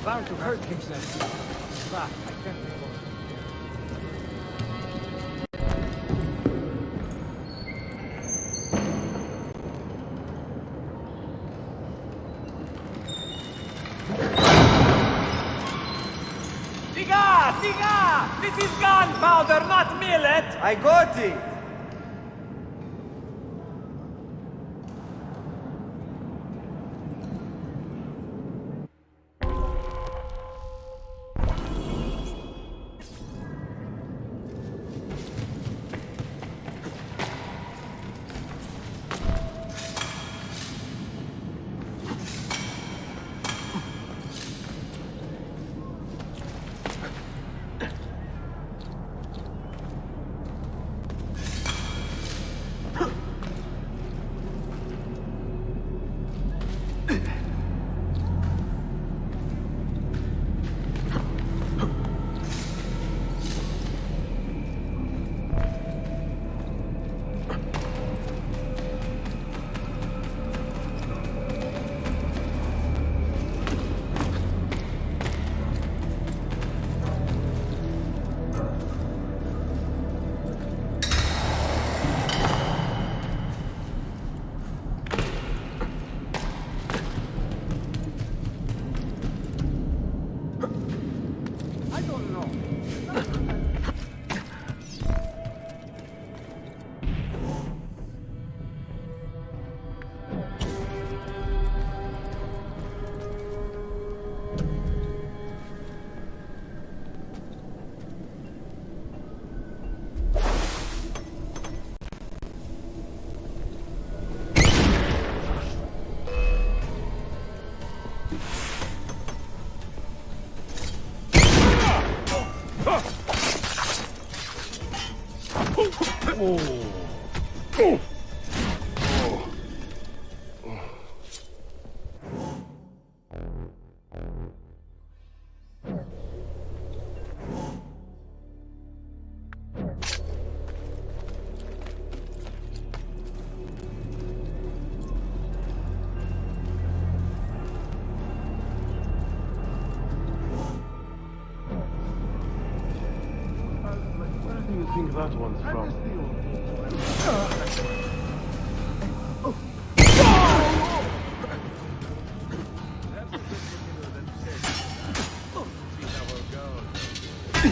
Bound to hurt things then. Bah, I can't recall. Siga! Siga! This is gunpowder, not millet! I got it!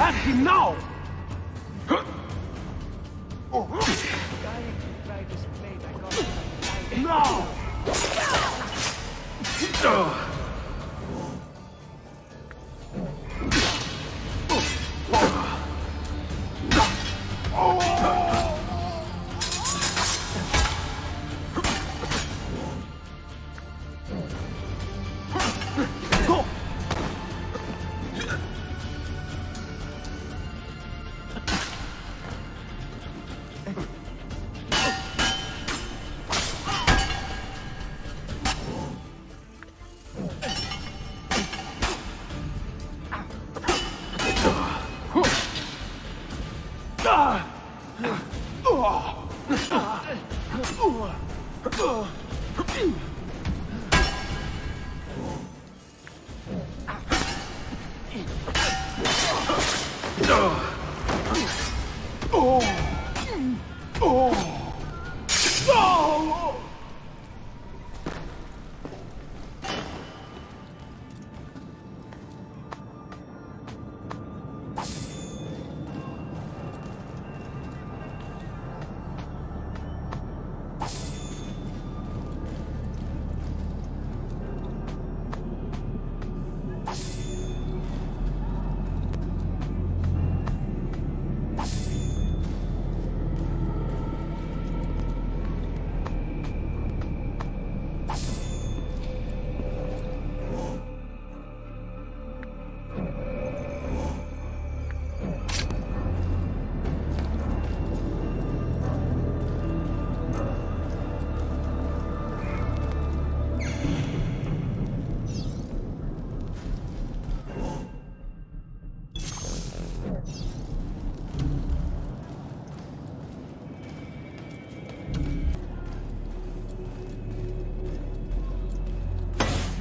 Have him now! No!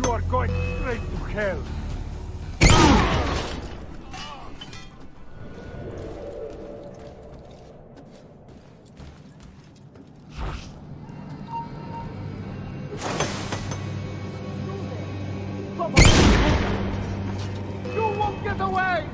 You are going straight to hell. You won't get away!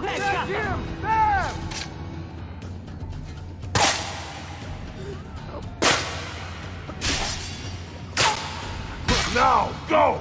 Get him! There! Now, go!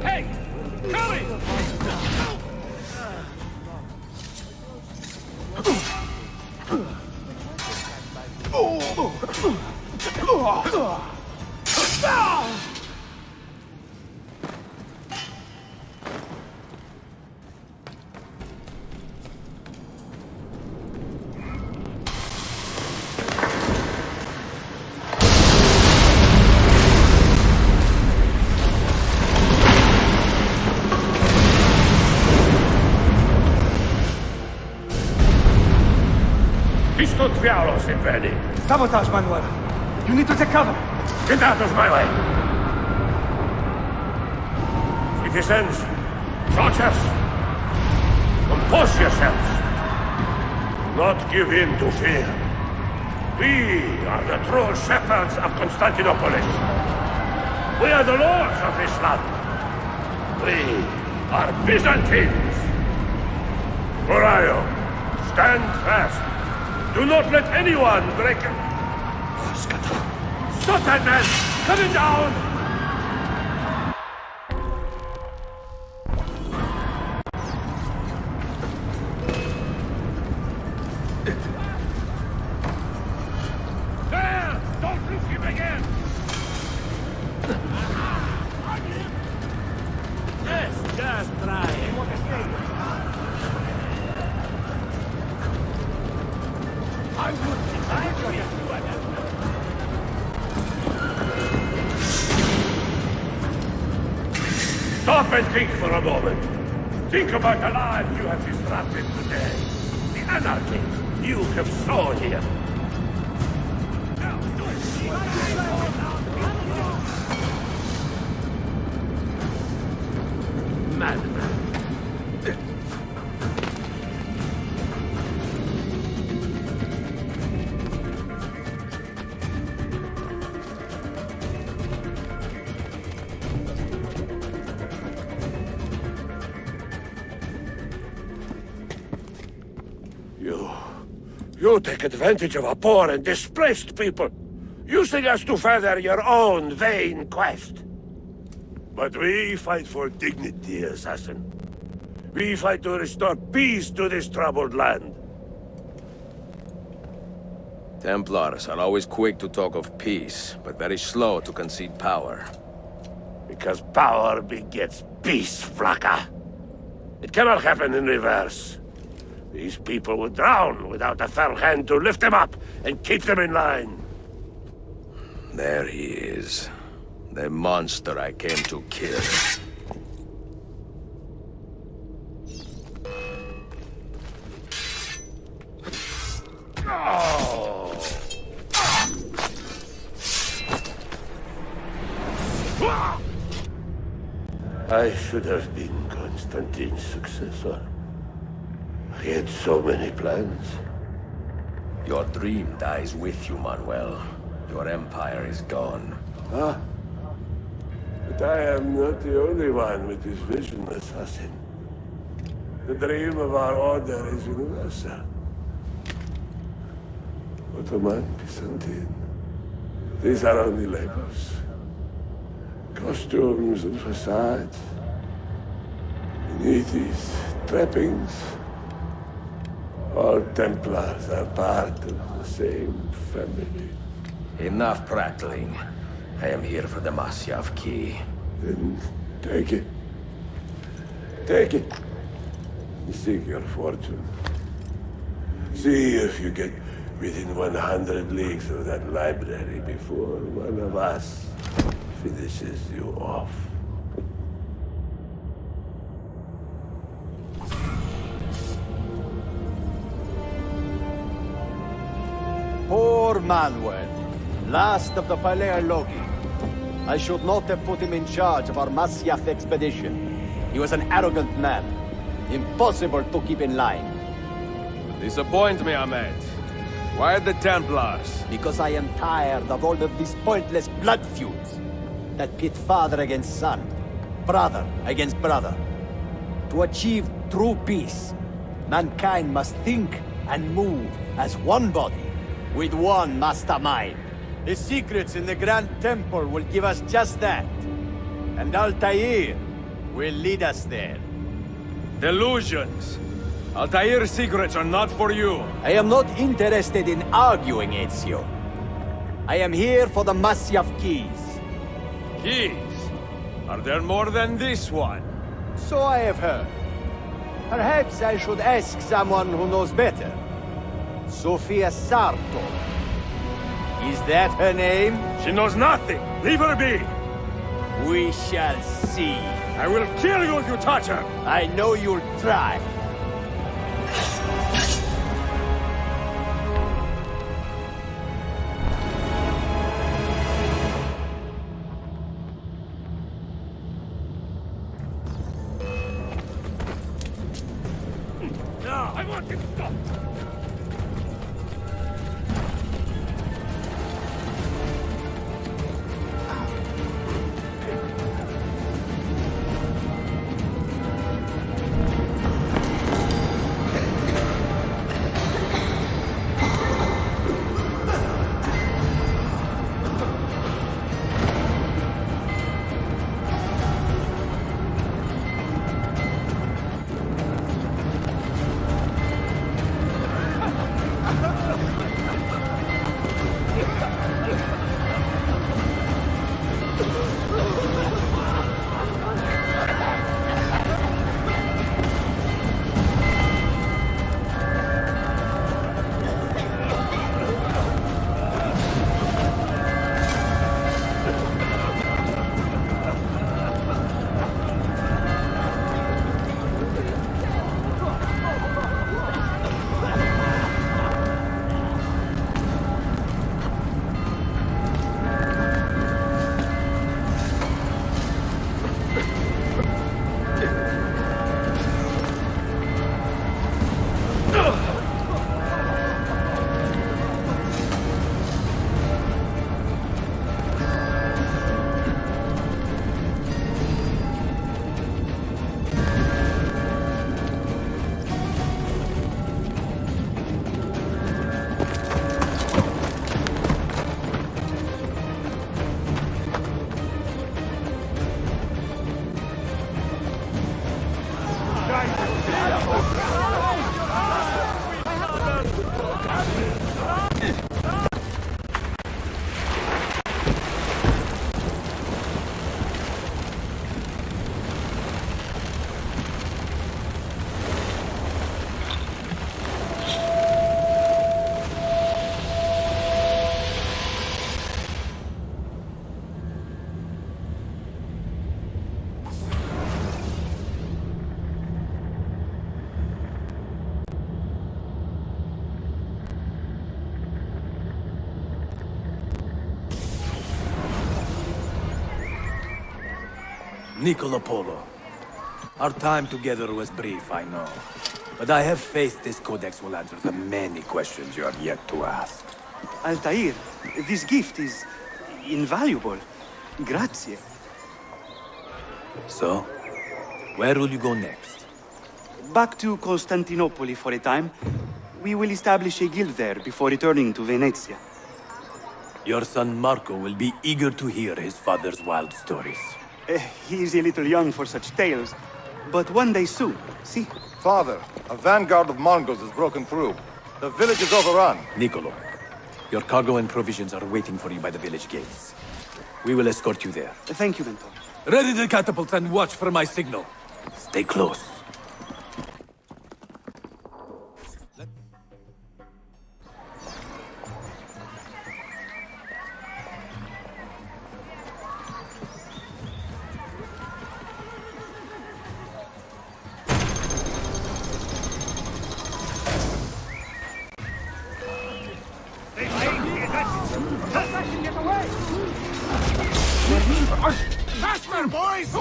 Hey! Curry! Diavolo, Silveni! Sabotage, Manuel! You need to take cover! Get out of my way! Citizens, soldiers, compose yourselves! Do not give in to fear. We are the true shepherds of Constantinopolis. We are the lords of this land. We are Byzantines! Morayo, stand fast. Do not let anyone break it. Stop that man! Coming down! There! Don't look him again! Yes, just try it. I would decide for you. Stop and think for a moment. Think about the lives you have disrupted today. The anarchy you have sown here. Madman. You take advantage of a poor and displaced people, using us to further your own vain quest. But we fight for dignity, assassin. We fight to restore peace to this troubled land. Templars are always quick to talk of peace, but very slow to concede power. Because power begets peace, Flaka. It cannot happen in reverse. These people would drown without a fair hand to lift them up and keep them in line. There he is. The monster I came to kill. Oh. I should have been Constantine's successor. He had so many plans. Your dream dies with you, Manuel. Your empire is gone. Ah. But I am not the only one with this vision, assassin. The dream of our order is universal. Ottoman, Byzantine. These are only labels. Costumes and facades. Beneath these trappings, all Templars are part of the same family. Enough prattling. I am here for the Masyav key. Then take it. Take it. Seek your fortune. See if you get within 100 leagues of that library before one of us finishes you off. Poor Manuel, last of the Paleologi. I should not have put him in charge of our Masyaf expedition. He was an arrogant man. Impossible to keep in line. Disappoint me, Ahmed. Why the Templars? Because I am tired of all of these pointless blood feuds that pit father against son, brother against brother. To achieve true peace, mankind must think and move as one body, with one mastermind. The secrets in the Grand Temple will give us just that. And Altaïr will lead us there. Delusions! Altair's secrets are not for you. I am not interested in arguing, Ezio. I am here for the Masyaf keys. Keys? Are there more than this one? So I have heard. Perhaps I should ask someone who knows better. Sofia Sarto. Is that her name? She knows nothing! Leave her be! We shall see. I will kill you if you touch her! I know you'll try. No, I want him stopped! Niccolo Polo. Our time together was brief, I know. But I have faith this codex will answer the many questions you have yet to ask. Altaïr, this gift is invaluable. Grazie. So, where will you go next? Back to Constantinople for a time. We will establish a guild there before returning to Venezia. Your son Marco will be eager to hear his father's wild stories. He is a little young for such tales, but one day soon, see? Father, a vanguard of Mongols has broken through. The village is overrun. Niccolo, your cargo and provisions are waiting for you by the village gates. We will escort you there. Thank you, Mentor. Ready the catapults and watch for my signal. Stay close. Faster, boys!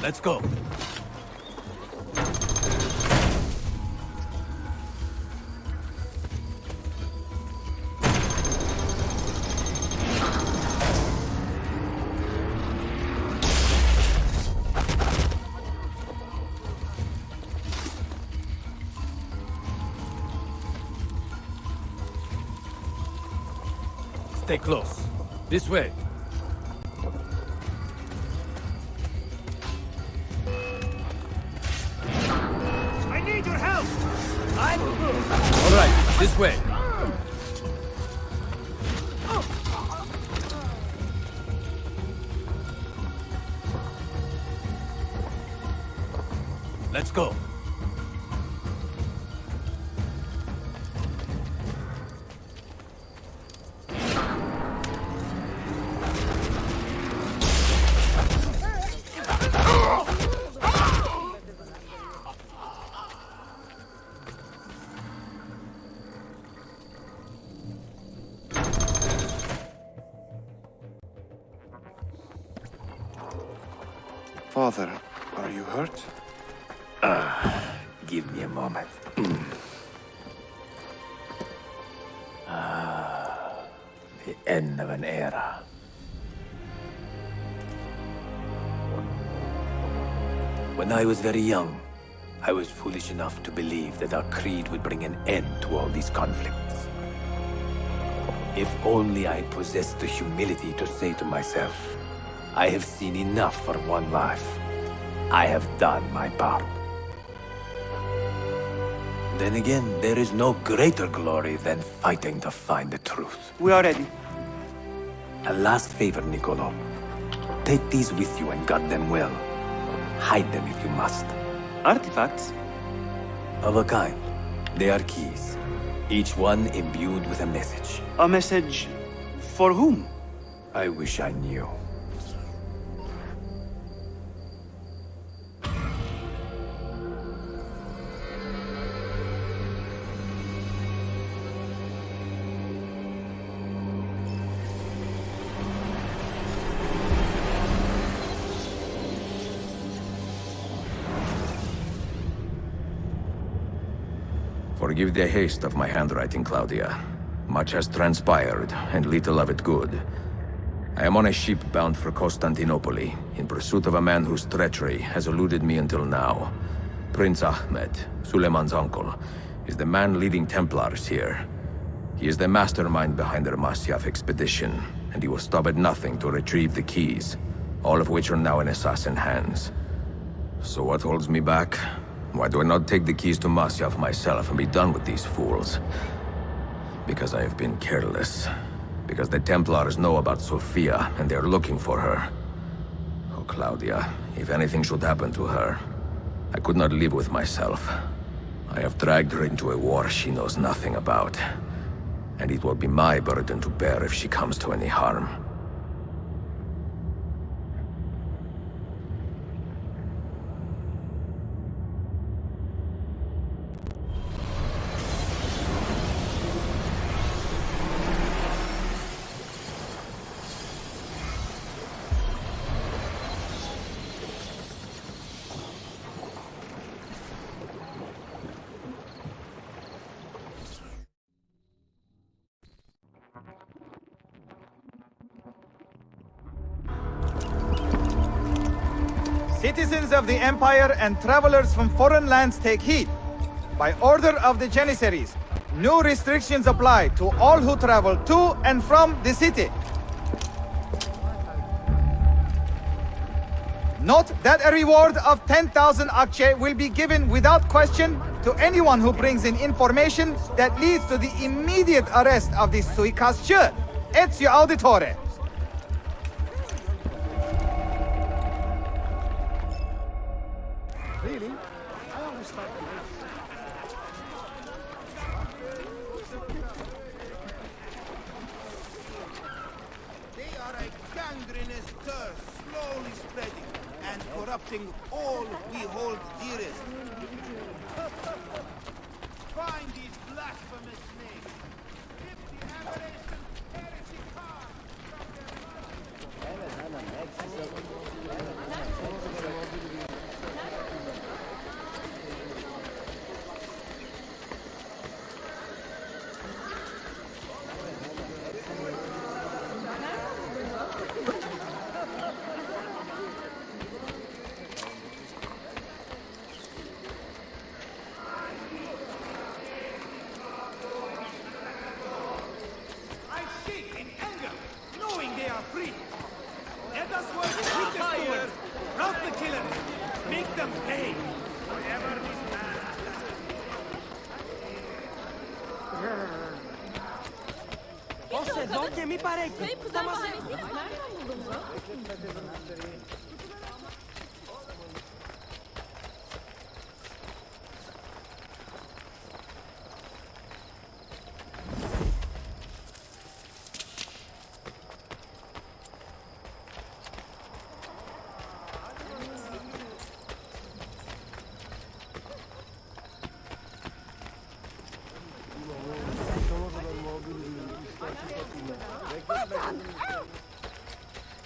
Let's go. Stay close. This way. I need your help! All right, this way. Let's go. Father, are you hurt? Give me a moment. The end of an era. When I was very young, I was foolish enough to believe that our creed would bring an end to all these conflicts. If only I possessed the humility to say to myself, I have seen enough for one life. I have done my part. Then again, there is no greater glory than fighting to find the truth. We are ready. A last favor, Niccolo. Take these with you and guard them well. Hide them if you must. Artifacts? Of a kind. They are keys. Each one imbued with a message. A message for whom? I wish I knew. Forgive the haste of my handwriting, Claudia. Much has transpired, and little of it good. I am on a ship bound for Constantinople, in pursuit of a man whose treachery has eluded me until now. Prince Ahmed, Suleiman's uncle, is the man leading Templars here. He is the mastermind behind their Masyaf expedition, and he will stop at nothing to retrieve the keys, all of which are now in assassin hands. So what holds me back? Why do I not take the keys to Masyaf myself and be done with these fools? Because I have been careless. Because the Templars know about Sophia, and they are looking for her. Oh, Claudia, if anything should happen to her, I could not live with myself. I have dragged her into a war she knows nothing about. And it will be my burden to bear if she comes to any harm. Citizens of the Empire and travelers from foreign lands take heed. By order of the Janissaries, new restrictions apply to all who travel to and from the city. Note that a reward of 10,000 akçe will be given without question to anyone who brings in information that leads to the immediate arrest of the suikastçı, Ezio Auditore. Really? I always thought they are a gangrenous curse, slowly spreading and corrupting all we hold dearest. Find these blasphemous snakes. Rip the aberration heresy card free. Let us work with the stewards, not the killers. Make them pay. Whatever this man. Forse donne mi parecchio.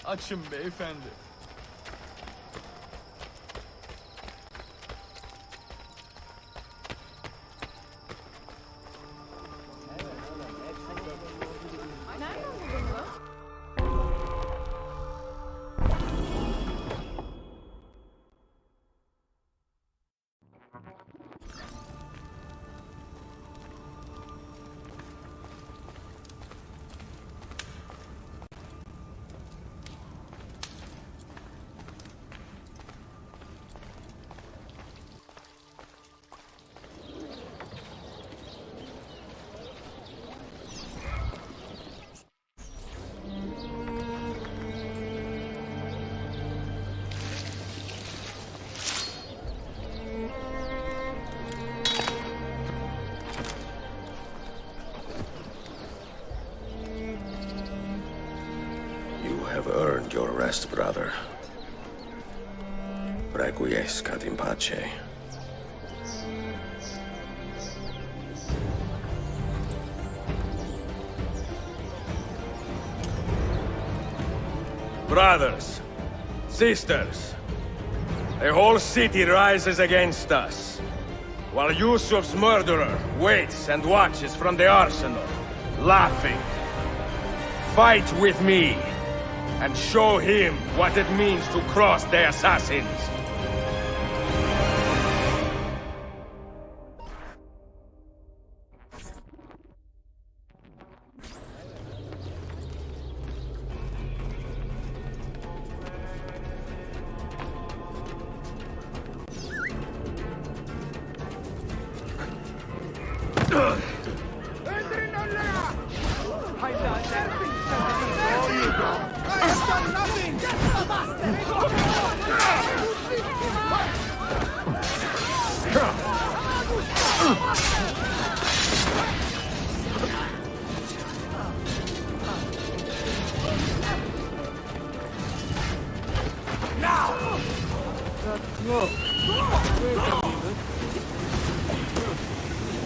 Açın beyefendi. Earned your rest, brother. Requiescat in pace. Brothers, sisters, the whole city rises against us, while Yusuf's murderer waits and watches from the arsenal, laughing. Fight with me, and show him what it means to cross the assassins.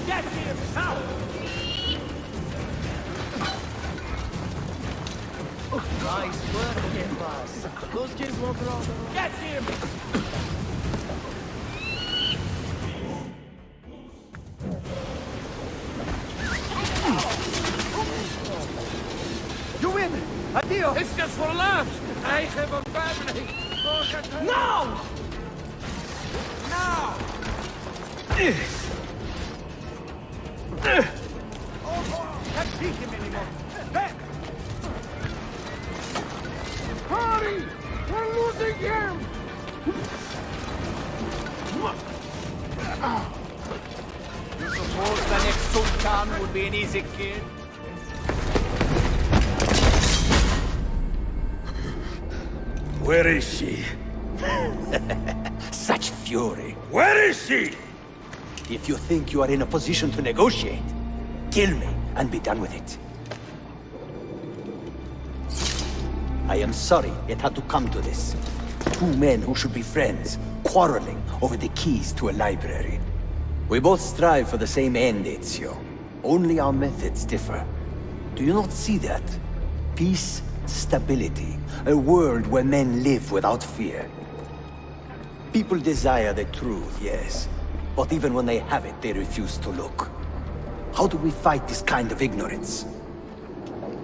Get him now! Nice work again, boss. Those kids walking around. Get him! You win! Addio! It's just for laughs! I have a family! No! Can't beat him anymore. Back! Hurry! We're losing him! You suppose the next Sultan would be an easy kid? Where is she? Such fury. Where is she? If you think you are in a position to negotiate, kill me and be done with it. I am sorry it had to come to this. Two men who should be friends, quarreling over the keys to a library. We both strive for the same end, Ezio. Only our methods differ. Do you not see that? Peace, stability, a world where men live without fear. People desire the truth, yes. But even when they have it, they refuse to look. How do we fight this kind of ignorance?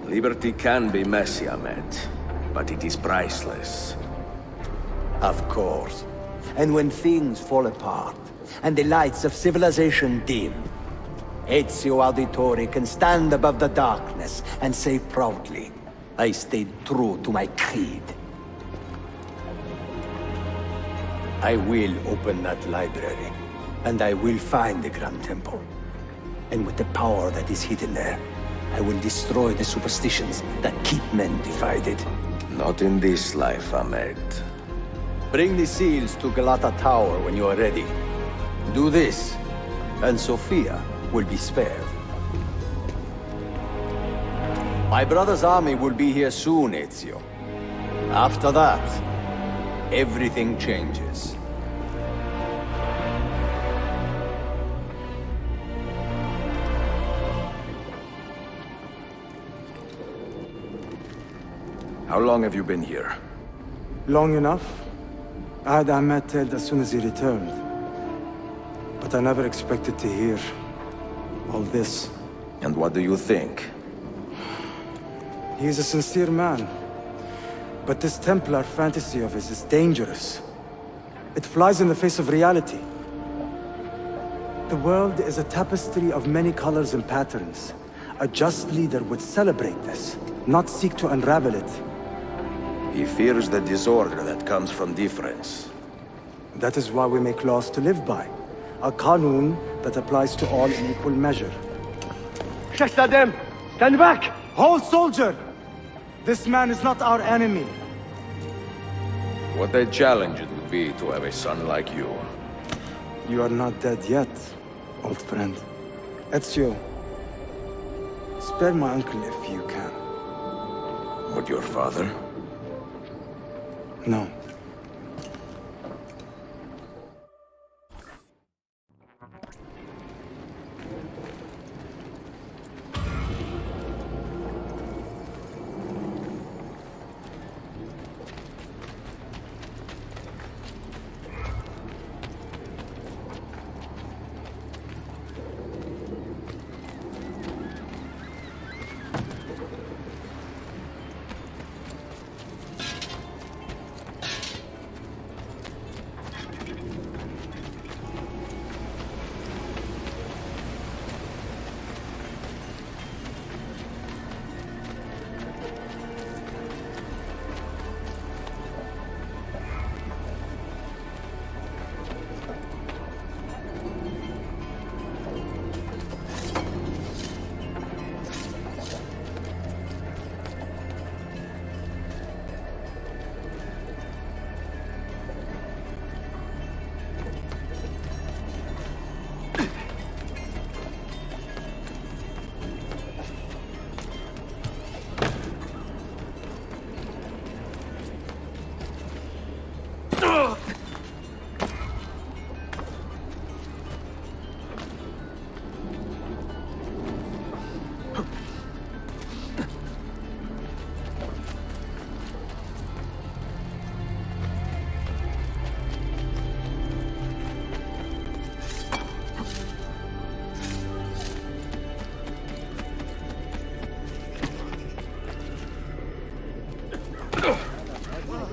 Liberty can be messy, Ahmed, but it is priceless. Of course. And when things fall apart, and the lights of civilization dim, Ezio Auditore can stand above the darkness and say proudly, I stayed true to my creed. I will open that library, and I will find the Grand Temple. And with the power that is hidden there, I will destroy the superstitions that keep men divided. Not in this life, Ahmed. Bring the seals to Galata Tower when you are ready. Do this, and Sophia will be spared. My brother's army will be here soon, Ezio. After that, everything changes. How long have you been here? Long enough. I had Ahmed dead as soon as he returned. But I never expected to hear all this. And what do you think? He's a sincere man. But this Templar fantasy of his is dangerous. It flies in the face of reality. The world is a tapestry of many colors and patterns. A just leader would celebrate this, not seek to unravel it. He fears the disorder that comes from difference. That is why we make laws to live by. A qanun that applies to all in equal measure. Shashdadem, stand back! Hold, soldier! This man is not our enemy. What a challenge it would be to have a son like you. You are not dead yet, old friend. Ezio, spare my uncle if you can. Would your father? No.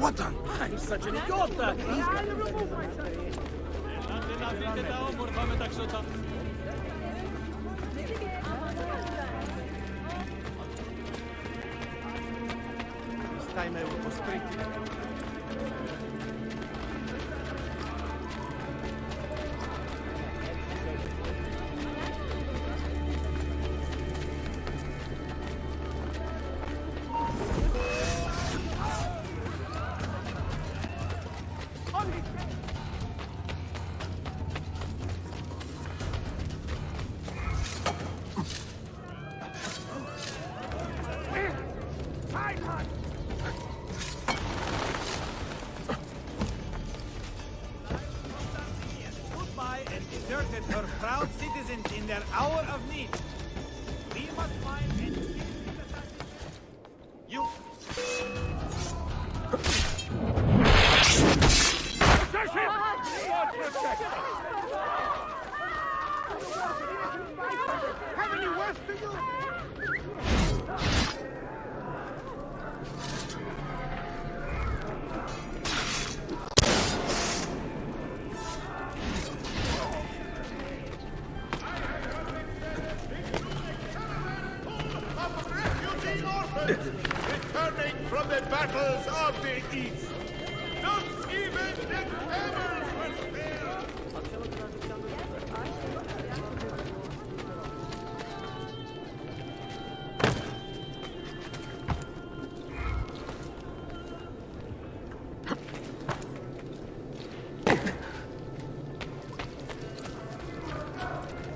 What on? I'm such an idiot! This time I will go straight to you. Deserted her proud citizens in their hour of need. We must find and kill this assassin. You. Have any worse to you? Returning from the battles of the East. Not even the camels were spared.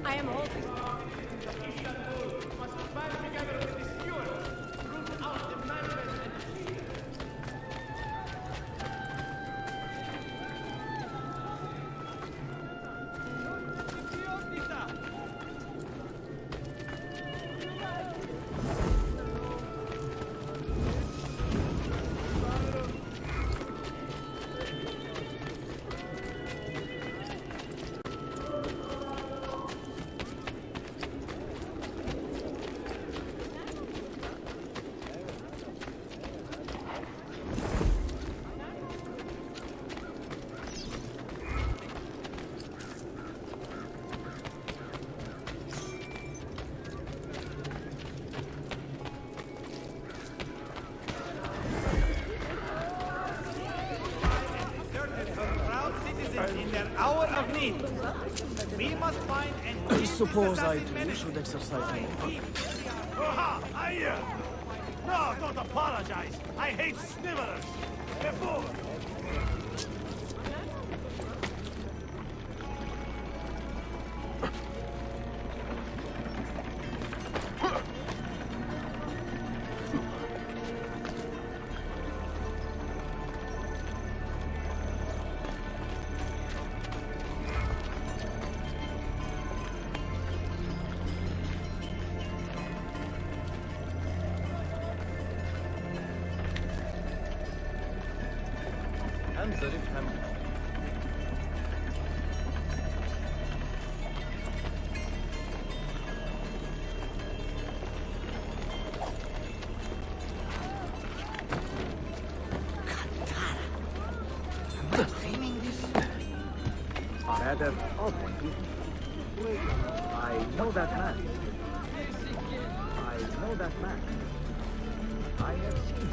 I am holding. In their hour of need, we must find and I suppose I too should exercise more. No, don't apologize. I hate snivellers. Before. Rather odd. I know that man. I know that man. I have seen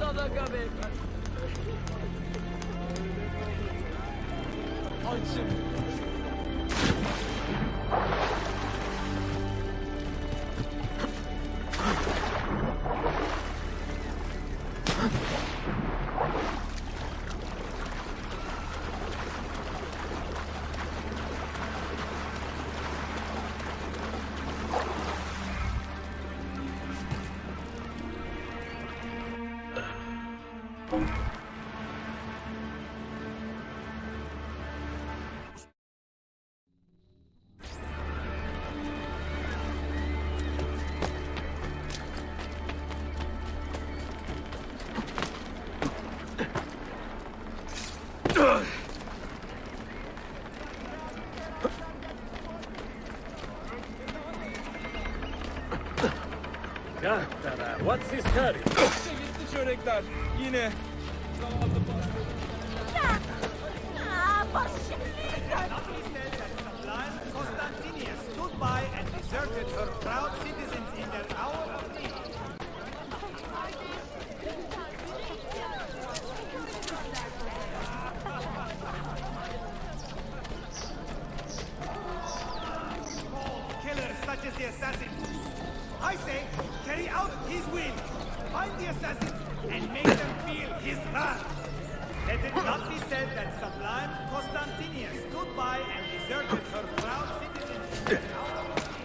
What's his curry? Gitti çörekler. Yine. Ah, başım. Constantinia stood by and deserted her proud citizens in their hour of need. Killers such as the assassins. I say, carry out his will. Find the assassins and make them feel his wrath. Let it not be said that sublime Constantinia stood by and deserted her proud citizens in their hour of need.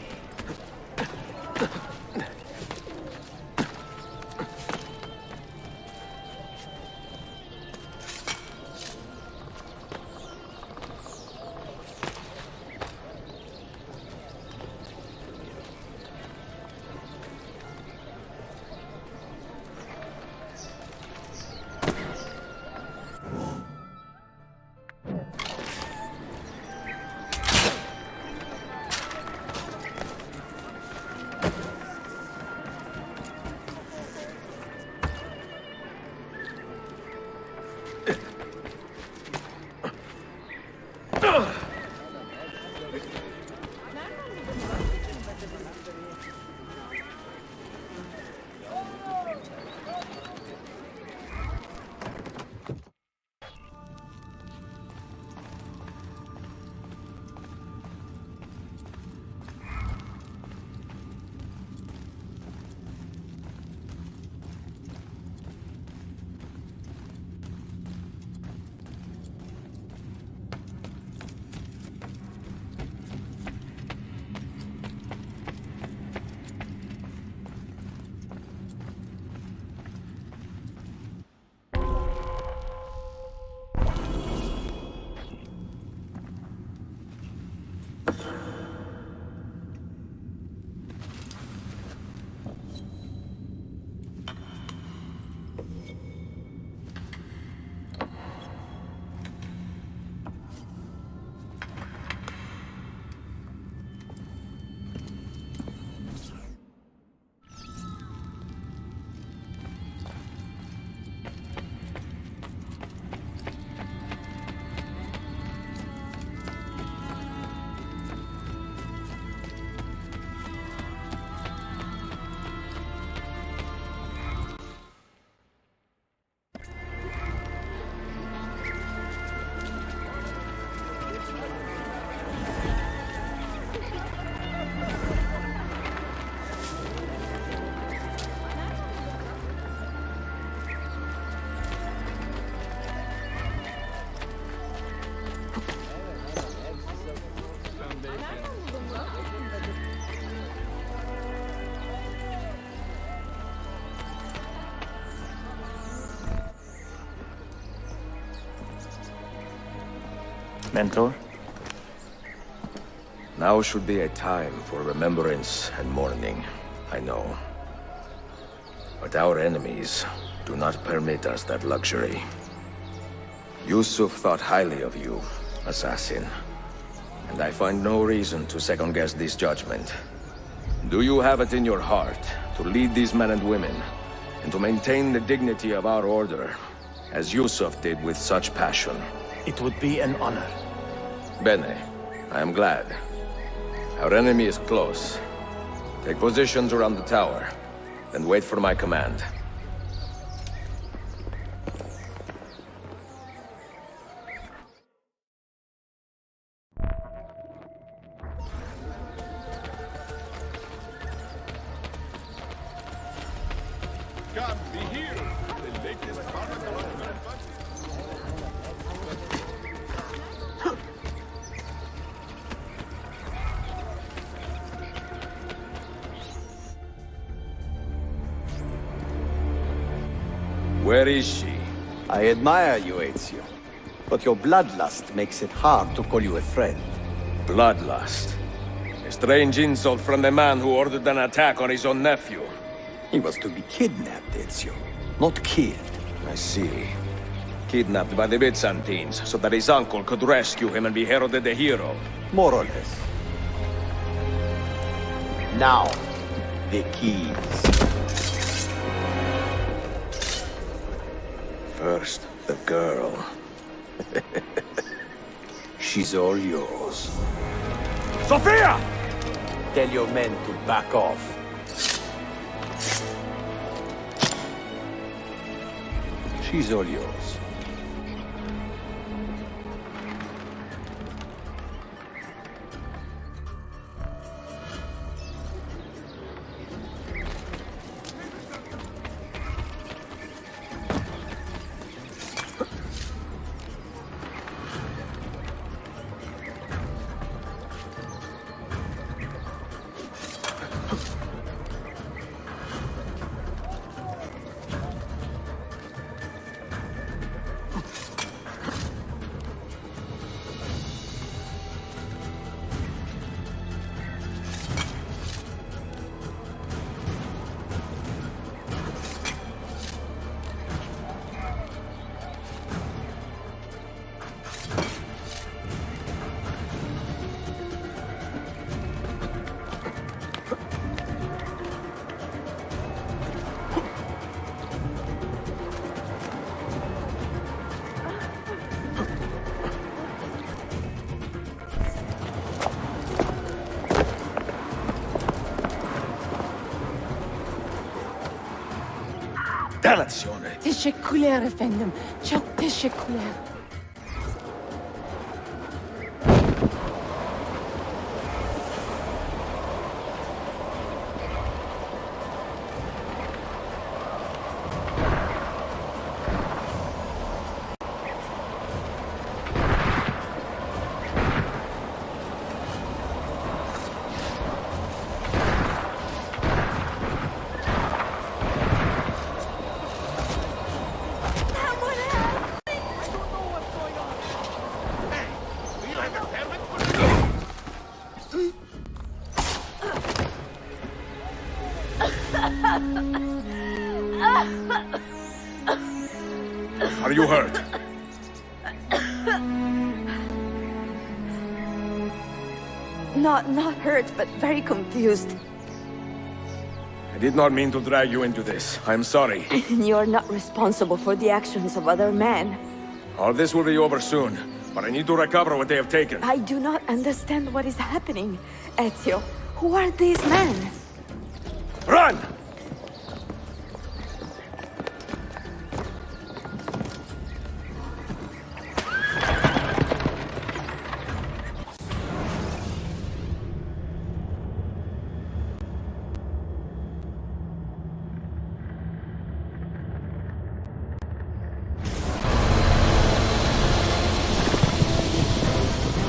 Mentor? Now should be a time for remembrance and mourning, I know. But our enemies do not permit us that luxury. Yusuf thought highly of you, assassin. And I find no reason to second-guess this judgment. Do you have it in your heart to lead these men and women, and to maintain the dignity of our order, as Yusuf did with such passion? It would be an honor. Bene, I am glad. Our enemy is close. Take positions around the tower, then wait for my command. Come, be here. The latest Where is she? I admire you, Ezio. But your bloodlust makes it hard to call you a friend. Bloodlust? A strange insult from the man who ordered an attack on his own nephew. He was to be kidnapped, Ezio, not killed. I see. Kidnapped by the Byzantines, so that his uncle could rescue him and be heralded a hero. More or less. Now, the keys. First, the girl. She's all yours. Sophia! Tell your men to back off. She's all yours. Delazione. تشكر efendim. Çok teşekkürler. Are you hurt? Not hurt, but very confused. I did not mean to drag you into this. I'm sorry. You're not responsible for the actions of other men. All this will be over soon, but I need to recover what they have taken. I do not understand what is happening. Ezio, who are these men? Run!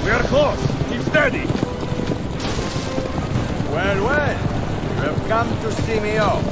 We are close. Keep steady. Well, well. You have come to see me off.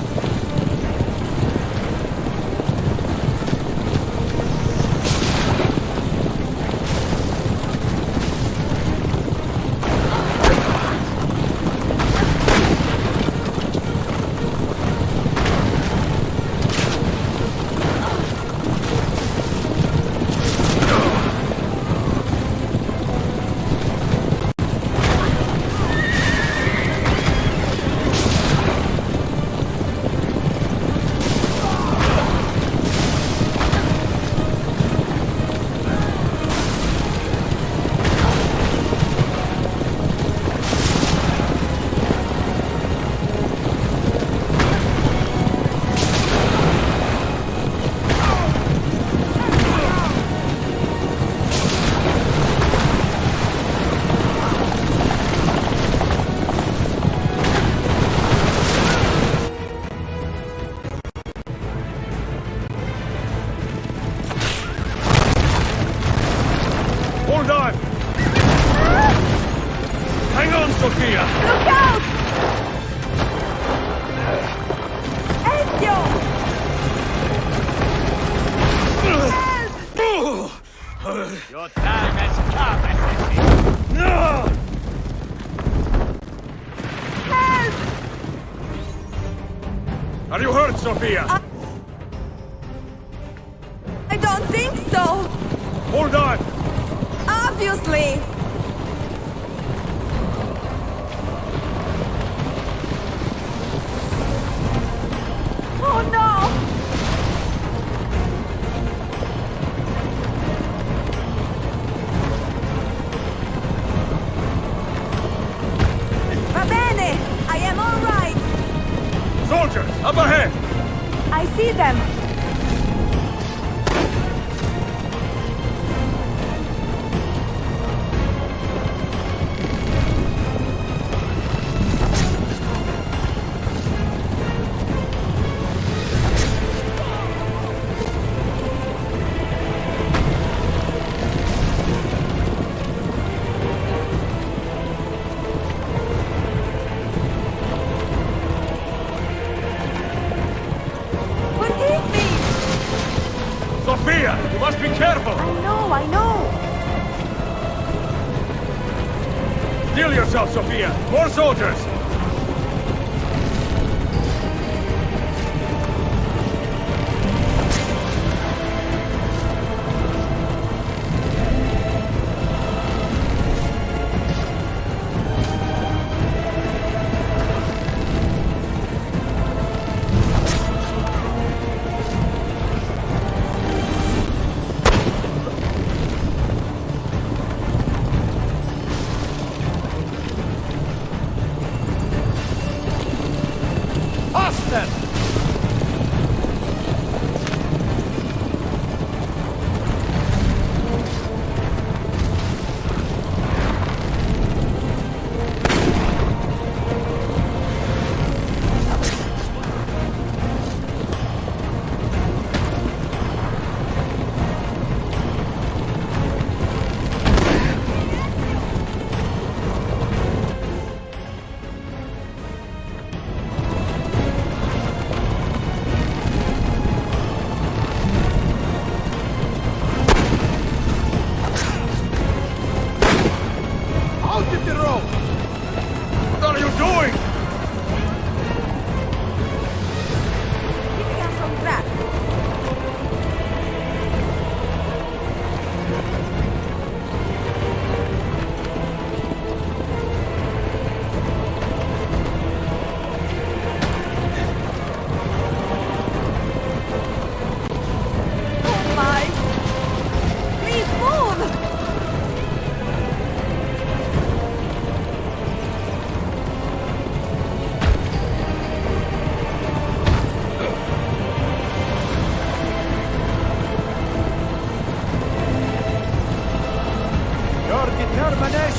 Hold on! Hang on, Sophia! Look out! Ezio! Your time has come, assassin! No! Help! Are you hurt, Sophia? I don't think so! Hold on! Obviously! Oh no! soldiers! Up ahead! I see them! You must be careful! I know! Steel yourself, Sophia! More soldiers!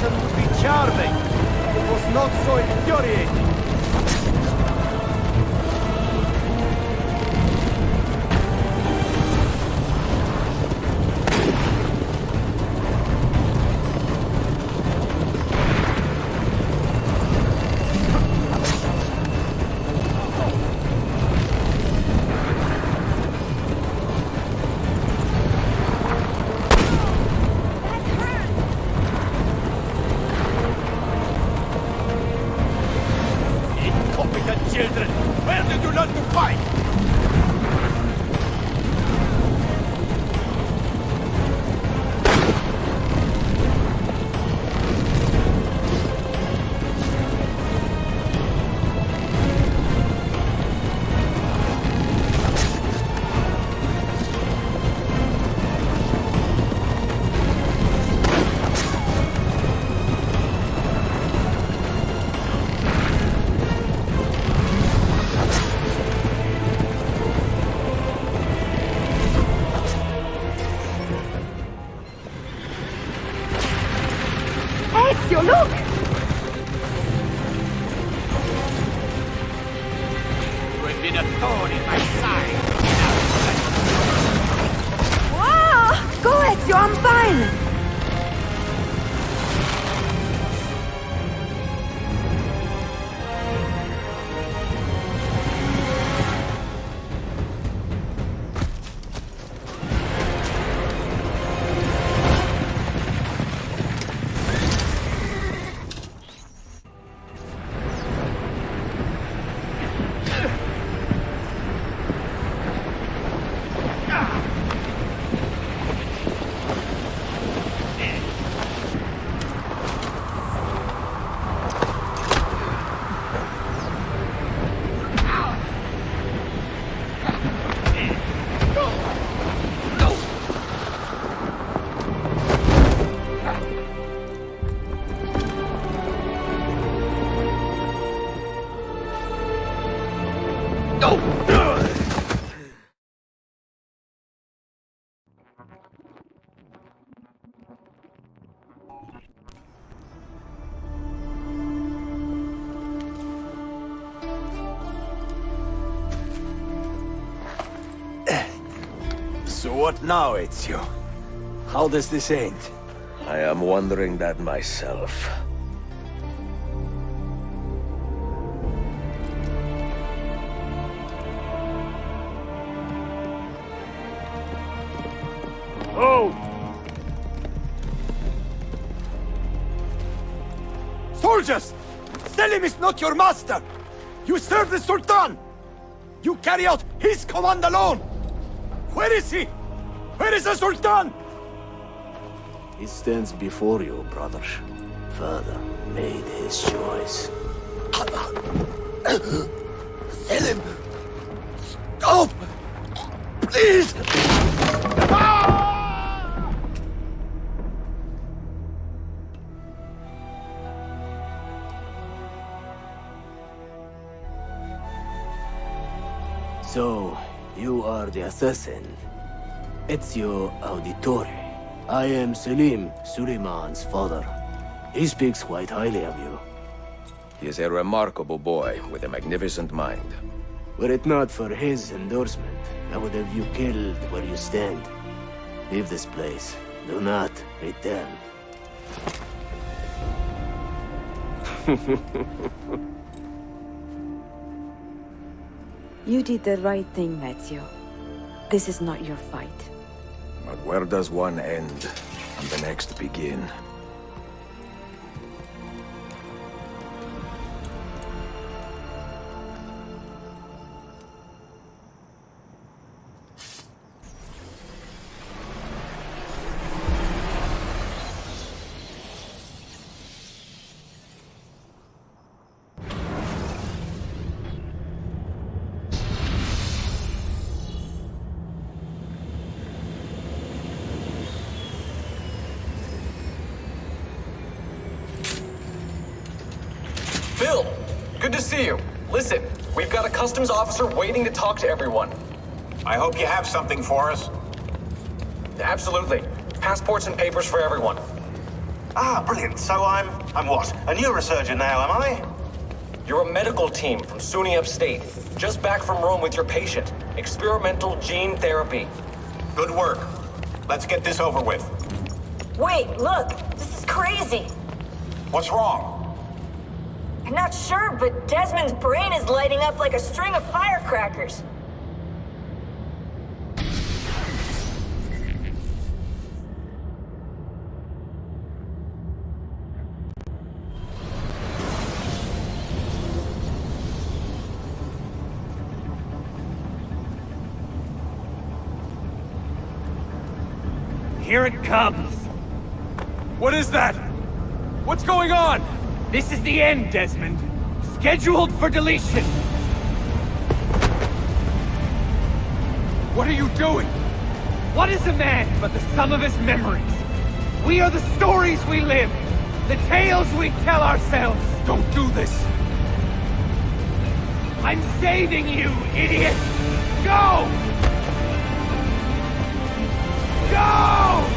Would be charming. It was not so infuriating. Ezio, look! You have been a thorn in my side. Wow! Go, Ezio, I'm fine! So what now, Ezio? How does this end? I am wondering that myself. Oh! Soldiers! Selim is not your master! You serve the Sultan! You carry out his command alone! Where is he? Where is the Sultan? He stands before you, brother. Father made his choice. Selim! Stop! Please! So, you are the assassin. Ezio Auditore. I am Selim, Suleiman's father. He speaks quite highly of you. He is a remarkable boy with a magnificent mind. Were it not for his endorsement, I would have you killed where you stand. Leave this place. Do not return. You did the right thing, Ezio. This is not your fight. But where does one end and the next begin? Bill, good to see you. Listen, we've got a customs officer waiting to talk to everyone. I hope you have something for us. Absolutely. Passports and papers for everyone. Ah, brilliant. So I'm what? A neurosurgeon now, am I? You're a medical team from SUNY Upstate. Just back from Rome with your patient. Experimental gene therapy. Good work. Let's get this over with. Wait, look! This is crazy! What's wrong? I'm not sure, but Desmond's brain is lighting up like a string of firecrackers. Here it comes! What is that? What's going on? This is the end, Desmond. Scheduled for deletion. What are you doing? What is a man but the sum of his memories? We are the stories we live, the tales we tell ourselves. Don't do this! I'm saving you, idiot! Go! Go!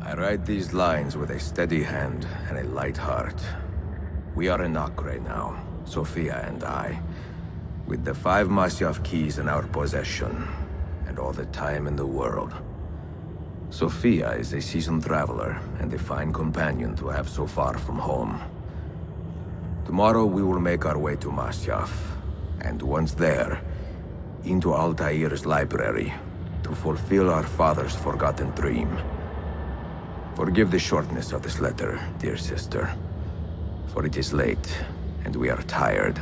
I write these lines with a steady hand and a light heart. We are in Acre now, Sophia and I, with the 5 Masyaf keys in our possession, and all the time in the world. Sophia is a seasoned traveler, and a fine companion to have so far from home. Tomorrow we will make our way to Masyaf, and once there, into Altaïr's library, to fulfill our father's forgotten dream. Forgive the shortness of this letter, dear sister, for it is late, and we are tired.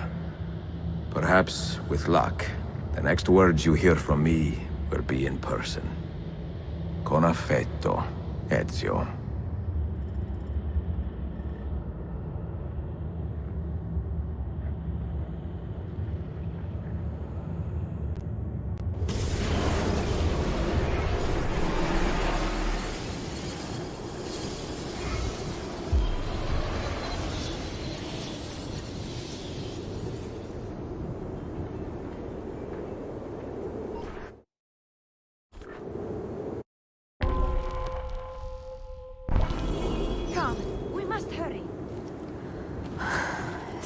Perhaps, with luck, the next words you hear from me will be in person. Con affetto, Ezio.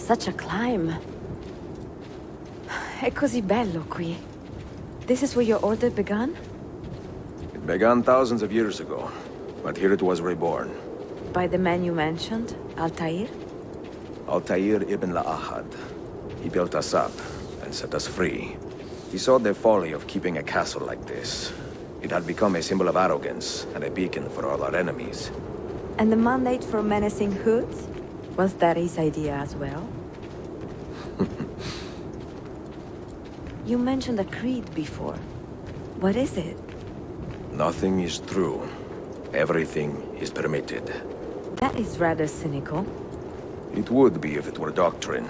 such a climb. È così bello qui. This is where your order began? It began thousands of years ago, but here it was reborn. By the man you mentioned, Altaïr? Altaïr Ibn-La'Ahad. He built us up and set us free. He saw the folly of keeping a castle like this. It had become a symbol of arrogance and a beacon for all our enemies. And the mandate for menacing hoods? Was that his idea as well? You mentioned a creed before. What is it? Nothing is true. Everything is permitted. That is rather cynical. It would be if it were doctrine,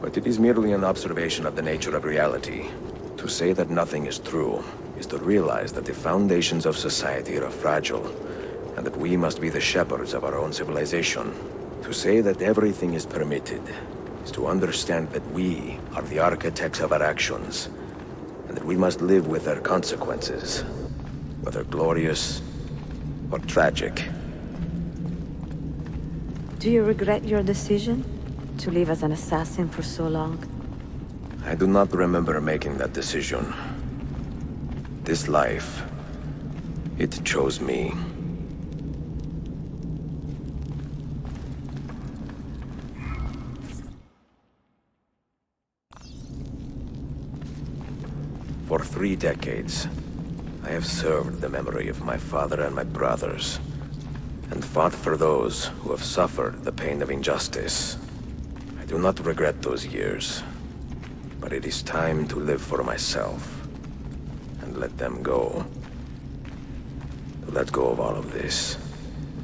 but it is merely an observation of the nature of reality. To say that nothing is true is to realize that the foundations of society are fragile, and that we must be the shepherds of our own civilization. To say that everything is permitted is to understand that we are the architects of our actions, and that we must live with their consequences, whether glorious or tragic. Do you regret your decision to live as an assassin for so long? I do not remember making that decision. This life, it chose me. For 3 decades, I have served the memory of my father and my brothers, and fought for those who have suffered the pain of injustice. I do not regret those years, but it is time to live for myself, and let them go. To let go of all of this.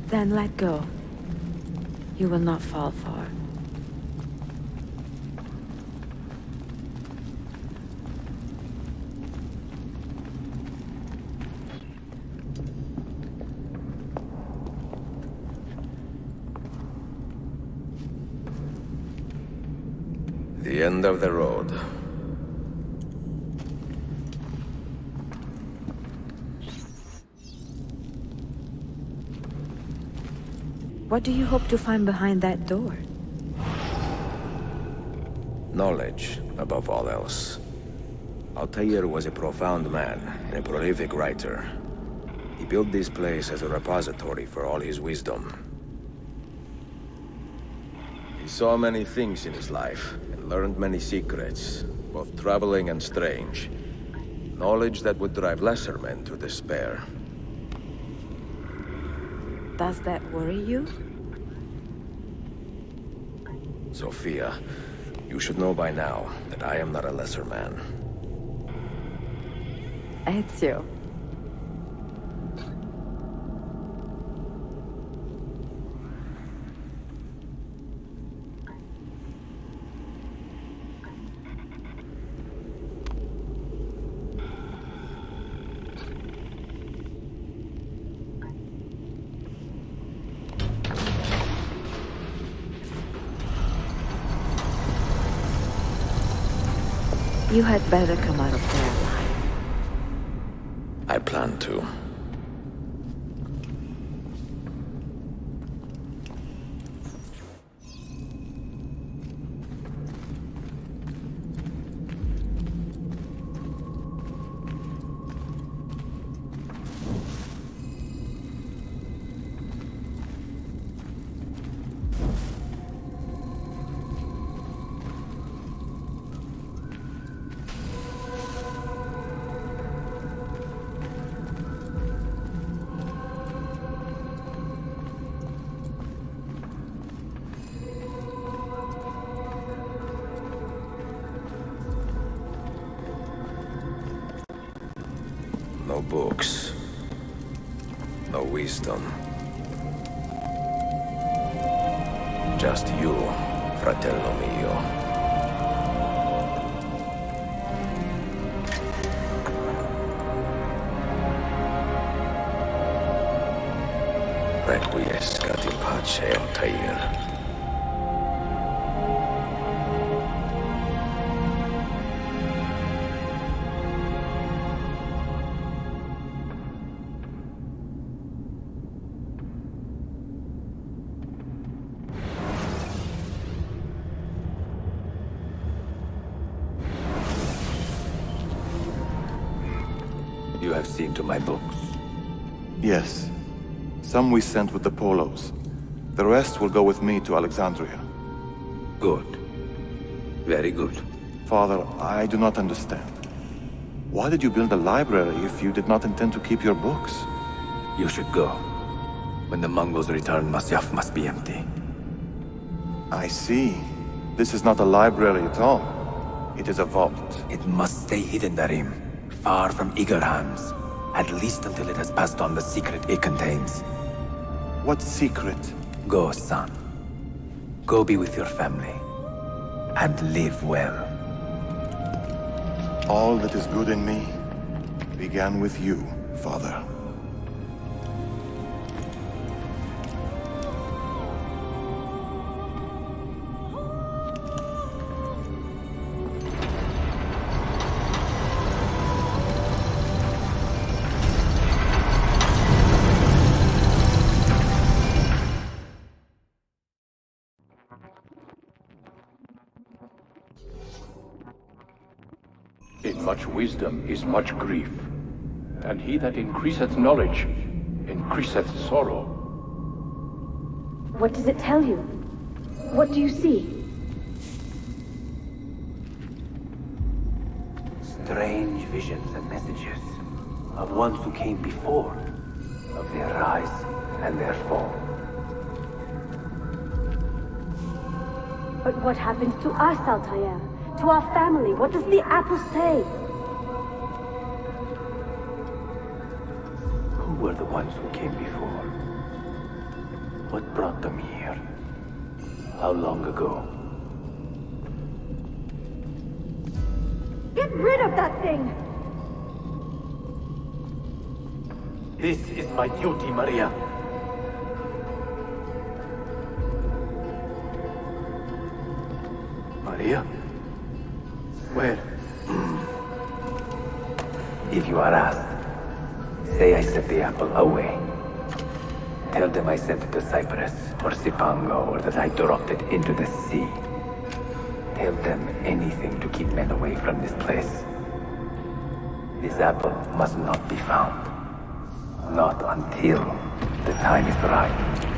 Then let go. You will not fall far. The end of the road. What do you hope to find behind that door? Knowledge, above all else. Altaïr was a profound man and a prolific writer. He built this place as a repository for all his wisdom. He saw many things in his life, and learned many secrets, both troubling and strange. Knowledge that would drive lesser men to despair. Does that worry you? Sophia, you should know by now that I am not a lesser man. Ezio. You had better come out of there alive. I plan to. No books. No wisdom. Just you, fratello mio. Requiescat in pace, Altaïr. You have seen to my books. Yes. Some we sent with the Polos. The rest will go with me to Alexandria. Good. Very good. Father, I do not understand. Why did you build a library if you did not intend to keep your books? You should go. When the Mongols return, Masyaf must be empty. I see. This is not a library at all. It is a vault. It must stay hidden, Darim. Far from eager hands. At least until it has passed on the secret it contains. What secret? Go, son. Go be with your family. And live well. All that is good in me began with you, Father. In much wisdom is much grief, and he that increaseth knowledge increaseth sorrow. What does it tell you? What do you see? Strange visions and messages of ones who came before, of their rise and their fall. But what happens to us, Altaïr? To our family? What does the apple say? Who were the ones who came before? What brought them here? How long ago? Get rid of that thing! This is my duty, Maria. Maria? Where? If you are asked, say I sent the apple away. Tell them I sent it to Cyprus, or Cipango, or that I dropped it into the sea. Tell them anything to keep men away from this place. This apple must not be found. Not until the time is right.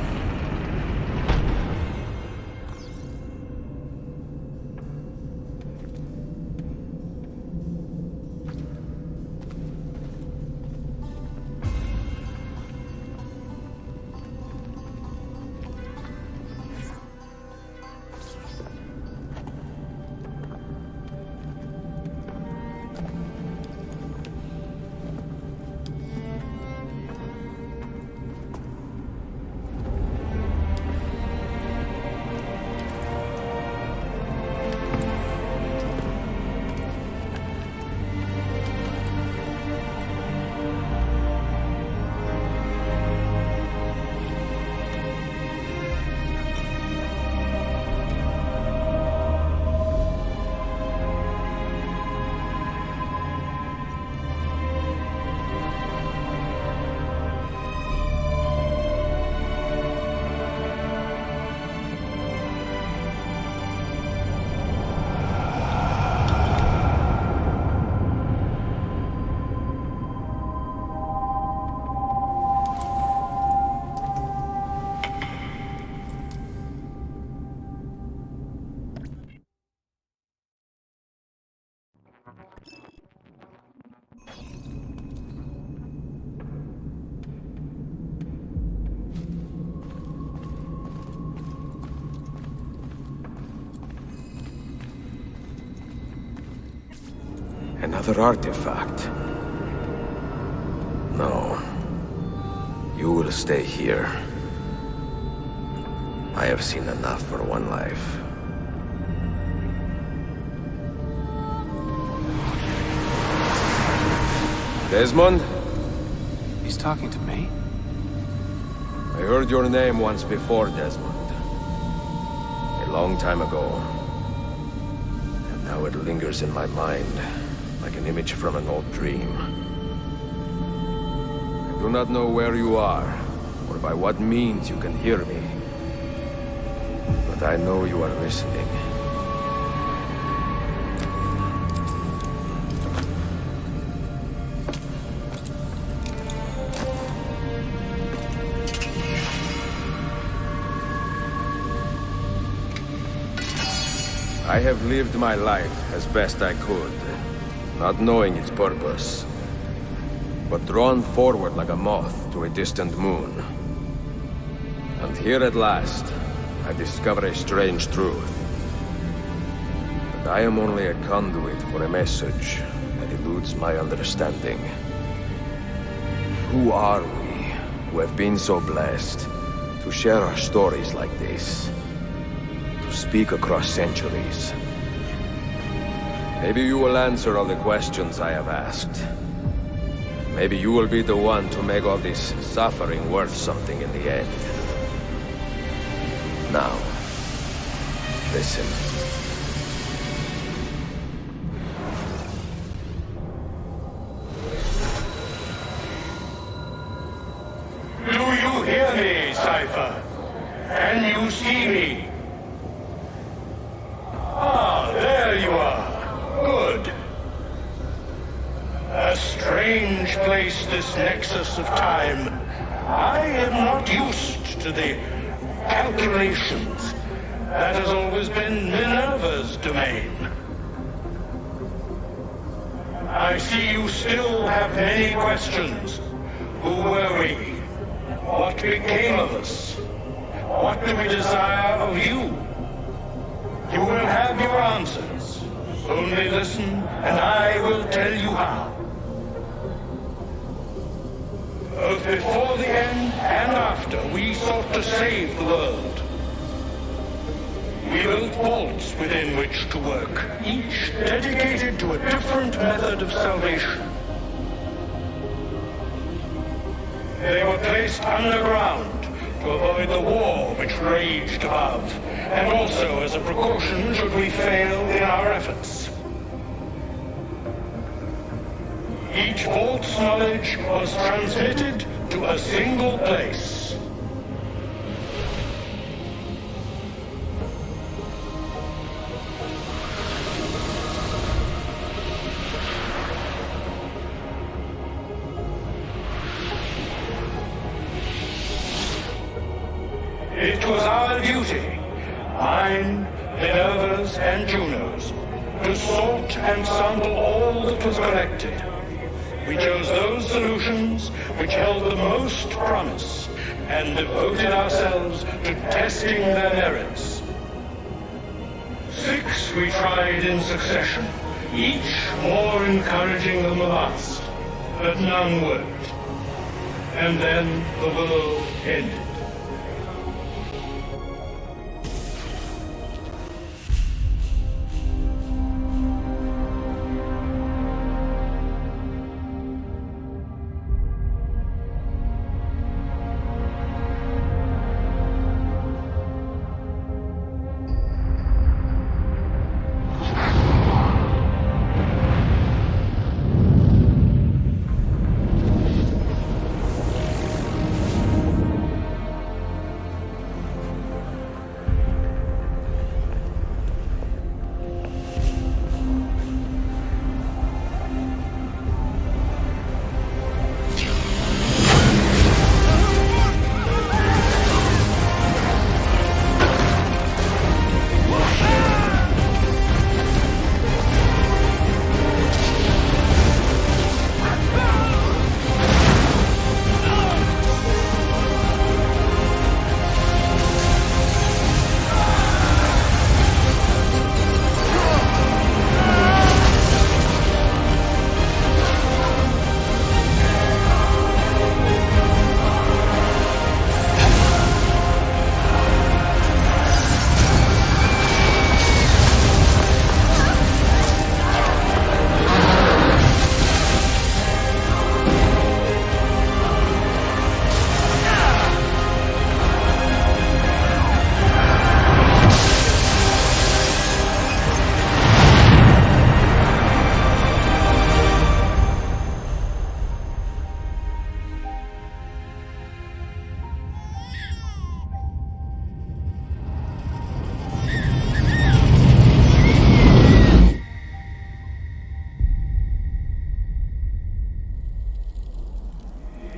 Another artifact. No. You will stay here. I have seen enough for one life. Desmond? He's talking to me? I heard your name once before, Desmond. A long time ago. And now it lingers in my mind, like an image from an old dream. I do not know where you are, or by what means you can hear me. But I know you are listening. I have lived my life as best I could, not knowing its purpose, but drawn forward like a moth to a distant moon. And here at last, I discover a strange truth. That I am only a conduit for a message that eludes my understanding. Who are we, who have been so blessed, to share our stories like this? To speak across centuries? Maybe you will answer all the questions I have asked. Maybe you will be the one to make all this suffering worth something in the end. Now, listen. Do you hear me, Cypher? Can you see me? Ah, there you are. Good. A strange place, this nexus of time. I am not used to the calculations. That has always been Minerva's domain. I see you still have many questions. Who were we? What became of us? What do we desire of you? You will have your answers. Only listen, and I will tell you how. Both before the end and after, we sought to save the world. We built vaults within which to work, each dedicated to a different method of salvation. They were placed underground to avoid the war which raged above, and also as a precaution should we fail in our efforts. Each vault's knowledge was transmitted to a single place. It was our duty, mine, Minerva's, and Juno's, to sort and sample all that was collected. We chose those solutions which held the most promise and devoted ourselves to testing their merits. 6 we tried in succession, each more encouraging than the last, but none worked. And then the world ended.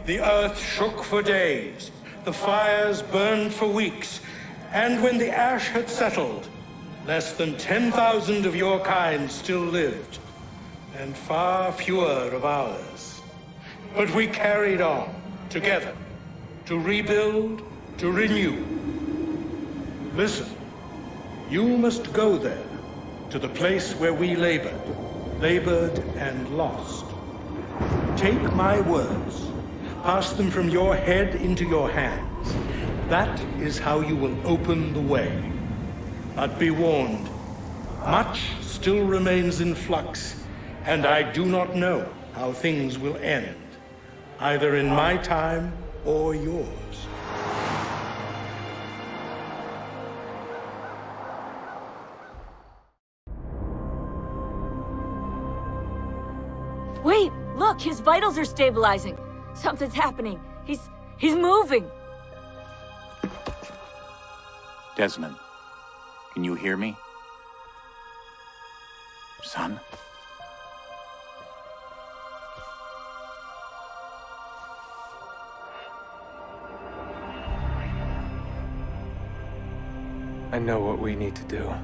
The earth shook for days, the fires burned for weeks, and when the ash had settled, Less than 10,000 of your kind still lived, and far fewer of ours. But we carried on, together, to rebuild, to renew. Listen, you must go there, to the place where we labored and lost. Take my words, pass them from your head into your hands. That is how you will open the way. But be warned, much still remains in flux, and I do not know how things will end, either in my time or yours. Wait, look, his vitals are stabilizing. Something's happening. He's moving. Desmond, can you hear me? Son? I know what we need to do.